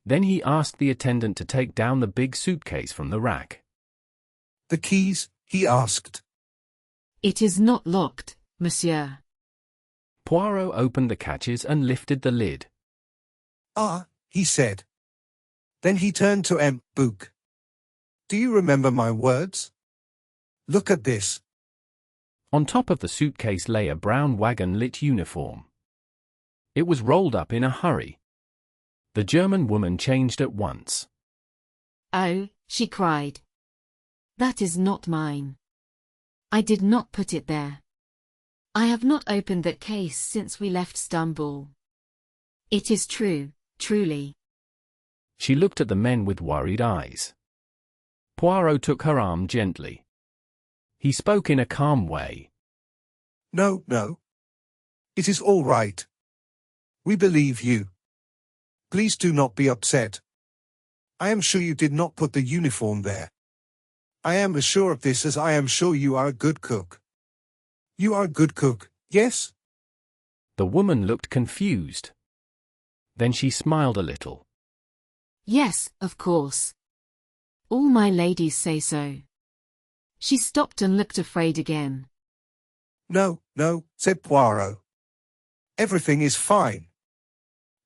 Then he asked the attendant to take down the big suitcase from the rack. The keys, he asked. It is not locked, monsieur. Poirot opened the catches and lifted the lid. Ah, he said. Then he turned to M. Book. Do you remember my words? Look at this. On top of the suitcase lay a brown wagon-lit uniform. It was rolled up in a hurry. The German woman changed at once. Oh, she cried. That is not mine. I did not put it there. I have not opened that case since we left Stamboul. It is true, truly. She looked at the men with worried eyes. Poirot took her arm gently. He spoke in a calm way. No, no. It is all right. We believe you. Please do not be upset. I am sure you did not put the uniform there. I am as sure of this as I am sure you are a good cook. You are a good cook, yes? The woman looked confused. Then she smiled a little. Yes, of course. All my ladies say so. She stopped and looked afraid again. No, no, said Poirot. Everything is fine.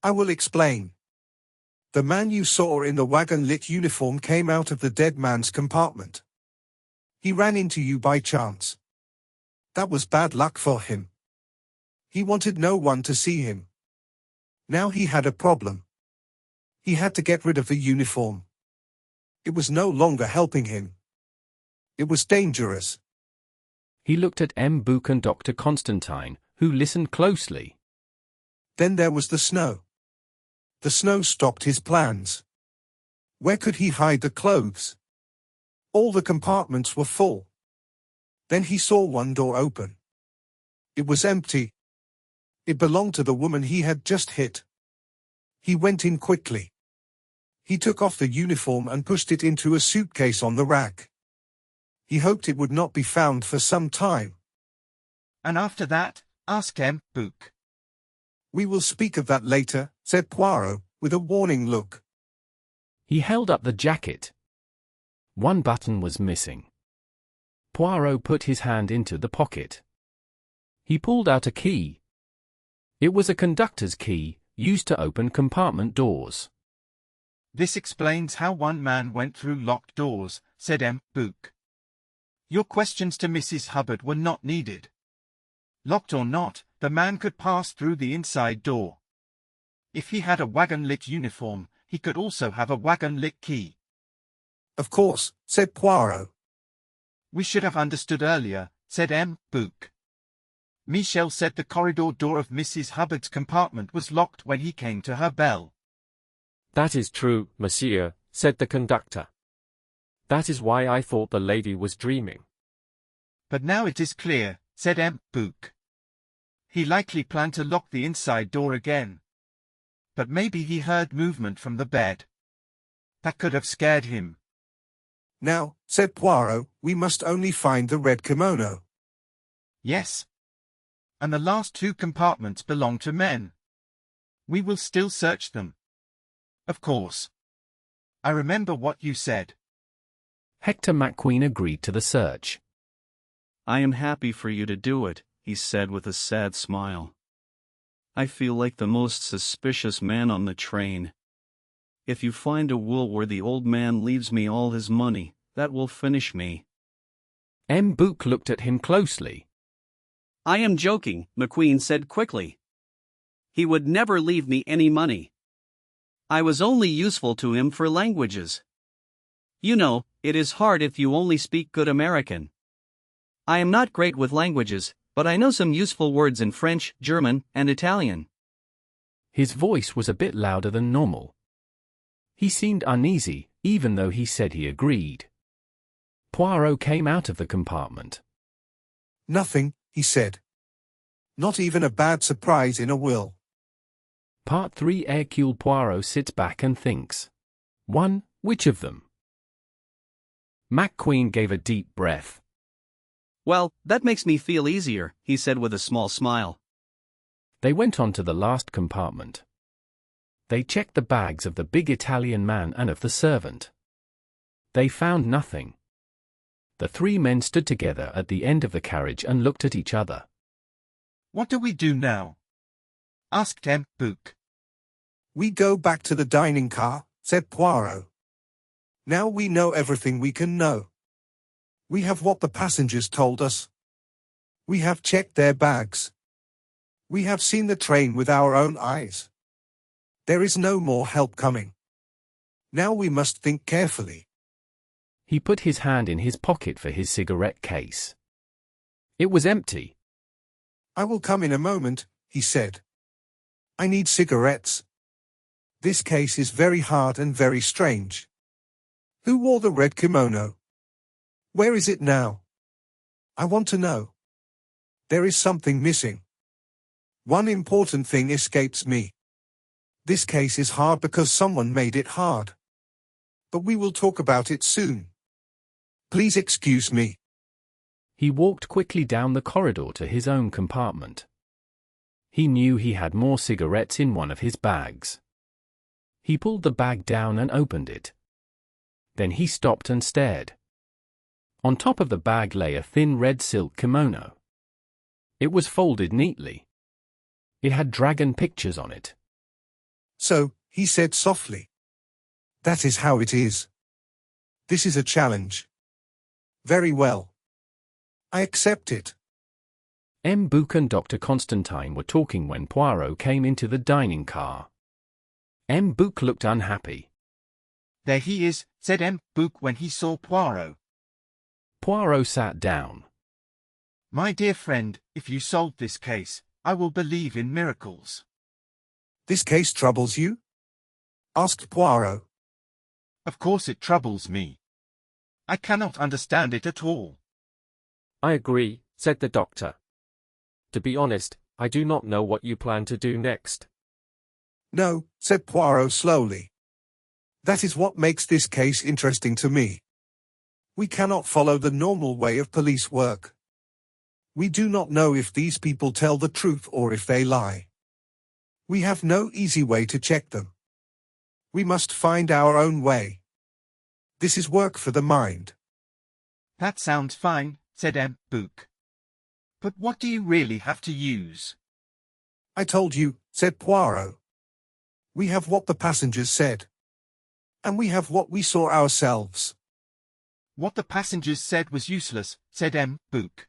I will explain. The man you saw in the wagon-lit uniform came out of the dead man's compartment. He ran into you by chance. That was bad luck for him. He wanted no one to see him. Now he had a problem. He had to get rid of the uniform. It was no longer helping him. It was dangerous. He looked at M. Bouc and Dr. Constantine, who listened closely. Then there was the snow. The snow stopped his plans. Where could he hide the clothes? All the compartments were full. Then he saw one door open. It was empty. It belonged to the woman he had just hit. He went in quickly. He took off the uniform and pushed it into a suitcase on the rack. He hoped it would not be found for some time. And after that, asked M. Bouc. We will speak of that later, said Poirot, with a warning look. He held up the jacket. One button was missing. Poirot put his hand into the pocket. He pulled out a key. It was a conductor's key, used to open compartment doors. This explains how one man went through locked doors, said M. Bouc. Your questions to Mrs. Hubbard were not needed. Locked or not, the man could pass through the inside door. If he had a wagon-lit uniform, he could also have a wagon-lit key. Of course, said Poirot. We should have understood earlier, said M. Bouc. Michel said the corridor door of Mrs. Hubbard's compartment was locked when he came to her bell. That is true, monsieur, said the conductor. That is why I thought the lady was dreaming. But now it is clear, said M. Bouc. He likely planned to lock the inside door again. But maybe he heard movement from the bed. That could have scared him. Now, said Poirot, we must only find the red kimono. Yes. And the last two compartments belong to men. We will still search them. Of course. I remember what you said. Hector McQueen agreed to the search. I am happy for you to do it, he said with a sad smile. I feel like the most suspicious man on the train. If you find a will where the old man leaves me all his money, that will finish me. M. Bouc looked at him closely. I am joking, McQueen said quickly. He would never leave me any money. I was only useful to him for languages. You know, it is hard if you only speak good American. I am not great with languages, but I know some useful words in French, German, and Italian. His voice was a bit louder than normal. He seemed uneasy, even though he said he agreed. Poirot came out of the compartment. Nothing, he said. Not even a bad surprise in a will. Part 3. Hercule Poirot sits back and thinks. 1. Which of them? McQueen gave a deep breath. Well, that makes me feel easier, he said with a small smile. They went on to the last compartment. They checked the bags of the big Italian man and of the servant. They found nothing. The three men stood together at the end of the carriage and looked at each other. What do we do now? Asked M. Bouc. We go back to the dining car, said Poirot. Now we know everything we can know. We have what the passengers told us. We have checked their bags. We have seen the train with our own eyes. There is no more help coming. Now we must think carefully. He put his hand in his pocket for his cigarette case. It was empty. I will come in a moment, he said. I need cigarettes. This case is very hard and very strange. Who wore the red kimono? Where is it now? I want to know. There is something missing. One important thing escapes me. This case is hard because someone made it hard. But we will talk about it soon. Please excuse me. He walked quickly down the corridor to his own compartment. He knew he had more cigarettes in one of his bags. He pulled the bag down and opened it. Then he stopped and stared. On top of the bag lay a thin red silk kimono. It was folded neatly. It had dragon pictures on it. So, he said softly. That is how it is. This is a challenge. Very well. I accept it. M. Bouc and Dr. Constantine were talking when Poirot came into the dining car. M. Bouc looked unhappy. There he is, said M. Bouc when he saw Poirot. Poirot sat down. My dear friend, if you solve this case, I will believe in miracles. This case troubles you? Asked Poirot. Of course it troubles me. I cannot understand it at all. I agree, said the doctor. To be honest, I do not know what you plan to do next. No, said Poirot slowly. That is what makes this case interesting to me. We cannot follow the normal way of police work. We do not know if these people tell the truth or if they lie. We have no easy way to check them. We must find our own way. This is work for the mind. That sounds fine, said M. Bouc. But what do you really have to use? I told you, said Poirot. We have what the passengers said. And we have what we saw ourselves. What the passengers said was useless, said M. Bouc.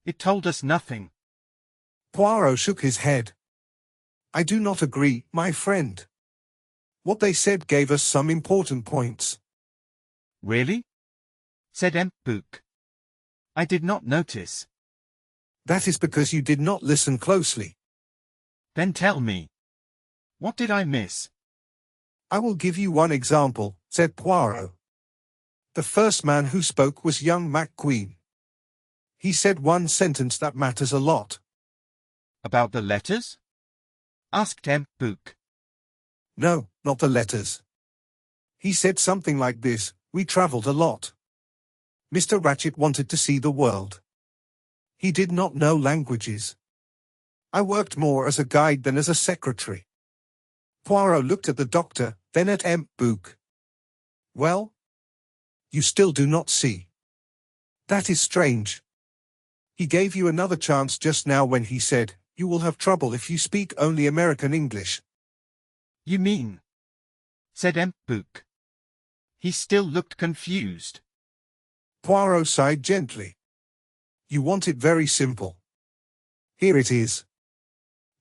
It told us nothing. Poirot shook his head. I do not agree, my friend. What they said gave us some important points. Really? Said M. Bouc. I did not notice. That is because you did not listen closely. Then tell me. What did I miss? I will give you one example, said Poirot. The first man who spoke was young McQueen. He said one sentence that matters a lot. About the letters? Asked M. Bouc. No, not the letters. He said something like this: we traveled a lot. Mr. Ratchet wanted to see the world. He did not know languages. I worked more as a guide than as a secretary. Poirot looked at the doctor, then at M. Bouc. Well? You still do not see. That is strange. He gave you another chance just now when he said, you will have trouble if you speak only American English. You mean? Said M. Bouc. He still looked confused. Poirot sighed gently. You want it very simple. Here it is.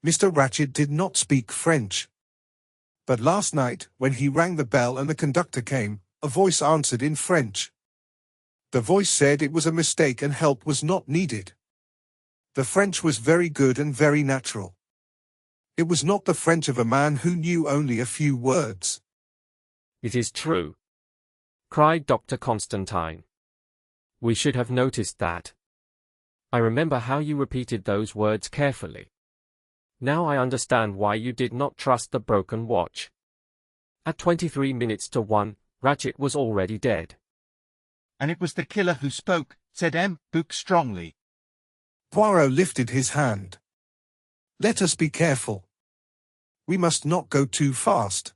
Mr. Ratchet did not speak French. But last night, when he rang the bell and the conductor came, a voice answered in French. The voice said it was a mistake and help was not needed. The French was very good and very natural. It was not the French of a man who knew only a few words. It is true, cried Dr. Constantine. We should have noticed that. I remember how you repeated those words carefully. Now I understand why you did not trust the broken watch. At 23 minutes to 1, Ratchet was already dead. And it was the killer who spoke, said M. Bouc strongly. Poirot lifted his hand. Let us be careful. We must not go too fast.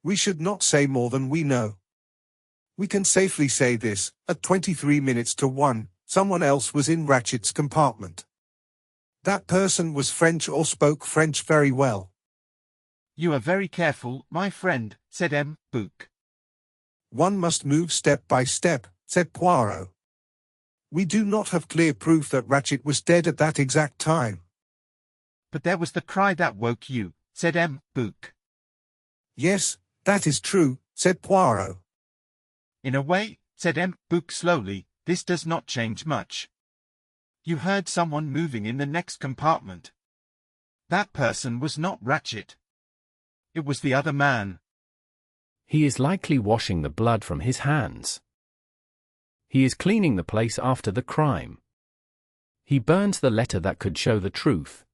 We should not say more than we know. We can safely say this: at 23 minutes to 1, someone else was in Ratchet's compartment. That person was French or spoke French very well. You are very careful, my friend, said M. Bouc. One must move step by step, said Poirot. We do not have clear proof that Ratchet was dead at that exact time. But there was the cry that woke you, said Book. Yes, that is true, said Poirot. In a way, said Book slowly, this does not change much. You heard someone moving in the next compartment. That person was not Ratchet. It was the other man. He is likely washing the blood from his hands. He is cleaning the place after the crime. He burns the letter that could show the truth.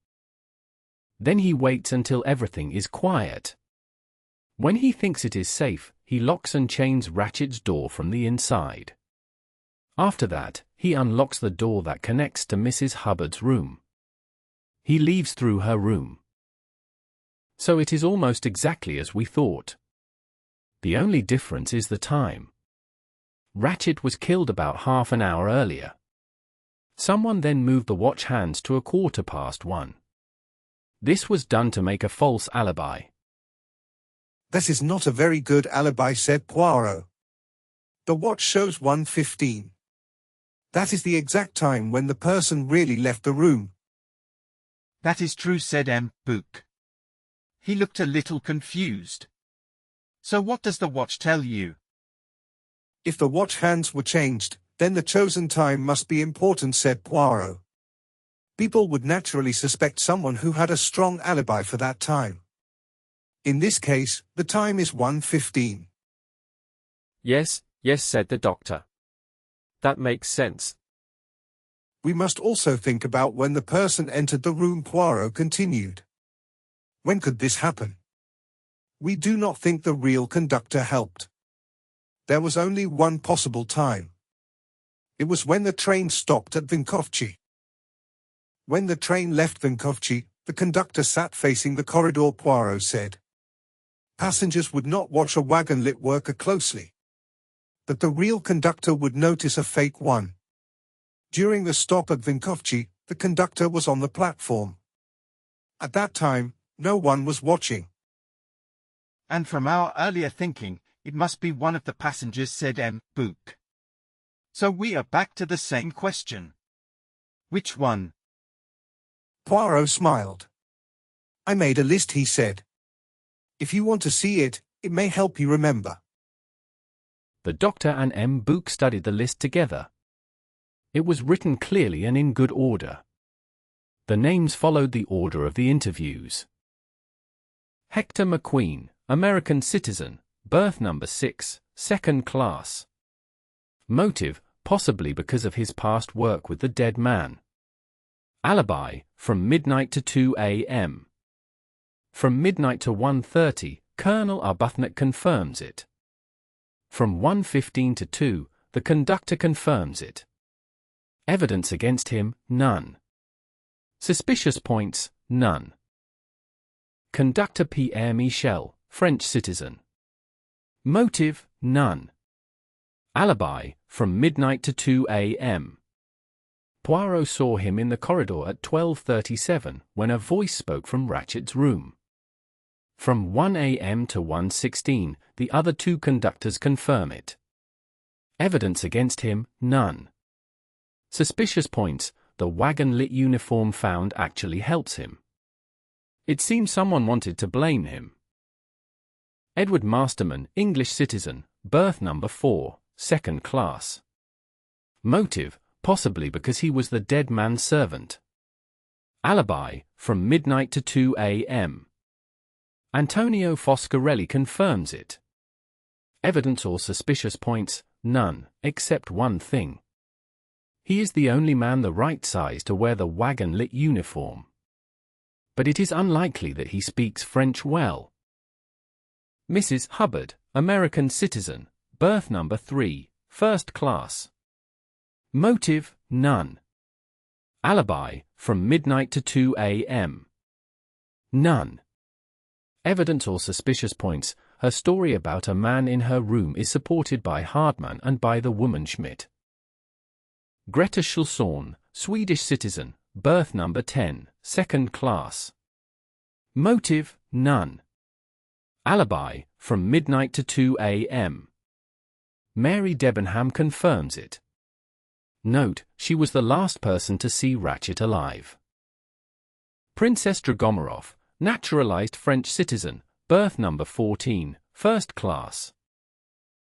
Then he waits until everything is quiet. When he thinks it is safe, he locks and chains Ratchet's door from the inside. After that, he unlocks the door that connects to Mrs. Hubbard's room. He leaves through her room. So it is almost exactly as we thought. The only difference is the time. Ratchet was killed about half an hour earlier. Someone then moved the watch hands to 1:15. This was done to make a false alibi. That is not a very good alibi, said Poirot. The watch shows 1:15. That is the exact time when the person really left the room. That is true, said Book. He looked a little confused. So what does the watch tell you? If the watch hands were changed, then the chosen time must be important, said Poirot. People would naturally suspect someone who had a strong alibi for that time. In this case, the time is 1:15. Yes, yes, said the doctor. That makes sense. We must also think about when the person entered the room, Poirot continued. When could this happen? We do not think the real conductor helped. There was only one possible time. It was when the train stopped at Vinkovci. When the train left Vinkovci, the conductor sat facing the corridor, Poirot said. Passengers would not watch a wagon-lit worker closely. But the real conductor would notice a fake one. During the stop at Vinkovci, the conductor was on the platform. At that time, no one was watching. And from our earlier thinking, it must be one of the passengers, said Book. So we are back to the same question. Which one? Poirot smiled. I made a list, he said. If you want to see it, it may help you remember. The doctor and Book studied the list together. It was written clearly and in good order. The names followed the order of the interviews. Hector McQueen, American citizen, berth number 6, second class. Motive, possibly because of his past work with the dead man. Alibi, from midnight to 2 a.m. From midnight to 1:30, Colonel Arbuthnot confirms it. From 1:15 to 2, the conductor confirms it. Evidence against him, none. Suspicious points, none. Conductor Pierre Michel, French citizen. Motive, none. Alibi, from midnight to 2 a.m. Poirot saw him in the corridor at 12:37 when a voice spoke from Ratchet's room. From 1 a.m. to 1:16, the other two conductors confirm it. Evidence against him, none. Suspicious points, the wagon-lit uniform found actually helps him. It seems someone wanted to blame him. Edward Masterman, English citizen, berth number 4, second class. Motive, possibly because he was the dead man's servant. Alibi, from midnight to 2 a.m. Antonio Foscarelli confirms it. Evidence or suspicious points, none, except one thing. He is the only man the right size to wear the wagon-lit uniform. But it is unlikely that he speaks French well. Mrs. Hubbard, American citizen, berth number 3, first class. Motive, none. Alibi, from midnight to 2 a.m. None. Evidence or suspicious points, her story about a man in her room is supported by Hardman and by the woman Schmidt. Greta Schulson, Swedish citizen, berth number 10, second class. Motive, none. Alibi, from midnight to 2 a.m. Mary Debenham confirms it. Note, she was the last person to see Ratchet alive. Princess Dragomorov, Naturalized French citizen, berth number 14, first class.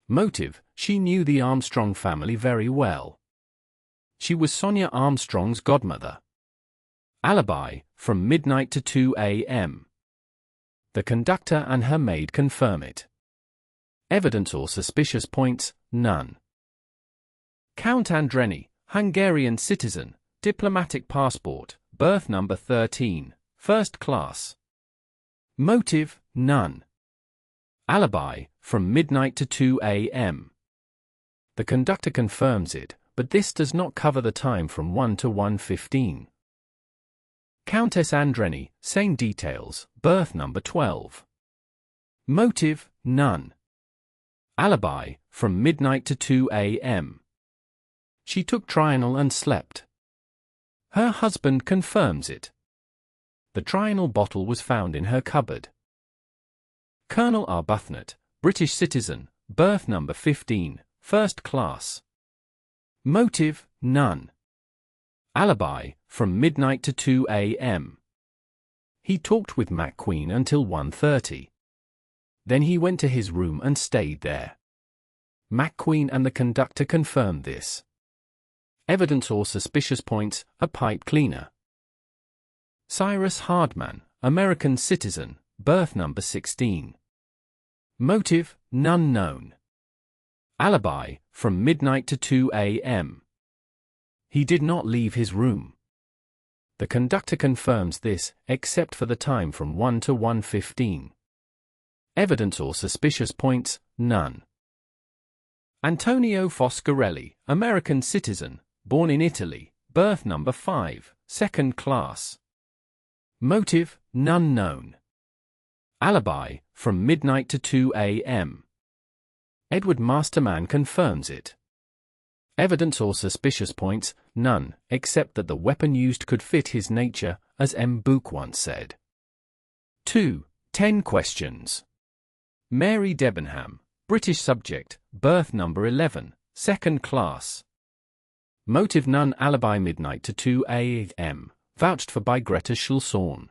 Motive, she knew the Armstrong family very well. She was Sonia Armstrong's godmother. Alibi, from midnight to 2 a.m. The conductor and her maid confirm it. Evidence or suspicious points, none. Count Andreni, Hungarian citizen, diplomatic passport, berth number 13, first class. Motive, none. Alibi, from midnight to 2 a.m. The conductor confirms it, but this does not cover the time from 1 to 1:15. Countess Andreni, same details, berth number 12. Motive, none. Alibi, from midnight to 2 a.m. She took Trianal and slept. Her husband confirms it. The Trianal bottle was found in her cupboard. Colonel Arbuthnot, British citizen, berth number 15, first class. Motive, none. Alibi, from midnight to 2 a.m. He talked with McQueen until 1:30. Then he went to his room and stayed there. McQueen and the conductor confirmed this. Evidence or suspicious points, a pipe cleaner. Cyrus Hardman, American citizen, berth number 16. Motive, none known. Alibi, from midnight to 2 a.m. He did not leave his room. The conductor confirms this, except for the time from 1 to 1:15. Evidence or suspicious points, none. Antonio Foscarelli, American citizen, born in Italy, berth number 5, second class. Motive, none known. Alibi, from midnight to 2 a.m. Edward Masterman confirms it. Evidence or suspicious points, none, except that the weapon used could fit his nature, as M. Book once said. 2. 10 questions. Mary Debenham, British subject, berth number 11, second class. Motive none. Alibi midnight to 2 a.m., vouched for by Greta Schulzorn.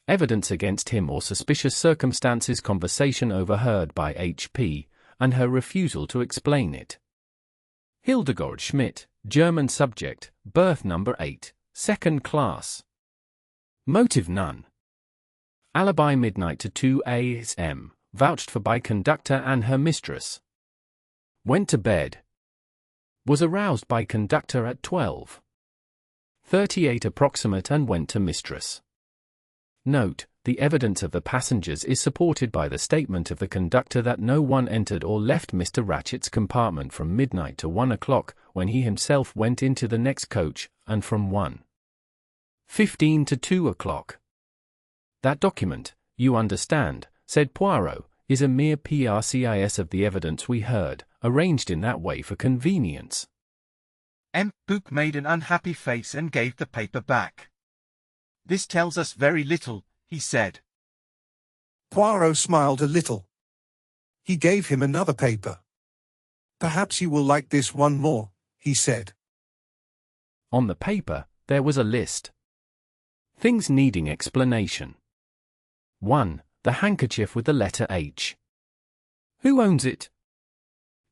Evidence against him or suspicious circumstances. Conversation overheard by H.P., and her refusal to explain it. Hildegard Schmidt, German subject, berth number 8, second class. Motive none. Alibi midnight to 2 a.m., vouched for by conductor and her mistress. Went to bed. Was aroused by conductor at 12:38 approximate and went to mistress. Note, the evidence of the passengers is supported by the statement of the conductor that no one entered or left Mr. Ratchett's compartment from midnight to 1 o'clock, when he himself went into the next coach, and from 1:15 to 2 o'clock. That document, you understand, said Poirot, is a mere PRCIS of the evidence we heard, arranged in that way for convenience. M. Book made an unhappy face and gave the paper back. This tells us very little, he said. Poirot smiled a little. He gave him another paper. Perhaps you will like this one more, he said. On the paper, there was a list. Things needing explanation. 1. The handkerchief with the letter H. Who owns it?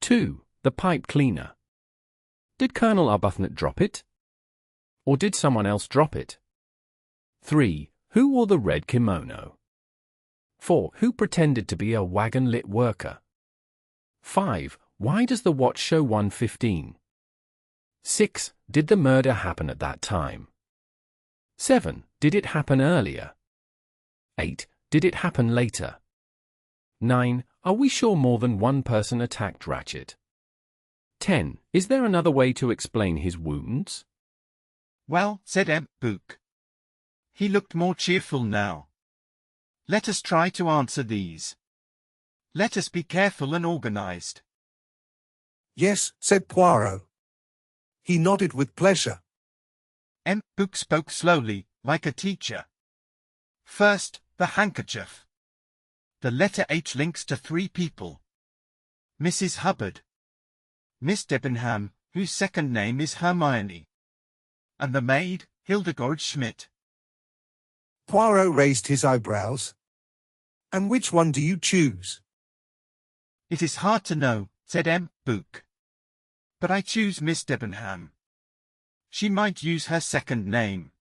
2. The pipe cleaner. Did Colonel Arbuthnot drop it? Or did someone else drop it? 3. Who wore the red kimono? 4. Who pretended to be a wagon-lit worker? 5. Why does the watch show 1:15? 6. Did the murder happen at that time? 7. Did it happen earlier? 8. Did it happen later? 9. Are we sure more than one person attacked Ratchett? 10. Is there another way to explain his wounds? Well, said M. Book. He looked more cheerful now. Let us try to answer these. Let us be careful and organized. Yes, said Poirot. He nodded with pleasure. M. Book spoke slowly, like a teacher. First, the handkerchief. The letter H links to 3 people. Mrs. Hubbard. Miss Debenham, whose second name is Hermione. And the maid, Hildegard Schmidt. Poirot raised his eyebrows. And which one do you choose? It is hard to know, said M. Book. But I choose Miss Debenham. She might use her second name.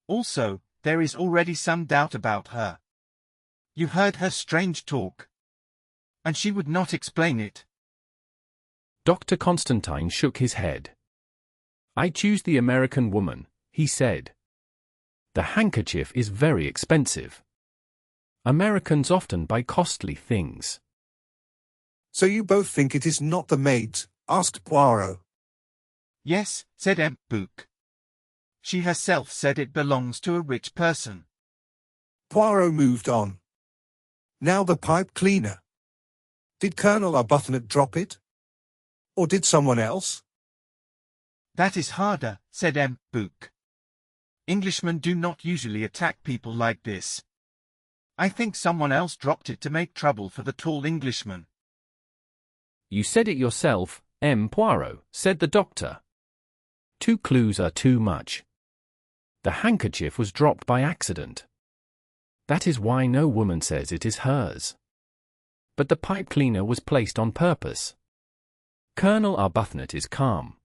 Also, there is already some doubt about her. You heard her strange talk. And she would not explain it. Dr. Constantine shook his head. I choose the American woman, he said. The handkerchief is very expensive. Americans often buy costly things. So you both think it is not the maid's? Asked Poirot. Yes, said M. Book. She herself said it belongs to a rich person. Poirot moved on. Now the pipe cleaner. Did Colonel Arbuthnot drop it? Or did someone else? That is harder, said M. Book. Englishmen do not usually attack people like this. I think someone else dropped it to make trouble for the tall Englishman. You said it yourself, M. Poirot, said the doctor. 2 clues are too much. The handkerchief was dropped by accident. That is why no woman says it is hers. But the pipe cleaner was placed on purpose. Colonel Arbuthnot is calm.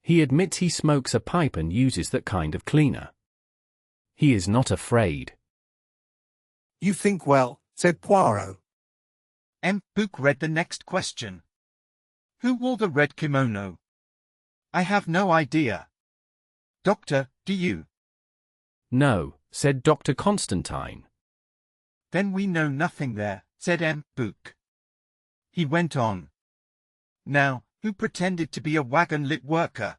He admits he smokes a pipe and uses that kind of cleaner. He is not afraid. You think well, said Poirot. M. Book read the next question. Who wore the red kimono? I have no idea. Doctor, do you? No, said Dr. Constantine. Then we know nothing there, said M. Book. He went on. Now, who pretended to be a wagon-lit worker?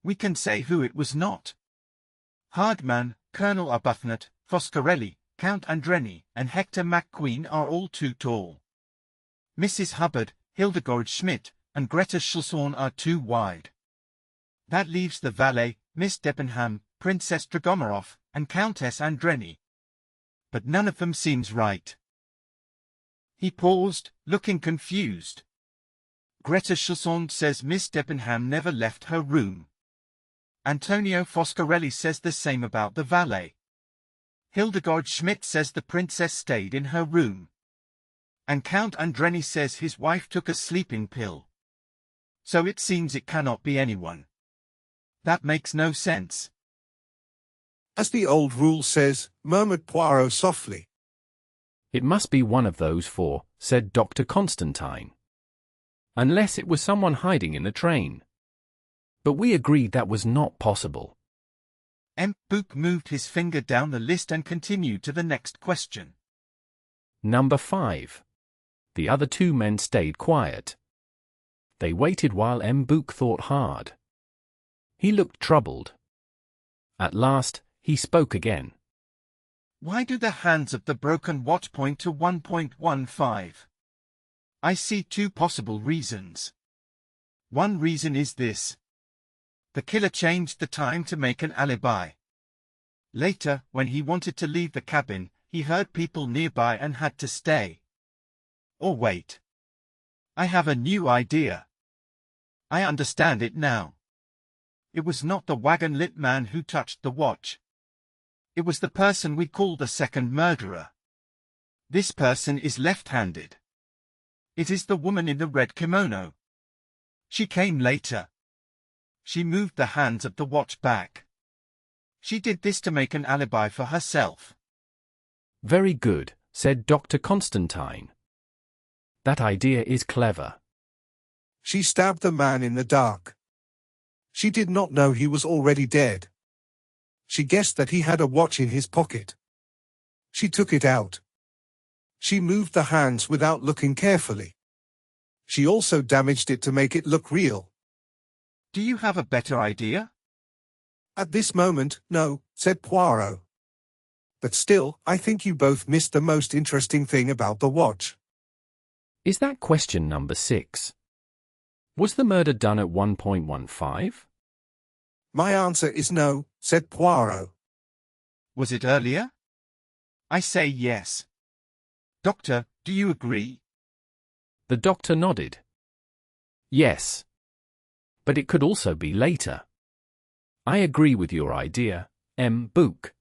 We can say who it was not. Hardman, Colonel Arbuthnot, Foscarelli, Count Andreni, and Hector McQueen are all too tall. Mrs. Hubbard, Hildegard Schmidt, and Greta Schlessorn are too wide. That leaves the valet, Miss Debenham, Princess Dragomarov, and Countess Andreni. But none of them seems right. He paused, looking confused. Greta Schlessorn says Miss Debenham never left her room. Antonio Foscarelli says the same about the valet. Hildegard Schmidt says the princess stayed in her room. And Count Andreni says his wife took a sleeping pill. So it seems it cannot be anyone. That makes no sense. As the old rule says, murmured Poirot softly. It must be one of those 4, said Dr. Constantine. Unless it was someone hiding in the train. But we agreed that was not possible. M. Book moved his finger down the list and continued to the next question. Number 5. The other 2 men stayed quiet. They waited while M. Book thought hard. He looked troubled. At last, he spoke again. Why do the hands of the broken watch point to 1.15? I see 2 possible reasons. One reason is this. The killer changed the time to make an alibi. Later, when he wanted to leave the cabin, he heard people nearby and had to stay. Or wait. I have a new idea. I understand it now. It was not the wagon-lit man who touched the watch. It was the person we call the second murderer. This person is left-handed. It is the woman in the red kimono. She came later. She moved the hands of the watch back. She did this to make an alibi for herself. Very good, said Dr. Constantine. That idea is clever. She stabbed the man in the dark. She did not know he was already dead. She guessed that he had a watch in his pocket. She took it out. She moved the hands without looking carefully. She also damaged it to make it look real. Do you have a better idea? At this moment, no, said Poirot. But still, I think you both missed the most interesting thing about the watch. Is that question number 6? Was the murder done at 1.15? My answer is no, said Poirot. Was it earlier? I say yes. Doctor, do you agree? The doctor nodded. Yes. But it could also be later. I agree with your idea, M. Book.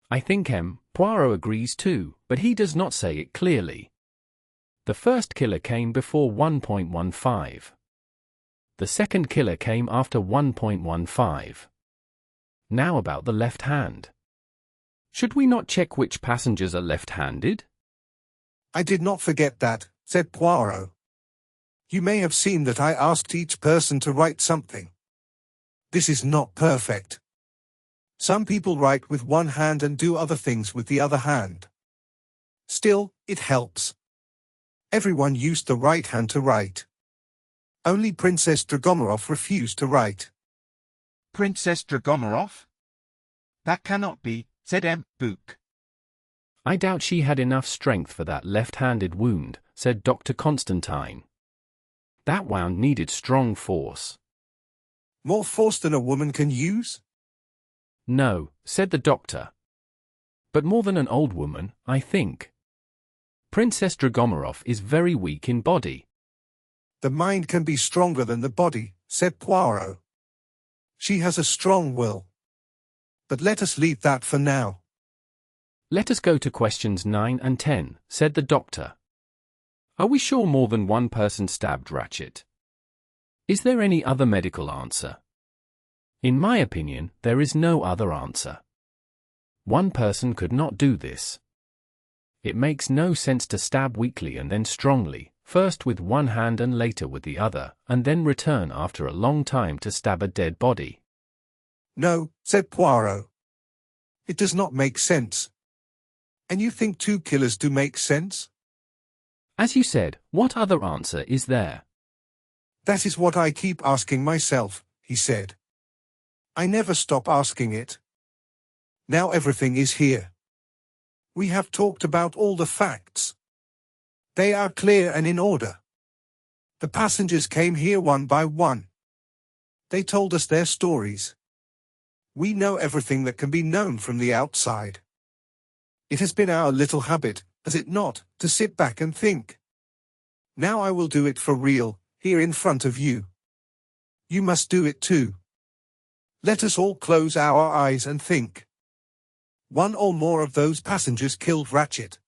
I think Poirot agrees too, but he does not say it clearly. The first killer came before 1.15. The second killer came after 1.15. Now about the left hand. Should we not check which passengers are left-handed? I did not forget that, said Poirot. You may have seen that I asked each person to write something. This is not perfect. Some people write with one hand and do other things with the other hand. Still, it helps. Everyone used the right hand to write. Only Princess Dragomarov refused to write. Princess Dragomarov? That cannot be, said Book. I doubt she had enough strength for that left-handed wound, said Dr. Constantine. That wound needed strong force. More force than a woman can use? No, said the doctor. But more than an old woman, I think. Princess Dragomarov is very weak in body. The mind can be stronger than the body, said Poirot. She has a strong will. But let us leave that for now. Let us go to questions 9 and 10, said the doctor. Are we sure more than one person stabbed Ratchet? Is there any other medical answer? In my opinion, there is no other answer. One person could not do this. It makes no sense to stab weakly and then strongly, first with one hand and later with the other, and then return after a long time to stab a dead body. No, said Poirot. It does not make sense. And you think two killers do make sense? As you said, what other answer is there? That is what I keep asking myself, he said. I never stop asking it. Now everything is here. We have talked about all the facts. They are clear and in order. The passengers came here one by one. They told us their stories. We know everything that can be known from the outside. It has been our little habit, has it not, to sit back and think. Now I will do it for real, here in front of you. You must do it too. Let us all close our eyes and think. One or more of those passengers killed Ratchet.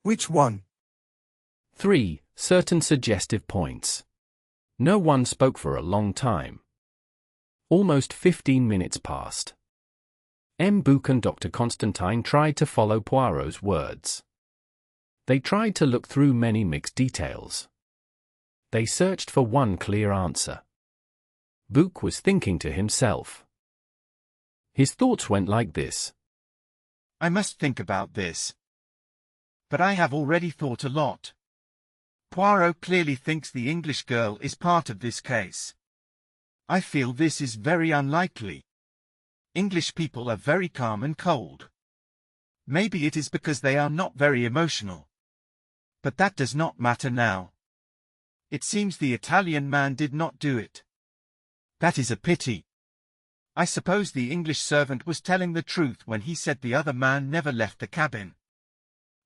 Which one? 3. Certain suggestive points. No one spoke for a long time. Almost 15 minutes passed. Book and Dr. Constantine tried to follow Poirot's words. They tried to look through many mixed details. They searched for one clear answer. Book was thinking to himself. His thoughts went like this. I must think about this. But I have already thought a lot. Poirot clearly thinks the English girl is part of this case. I feel this is very unlikely. English people are very calm and cold. Maybe it is because they are not very emotional. But that does not matter now. It seems the Italian man did not do it. That is a pity. I suppose the English servant was telling the truth when he said the other man never left the cabin.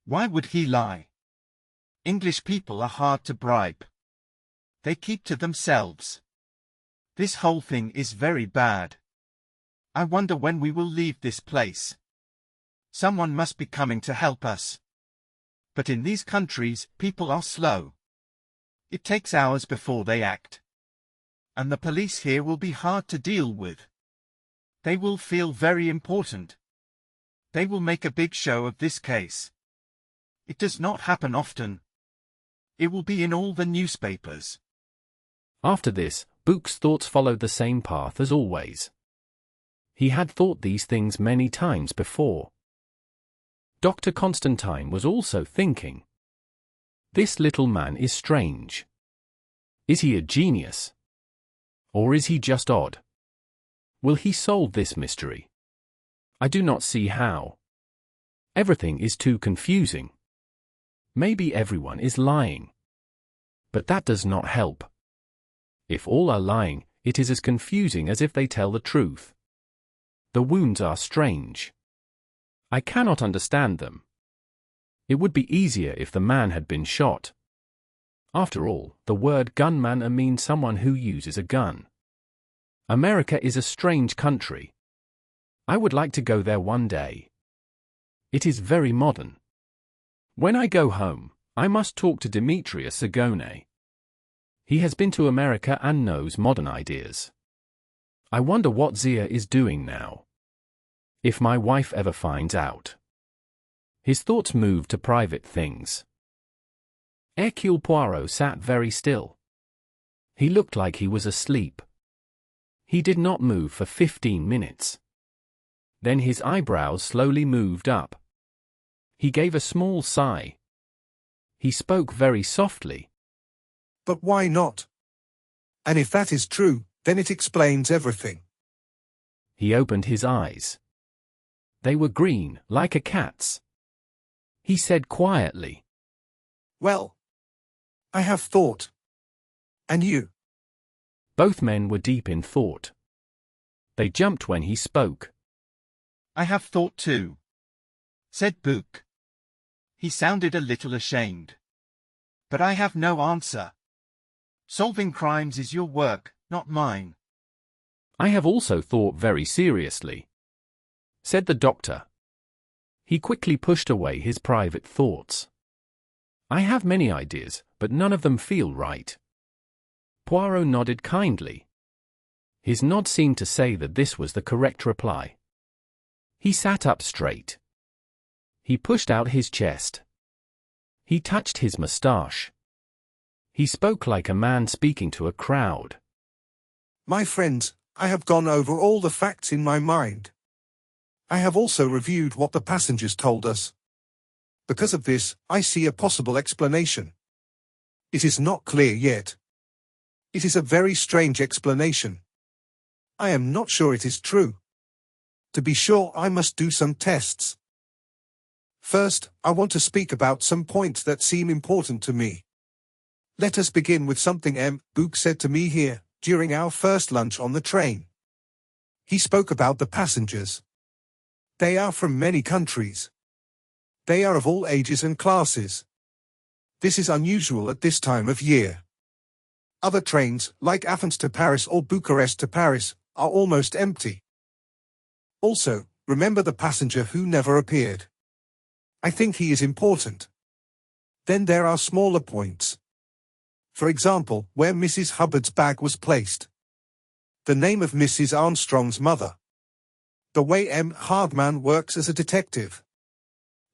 Why would he lie? English people are hard to bribe. They keep to themselves. This whole thing is very bad. I wonder when we will leave this place. Someone must be coming to help us. But in these countries, people are slow. It takes hours before they act. And the police here will be hard to deal with. They will feel very important. They will make a big show of this case. It does not happen often. It will be in all the newspapers. After this, Book's thoughts followed the same path as always. He had thought these things many times before. Dr. Constantine was also thinking. This little man is strange. Is he a genius? Or is he just odd? Will he solve this mystery? I do not see how. Everything is too confusing. Maybe everyone is lying. But that does not help. If all are lying, it is as confusing as if they tell the truth. The wounds are strange. I cannot understand them. It would be easier if the man had been shot. After all, the word gunman means someone who uses a gun. America is a strange country. I would like to go there one day. It is very modern. When I go home, I must talk to Demetrius Agone. He has been to America and knows modern ideas. I wonder what Zia is doing now. If my wife ever finds out. His thoughts moved to private things. Hercule Poirot sat very still. He looked like he was asleep. He did not move for 15 minutes. Then his eyebrows slowly moved up. He gave a small sigh. He spoke very softly. But why not? And if that is true, then it explains everything. He opened his eyes. They were green, like a cat's. He said quietly, Well, I have thought. And you? Both men were deep in thought. They jumped when he spoke. I have thought too, said Book. He sounded a little ashamed. But I have no answer. Solving crimes is your work, not mine. I have also thought very seriously, said the doctor. He quickly pushed away his private thoughts. I have many ideas, but none of them feel right. Poirot nodded kindly. His nod seemed to say that this was the correct reply. He sat up straight. He pushed out his chest. He touched his moustache. He spoke like a man speaking to a crowd. My friends, I have gone over all the facts in my mind. I have also reviewed what the passengers told us. Because of this, I see a possible explanation. It is not clear yet. It is a very strange explanation. I am not sure it is true. To be sure, I must do some tests. First, I want to speak about some points that seem important to me. Let us begin with something Book said to me here, during our first lunch on the train. He spoke about the passengers. They are from many countries. They are of all ages and classes. This is unusual at this time of year. Other trains, like Athens to Paris or Bucharest to Paris, are almost empty. Also, remember the passenger who never appeared. I think he is important. Then there are smaller points. For example, where Mrs. Hubbard's bag was placed. The name of Mrs. Armstrong's mother. The way Hardman works as a detective.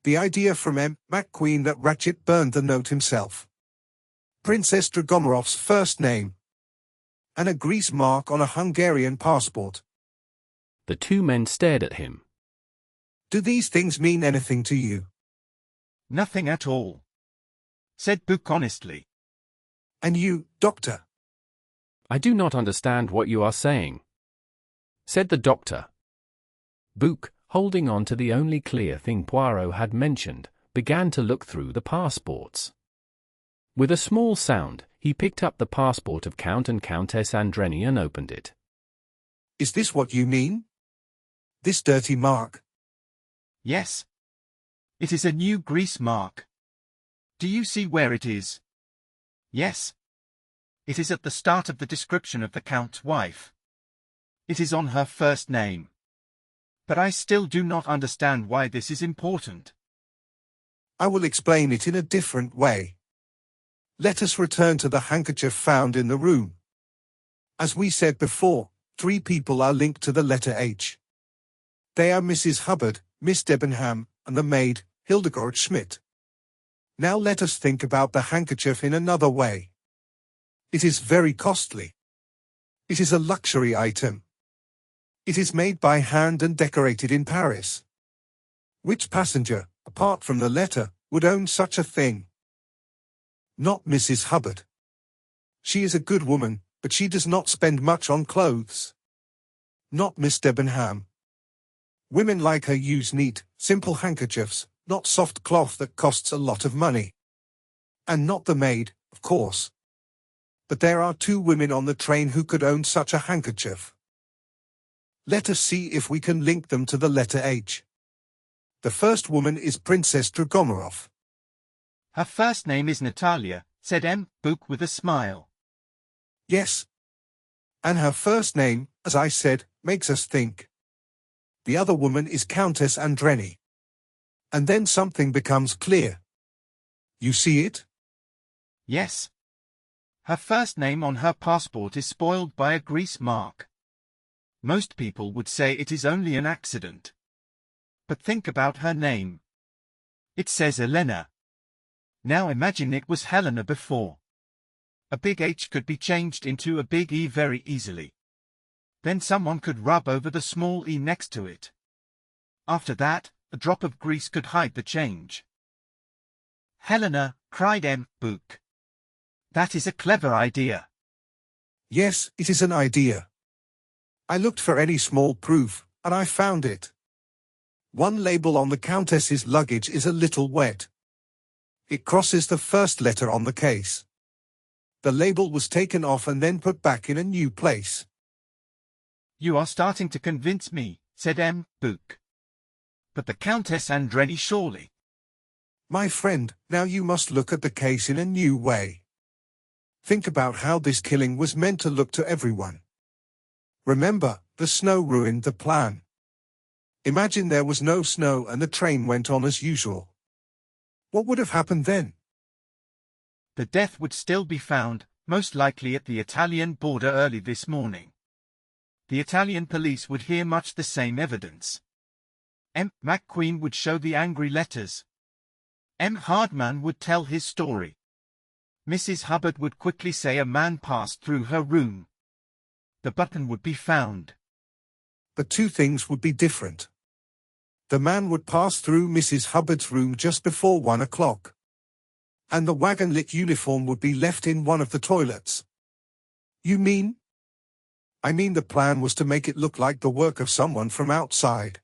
The idea from McQueen that Ratchet burned the note himself. Princess Dragomirov's first name. And a grease mark on a Hungarian passport. The two men stared at him. Do these things mean anything to you? Nothing at all, said Book honestly. And you, Doctor? I do not understand what you are saying, said the doctor. Book, holding on to the only clear thing Poirot had mentioned, began to look through the passports. With a small sound, he picked up the passport of Count and Countess Andreni and opened it. Is this what you mean? This dirty mark? Yes. It is a new grease mark. Do you see where it is? Yes. It is at the start of the description of the Count's wife. It is on her first name. But I still do not understand why this is important. I will explain it in a different way. Let us return to the handkerchief found in the room. As we said before, 3 people are linked to the letter H. They are Mrs. Hubbard, Miss Debenham, and the maid, Hildegard Schmidt. Now let us think about the handkerchief in another way. It is very costly. It is a luxury item. It is made by hand and decorated in Paris. Which passenger, apart from the letter, would own such a thing? Not Mrs. Hubbard. She is a good woman, but she does not spend much on clothes. Not Miss Debenham. Women like her use neat, simple handkerchiefs, not soft cloth that costs a lot of money. And not the maid, of course. But there are 2 women on the train who could own such a handkerchief. Let us see if we can link them to the letter H. The first woman is Princess Dragomirov. Her first name is Natalia, said Book with a smile. Yes. And her first name, as I said, makes us think. The other woman is Countess Andreni. And then something becomes clear. You see it? Yes. Her first name on her passport is spoiled by a grease mark. Most people would say it is only an accident. But think about her name. It says Elena. Now imagine it was Helena before. A big H could be changed into a big E very easily. Then someone could rub over the small e next to it. After that, a drop of grease could hide the change. Helena, cried M. Book. That is a clever idea. Yes, it is an idea. I looked for any small proof, and I found it. One label on the Countess's luggage is a little wet. It crosses the first letter on the case. The label was taken off and then put back in a new place. You are starting to convince me, said M. Book. But the Countess Andreni surely. My friend, now you must look at the case in a new way. Think about how this killing was meant to look to everyone. Remember, the snow ruined the plan. Imagine there was no snow and the train went on as usual. What would have happened then? The death would still be found, most likely at the Italian border early this morning. The Italian police would hear much the same evidence. M. McQueen would show the angry letters. M. Hardman would tell his story. Mrs. Hubbard would quickly say a man passed through her room. The button would be found. But two things would be different. The man would pass through Mrs. Hubbard's room just before 1 o'clock. And the wagon-lit uniform would be left in one of the toilets. You mean? I mean the plan was to make it look like the work of someone from outside.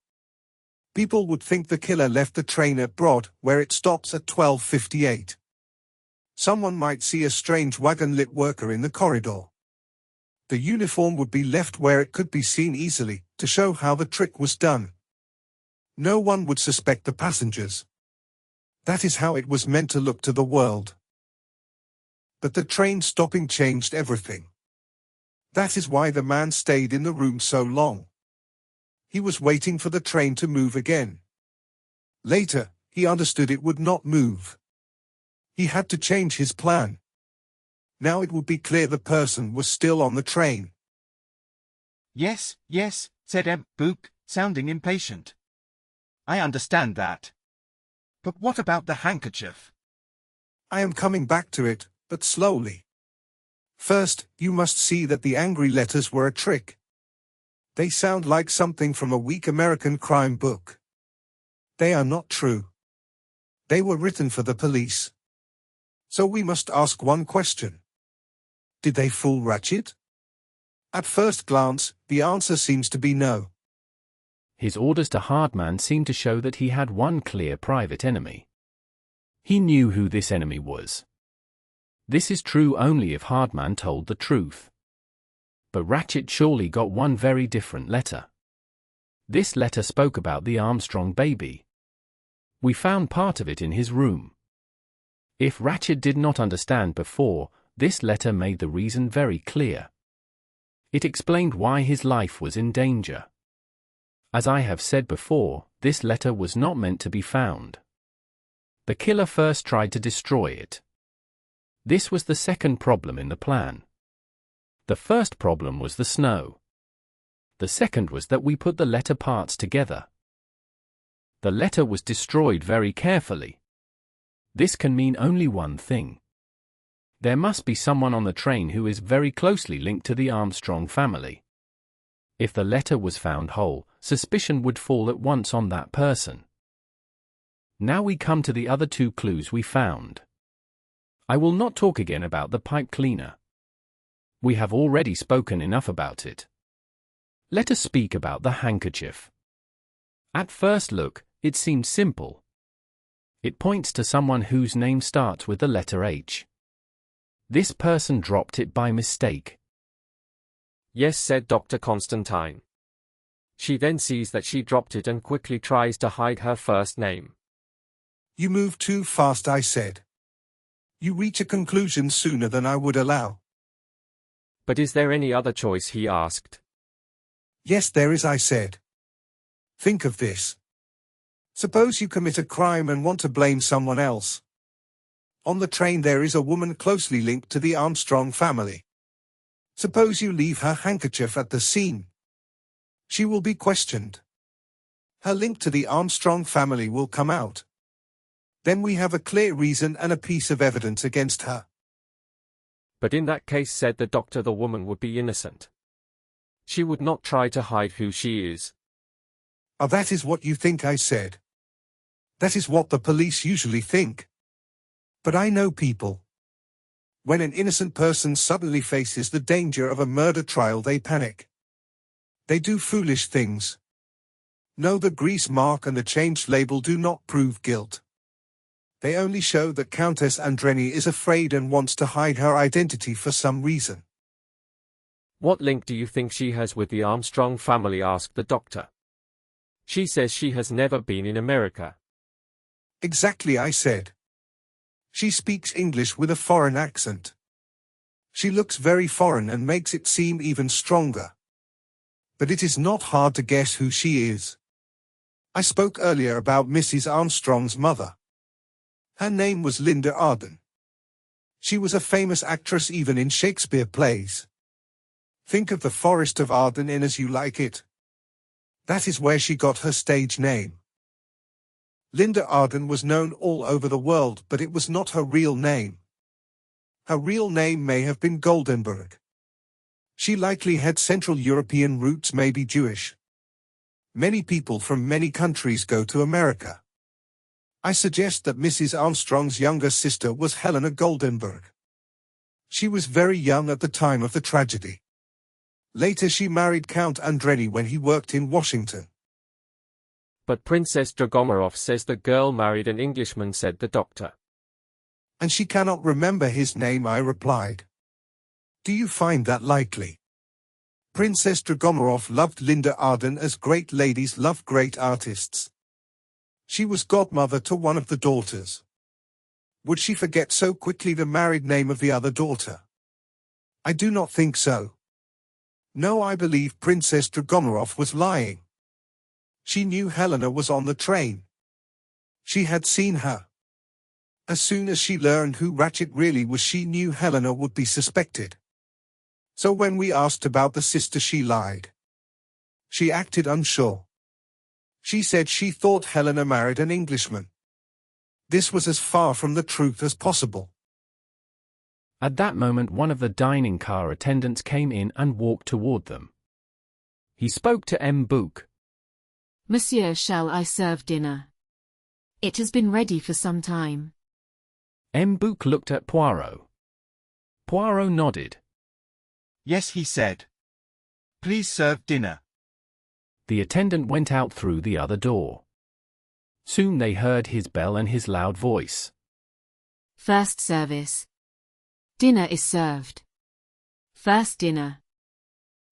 People would think the killer left the train at Broad, where it stops at 12:58. Someone might see a strange wagon-lit worker in the corridor. The uniform would be left where it could be seen easily, to show how the trick was done. No one would suspect the passengers. That is how it was meant to look to the world. But the train stopping changed everything. That is why the man stayed in the room so long. He was waiting for the train to move again. Later, he understood it would not move. He had to change his plan. Now it would be clear the person was still on the train. Yes, yes, said M. Book, sounding impatient. I understand that. But what about the handkerchief? I am coming back to it, but slowly. First, you must see that the angry letters were a trick. They sound like something from a weak American crime book. They are not true. They were written for the police. So we must ask one question. Did they fool Ratchet? At first glance, the answer seems to be no. His orders to Hardman seemed to show that he had one clear private enemy. He knew who this enemy was. This is true only if Hardman told the truth. But Ratchet surely got one very different letter. This letter spoke about the Armstrong baby. We found part of it in his room. If Ratchet did not understand before, this letter made the reason very clear. It explained why his life was in danger. As I have said before, this letter was not meant to be found. The killer first tried to destroy it. This was the second problem in the plan. The first problem was the snow. The second was that we put the letter parts together. The letter was destroyed very carefully. This can mean only one thing. There must be someone on the train who is very closely linked to the Armstrong family. If the letter was found whole, suspicion would fall at once on that person. Now we come to the other two clues we found. I will not talk again about the pipe cleaner. We have already spoken enough about it. Let us speak about the handkerchief. At first look, it seems simple. It points to someone whose name starts with the letter H. This person dropped it by mistake. Yes, said Dr. Constantine. She then sees that she dropped it and quickly tries to hide her first name. You move too fast, I said. You reach a conclusion sooner than I would allow. But is there any other choice, he asked. Yes, there is, I said. Think of this. Suppose you commit a crime and want to blame someone else. On the train there is a woman closely linked to the Armstrong family. Suppose you leave her handkerchief at the scene. She will be questioned. Her link to the Armstrong family will come out. Then we have a clear reason and a piece of evidence against her. But in that case, said the doctor, the woman would be innocent. She would not try to hide who she is. Ah, that is what you think I said. That is what the police usually think. But I know people. When an innocent person suddenly faces the danger of a murder trial, they panic. They do foolish things. No, the grease mark and the changed label do not prove guilt. They only show that Countess Andreni is afraid and wants to hide her identity for some reason. What link do you think she has with the Armstrong family? Asked the doctor. She says she has never been in America. Exactly, I said. She speaks English with a foreign accent. She looks very foreign and makes it seem even stronger. But it is not hard to guess who she is. I spoke earlier about Mrs. Armstrong's mother. Her name was Linda Arden. She was a famous actress even in Shakespeare plays. Think of the Forest of Arden in As You Like It. That is where she got her stage name. Linda Arden was known all over the world, but it was not her real name. Her real name may have been Goldenberg. She likely had Central European roots, maybe Jewish. Many people from many countries go to America. I suggest that Mrs. Armstrong's younger sister was Helena Goldenberg. She was very young at the time of the tragedy. Later she married Count Andreni when he worked in Washington. But Princess Dragomorov says the girl married an Englishman, said the doctor. And she cannot remember his name, I replied. Do you find that likely? Princess Dragomorov loved Linda Arden as great ladies love great artists. She was godmother to one of the daughters. Would she forget so quickly the married name of the other daughter? I do not think so. No, I believe Princess Dragomorov was lying. She knew Helena was on the train. She had seen her. As soon as she learned who Ratchet really was, she knew Helena would be suspected. So when we asked about the sister, she lied. She acted unsure. She said she thought Helena married an Englishman. This was as far from the truth as possible. At that moment, one of the dining car attendants came in and walked toward them. He spoke to M. Book. Monsieur, shall I serve dinner? It has been ready for some time. M. Book looked at Poirot. Poirot nodded. Yes, he said. Please serve dinner. The attendant went out through the other door. Soon they heard his bell and his loud voice. First service. Dinner is served. First dinner.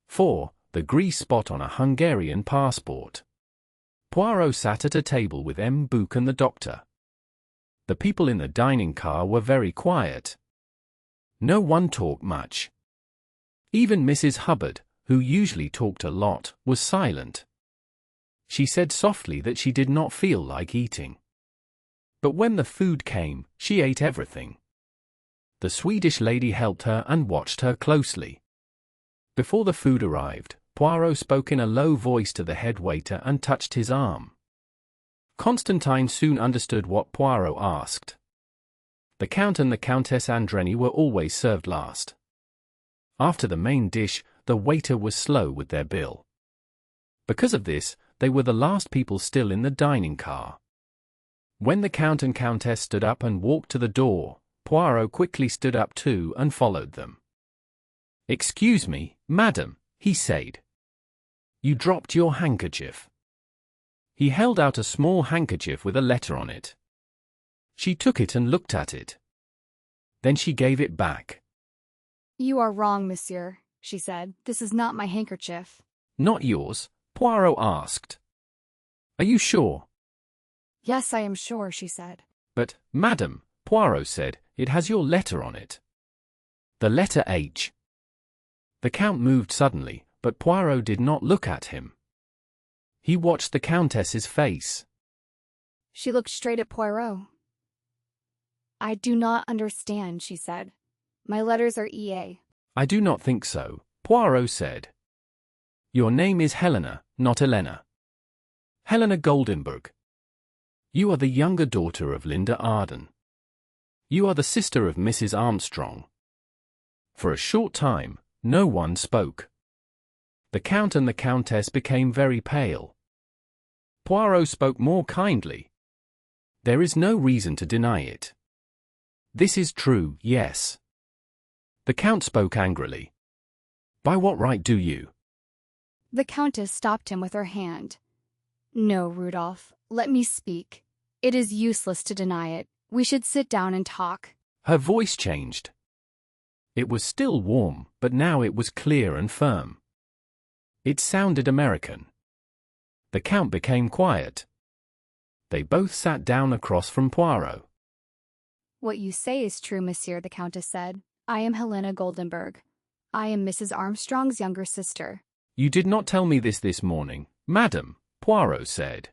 4. The grease spot on a Hungarian passport. Poirot sat at a table with M. Book and the doctor. The people in the dining car were very quiet. No one talked much. Even Mrs. Hubbard, who usually talked a lot, was silent. She said softly that she did not feel like eating. But when the food came, she ate everything. The Swedish lady helped her and watched her closely. Before the food arrived, Poirot spoke in a low voice to the head waiter and touched his arm. Constantine soon understood what Poirot asked. The Count and the Countess Andreni were always served last. After the main dish, the waiter was slow with their bill. Because of this, they were the last people still in the dining car. When the Count and Countess stood up and walked to the door, Poirot quickly stood up too and followed them. "Excuse me, madam," he said. "You dropped your handkerchief." He held out a small handkerchief with a letter on it. She took it and looked at it. Then she gave it back. You are wrong, monsieur, she said. This is not my handkerchief. "Not yours?" Poirot asked. "Are you sure?" Yes, I am sure, she said. "But, madam," Poirot said, "it has your letter on it. The letter H." The Count moved suddenly, but Poirot did not look at him. He watched the Countess's face. She looked straight at Poirot. I do not understand, she said. My letters are EA. I do not think so, Poirot said. Your name is Helena, not Elena. Helena Goldenberg. You are the younger daughter of Linda Arden. You are the sister of Mrs. Armstrong. For a short time, no one spoke. The Count and the Countess became very pale. Poirot spoke more kindly. There is no reason to deny it. This is true, yes. The Count spoke angrily. By what right do you? The Countess stopped him with her hand. No, Rudolph, let me speak. It is useless to deny it. We should sit down and talk. Her voice changed. It was still warm, but now it was clear and firm. It sounded American. The Count became quiet. They both sat down across from Poirot. What you say is true, monsieur, the Countess said. I am Helena Goldenberg. I am Mrs. Armstrong's younger sister. You did not tell me this morning, madam, Poirot said.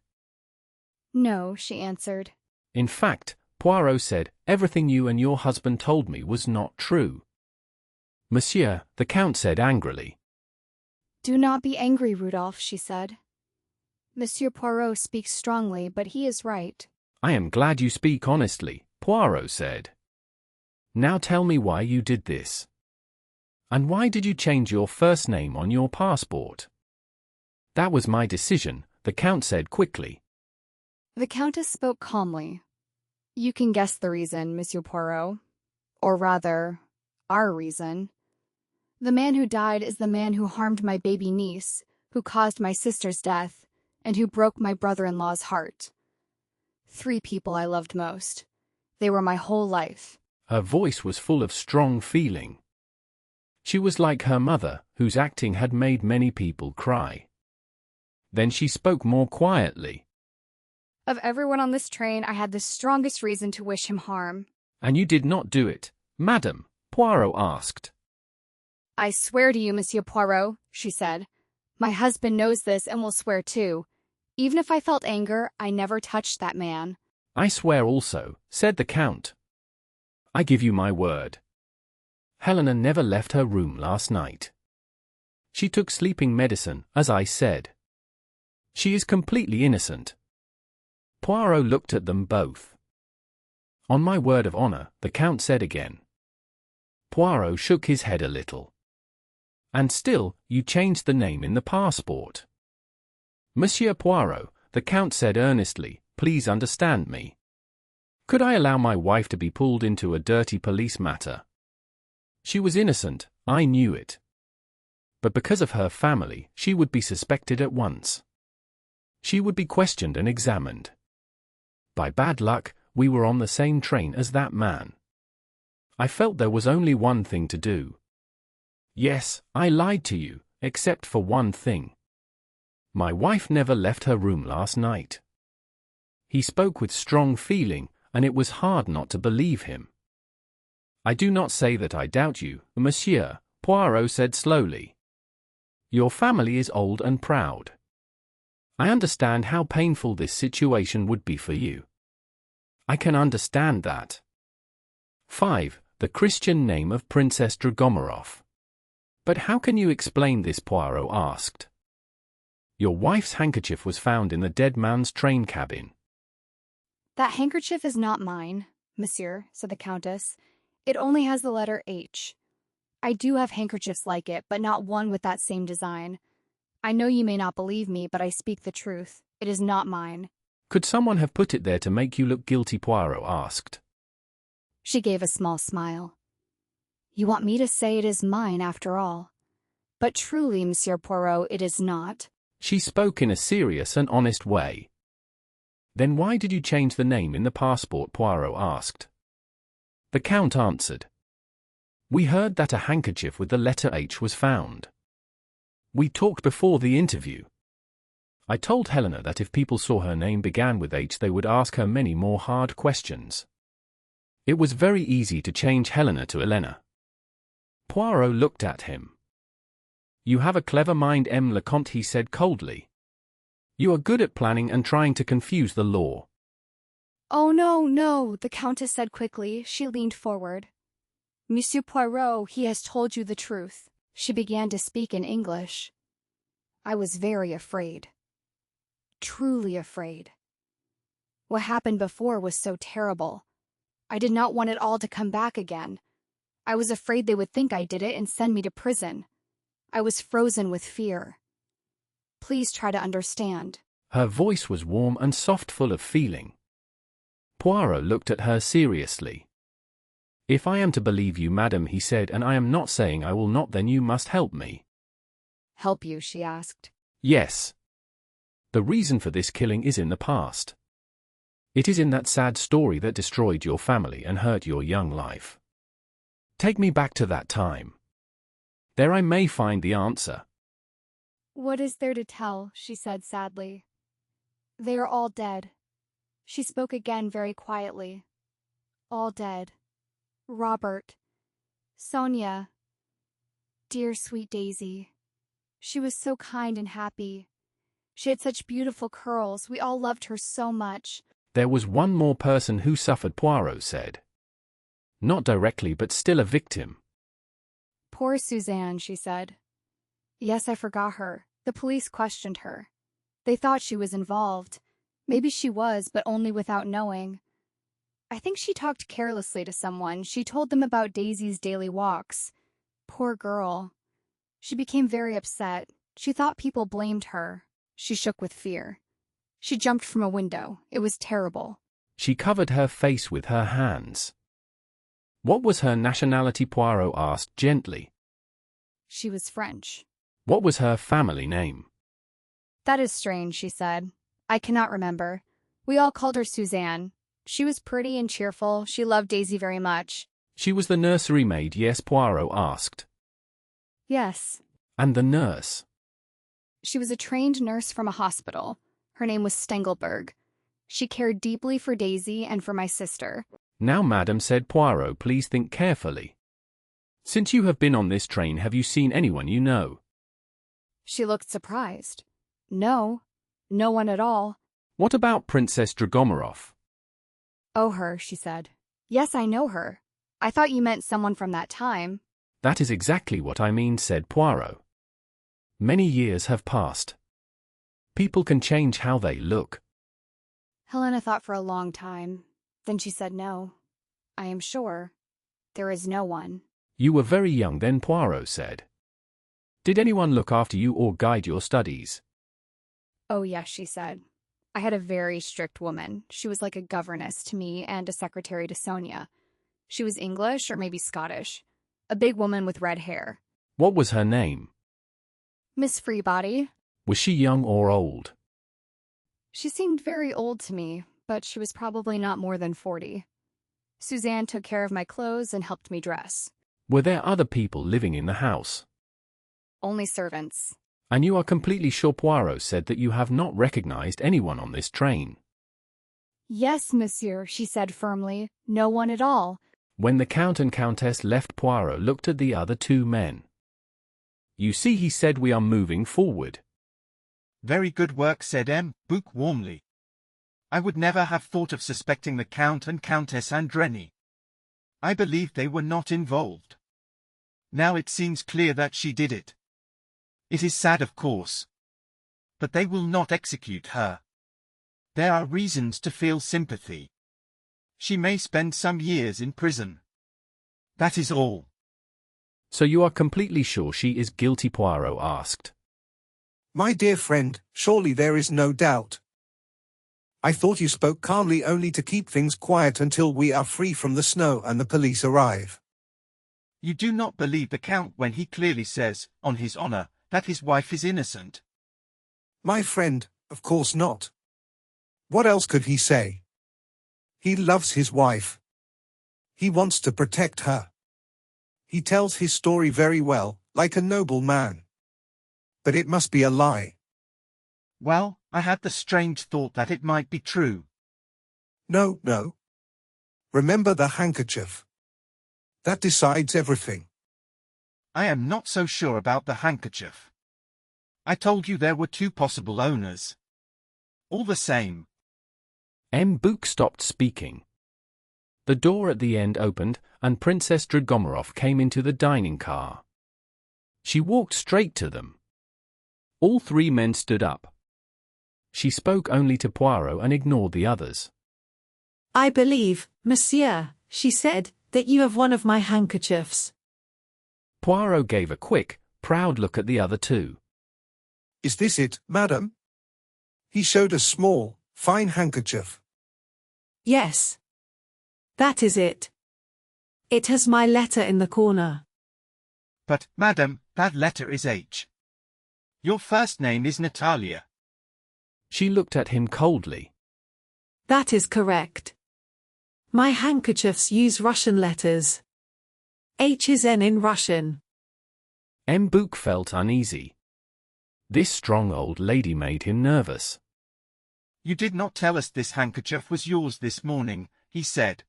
No, she answered. In fact, Poirot said, everything you and your husband told me was not true. Monsieur, the Count said angrily. Do not be angry, Rudolph, she said. Monsieur Poirot speaks strongly, but he is right. I am glad you speak honestly, Poirot said. Now tell me why you did this. And why did you change your first name on your passport? That was my decision, the Count said quickly. The Countess spoke calmly. You can guess the reason, Monsieur Poirot. Or rather, our reason. The man who died is the man who harmed my baby niece, who caused my sister's death, and who broke my brother-in-law's heart. 3 people I loved most. They were my whole life. Her voice was full of strong feeling. She was like her mother, whose acting had made many people cry. Then she spoke more quietly. Of everyone on this train, I had the strongest reason to wish him harm. And you did not do it, madam? Poirot asked. I swear to you, Monsieur Poirot, she said. My husband knows this and will swear too. Even if I felt anger, I never touched that man. I swear also, said the Count. I give you my word. Helena never left her room last night. She took sleeping medicine, as I said. She is completely innocent. Poirot looked at them both. On my word of honor, the Count said again. Poirot shook his head a little. And still, you changed the name in the passport. Monsieur Poirot, the Count said earnestly, please understand me. Could I allow my wife to be pulled into a dirty police matter? She was innocent, I knew it. But because of her family, she would be suspected at once. She would be questioned and examined. By bad luck, we were on the same train as that man. I felt there was only one thing to do. Yes, I lied to you, except for one thing. My wife never left her room last night. He spoke with strong feeling, and it was hard not to believe him. I do not say that I doubt you, monsieur, Poirot said slowly. Your family is old and proud. I understand how painful this situation would be for you. I can understand that. 5. The Christian name of Princess Dragomarov. But how can you explain this? Poirot asked. Your wife's handkerchief was found in the dead man's train cabin. That handkerchief is not mine, monsieur, said the Countess. It only has the letter H. I do have handkerchiefs like it, but not one with that same design. I know you may not believe me, but I speak the truth. It is not mine. Could someone have put it there to make you look guilty? Poirot asked. She gave a small smile. You want me to say it is mine after all. But truly, Monsieur Poirot, it is not. She spoke in a serious and honest way. Then why did you change the name in the passport? Poirot asked. The Count answered. We heard that a handkerchief with the letter H was found. We talked before the interview. I told Helena that if people saw her name began with H, they would ask her many more hard questions. It was very easy to change Helena to Elena. Poirot looked at him. You have a clever mind, M. Leconte, he said coldly. You are good at planning and trying to confuse the law. Oh, no, no, the Countess said quickly. She leaned forward. Monsieur Poirot, he has told you the truth. She began to speak in English. I was very afraid. Truly afraid. What happened before was so terrible. I did not want it all to come back again. I was afraid they would think I did it and send me to prison. I was frozen with fear. Please try to understand. Her voice was warm and soft, full of feeling. Poirot looked at her seriously. If I am to believe you, madam, he said, and I am not saying I will not, then you must help me. Help you, she asked. Yes. The reason for this killing is in the past. It is in that sad story that destroyed your family and hurt your young life. Take me back to that time. There I may find the answer. What is there to tell? She said sadly. They are all dead. She spoke again very quietly. All dead. Robert. Sonia. Dear sweet Daisy. She was so kind and happy. She had such beautiful curls. We all loved her so much. There was one more person who suffered, Poirot said. Not directly, but still a victim. Poor Suzanne, she said. Yes, I forgot her. The police questioned her. They thought she was involved. Maybe she was, but only without knowing. I think she talked carelessly to someone. She told them about Daisy's daily walks. Poor girl. She became very upset. She thought people blamed her. She shook with fear. She jumped from a window. It was terrible. She covered her face with her hands. What was her nationality? Poirot asked gently. She was French. What was her family name? That is strange, she said. I cannot remember. We all called her Suzanne. She was pretty and cheerful. She loved Daisy very much. She was the nursery maid, yes? Poirot asked. Yes. And the nurse? She was a trained nurse from a hospital. Her name was Stengelberg. She cared deeply for Daisy and for my sister. Now, madam, said Poirot, please think carefully. Since you have been on this train, have you seen anyone you know? She looked surprised. No. No one at all. What about Princess Dragomarov? Oh, her, she said. Yes, I know her. I thought you meant someone from that time. That is exactly what I mean, said Poirot. Many years have passed. People can change how they look. Helena thought for a long time. Then she said no. I am sure. There is no one. You were very young then, Poirot said. Did anyone look after you or guide your studies? Oh, yes, she said. I had a very strict woman. She was like a governess to me and a secretary to Sonia. She was English or maybe Scottish. A big woman with red hair. What was her name? Miss Freebody. Was she young or old? She seemed very old to me, but she was probably not more than 40. Suzanne took care of my clothes and helped me dress. Were there other people living in the house? Only servants. And you are completely sure, Poirot said, that you have not recognized anyone on this train? Yes, monsieur, she said firmly. No one at all. When the Count and Countess left, Poirot looked at the other two men. You see, he said, we are moving forward. Very good work, said Book warmly. I would never have thought of suspecting the Count and Countess Andreni. I believed they were not involved. Now it seems clear that she did it. It is sad, of course. But they will not execute her. There are reasons to feel sympathy. She may spend some years in prison. That is all. So you are completely sure she is guilty? Poirot asked. My dear friend, surely there is no doubt. I thought you spoke calmly only to keep things quiet until we are free from the snow and the police arrive. You do not believe the Count when he clearly says, on his honor, that his wife is innocent. My friend, of course not. What else could he say? He loves his wife. He wants to protect her. He tells his story very well, like a noble man. But it must be a lie. Well, I had the strange thought that it might be true. No, no. Remember the handkerchief. That decides everything. I am not so sure about the handkerchief. I told you there were two possible owners. All the same. M. Book stopped speaking. The door at the end opened, and Princess Dragomarov came into the dining car. She walked straight to them. All three men stood up. She spoke only to Poirot and ignored the others. I believe, monsieur, she said, that you have one of my handkerchiefs. Poirot gave a quick, proud look at the other two. Is this it, madam? He showed a small, fine handkerchief. Yes. That is it. It has my letter in the corner. But, madam, that letter is H. Your first name is Natalia. She looked at him coldly. That is correct. My handkerchiefs use Russian letters. H is N in Russian. M. Book felt uneasy. This strong old lady made him nervous. You did not tell us this handkerchief was yours this morning, he said.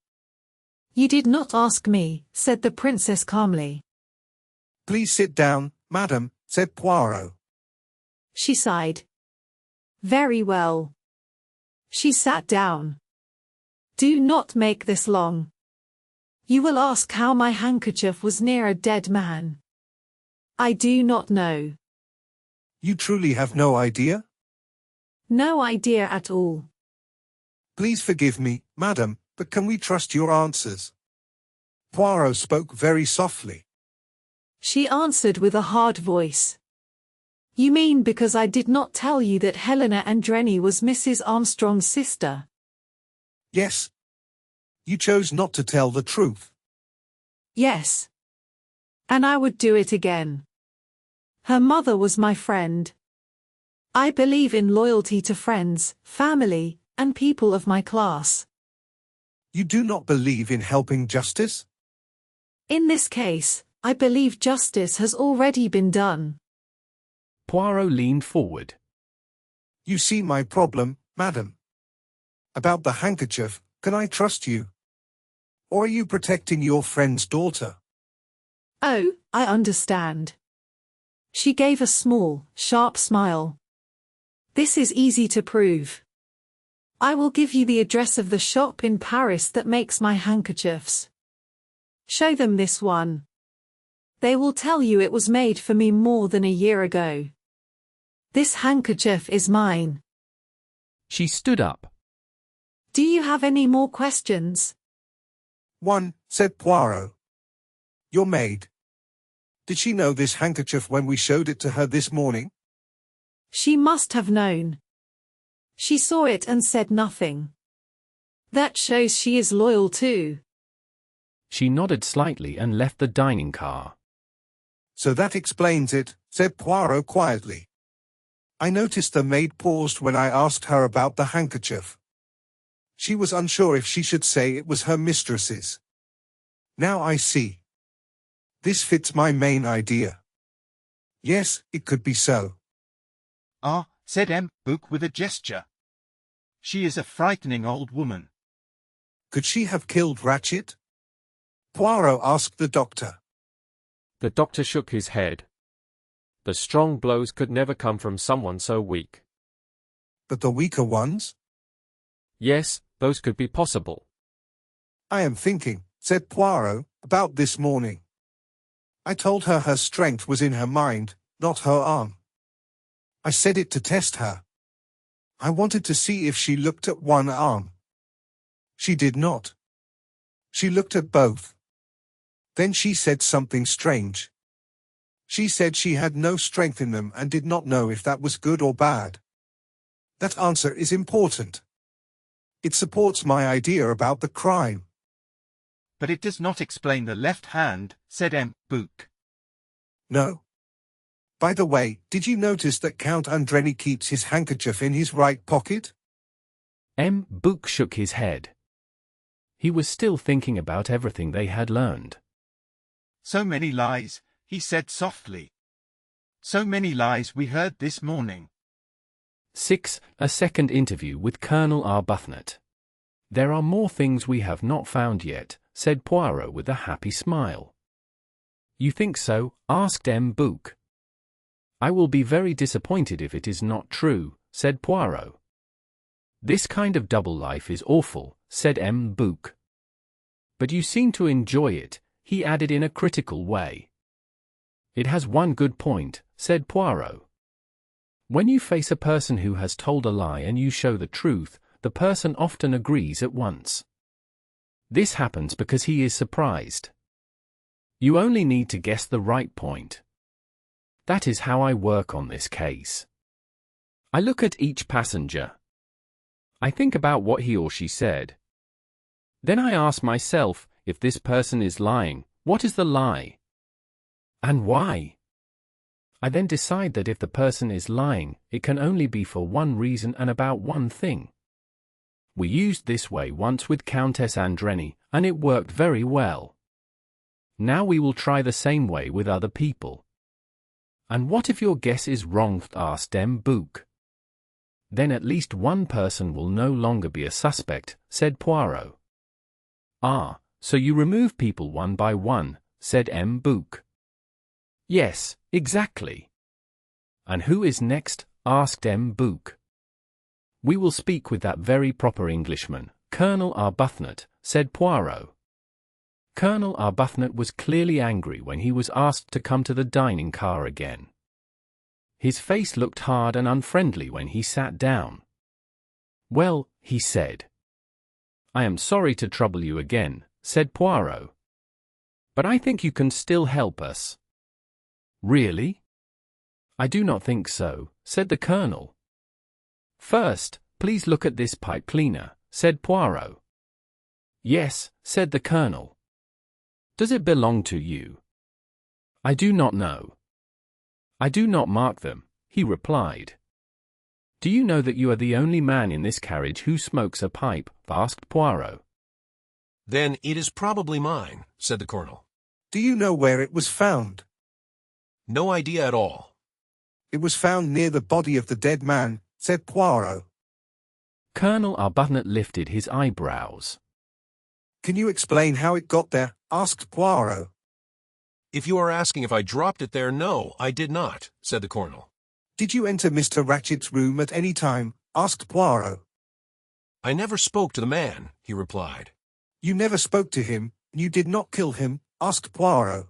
You did not ask me, said the princess calmly. Please sit down, madam, said Poirot. She sighed. Very well. She sat down. Do not make this long. You will ask how my handkerchief was near a dead man. I do not know. You truly have no idea? No idea at all. Please forgive me, madam, but can we trust your answers? Poirot spoke very softly. She answered with a hard voice. You mean because I did not tell you that Helena Andreni was Mrs. Armstrong's sister? Yes. You chose not to tell the truth. Yes. And I would do it again. Her mother was my friend. I believe in loyalty to friends, family, and people of my class. You do not believe in helping justice? In this case, I believe justice has already been done. Poirot leaned forward. You see my problem, madam. About the handkerchief, can I trust you? Or are you protecting your friend's daughter? Oh, I understand. She gave a small, sharp smile. This is easy to prove. I will give you the address of the shop in Paris that makes my handkerchiefs. Show them this one. They will tell you it was made for me more than a year ago. This handkerchief is mine. She stood up. Do you have any more questions? One, said Poirot. Your maid. Did she know this handkerchief when we showed it to her this morning? She must have known. She saw it and said nothing. That shows she is loyal too. She nodded slightly and left the dining car. So that explains it, said Poirot quietly. I noticed the maid paused when I asked her about the handkerchief. She was unsure if she should say it was her mistress's. Now I see. This fits my main idea. Yes, it could be so. Ah, said M. Book with a gesture. She is a frightening old woman. Could she have killed Ratchet? Poirot asked the doctor. The doctor shook his head. The strong blows could never come from someone so weak. But the weaker ones? Yes, those could be possible. I am thinking, said Poirot, about this morning. I told her her strength was in her mind, not her arm. I said it to test her. I wanted to see if she looked at one arm. She did not. She looked at both. Then she said something strange. She said she had no strength in them and did not know if that was good or bad. That answer is important. It supports my idea about the crime. But it does not explain the left hand, said M. Book. No. By the way, did you notice that Count Andreni keeps his handkerchief in his right pocket? M. Book shook his head. He was still thinking about everything they had learned. So many lies, he said softly. So many lies we heard this morning. 6. A second interview with Colonel Arbuthnot. There are more things we have not found yet, said Poirot with a happy smile. You think so? Asked M. Book. I will be very disappointed if it is not true, said Poirot. This kind of double life is awful, said M. Book. But you seem to enjoy it, he added in a critical way. It has one good point, said Poirot. When you face a person who has told a lie and you show the truth, the person often agrees at once. This happens because he is surprised. You only need to guess the right point. That is how I work on this case. I look at each passenger. I think about what he or she said. Then I ask myself, if this person is lying, what is the lie? And why? I then decide that if the person is lying, it can only be for one reason and about one thing. We used this way once with Countess Andreni, and it worked very well. Now we will try the same way with other people. And what if your guess is wrong? Asked M. Book. Then at least one person will no longer be a suspect, said Poirot. Ah, so you remove people one by one, said M. Book. Yes, exactly. And who is next? Asked M. Book. We will speak with that very proper Englishman, Colonel Arbuthnot, said Poirot. Colonel Arbuthnot was clearly angry when he was asked to come to the dining car again. His face looked hard and unfriendly when he sat down. Well, he said. I am sorry to trouble you again, said Poirot. But I think you can still help us. Really? I do not think so, said the Colonel. First, please look at this pipe cleaner, said Poirot. Yes, said the Colonel. Does it belong to you? I do not know. I do not mark them, he replied. Do you know that you are the only man in this carriage who smokes a pipe? Asked Poirot. Then it is probably mine, said the Colonel. Do you know where it was found? No idea at all. It was found near the body of the dead man, said Poirot. Colonel Arbuthnot lifted his eyebrows. Can you explain how it got there? Asked Poirot. If you are asking if I dropped it there, no, I did not, said the Colonel. Did you enter Mr. Ratchett's room at any time? Asked Poirot. I never spoke to the man, he replied. You never spoke to him, and you did not kill him? Asked Poirot.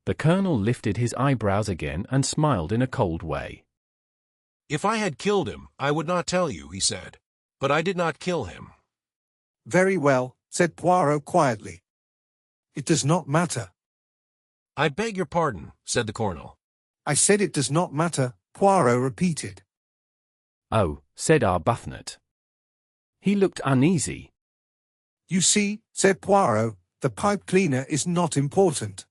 The Colonel lifted his eyebrows again and smiled in a cold way. If I had killed him, I would not tell you, he said. But I did not kill him. Very well, said Poirot quietly. It does not matter. I beg your pardon, said the Colonel. I said it does not matter, Poirot repeated. Oh, said Arbuthnot. He looked uneasy. You see, said Poirot, the pipe cleaner is not important.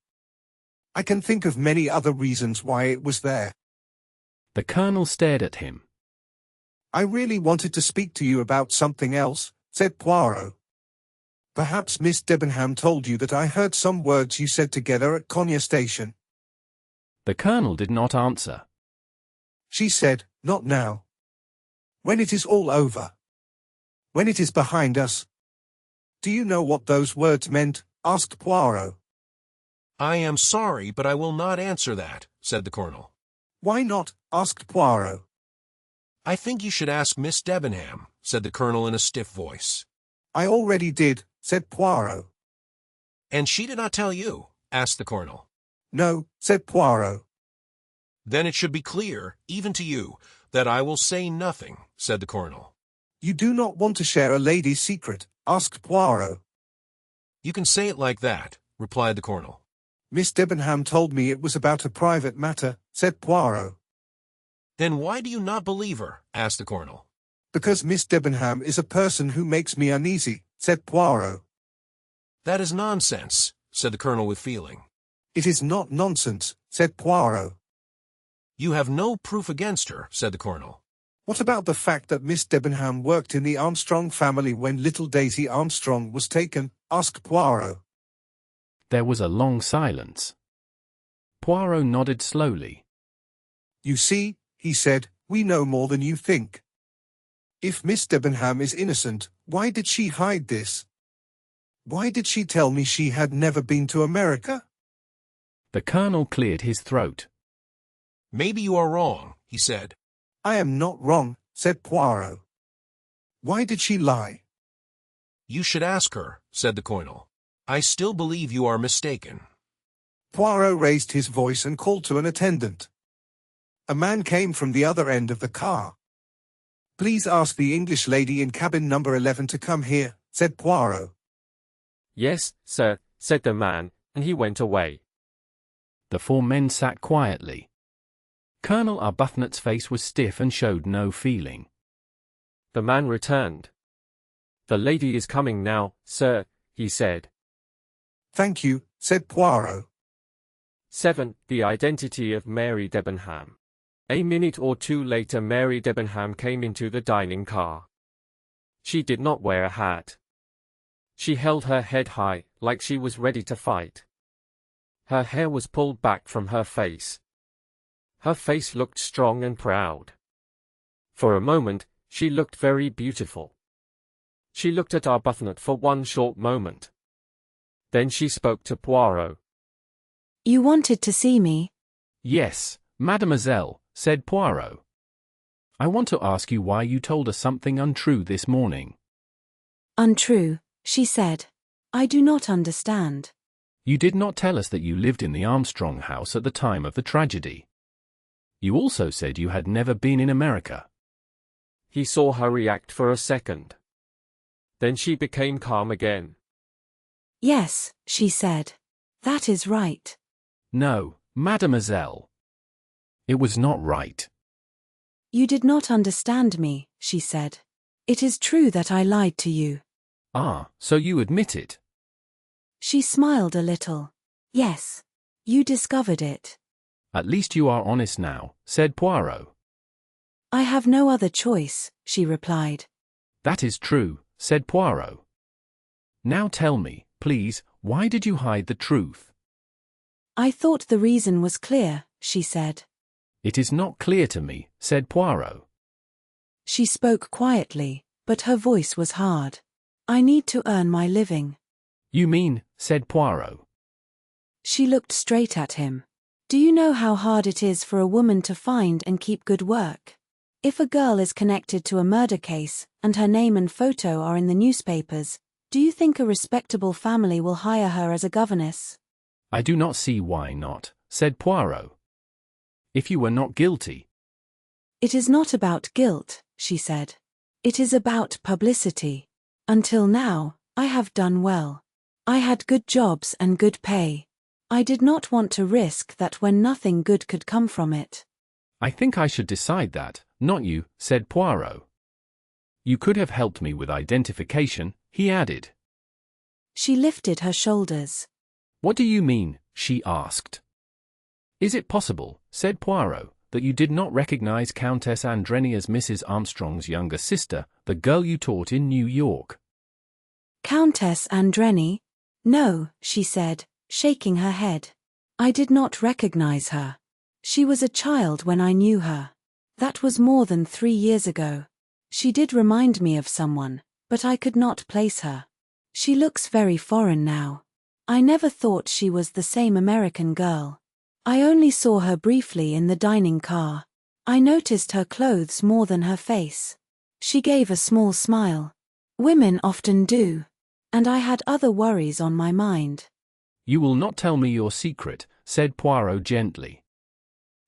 I can think of many other reasons why it was there. The Colonel stared at him. I really wanted to speak to you about something else, said Poirot. Perhaps Miss Debenham told you that I heard some words you said together at Cognac Station. The Colonel did not answer. She said, not now. When it is all over. When it is behind us. Do you know what those words meant? Asked Poirot. I am sorry, but I will not answer that, said the Colonel. Why not? Asked Poirot. I think you should ask Miss Debenham, said the Colonel in a stiff voice. I already did, said Poirot. And she did not tell you? Asked the Colonel. No, said Poirot. Then it should be clear, even to you, that I will say nothing, said the Colonel. You do not want to share a lady's secret? Asked Poirot. You can say it like that, replied the Colonel. Miss Debenham told me it was about a private matter, said Poirot. Then why do you not believe her? Asked the Colonel. Because Miss Debenham is a person who makes me uneasy, said Poirot. That is nonsense, said the Colonel with feeling. It is not nonsense, said Poirot. You have no proof against her, said the Colonel. What about the fact that Miss Debenham worked in the Armstrong family when little Daisy Armstrong was taken? Asked Poirot. There was a long silence. Poirot nodded slowly. You see, he said, we know more than you think. If Miss Debenham is innocent, why did she hide this? Why did she tell me she had never been to America? The Colonel cleared his throat. Maybe you are wrong, he said. I am not wrong, said Poirot. Why did she lie? You should ask her, said the colonel. I still believe you are mistaken. Poirot raised his voice and called to an attendant. A man came from the other end of the car. Please ask the English lady in cabin number 11 to come here, said Poirot. Yes, sir, said the man, and he went away. The four men sat quietly. Colonel Arbuthnot's face was stiff and showed no feeling. The man returned. The lady is coming now, sir, he said. Thank you, said Poirot. 7. The identity of Mary Debenham. A minute or two later Mary Debenham came into the dining car. She did not wear a hat. She held her head high, like she was ready to fight. Her hair was pulled back from her face. Her face looked strong and proud. For a moment, she looked very beautiful. She looked at Arbuthnot for one short moment. Then she spoke to Poirot. You wanted to see me? Yes, mademoiselle, said Poirot. I want to ask you why you told us something untrue this morning. Untrue, she said. I do not understand. You did not tell us that you lived in the Armstrong house at the time of the tragedy. You also said you had never been in America. He saw her react for a second. Then she became calm again. Yes, she said. That is right. No, mademoiselle. It was not right. You did not understand me, she said. It is true that I lied to you. Ah, so you admit it. She smiled a little. Yes. You discovered it. At least you are honest now, said Poirot. I have no other choice, she replied. That is true, said Poirot. Now tell me, please, why did you hide the truth? I thought the reason was clear, she said. It is not clear to me, said Poirot. She spoke quietly, but her voice was hard. I need to earn my living. You mean, said Poirot. She looked straight at him. Do you know how hard it is for a woman to find and keep good work? If a girl is connected to a murder case, and her name and photo are in the newspapers, do you think a respectable family will hire her as a governess? I do not see why not, said Poirot. If you were not guilty. It is not about guilt, she said. It is about publicity. Until now, I have done well. I had good jobs and good pay. I did not want to risk that when nothing good could come from it. I think I should decide that, not you, said Poirot. You could have helped me with identification, he added. She lifted her shoulders. What do you mean? She asked. Is it possible, said Poirot, that you did not recognize Countess Andreni as Mrs. Armstrong's younger sister, the girl you taught in New York? Countess Andreni? No, she said, shaking her head. I did not recognize her. She was a child when I knew her. That was more than 3 years ago. She did remind me of someone, but I could not place her. She looks very foreign now. I never thought she was the same American girl. I only saw her briefly in the dining car. I noticed her clothes more than her face. She gave a small smile. Women often do. And I had other worries on my mind. You will not tell me your secret, said Poirot gently.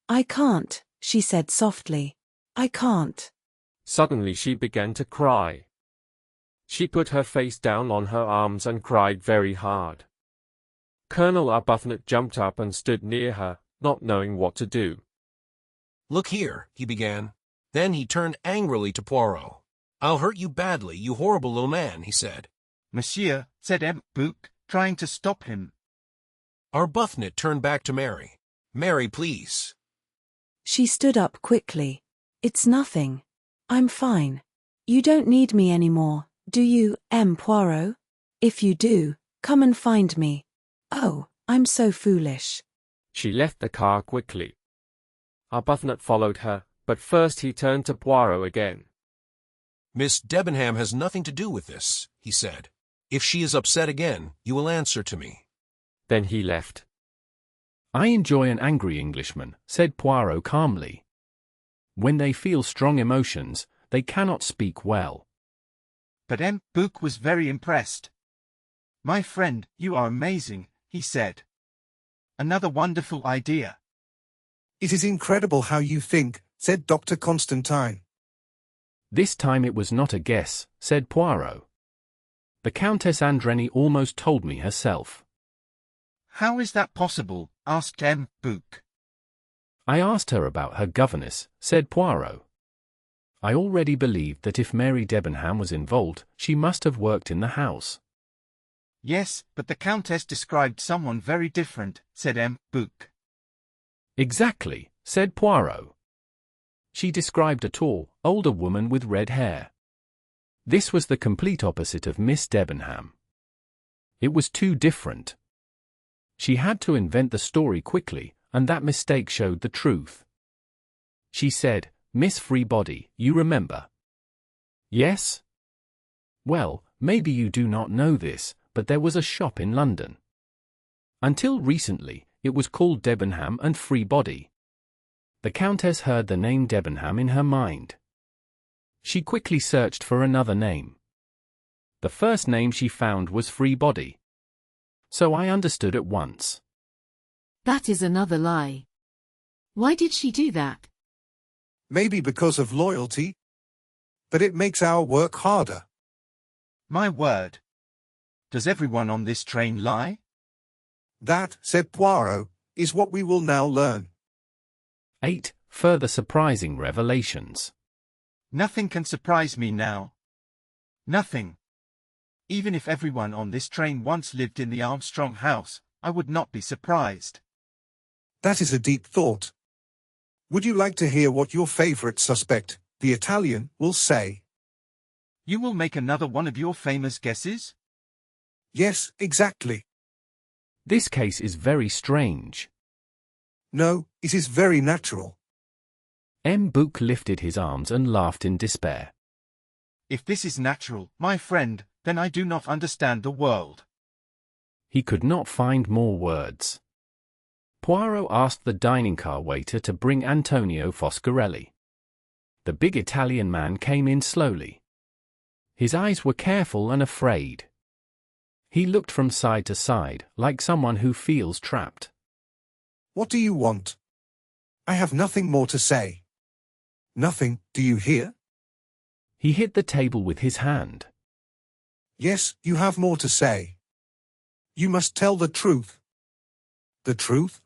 I can't, she said softly. I can't. Suddenly she began to cry. She put her face down on her arms and cried very hard. Colonel Arbuthnot jumped up and stood near her, not knowing what to do. Look here, he began. Then he turned angrily to Poirot. I'll hurt you badly, you horrible little man, he said. Monsieur, said Audiobook, trying to stop him. Arbuthnot turned back to Mary. Mary, please. She stood up quickly. It's nothing. I'm fine. You don't need me anymore, do you, M. Poirot? If you do, come and find me. Oh, I'm so foolish. She left the car quickly. Arbuthnot followed her, but first he turned to Poirot again. Miss Debenham has nothing to do with this, he said. If she is upset again, you will answer to me. Then he left. I enjoy an angry Englishman, said Poirot calmly. When they feel strong emotions, they cannot speak well. But Book was very impressed. "My friend, you are amazing," he said. "Another wonderful idea." It is incredible how you think, said Dr. Constantine. This time it was not a guess, said Poirot. The Countess Andreni almost told me herself. "How is that possible?" asked Book. I asked her about her governess, said Poirot. I already believed that if Mary Debenham was involved, she must have worked in the house. "Yes, but the Countess described someone very different," said Book. Exactly, said Poirot. She described a tall, older woman with red hair. This was the complete opposite of Miss Debenham. It was too different. She had to invent the story quickly, and that mistake showed the truth. She said, "Miss Freebody, you remember?" "Yes." "Well, maybe you do not know this, but there was a shop in London. Until recently, it was called Debenham and Freebody." The Countess heard the name Debenham in her mind. She quickly searched for another name. The first name she found was Freebody. So I understood at once. That is another lie. Why did she do that? Maybe because of loyalty. But it makes our work harder. "My word. Does everyone on this train lie?" That, said Poirot, is what we will now learn. 8. Further surprising revelations. "Nothing can surprise me now. Nothing. Even if everyone on this train once lived in the Armstrong house, I would not be surprised." That is a deep thought. Would you like to hear what your favorite suspect, the Italian, will say? "You will make another one of your famous guesses?" Yes, exactly. This case is very strange. No, it is very natural. Book lifted his arms and laughed in despair. "If this is natural, my friend, then I do not understand the world." He could not find more words. Poirot asked the dining car waiter to bring Antonio Foscarelli. The big Italian man came in slowly. His eyes were careful and afraid. He looked from side to side, like someone who feels trapped. What do you want? I have nothing more to say. Nothing, do you hear? He hit the table with his hand. Yes, you have more to say. You must tell the truth. The truth?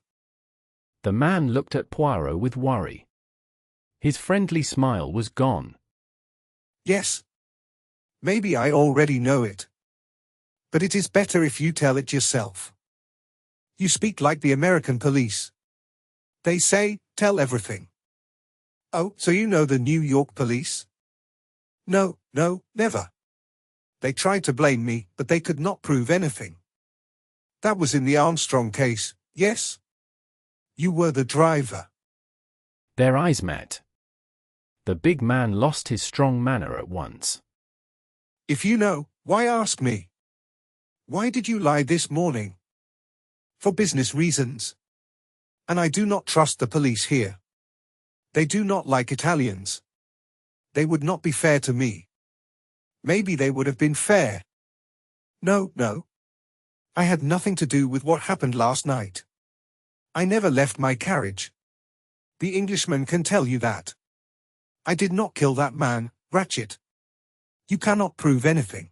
The man looked at Poirot with worry. His friendly smile was gone. Yes. Maybe I already know it. But it is better if you tell it yourself. You speak like the American police. They say, tell everything. Oh, so you know the New York police? No, never. They tried to blame me, but they could not prove anything. That was in the Armstrong case, yes? You were the driver. Their eyes met. The big man lost his strong manner at once. If you know, why ask me? Why did you lie this morning? For business reasons. And I do not trust the police here. They do not like Italians. They would not be fair to me. Maybe they would have been fair. No. I had nothing to do with what happened last night. I never left my carriage. The Englishman can tell you that. I did not kill that man, Ratchet. You cannot prove anything.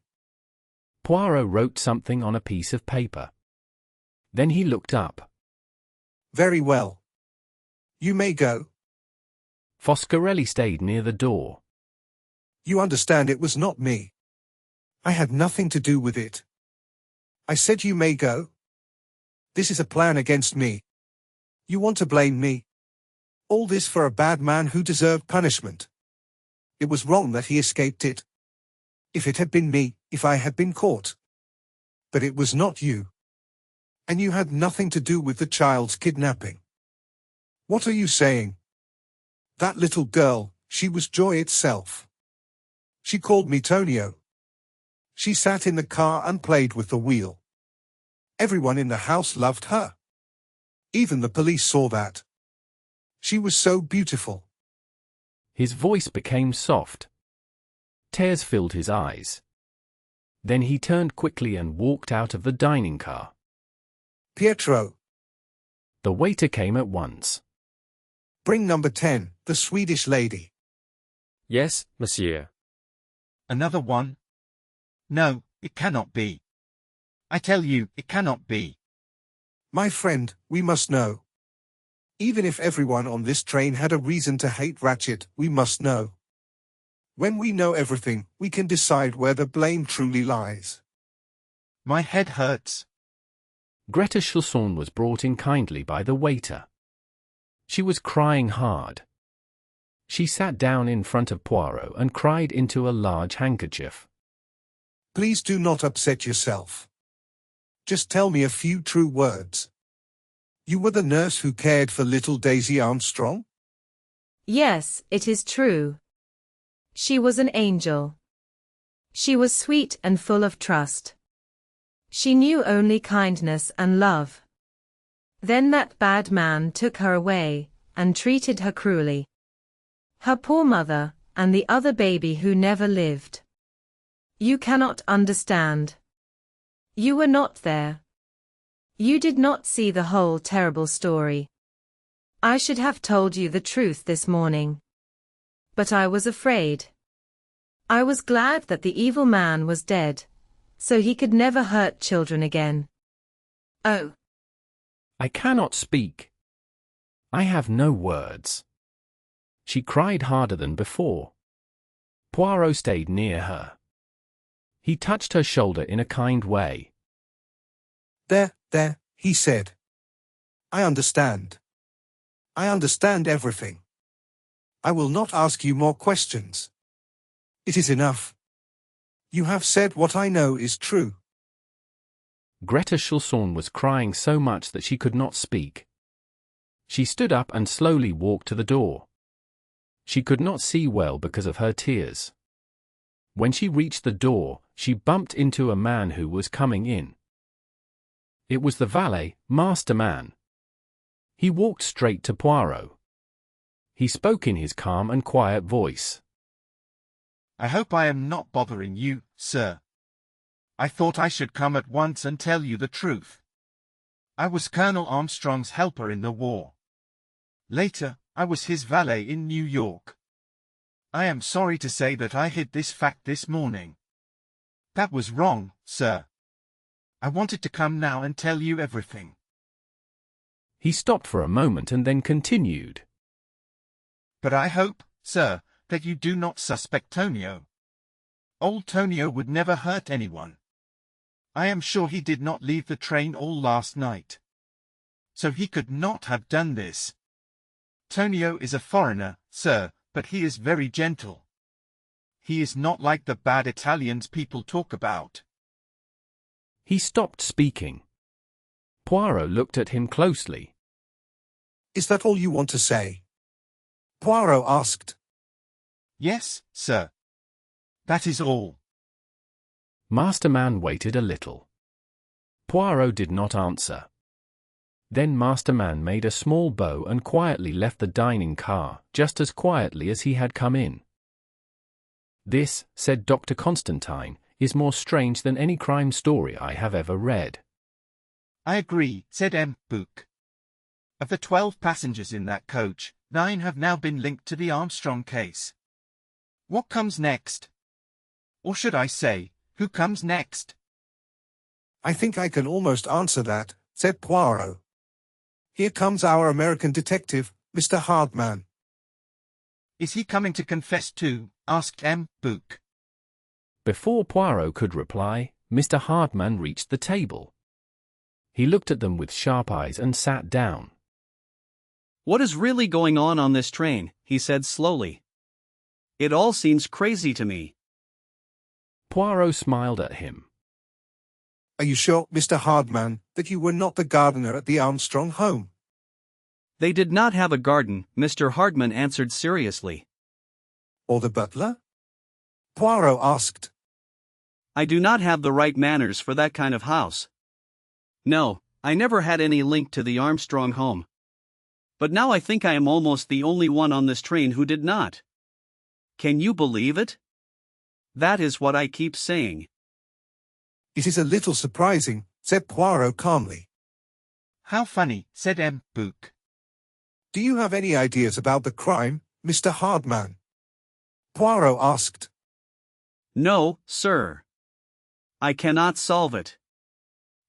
Poirot wrote something on a piece of paper. Then he looked up. Very well. You may go. Foscarelli stayed near the door. You understand it was not me. I had nothing to do with it. I said you may go. This is a plan against me. You want to blame me. All this for a bad man who deserved punishment. It was wrong that he escaped it. If it had been me, if I had been caught. But it was not you. And you had nothing to do with the child's kidnapping. What are you saying? That little girl, she was joy itself. She called me Tonio. She sat in the car and played with the wheel. Everyone in the house loved her. Even the police saw that. She was so beautiful. His voice became soft. Tears filled his eyes. Then he turned quickly and walked out of the dining car. Pietro, The waiter came at once. bring number 10, the Swedish lady. Yes, monsieur. Another one? No, it cannot be. I tell you, it cannot be. My friend, we must know. Even if everyone on this train had a reason to hate Ratchet, we must know. When we know everything, we can decide where the blame truly lies. My head hurts. Greta Chausson was brought in kindly by the waiter. She was crying hard. She sat down in front of Poirot and cried into a large handkerchief. Please do not upset yourself. Just tell me a few true words. You were the nurse who cared for little Daisy Armstrong? Yes, it is true. She was an angel. She was sweet and full of trust. She knew only kindness and love. Then that bad man took her away, and treated her cruelly. Her poor mother, and the other baby who never lived. You cannot understand. You were not there. You did not see the whole terrible story. I should have told you the truth this morning. But I was afraid. I was glad that the evil man was dead, so he could never hurt children again. Oh. I cannot speak. I have no words. She cried harder than before. Poirot stayed near her. He touched her shoulder in a kind way. There, he said. I understand. I understand everything. I will not ask you more questions. It is enough. You have said what I know is true. Greta Chausson was crying so much that she could not speak. She stood up and slowly walked to the door. She could not see well because of her tears. When she reached the door, she bumped into a man who was coming in. It was the valet, Masterman. He walked straight to Poirot. He spoke in his calm and quiet voice. I hope I am not bothering you, sir. I thought I should come at once and tell you the truth. I was Colonel Armstrong's helper in the war. Later, I was his valet in New York. I am sorry to say that I hid this fact this morning. That was wrong, sir. I wanted to come now and tell you everything. He stopped for a moment and then continued. But I hope, sir, that you do not suspect Tonio. Old Tonio would never hurt anyone. I am sure he did not leave the train all last night. So he could not have done this. Tonio is a foreigner, sir, but he is very gentle. He is not like the bad Italians people talk about. He stopped speaking. Poirot looked at him closely. Is that all you want to say? Poirot asked. Yes, sir. That is all. Masterman waited a little. Poirot did not answer. Then Masterman made a small bow and quietly left the dining car, just as quietly as he had come in. This, said Dr. Constantine, is more strange than any crime story I have ever read. I agree, said M. Book. Of the 12 passengers in that coach, 9 have now been linked to the Armstrong case. What comes next? Or should I say, who comes next? I think I can almost answer that, said Poirot. Here comes our American detective, Mr. Hardman. Is he coming to confess too? Asked M. Book. Before Poirot could reply, Mr. Hardman reached the table. He looked at them with sharp eyes and sat down. What is really going on this train? He said slowly. It all seems crazy to me. Poirot smiled at him. Are you sure, Mr. Hardman, that you were not the gardener at the Armstrong home? They did not have a garden, Mr. Hardman answered seriously. Or the butler? Poirot asked. I do not have the right manners for that kind of house. No, I never had any link to the Armstrong home. But now I think I am almost the only one on this train who did not. Can you believe it? That is what I keep saying. It is a little surprising, said Poirot calmly. How funny, said M. Book. Do you have any ideas about the crime, Mr. Hardman? Poirot asked. No, sir. I cannot solve it.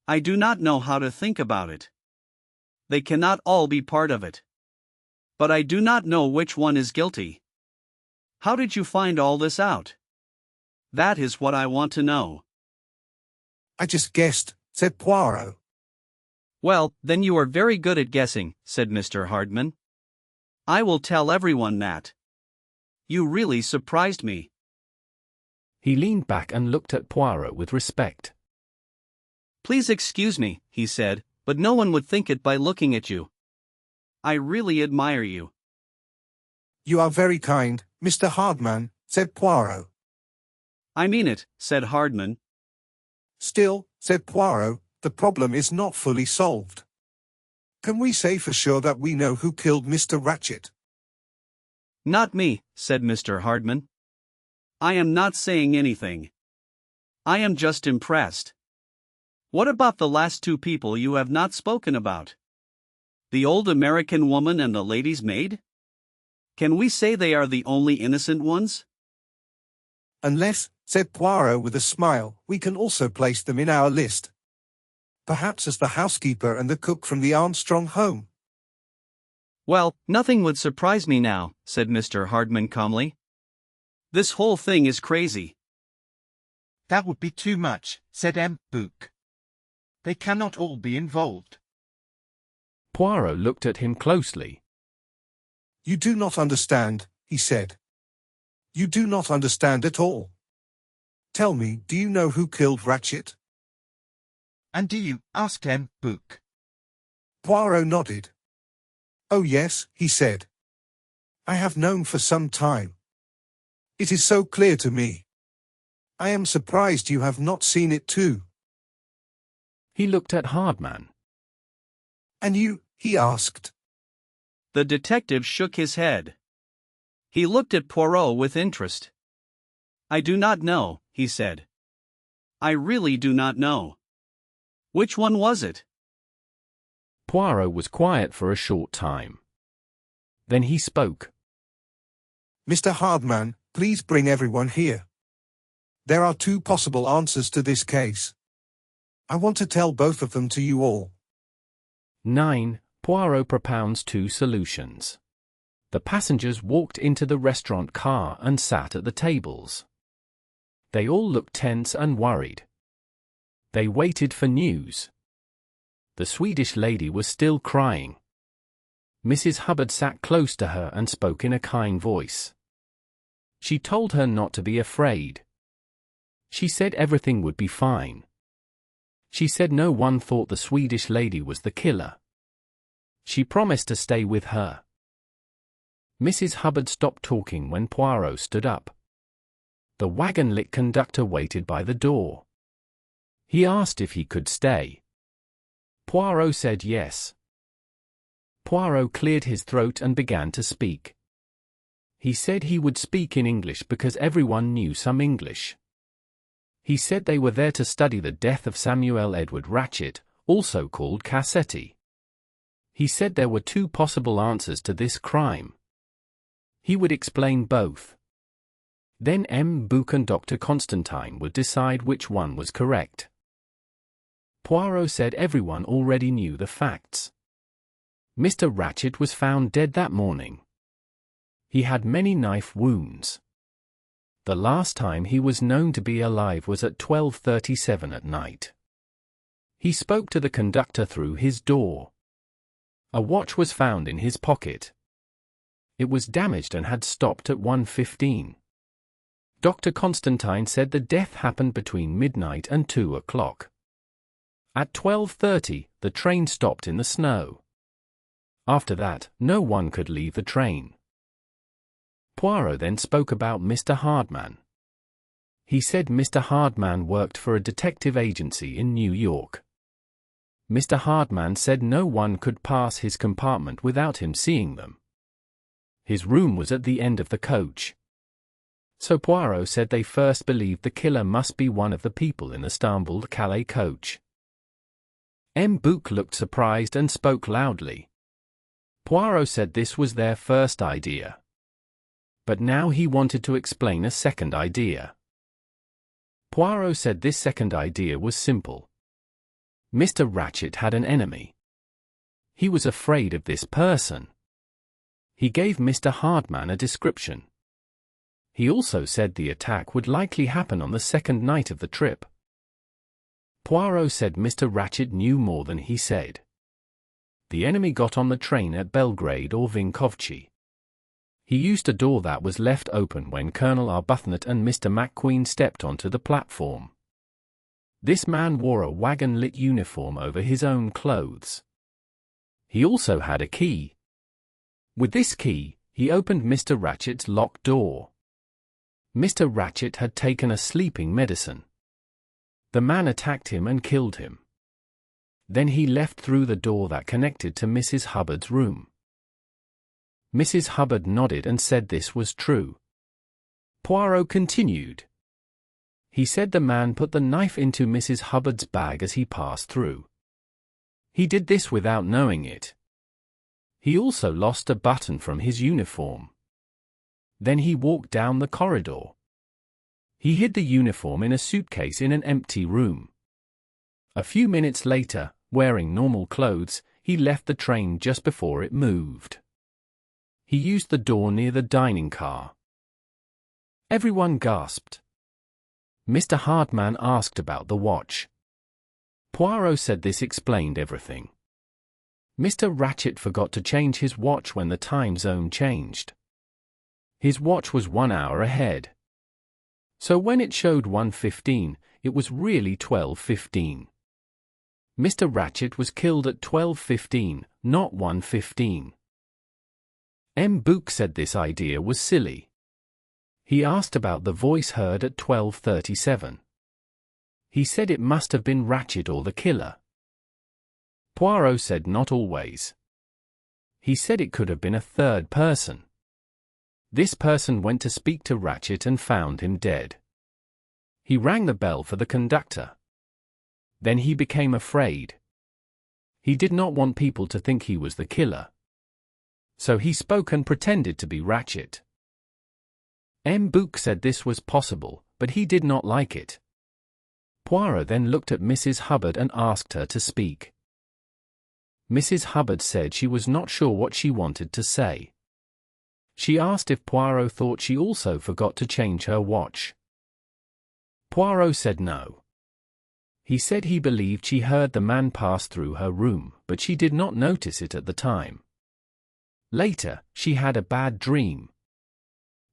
I do not know how to think about it. They cannot all be part of it. But I do not know which one is guilty. How did you find all this out? That is what I want to know. I just guessed, said Poirot. Well, then you are very good at guessing, said Mr. Hardman. I will tell everyone that. You really surprised me. He leaned back and looked at Poirot with respect. Please excuse me, he said, but no one would think it by looking at you. I really admire you. You are very kind, Mr. Hardman, said Poirot. I mean it, said Hardman. Still, said Poirot, the problem is not fully solved. Can we say for sure that we know who killed Mr. Ratchet? Not me, said Mr. Hardman. I am not saying anything. I am just impressed. What about the last two people you have not spoken about? The old American woman and the lady's maid? Can we say they are the only innocent ones? Unless, said Poirot with a smile, we can also place them in our list. Perhaps as the housekeeper and the cook from the Armstrong home. Well, nothing would surprise me now, said Mr. Hardman calmly. This whole thing is crazy. That would be too much, said M. Book. They cannot all be involved. Poirot looked at him closely. You do not understand, he said. You do not understand at all. Tell me, do you know who killed Ratchet? And do you? Asked M. Book. Poirot nodded. Oh yes, he said. I have known for some time. It is so clear to me. I am surprised you have not seen it too. He looked at Hardman. And you? He asked. The detective shook his head. He looked at Poirot with interest. I do not know, he said. I really do not know. Which one was it? Poirot was quiet for a short time. Then he spoke. Mr. Hardman, please bring everyone here. There are two possible answers to this case. I want to tell both of them to you all. 9. Poirot propounds two solutions. The passengers walked into the restaurant car and sat at the tables. They all looked tense and worried. They waited for news. The Swedish lady was still crying. Mrs. Hubbard sat close to her and spoke in a kind voice. She told her not to be afraid. She said everything would be fine. She said no one thought the Swedish lady was the killer. She promised to stay with her. Mrs. Hubbard stopped talking when Poirot stood up. The wagon-lit conductor waited by the door. He asked if he could stay. Poirot said yes. Poirot cleared his throat and began to speak. He said he would speak in English because everyone knew some English. He said they were there to study the death of Samuel Edward Ratchet, also called Cassetti. He said there were two possible answers to this crime. He would explain both. Then M. Book and Dr. Constantine would decide which one was correct. Poirot said everyone already knew the facts. Mr. Ratchet was found dead that morning. He had many knife wounds. The last time he was known to be alive was at 12:37 at night. He spoke to the conductor through his door. A watch was found in his pocket. It was damaged and had stopped at 1:15. Dr. Constantine said the death happened between midnight and 2 o'clock. At 12:30, the train stopped in the snow. After that, no one could leave the train. Poirot then spoke about Mr. Hardman. He said Mr. Hardman worked for a detective agency in New York. Mr. Hardman said no one could pass his compartment without him seeing them. His room was at the end of the coach. So Poirot said they first believed the killer must be one of the people in the Istanbul-Calais coach. M. Bouc looked surprised and spoke loudly. Poirot said this was their first idea. But now he wanted to explain a second idea. Poirot said this second idea was simple. Mr. Ratchet had an enemy. He was afraid of this person. He gave Mr. Hardman a description. He also said the attack would likely happen on the second night of the trip. Poirot said Mr. Ratchet knew more than he said. The enemy got on the train at Belgrade or Vinkovci. He used a door that was left open when Colonel Arbuthnot and Mr. McQueen stepped onto the platform. This man wore a wagon-lit uniform over his own clothes. He also had a key. With this key, he opened Mr. Ratchet's locked door. Mr. Ratchet had taken a sleeping medicine. The man attacked him and killed him. Then he left through the door that connected to Mrs. Hubbard's room. Mrs. Hubbard nodded and said this was true. Poirot continued. He said the man put the knife into Mrs. Hubbard's bag as he passed through. He did this without knowing it. He also lost a button from his uniform. Then he walked down the corridor. He hid the uniform in a suitcase in an empty room. A few minutes later, wearing normal clothes, he left the train just before it moved. He used the door near the dining car. Everyone gasped. Mr. Hardman asked about the watch. Poirot said this explained everything. Mr. Ratchet forgot to change his watch when the time zone changed. His watch was 1 hour ahead. So when it showed 1:15, it was really 12:15. Mr. Ratchet was killed at 12:15, not 1:15. M. Bouc said this idea was silly. He asked about the voice heard at 12:37. He said it must have been Ratchet or the killer. Poirot said not always. He said it could have been a third person. This person went to speak to Ratchet and found him dead. He rang the bell for the conductor. Then he became afraid. He did not want people to think he was the killer. So he spoke and pretended to be Ratchet. M. Bouc said this was possible, but he did not like it. Poirot then looked at Mrs. Hubbard and asked her to speak. Mrs. Hubbard said she was not sure what she wanted to say. She asked if Poirot thought she also forgot to change her watch. Poirot said no. He said he believed she heard the man pass through her room, but she did not notice it at the time. Later, she had a bad dream.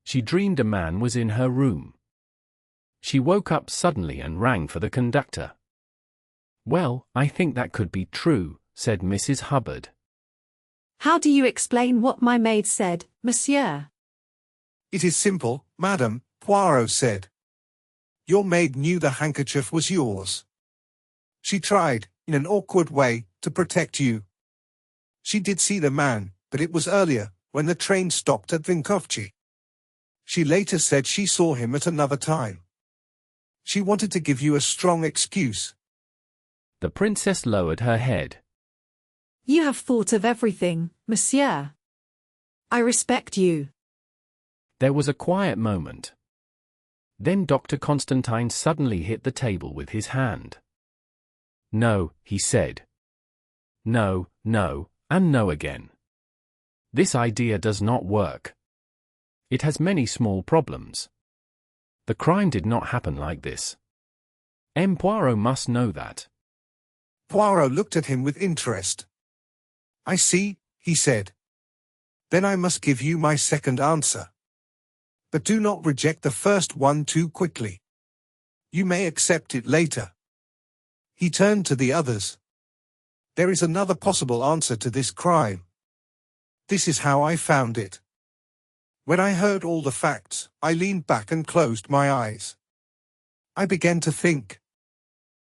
She dreamed a man was in her room. She woke up suddenly and rang for the conductor. Well, I think that could be true, said Mrs. Hubbard. How do you explain what my maid said, monsieur? It is simple, madam, Poirot said. Your maid knew the handkerchief was yours. She tried, in an awkward way, to protect you. She did see the man, but it was earlier, when the train stopped at Vinkovci. She later said she saw him at another time. She wanted to give you a strong excuse. The princess lowered her head. You have thought of everything, monsieur. I respect you. There was a quiet moment. Then Dr. Constantine suddenly hit the table with his hand. No, he said. No, no, and no again. This idea does not work. It has many small problems. The crime did not happen like this. M. Poirot must know that. Poirot looked at him with interest. I see, he said. Then I must give you my second answer. But do not reject the first one too quickly. You may accept it later. He turned to the others. There is another possible answer to this crime. This is how I found it. When I heard all the facts, I leaned back and closed my eyes. I began to think.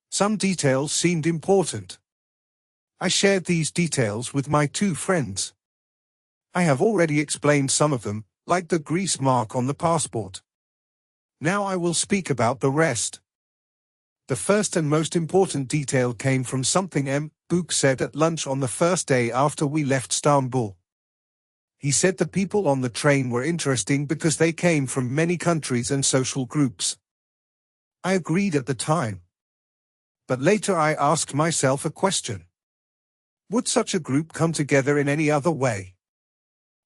Some details seemed important. I shared these details with my 2 friends. I have already explained some of them, like the grease mark on the passport. Now I will speak about the rest. The first and most important detail came from something Book said at lunch on the first day after we left Istanbul. He said the people on the train were interesting because they came from many countries and social groups. I agreed at the time. But later I asked myself a question. Would such a group come together in any other way?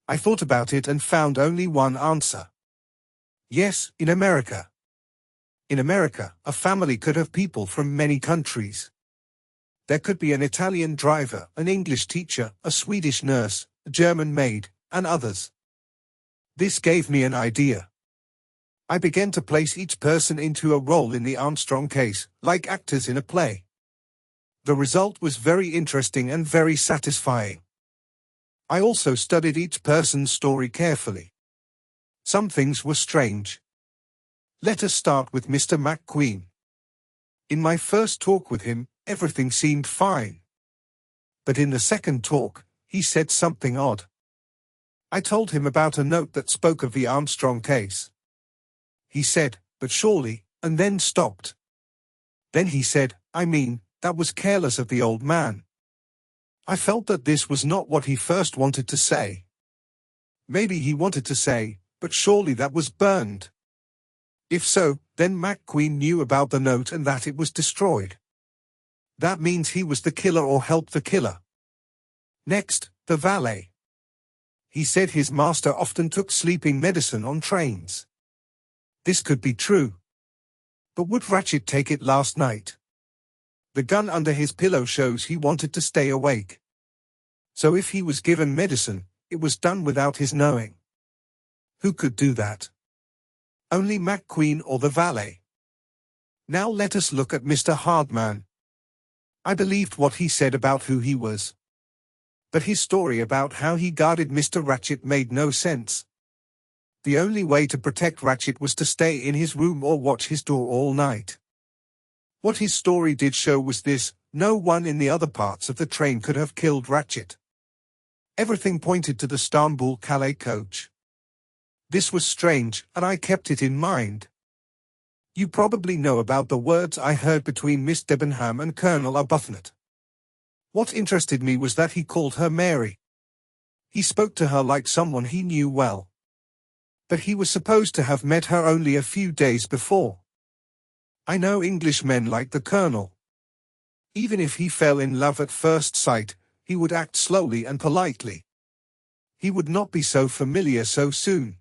I thought about it and found only one answer. Yes, in America. In America, a family could have people from many countries. There could be an Italian driver, an English teacher, a Swedish nurse, a German maid, and others. This gave me an idea. I began to place each person into a role in the Armstrong case, like actors in a play. The result was very interesting and very satisfying. I also studied each person's story carefully. Some things were strange. Let us start with Mr. McQueen. In my first talk with him, everything seemed fine. But in the second talk, he said something odd. I told him about a note that spoke of the Armstrong case. He said, "But surely," and then stopped. Then he said, "That was careless of the old man." I felt that this was not what he first wanted to say. Maybe he wanted to say, "But surely that was burned." If so, then McQueen knew about the note and that it was destroyed. That means he was the killer or helped the killer. Next, the valet. He said his master often took sleeping medicine on trains. This could be true. But would Ratchet take it last night? The gun under his pillow shows he wanted to stay awake. So if he was given medicine, it was done without his knowing. Who could do that? Only McQueen or the valet. Now let us look at Mr. Hardman. I believed what he said about who he was. But his story about how he guarded Mr. Ratchet made no sense. The only way to protect Ratchet was to stay in his room or watch his door all night. What his story did show was this: no one in the other parts of the train could have killed Ratchet. Everything pointed to the Istanbul-Calais coach. This was strange, and I kept it in mind. You probably know about the words I heard between Miss Debenham and Colonel Arbuthnot. What interested me was that he called her Mary. He spoke to her like someone he knew well. But he was supposed to have met her only a few days before. I know Englishmen like the Colonel. Even if he fell in love at first sight, he would act slowly and politely. He would not be so familiar so soon.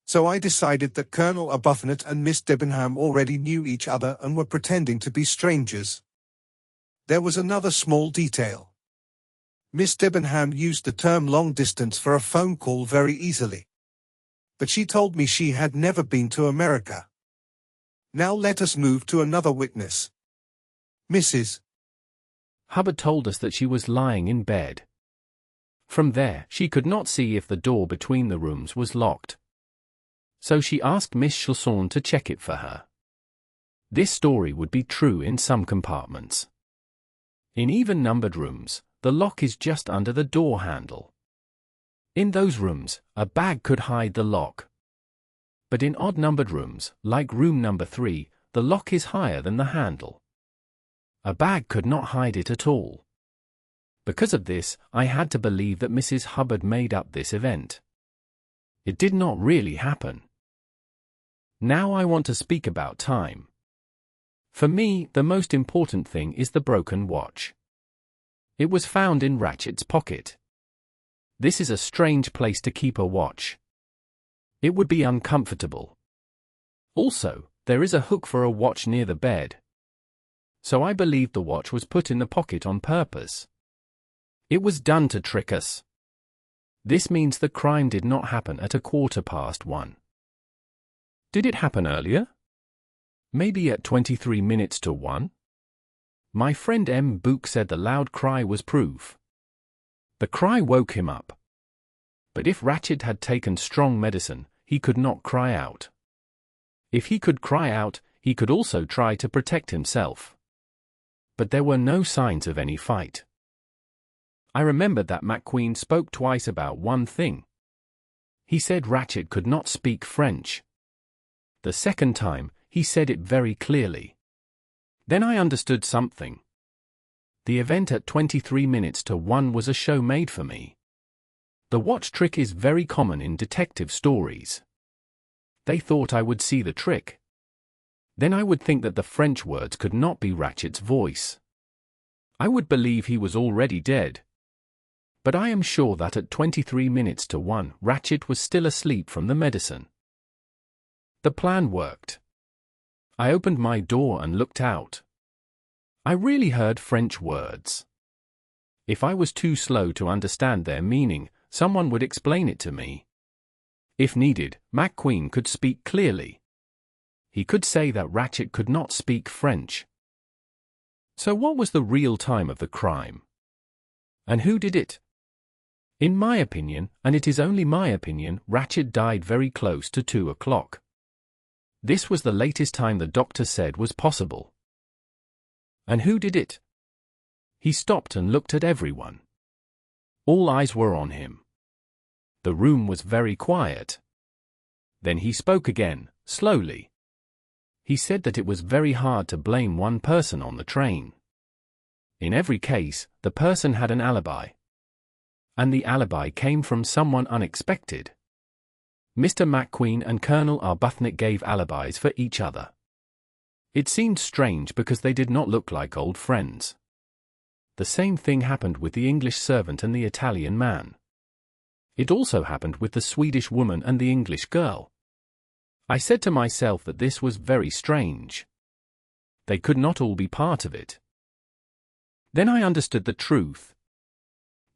So I decided that Colonel Arbuthnot and Miss Debenham already knew each other and were pretending to be strangers. There was another small detail. Miss Debenham used the term long distance for a phone call very easily. But she told me she had never been to America. Now let us move to another witness. Mrs. Hubbard told us that she was lying in bed. From there, she could not see if the door between the rooms was locked. So she asked Miss Chausson to check it for her. This story would be true in some compartments. In even-numbered rooms, the lock is just under the door handle. In those rooms, a bag could hide the lock. But in odd-numbered rooms, like room number 3, the lock is higher than the handle. A bag could not hide it at all. Because of this, I had to believe that Mrs. Hubbard made up this event. It did not really happen. Now I want to speak about time. For me, the most important thing is the broken watch. It was found in Ratchet's pocket. This is a strange place to keep a watch. It would be uncomfortable. Also, there is a hook for a watch near the bed. So I believe the watch was put in the pocket on purpose. It was done to trick us. This means the crime did not happen at 1:15. Did it happen earlier? Maybe at 23 minutes to 1? My friend Book said the loud cry was proof. The cry woke him up. But if Ratchet had taken strong medicine, he could not cry out. If he could cry out, he could also try to protect himself. But there were no signs of any fight. I remembered that McQueen spoke twice about one thing. He said Ratchet could not speak French. The second time, he said it very clearly. Then I understood something. The event at 23 minutes to 1 was a show made for me. The watch trick is very common in detective stories. They thought I would see the trick. Then I would think that the French words could not be Ratchet's voice. I would believe he was already dead. But I am sure that at 23 minutes to 1, Ratchet was still asleep from the medicine. The plan worked. I opened my door and looked out. I really heard French words. If I was too slow to understand their meaning, someone would explain it to me. If needed, McQueen could speak clearly. He could say that Ratchet could not speak French. So what was the real time of the crime? And who did it? In my opinion, and it is only my opinion, Ratchet died very close to 2 o'clock. This was the latest time the doctor said was possible. And who did it? He stopped and looked at everyone. All eyes were on him. The room was very quiet. Then he spoke again, slowly. He said that it was very hard to blame one person on the train. In every case, the person had an alibi. And the alibi came from someone unexpected. Mr. McQueen and Colonel Arbuthnot gave alibis for each other. It seemed strange because they did not look like old friends. The same thing happened with the English servant and the Italian man. It also happened with the Swedish woman and the English girl. I said to myself that this was very strange. They could not all be part of it. Then I understood the truth.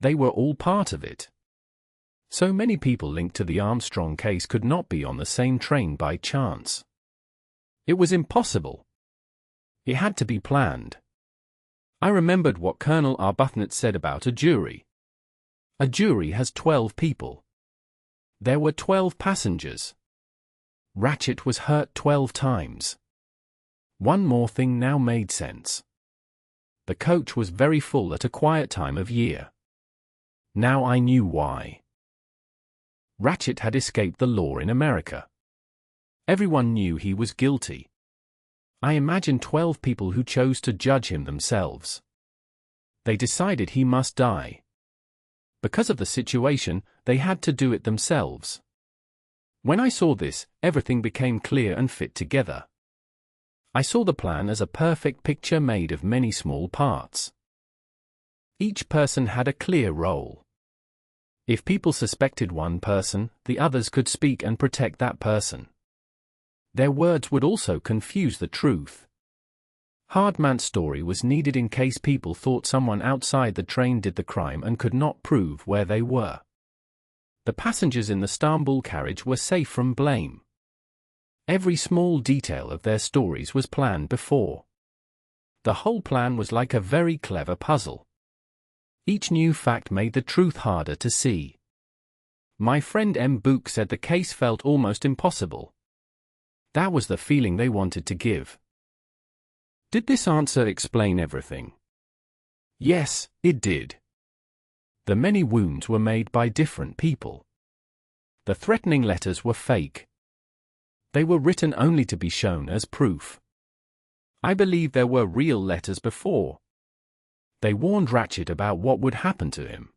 They were all part of it. So many people linked to the Armstrong case could not be on the same train by chance. It was impossible. It had to be planned. I remembered what Colonel Arbuthnot said about a jury. A jury has 12 people. There were 12 passengers. Ratchet was hurt 12 times. One more thing now made sense. The coach was very full at a quiet time of year. Now I knew why. Ratchet had escaped the law in America. Everyone knew he was guilty. I imagined 12 people who chose to judge him themselves. They decided he must die. Because of the situation, they had to do it themselves. When I saw this, everything became clear and fit together. I saw the plan as a perfect picture made of many small parts. Each person had a clear role. If people suspected one person, the others could speak and protect that person. Their words would also confuse the truth. Hardman's story was needed in case people thought someone outside the train did the crime and could not prove where they were. The passengers in the Istanbul carriage were safe from blame. Every small detail of their stories was planned before. The whole plan was like a very clever puzzle. Each new fact made the truth harder to see. My friend M. Book said the case felt almost impossible. That was the feeling they wanted to give. Did this answer explain everything? Yes, it did. The many wounds were made by different people. The threatening letters were fake. They were written only to be shown as proof. I believe there were real letters before. They warned Ratchet about what would happen to him.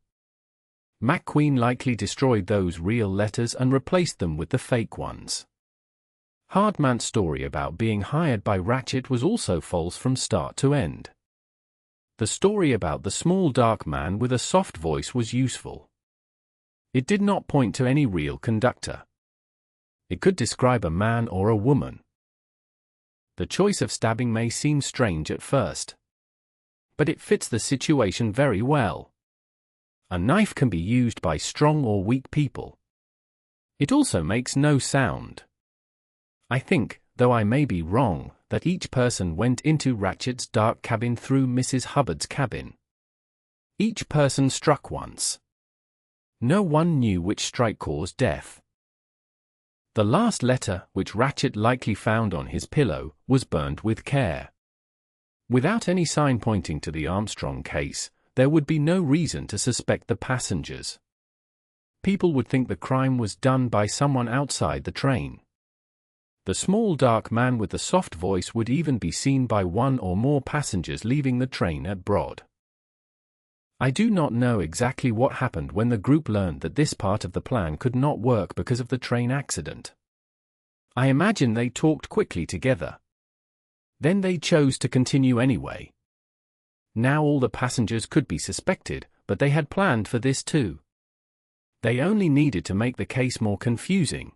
McQueen likely destroyed those real letters and replaced them with the fake ones. Hardman's story about being hired by Ratchet was also false from start to end. The story about the small dark man with a soft voice was useful. It did not point to any real conductor. It could describe a man or a woman. The choice of stabbing may seem strange at first. But it fits the situation very well. A knife can be used by strong or weak people. It also makes no sound. I think, though I may be wrong, that each person went into Ratchet's dark cabin through Mrs. Hubbard's cabin. Each person struck once. No one knew which strike caused death. The last letter, which Ratchet likely found on his pillow, was burned with care. Without any sign pointing to the Armstrong case, there would be no reason to suspect the passengers. People would think the crime was done by someone outside the train. The small dark man with the soft voice would even be seen by one or more passengers leaving the train at Broad. I do not know exactly what happened when the group learned that this part of the plan could not work because of the train accident. I imagine they talked quickly together. Then they chose to continue anyway. Now all the passengers could be suspected, but they had planned for this too. They only needed to make the case more confusing.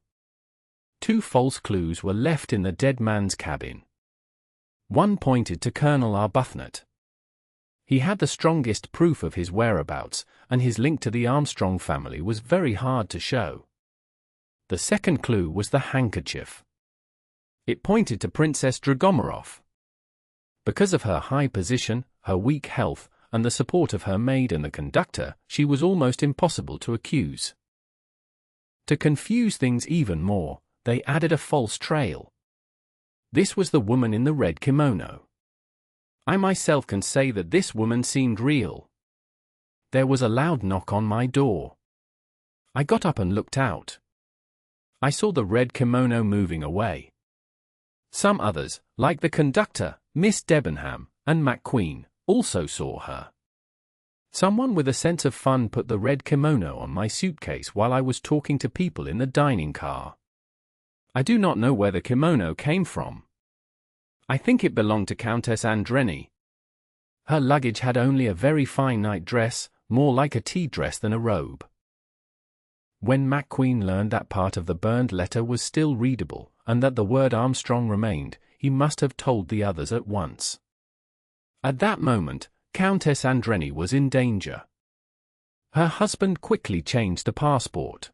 2 false clues were left in the dead man's cabin. One pointed to Colonel Arbuthnot. He had the strongest proof of his whereabouts, and his link to the Armstrong family was very hard to show. The second clue was the handkerchief. It pointed to Princess Dragomirov. Because of her high position, her weak health, and the support of her maid and the conductor, she was almost impossible to accuse. To confuse things even more, they added a false trail. This was the woman in the red kimono. I myself can say that this woman seemed real. There was a loud knock on my door. I got up and looked out. I saw the red kimono moving away. Some others, like the conductor, Miss Debenham, and McQueen, also saw her. Someone with a sense of fun put the red kimono on my suitcase while I was talking to people in the dining car. I do not know where the kimono came from. I think it belonged to Countess Andreni. Her luggage had only a very fine night dress, more like a tea dress than a robe. When McQueen learned that part of the burned letter was still readable, and that the word Armstrong remained, he must have told the others at once. At that moment, Countess Andreni was in danger. Her husband quickly changed the passport.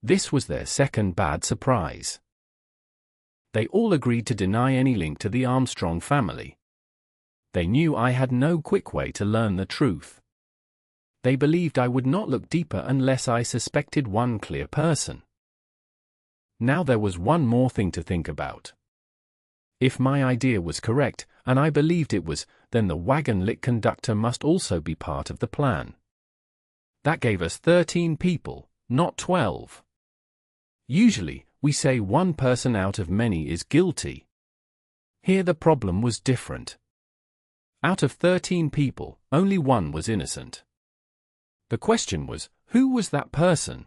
This was their second bad surprise. They all agreed to deny any link to the Armstrong family. They knew I had no quick way to learn the truth. They believed I would not look deeper unless I suspected one clear person. Now there was one more thing to think about. If my idea was correct, and I believed it was, then the wagon-lit conductor must also be part of the plan. That gave us 13 people, not 12. Usually, we say one person out of many is guilty. Here the problem was different. Out of 13 people, only one was innocent. The question was, who was that person?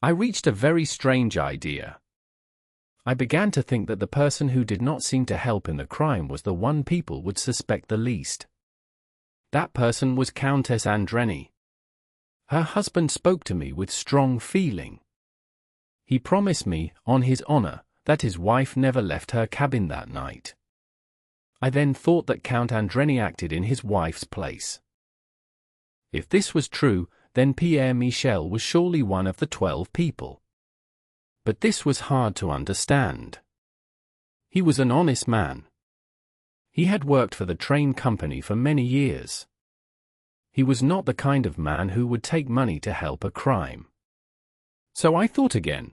I reached a very strange idea. I began to think that the person who did not seem to help in the crime was the one people would suspect the least. That person was Countess Andreni. Her husband spoke to me with strong feeling. He promised me, on his honor, that his wife never left her cabin that night. I then thought that Count Andreni acted in his wife's place. If this was true, then Pierre Michel was surely one of the 12 people. But this was hard to understand. He was an honest man. He had worked for the train company for many years. He was not the kind of man who would take money to help a crime. So I thought again.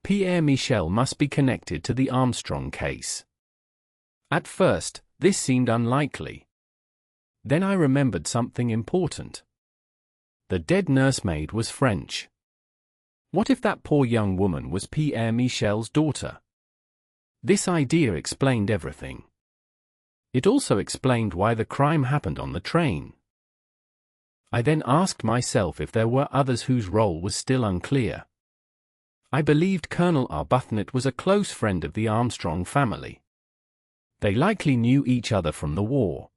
Pierre Michel must be connected to the Armstrong case. At first, this seemed unlikely. Then I remembered something important. The dead nursemaid was French. What if that poor young woman was Pierre Michel's daughter? This idea explained everything. It also explained why the crime happened on the train. I then asked myself if there were others whose role was still unclear. I believed Colonel Arbuthnot was a close friend of the Armstrong family. They likely knew each other from the war.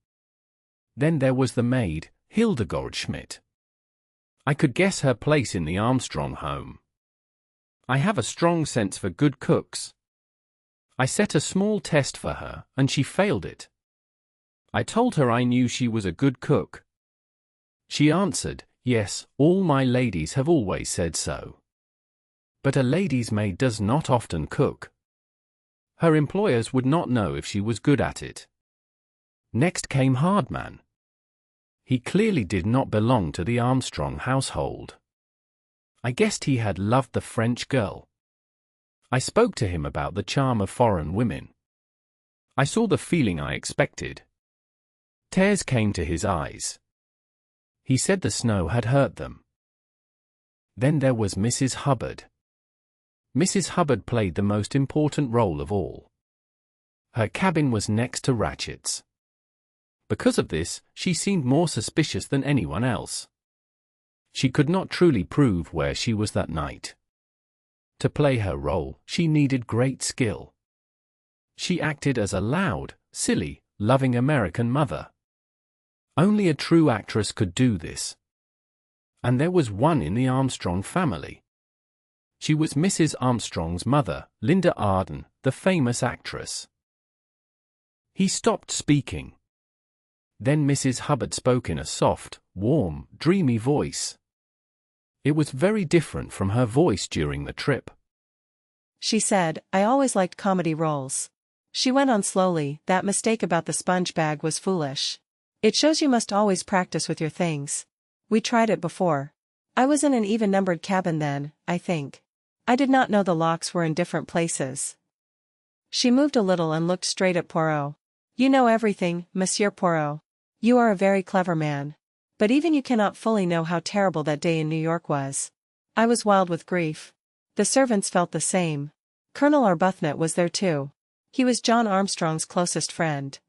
Then there was the maid, Hildegard Schmidt. I could guess her place in the Armstrong home. I have a strong sense for good cooks. I set a small test for her, and she failed it. I told her I knew she was a good cook. She answered, "Yes, all my ladies have always said so." But a lady's maid does not often cook. Her employers would not know if she was good at it. Next came Hardman. He clearly did not belong to the Armstrong household. I guessed he had loved the French girl. I spoke to him about the charm of foreign women. I saw the feeling I expected. Tears came to his eyes. He said the snow had hurt them. Then there was Mrs. Hubbard. Mrs. Hubbard played the most important role of all. Her cabin was next to Ratchet's. Because of this, she seemed more suspicious than anyone else. She could not truly prove where she was that night. To play her role, she needed great skill. She acted as a loud, silly, loving American mother. Only a true actress could do this. And there was one in the Armstrong family. She was Mrs. Armstrong's mother, Linda Arden, the famous actress. He stopped speaking. Then Mrs. Hubbard spoke in a soft, warm, dreamy voice. It was very different from her voice during the trip. She said, I always liked comedy roles. She went on slowly, that mistake about the sponge bag was foolish. It shows you must always practice with your things. We tried it before. I was in an even-numbered cabin then, I think. I did not know the locks were in different places. She moved a little and looked straight at Poirot. You know everything, Monsieur Poirot. You are a very clever man. But even you cannot fully know how terrible that day in New York was. I was wild with grief. The servants felt the same. Colonel Arbuthnot was there too. He was John Armstrong's closest friend.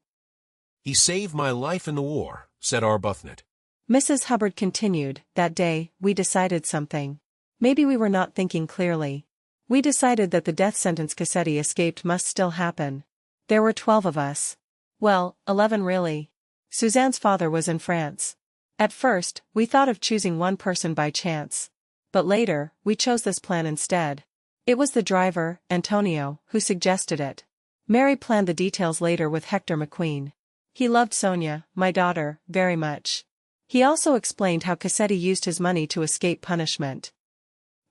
He saved my life in the war, said Arbuthnot. Mrs. Hubbard continued, that day, we decided something. Maybe we were not thinking clearly. We decided that the death sentence Cassetti escaped must still happen. There were 12 of us. Well, 11 really. Suzanne's father was in France. At first, we thought of choosing one person by chance. But later, we chose this plan instead. It was the driver, Antonio, who suggested it. Mary planned the details later with Hector McQueen. He loved Sonia, my daughter, very much. He also explained how Cassetti used his money to escape punishment.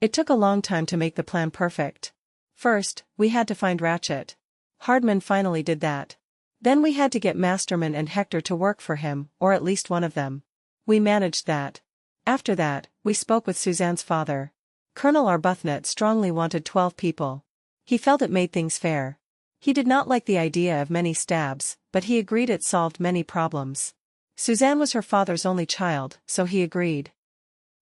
It took a long time to make the plan perfect. First, we had to find Ratchet. Hardman finally did that. Then we had to get Masterman and Hector to work for him, or at least one of them. We managed that. After that, we spoke with Suzanne's father. Colonel Arbuthnot strongly wanted 12 people. He felt it made things fair. He did not like the idea of many stabs, but he agreed it solved many problems. Suzanne was her father's only child, so he agreed.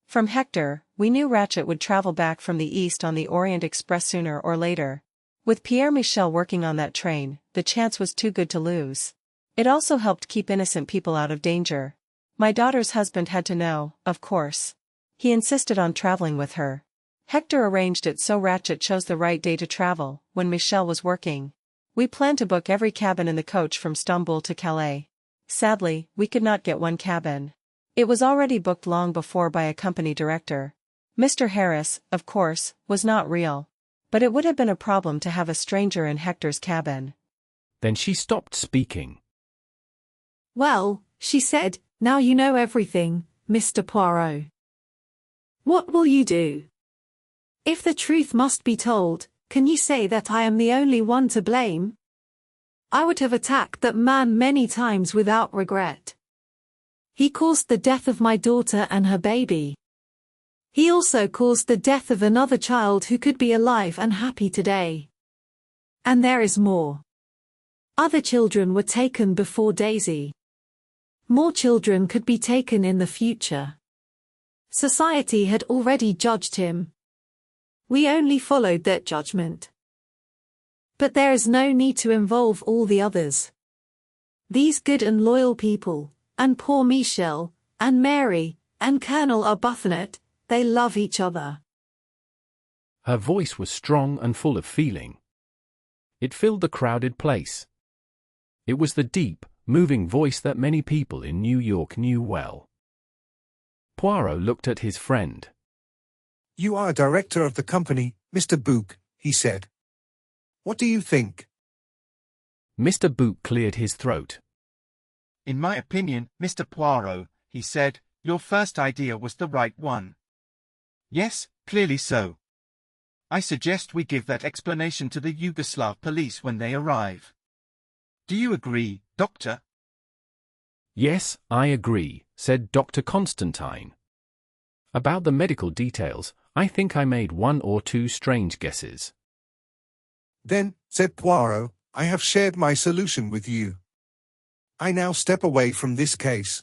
From Hector, we knew Ratchet would travel back from the east on the Orient Express sooner or later. With Pierre Michel working on that train, the chance was too good to lose. It also helped keep innocent people out of danger. My daughter's husband had to know, of course. He insisted on traveling with her. Hector arranged it so Ratchet chose the right day to travel, when Michel was working. We planned to book every cabin in the coach from Stamboul to Calais. Sadly, we could not get one cabin. It was already booked long before by a company director. Mr. Harris, of course, was not real. But it would have been a problem to have a stranger in Hector's cabin. Then she stopped speaking. Well, she said, now you know everything, Mr. Poirot. What will you do? If the truth must be told, can you say that I am the only one to blame? I would have attacked that man many times without regret. He caused the death of my daughter and her baby. He also caused the death of another child who could be alive and happy today. And there is more. Other children were taken before Daisy. More children could be taken in the future. Society had already judged him. We only followed that judgment. But there is no need to involve all the others. These good and loyal people, and poor Michel, and Mary, and Colonel Arbuthnot, they love each other. Her voice was strong and full of feeling. It filled the crowded place. It was the deep, moving voice that many people in New York knew well. Poirot looked at his friend. You are director of the company, Mr. Bouc, he said. What do you think? Mr. Bouc cleared his throat. In my opinion, Mr. Poirot, he said, your first idea was the right one. Yes, clearly so. I suggest we give that explanation to the Yugoslav police when they arrive. Do you agree, Doctor? Yes, I agree, said Dr. Constantine. About the medical details, I think I made one or two strange guesses. Then, said Poirot, I have shared my solution with you. I now step away from this case.